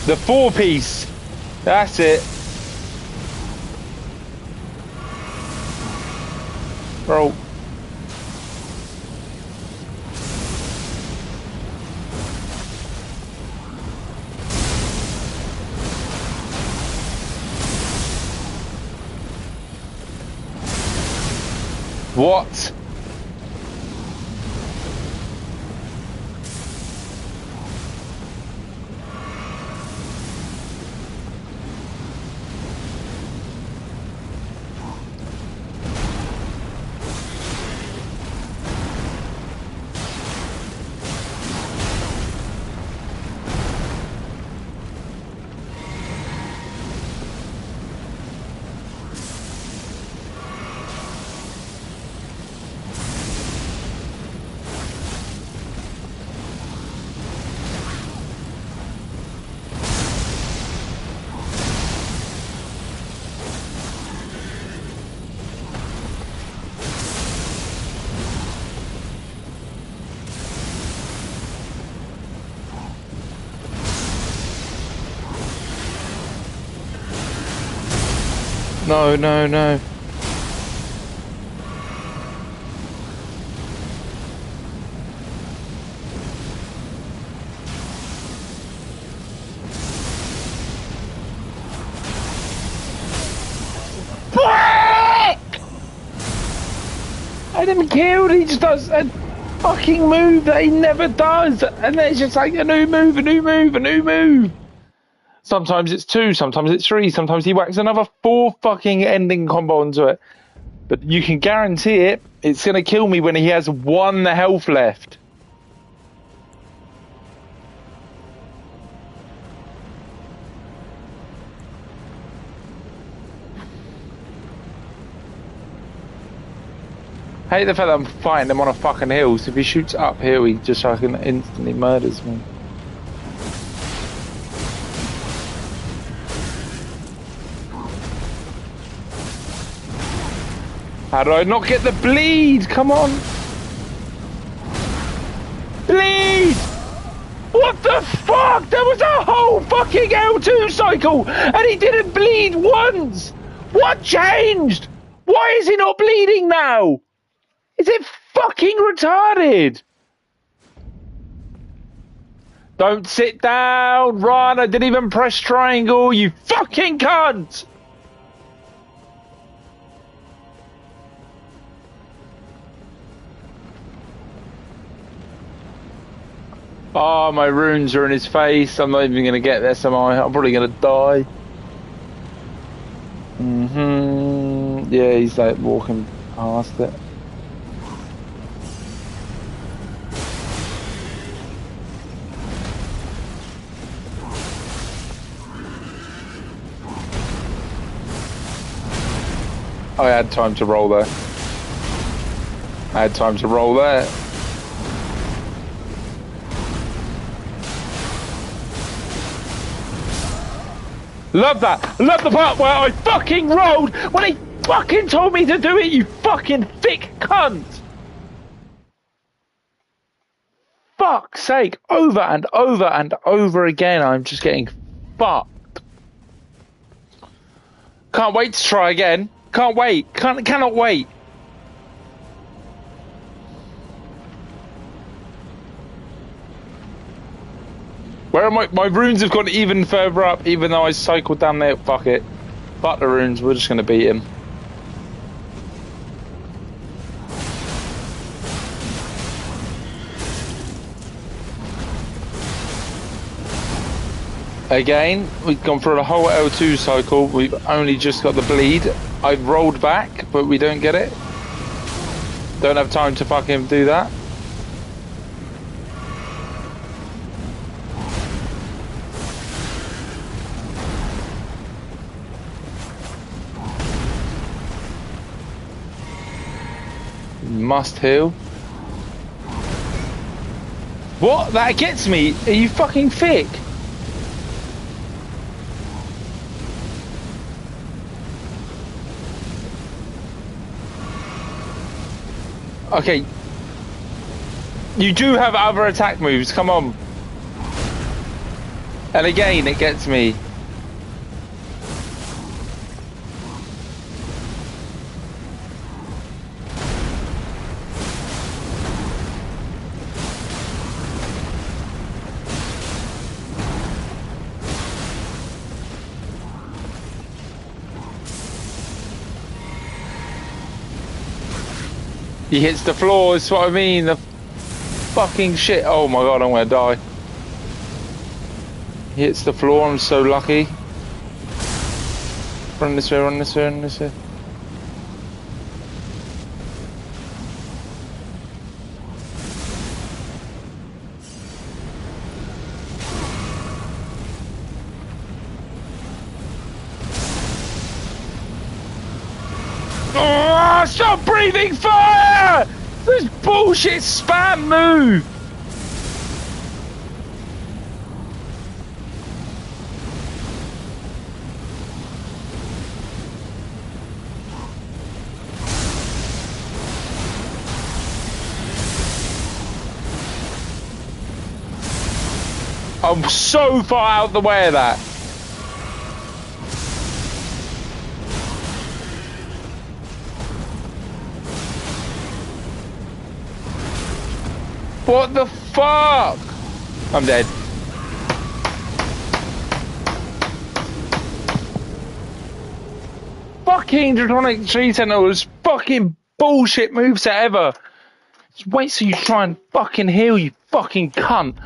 The 4-piece. That's it. Roll. What? No, no, no. I didn't kill, he just does a fucking move that he never does. And then it's just like a new move, a new move, a new move. Sometimes it's 2, sometimes it's 3, sometimes he whacks another 4 fucking ending combo onto it. But you can guarantee it, it's going to kill me when he has 1 health left. I hate the fact that I'm fighting him on a fucking hill, so if he shoots uphill, he just fucking instantly murders me. How do I not get the bleed? Come on. Bleed! What the fuck? There was a whole fucking L2 cycle and he didn't bleed once! What changed? Why is he not bleeding now? Is it fucking retarded? Don't sit down, run, I didn't even press triangle, you fucking cunt! Oh, my runes are in his face, I'm not even gonna get this, am I? I'm probably gonna die. Yeah, he's like walking past it. I had time to roll there. I had time to roll there. Love that. Love the part where I fucking rolled when he fucking told me to do it, you fucking thick cunt. Fuck's sake. Over and over and over again, I'm just getting fucked. Can't wait to try again. Can't wait. Cannot wait. Where are my runes have gone even further up, even though I cycled down there. Fuck it. Fuck the runes, we're just gonna beat him. Again, we've gone through a whole L2 cycle, we've only just got the bleed. I've rolled back, but we don't get it. Don't have time to fucking do that. Must heal. What? That gets me? Are you fucking thick? Okay. You do have other attack moves, come on. And again, it gets me. He hits the floor, that's what I mean, the fucking shit. Oh my god, I'm gonna die. He hits the floor, I'm so lucky. Run this way, run this way, run this way. Oh, stop breathing fire! This bullshit spam move! I'm so far out of the way of that. What the fuck? I'm dead. Fucking Draconic Tree Sentinels, fucking bullshit moveset ever. Just wait till you try and fucking heal, you fucking cunt.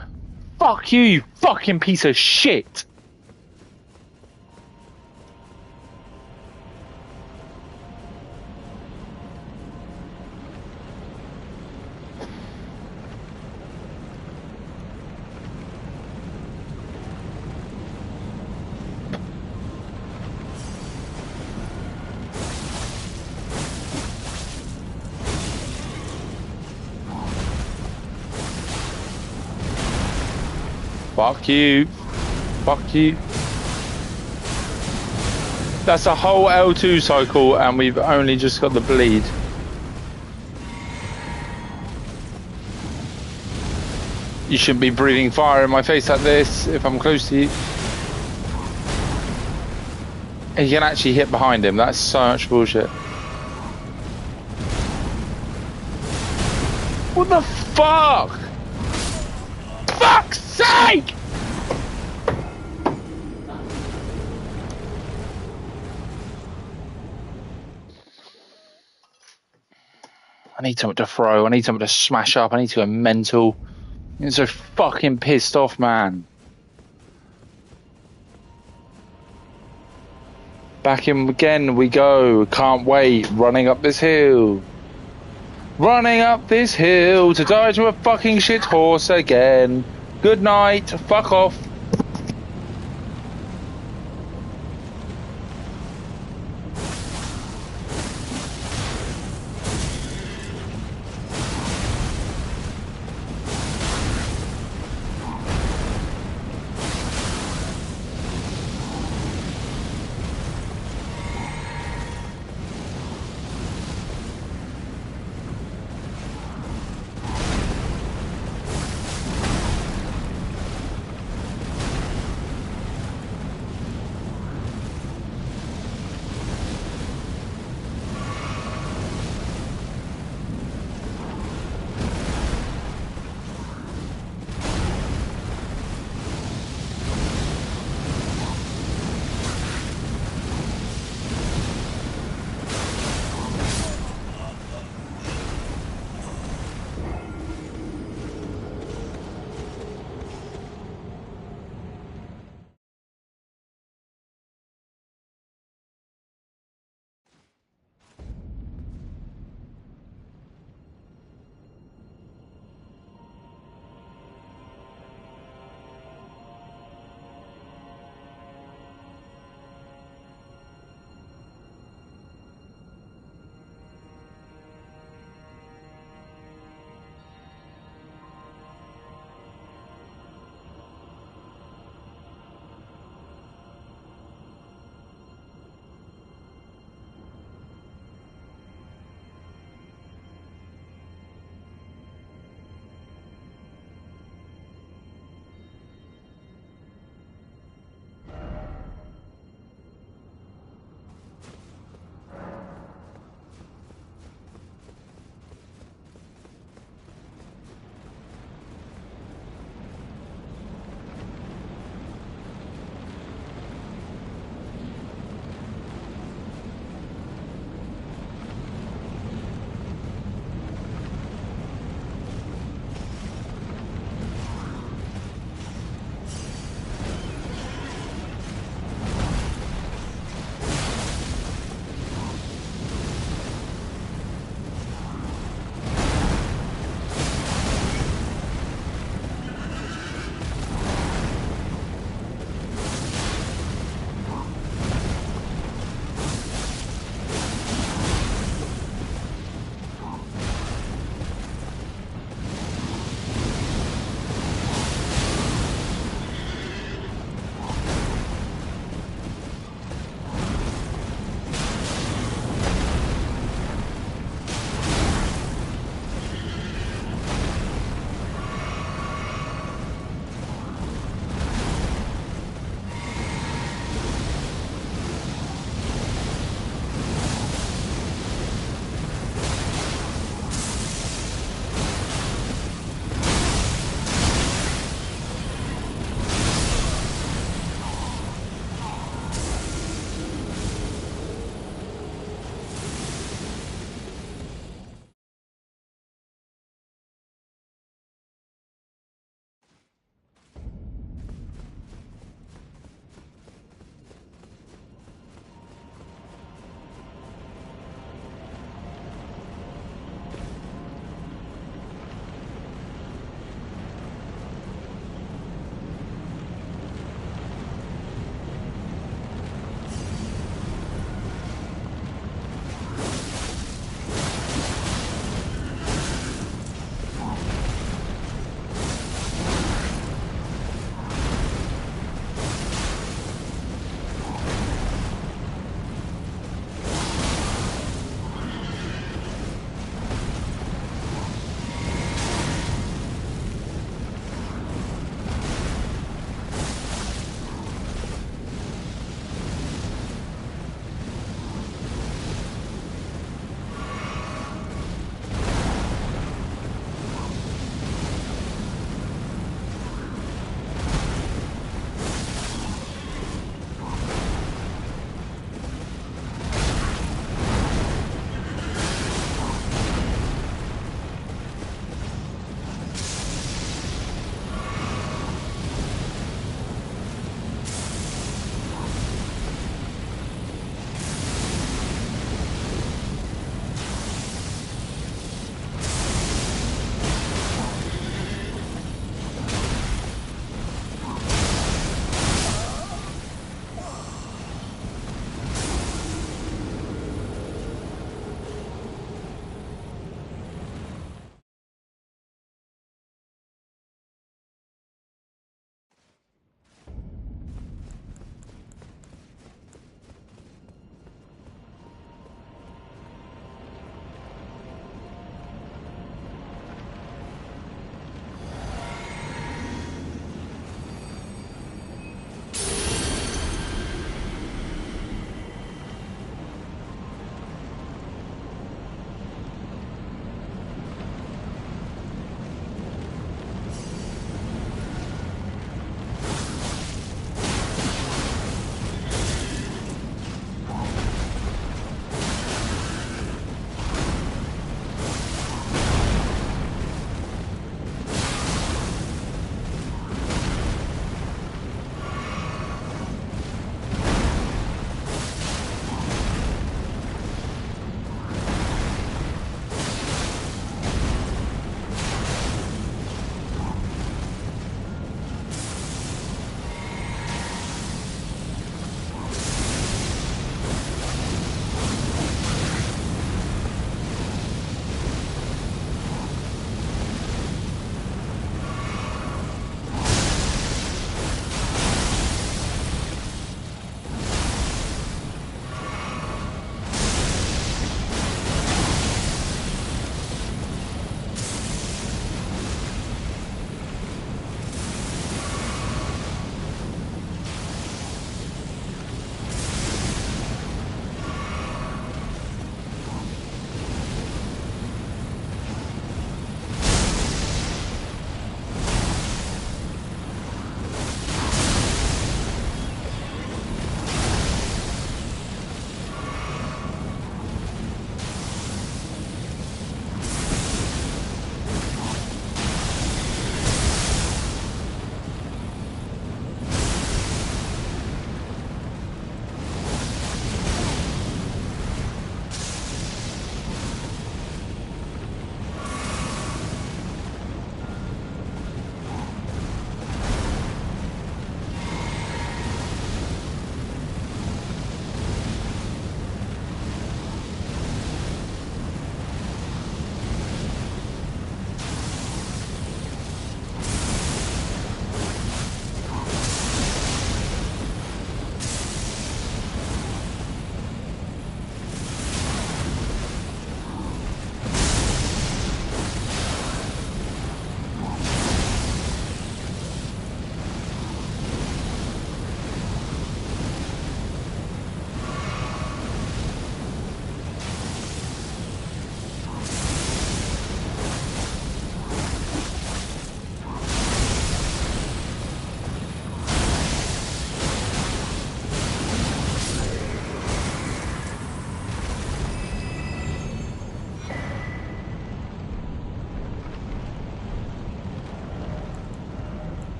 Fuck you, you fucking piece of shit. Fuck you. Fuck you. That's a whole L2 cycle and we've only just got the bleed. You shouldn't be breathing fire in my face like this if I'm close to you. And you can actually hit behind him. That's so much bullshit. What the fuck? Fuck's sake! I need something to throw. I need something to smash up. I need to go mental. I'm so fucking pissed off, man. Back in again we go. Can't wait. Running up this hill. Running up this hill to die to a fucking shit horse again. Good night. Fuck off.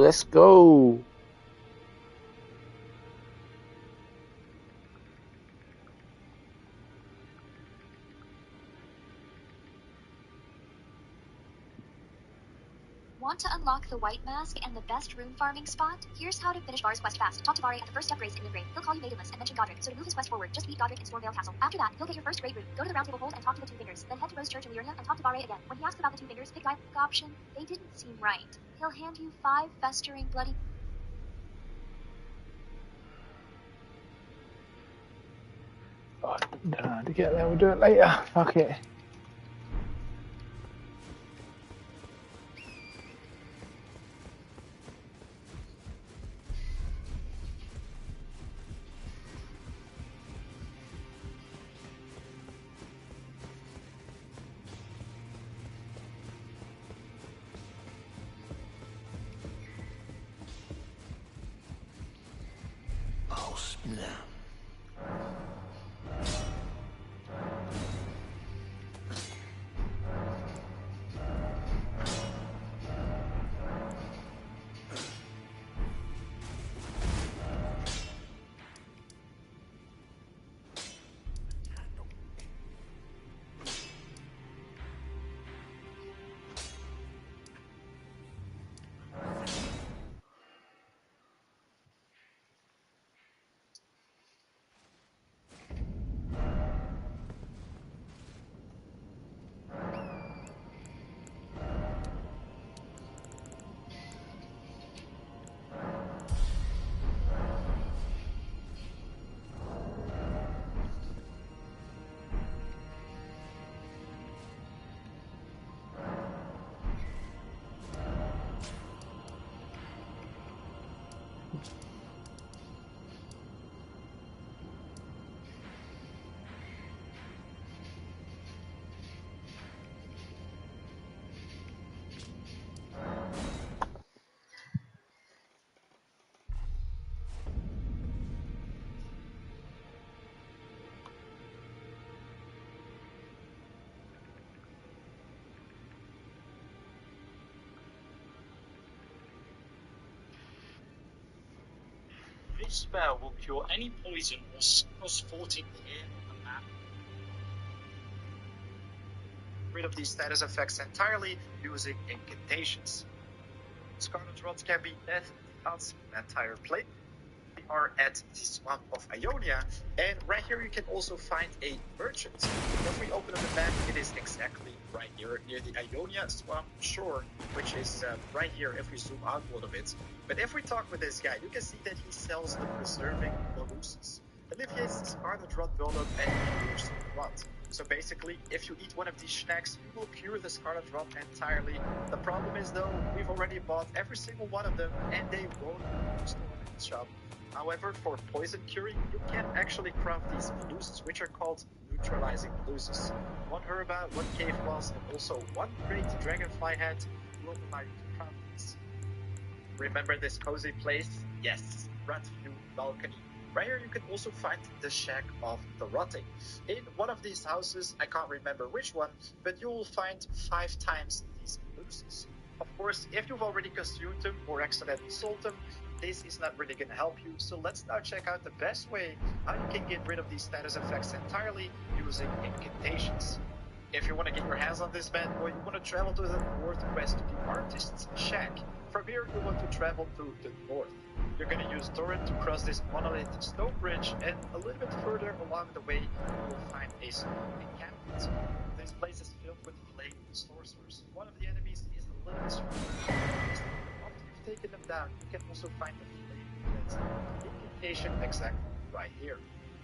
let's go. Want to unlock the white mask and the best rune farming spot? Here's how to finish Var's quest fast. Talk to Vare at the first step race in Elden Ring. He'll call you Maidenless and mention Godric, so to move his quest forward, just meet Godric in Stormvale Castle. After that, you'll get your first great rune. Go to the round table hold and talk to the Two Fingers. Then head to Rose Church in Lyria and talk to Vare again. When he asks about the Two Fingers, pick dialogue option. They didn't seem right. He'll hand you 5 festering bloody... Don't know how to get there, we'll do it later. Fuck it. Oh, snap. This spell will cure any poison or cost 14 here on the map. Rid of these status effects entirely using incantations. Scarlet Rods can be death throughout the entire plate. We are at the Swamp of Ionia, and right here you can also find a merchant. If we open up the map, it is exactly right here near the Ionia Swamp shore, which is right here if we zoom out a little bit. But if we talk with this guy, you can see that he sells the Preserving Molusses. Alleviates the Scarlet Rot buildup and cures the rot. So basically, if you eat one of these snacks, you will cure the Scarlet Rot entirely. The problem is though, we've already bought every single one of them, and they won't be stored in the shop. However, for poison curing, you can actually craft these Molusses, which are called neutralizing Molusses. 1 herba, 1 cave moss, and also 1 great dragonfly head will allow you to craft these. Remember this cozy place? Yes, Rat View Balcony. Right here you can also find the Shack of the Rotting. In one of these houses, I can't remember which one, but you will find 5 times these Molusses. Of course, if you've already consumed them or accidentally sold them, this is not really going to help you, so let's now check out the best way how you can get rid of these status effects entirely using incantations. If you want to get your hands on this bad boy, you want to travel to the northwest to the Artist's Shack. From here, you want to travel to the north. You're going to use Torrent to cross this monolith stone bridge, and a little bit further along the way, you will find a small encampment. This place is filled with flame sorcerers. One of the enemies is a little bit stronger than the rest. After you've taken them down, you can also find the flame cleansing incantation exactly right here.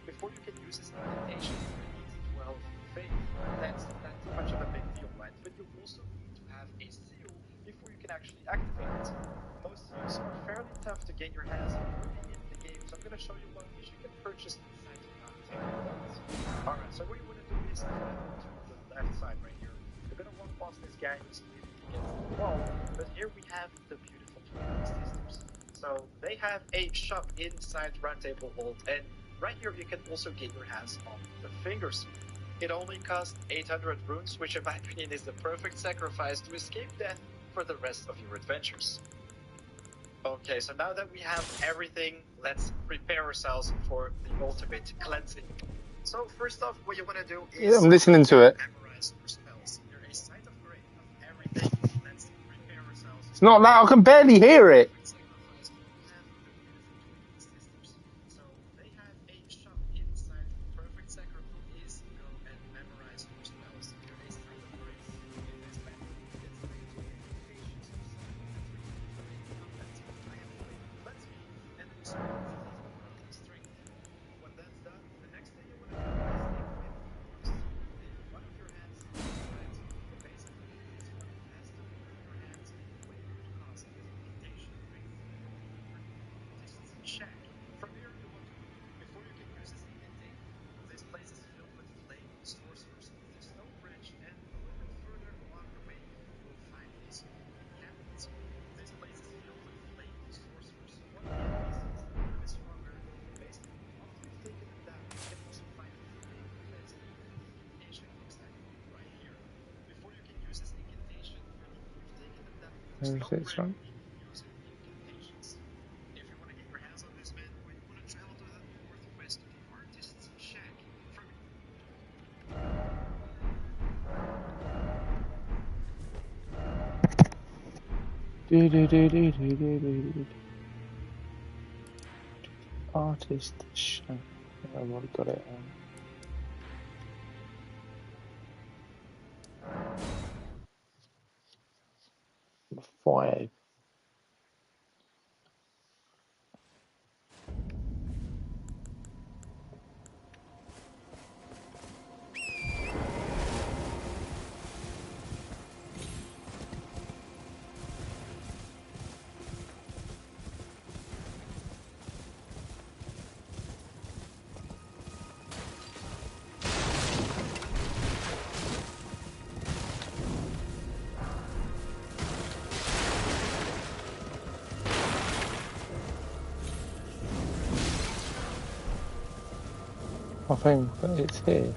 Before you can use this incantation, you need 12 faith. That's not too much of a big deal, right? But you also need to have a seal before you can actually activate it. Most seals are fairly tough to get your hands on early in the game, so I'm going to show you one which you can purchase inside the round table vault. Alright, so what you want to do is travel to the left side right here. You're going to walk past this guy who's leaning against the wall, but here we have the beautiful Twin Sisters. So they have a shop inside Round Table Vault, and right here you can also get your hands on the Fingers. It only costs 800 runes, which in my opinion is the perfect sacrifice to escape death for the rest of your adventures. Okay, so now that we have everything, let's prepare ourselves for the ultimate cleansing. So first off, what you want to do is I'm listening to it. memorize your spells. You're a sight of great of everything. Let's prepare ourselves. It's not loud. I can barely hear it. Sacrifice. We have the beautiful twin sisters. So they have a shop inside. Perfect sacrifice is go and memorize your spells. You're a sight of grace in this battle. It's going to be patience of combat. I am going to cleanse me and restore fleet of broken strength. When that's done, the next thing you want to do is equip your books. In one of your hands, alright? Basically, this one has to be in your hands when you cast this incantation. Shack. From here, you want to, before you can use this incantation, this place is filled with flame sorcerers. The stone bridge, and a little bit further along the way, you will find these encampments. This place is filled with flame sorcerers. One of the enemies is a little bit stronger. Basically, after you've taken them down, you can also find a flame cleansing incantation exactly right here. Before you can use this incantation, after you've taken them down with the stone bridge, use incantations. If you want to get your hands on this man, boy, you want to travel to the northwest to the artist's shack. From Artist show. I've already got it. Fire. I think it's here.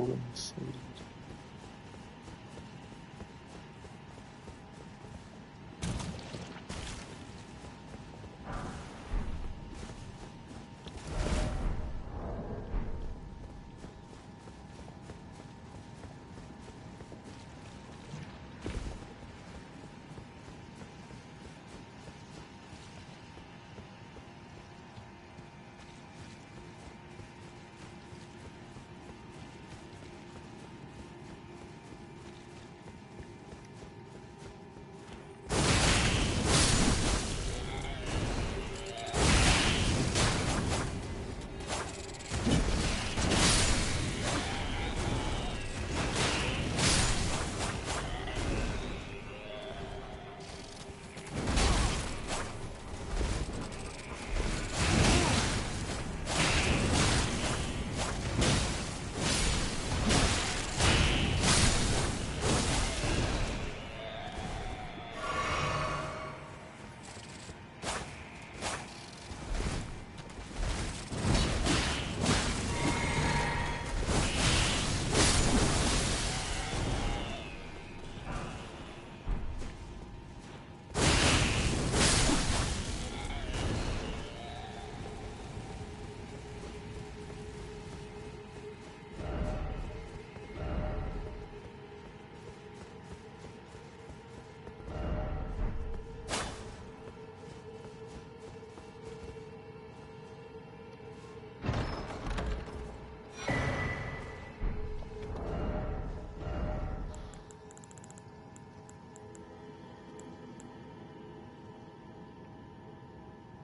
golden seed.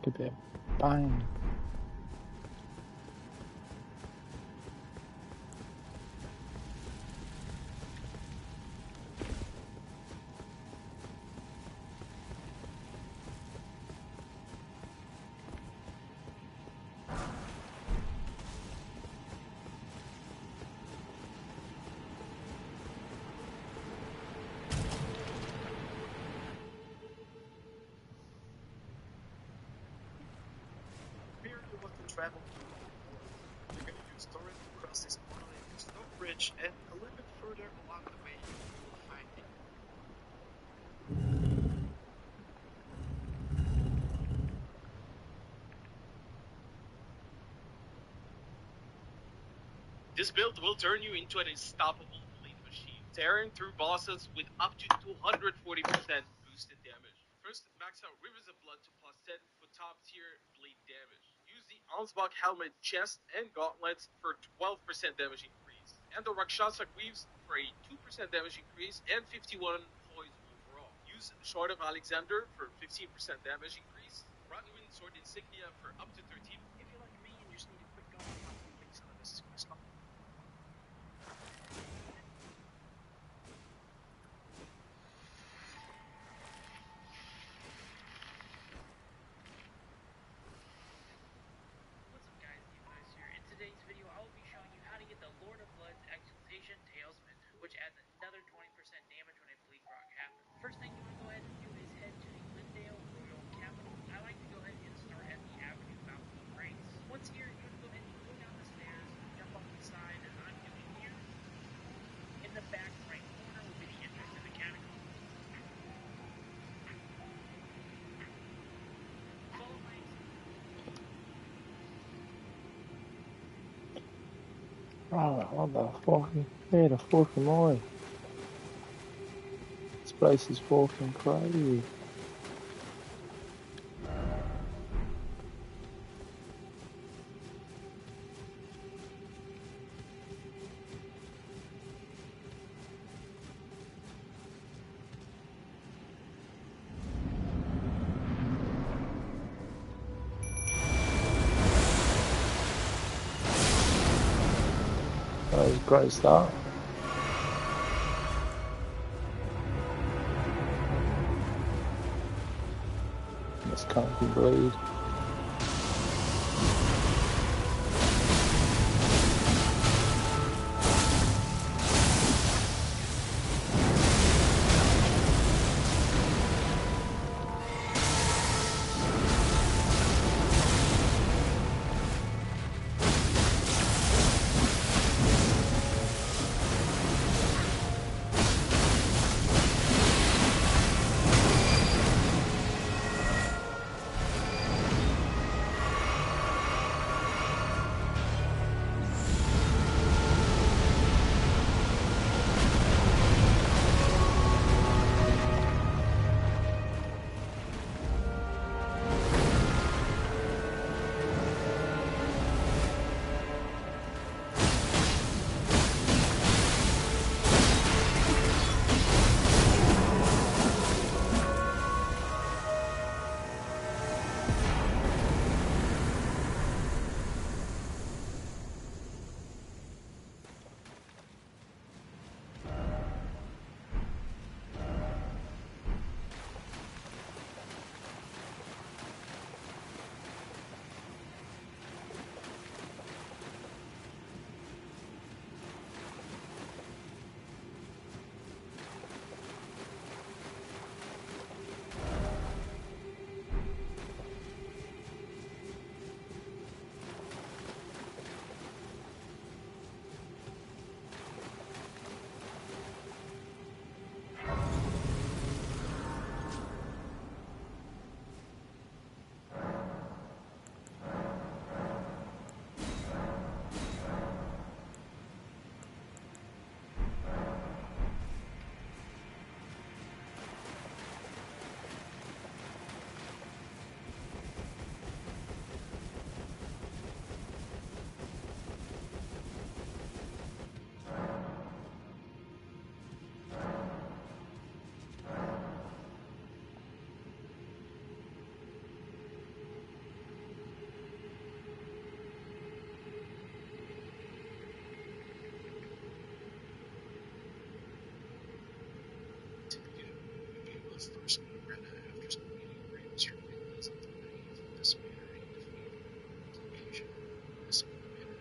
Could be a bang. Here you want to travel to the north. You're going to use Torrent to cross this monolithic stone bridge, and a little bit further along the way you will find it. This build will turn you into an unstoppable blade machine, tearing through bosses with up to 240% boosted damage. First, max out Rivers of Blood to plus 10 for top tier blade damage. Use the Ansbach helmet, chest, and gauntlets for 12% damage increase, and the Rakshasa Greaves for a 2% damage increase and 51 poise overall. Use Shard of Alexander for 15% damage increase, Ratwin Sword Insignia for up to 13. If you're like me and you just need a quick gun, I do think some of this is going to stop. What's up guys, Nice here. In today's video, I will be showing you how to get the Lord of Blood's Exaltation Tailsman, which adds another 20% damage when a Bleed Rock happens. First thing you want to go ahead and do is head to the Lindale Royal Capital. I like to go ahead and start at the Avenue Mountain of Ranks. Once here, you want to go ahead and go down the stairs, jump off the side as I'm doing here. In the back right corner will be the entrance to the catacomb. Follow my Oh, what the fucking, where the fuck am I? This place is fucking crazy. That was a great start. This can't be bleed. the first arena after completing Raven's journey is at the naive despair and defeat location. This commander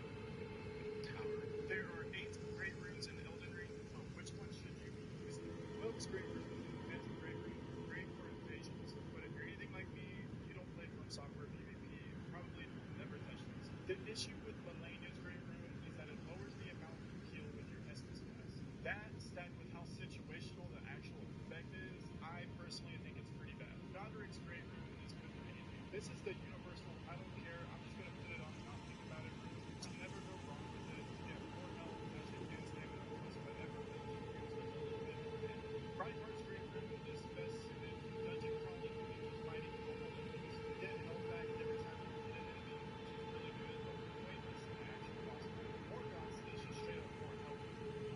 tower. There are 8 great runes in Elden Ring. Which one should you be using? Wilk's Great Rune is a magic great rune, great for invasions. But if you're anything like me, you don't play from software PvP, probably never touch this. The issue with Melania's Great Rune is that it lowers the amount you heal with your Estus class. That, stacked with how situational the actual effect is, I personally think it's pretty bad. Godric's Great Rune is good for anything. This is the universal, I don't care, I'm just gonna put it on, not think about it rune. You never go wrong with it. You get more health, magic, and stamina plus whatever build you use with a little bit more hit. Brightheart's Great Rune is best suited for dungeon crawling and just fighting normal enemies. You get health back every time you hit an enemy, which is really good, but pointless in the actual boss fight. Morgoth's is just straight up more health,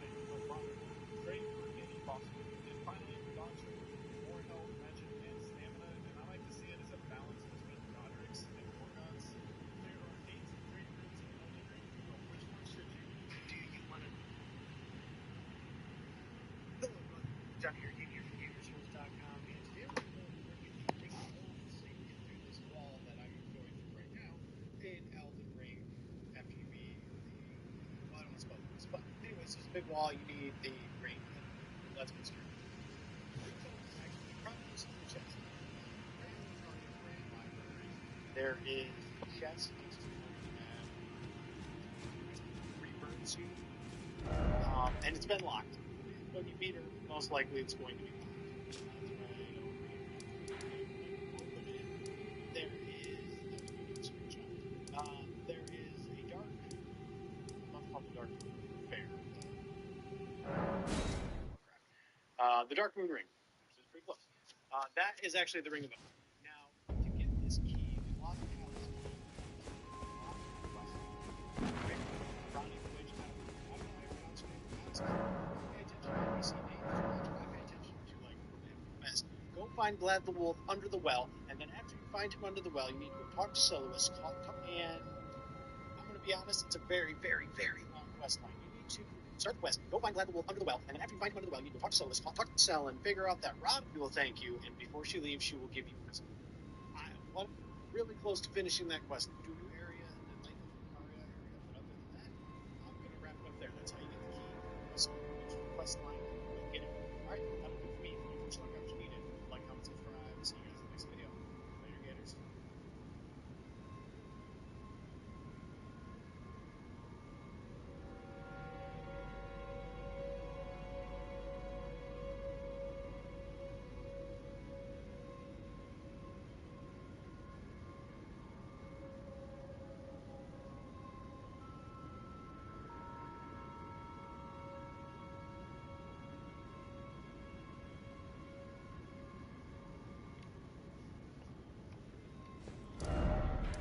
like a rocket. Great for any boss fight. And finally, Dawn's Rune, more health, magic, and stamina, and I like to see it as a balance between Godric's and Morgoth's. There are 8 great runes in Elden Ring. Which one should you use? Do you want to... Hello, everyone. Johnny here, Gamer from Gamershows.com, and today we're going to bring you the big wall so you can get through this wall that I'm going through right now in Elden Ring after you beat the... Well, I don't want to spoil this, but anyways, there's a big wall, you need the ring. Let's get started. Actually, probably just the chest. There is a chest next to Reburn's you. And it's been locked. When you beat her, most likely it's going to be locked. There is a dark, not called the dark fair. The Dark Moon Ring, which is pretty close. That is actually the Ring of Oath. Now, to get this key, a lot of houses, pay attention to NPC names too much. I pay attention to like best. Go find Glad the Wolf under the well, and then after you find him under the well, you need to go talk to Soloist. And I'm going to be honest, it's a very, very, very long quest line. You need to start the quest, go find Glad the Wolf under the well, and then after you find him under the well, you need to go talk to Soloist, talk to Cell, and figure out that Rod will thank you, and before she leaves, she will give you present. I'm really close to finishing that quest. Dulu area and then Lake of Lucaria area, but other than that, I'm going to wrap it up there. That's how you get the key. So finish the quest line and go get it. Alright, that'll do it for me. Thank you for checking out what you needed. Like, comment, subscribe. See you guys in the next video. Later, Gators.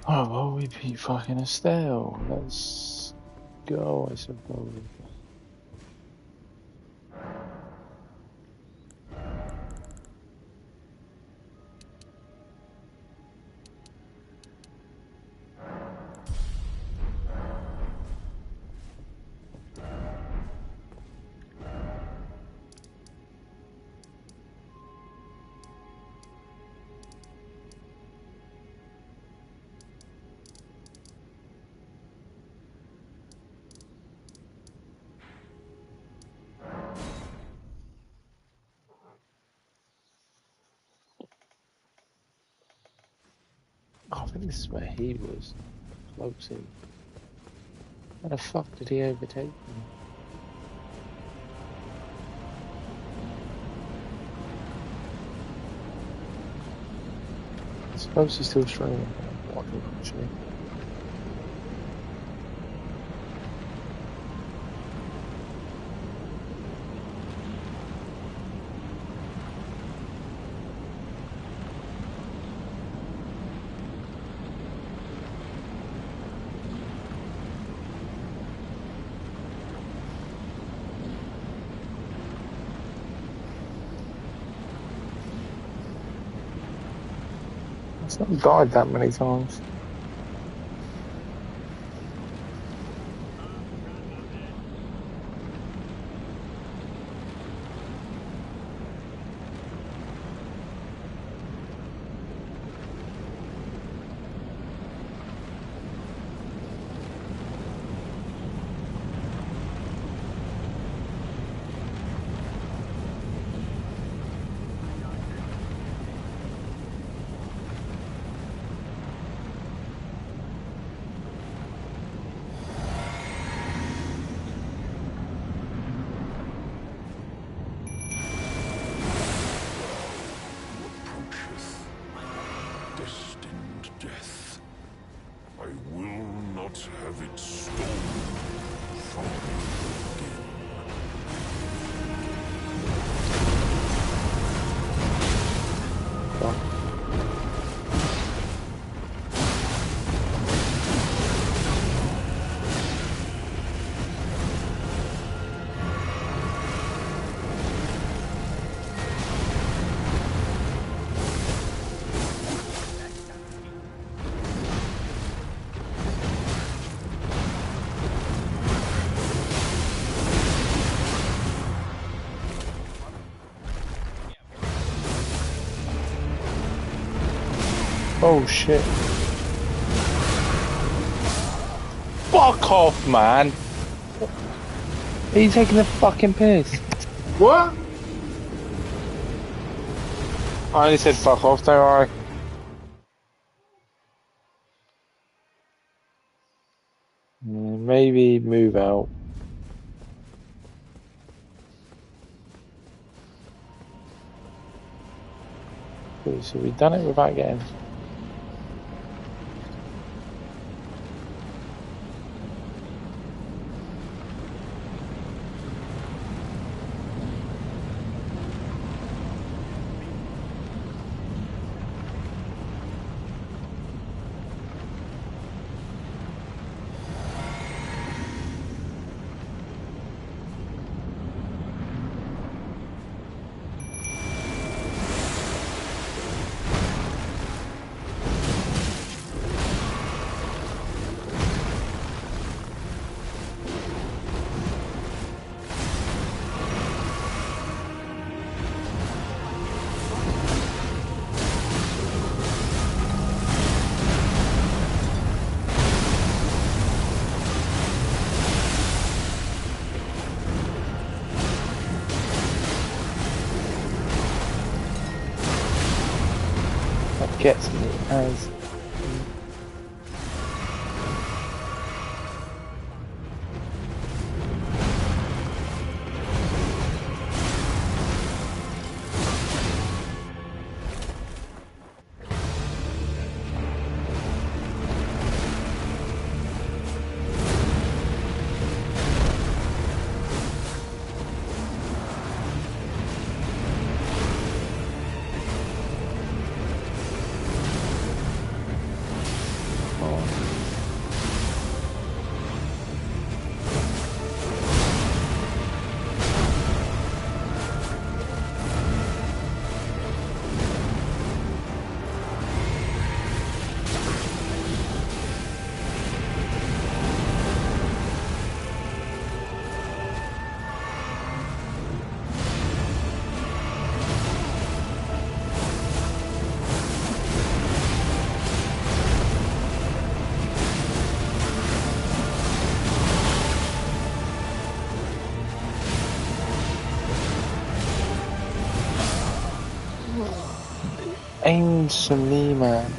Oh, well, we beat fucking Estelle. Let's go, I suppose. I think this is where he was. Closing. How the fuck did he overtake me? I suppose he's still Australian. Actually. It's not died that many times. have it stolen from you again. Oh shit. Fuck off, man. Are you taking the fucking piss? What? I only said fuck off, don't worry. Maybe move out. So we've done it without getting... Gets me as aims for me, man.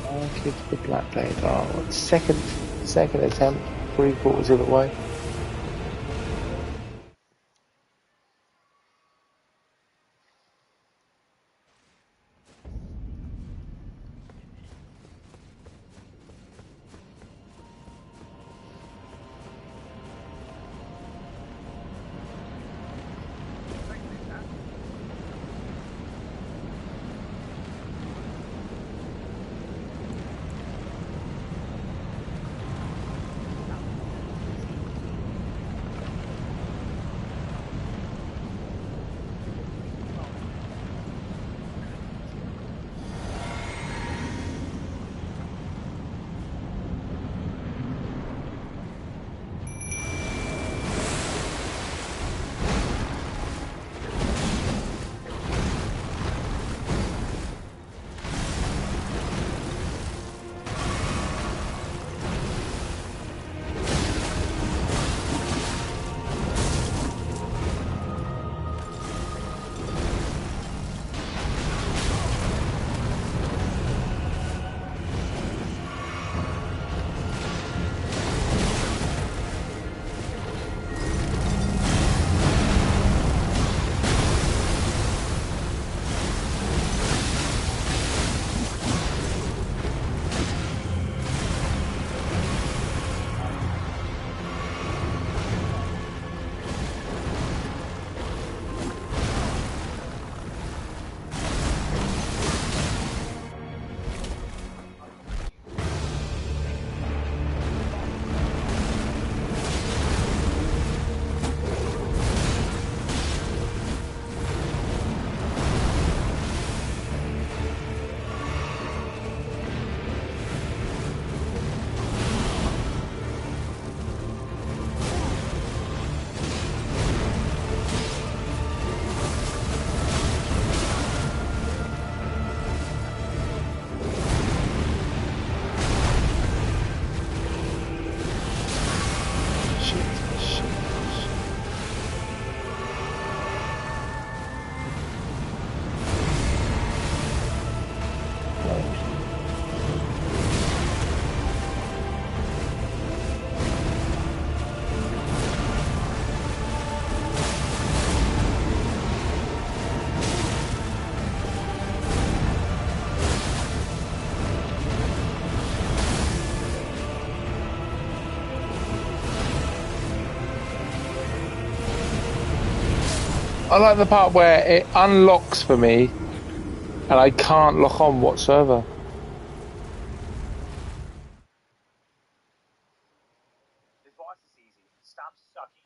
I'll give the black blade. Oh, second attempt, 3/4 of the way. I like the part where it unlocks for me, and I can't lock on whatsoever. This boss is easy. Stop sucking.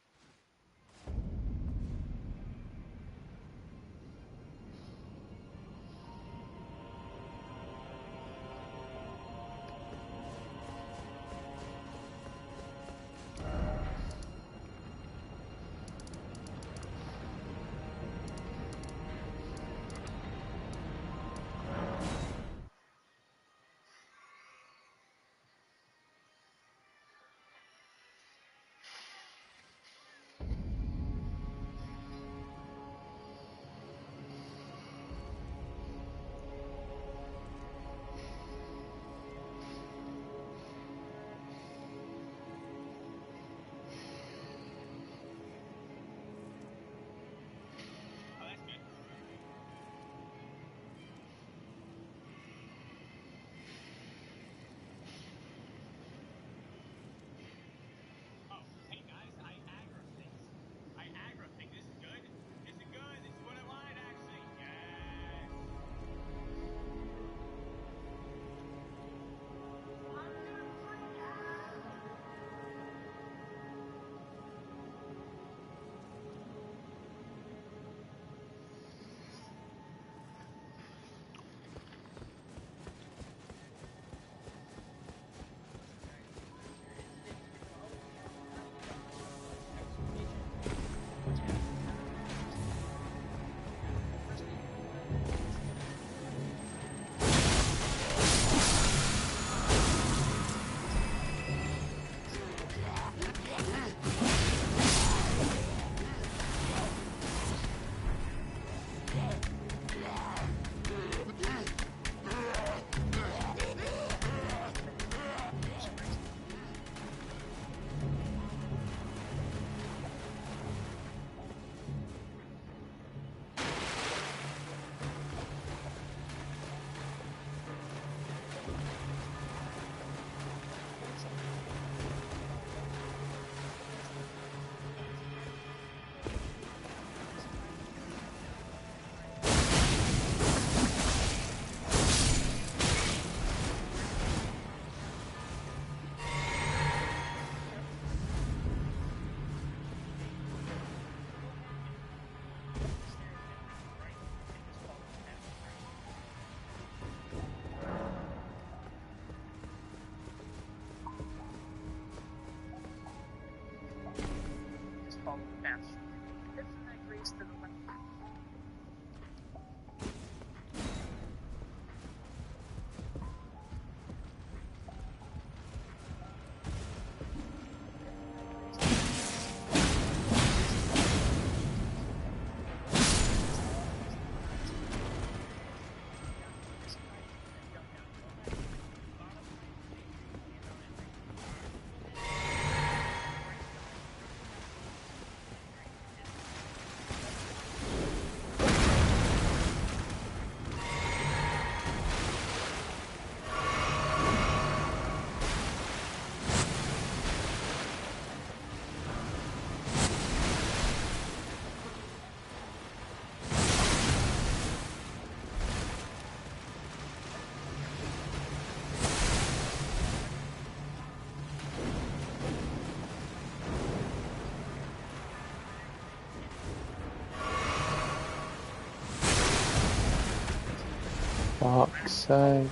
Fuck's sake.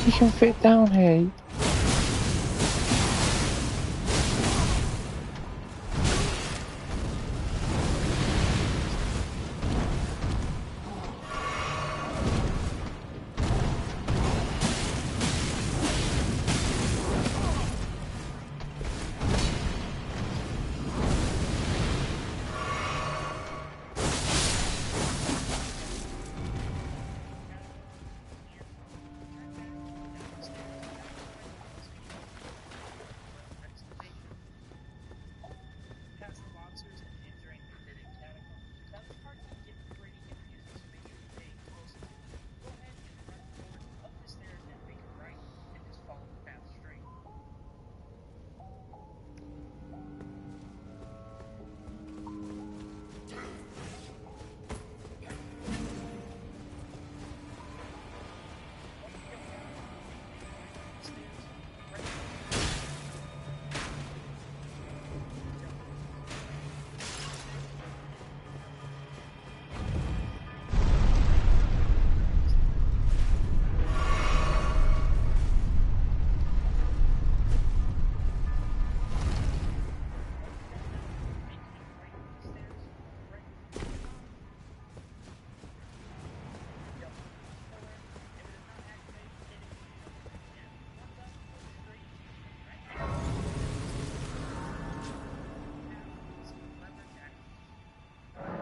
You can fit down here. Past the lobsters and entering the hidden catacombs. Now this part can get pretty confusing, so make sure you pay close attention. Go ahead and run forward up the stairs and make a right, and just follow the path straight.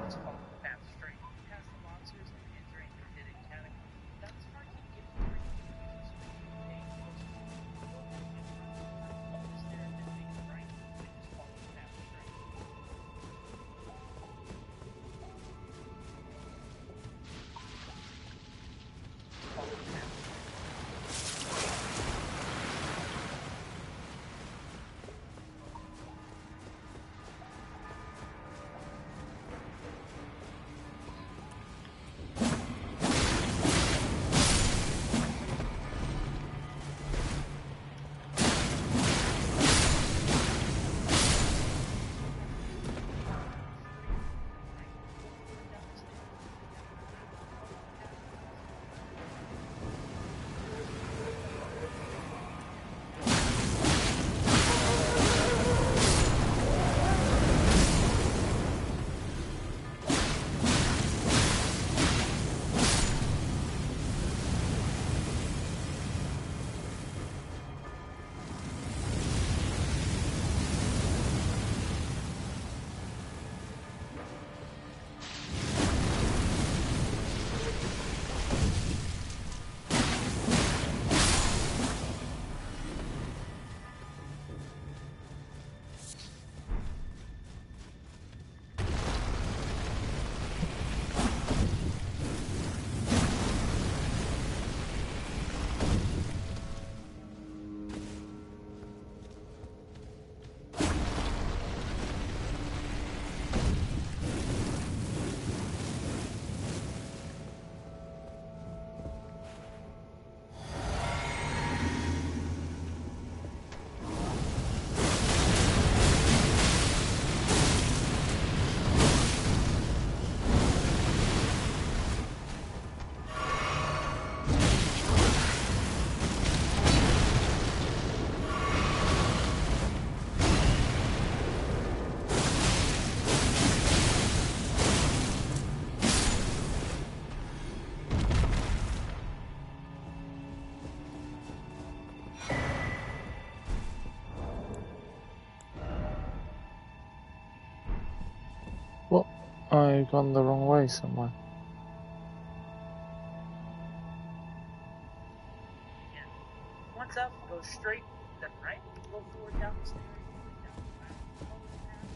Just follow the path straight. Past the lobsters and entering the hidden catacombs. Now this part can get pretty confusing, so make sure you pay close attention. Go ahead and run forward up the stairs and make a right, and just follow the path straight. Follow the path. What? I've gone the wrong way somewhere. Yeah. Once up, go straight, then right, go forward down the stairs, then down the ladder, follow the path.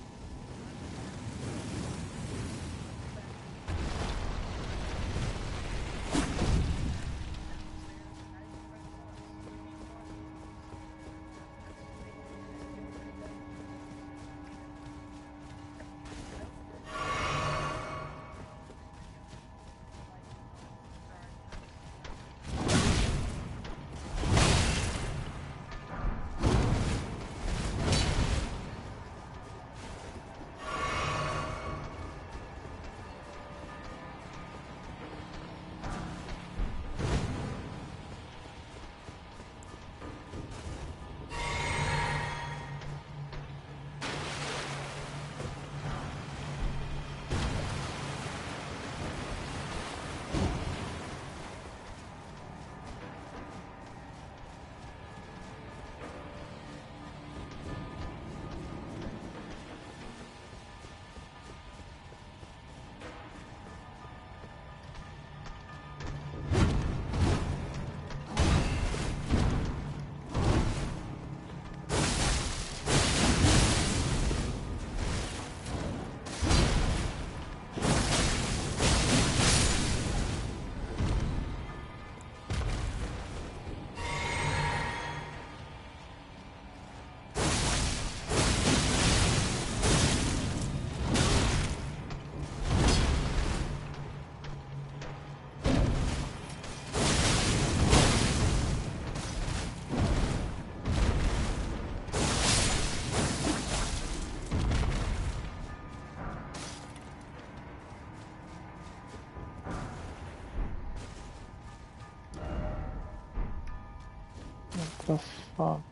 The fuck?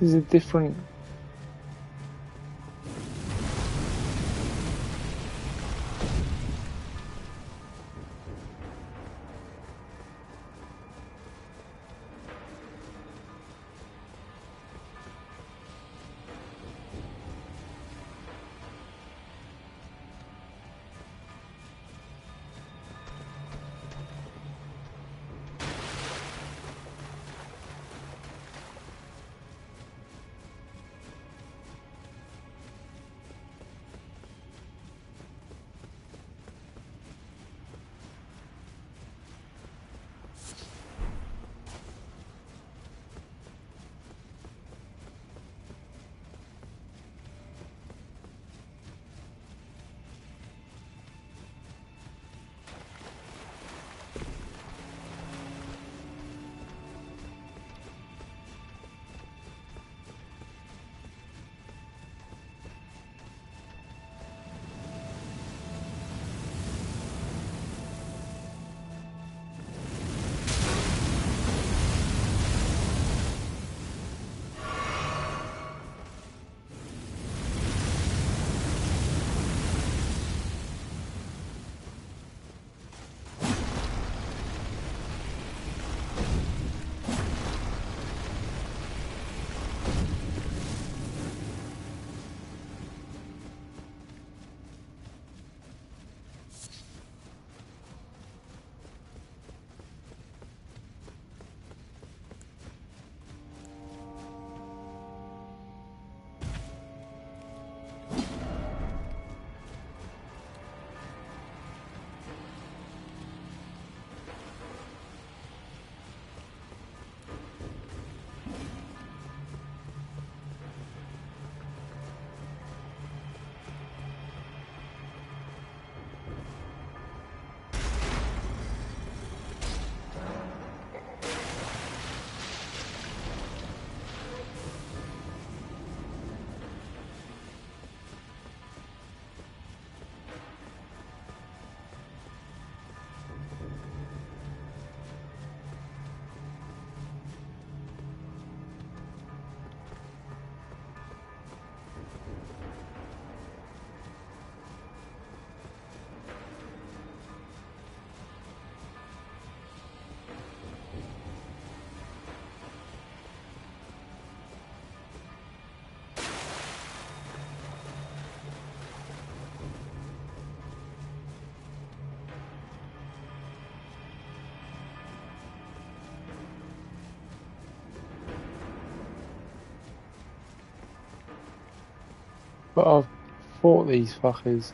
This is a different. But I've fought these fuckers.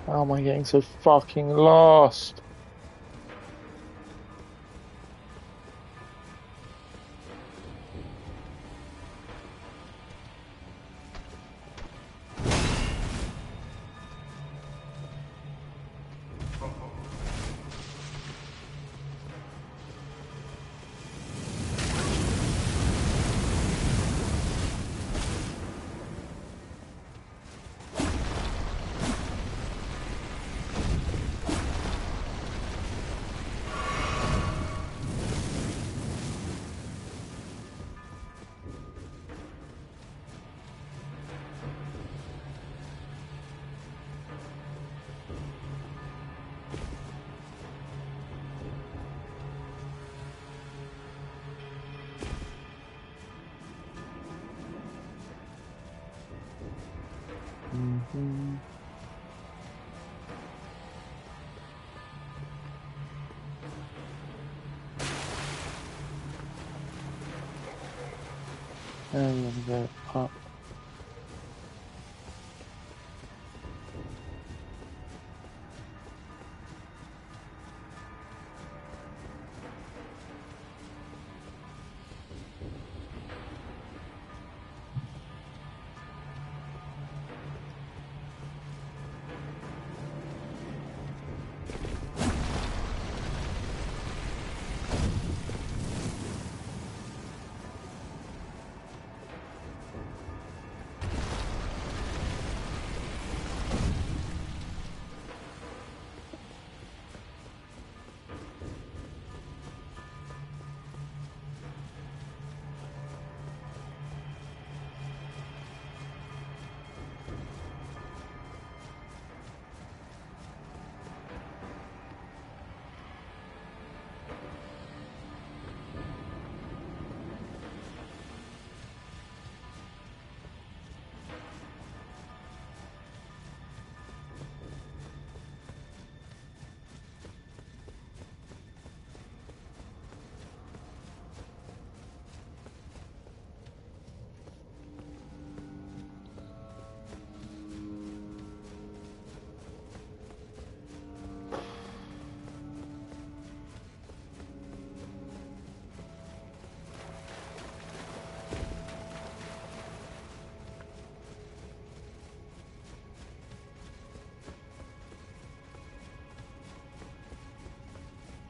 How am I getting so fucking lost? Mm-hmm. And then go up.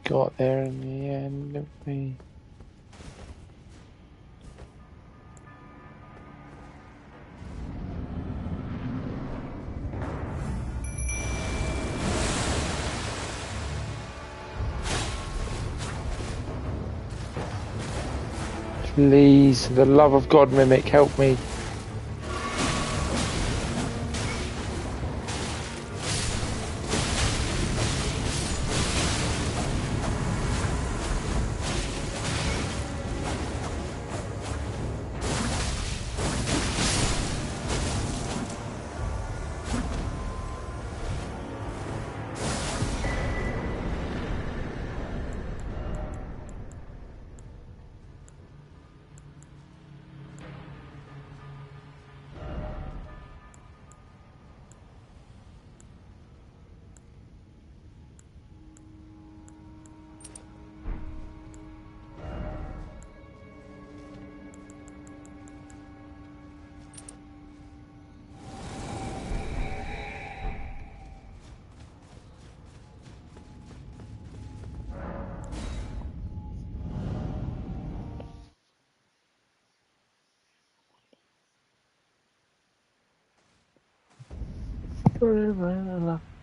Got there in the end, look at me. Please, for the love of God, Mimic, help me. Forever love.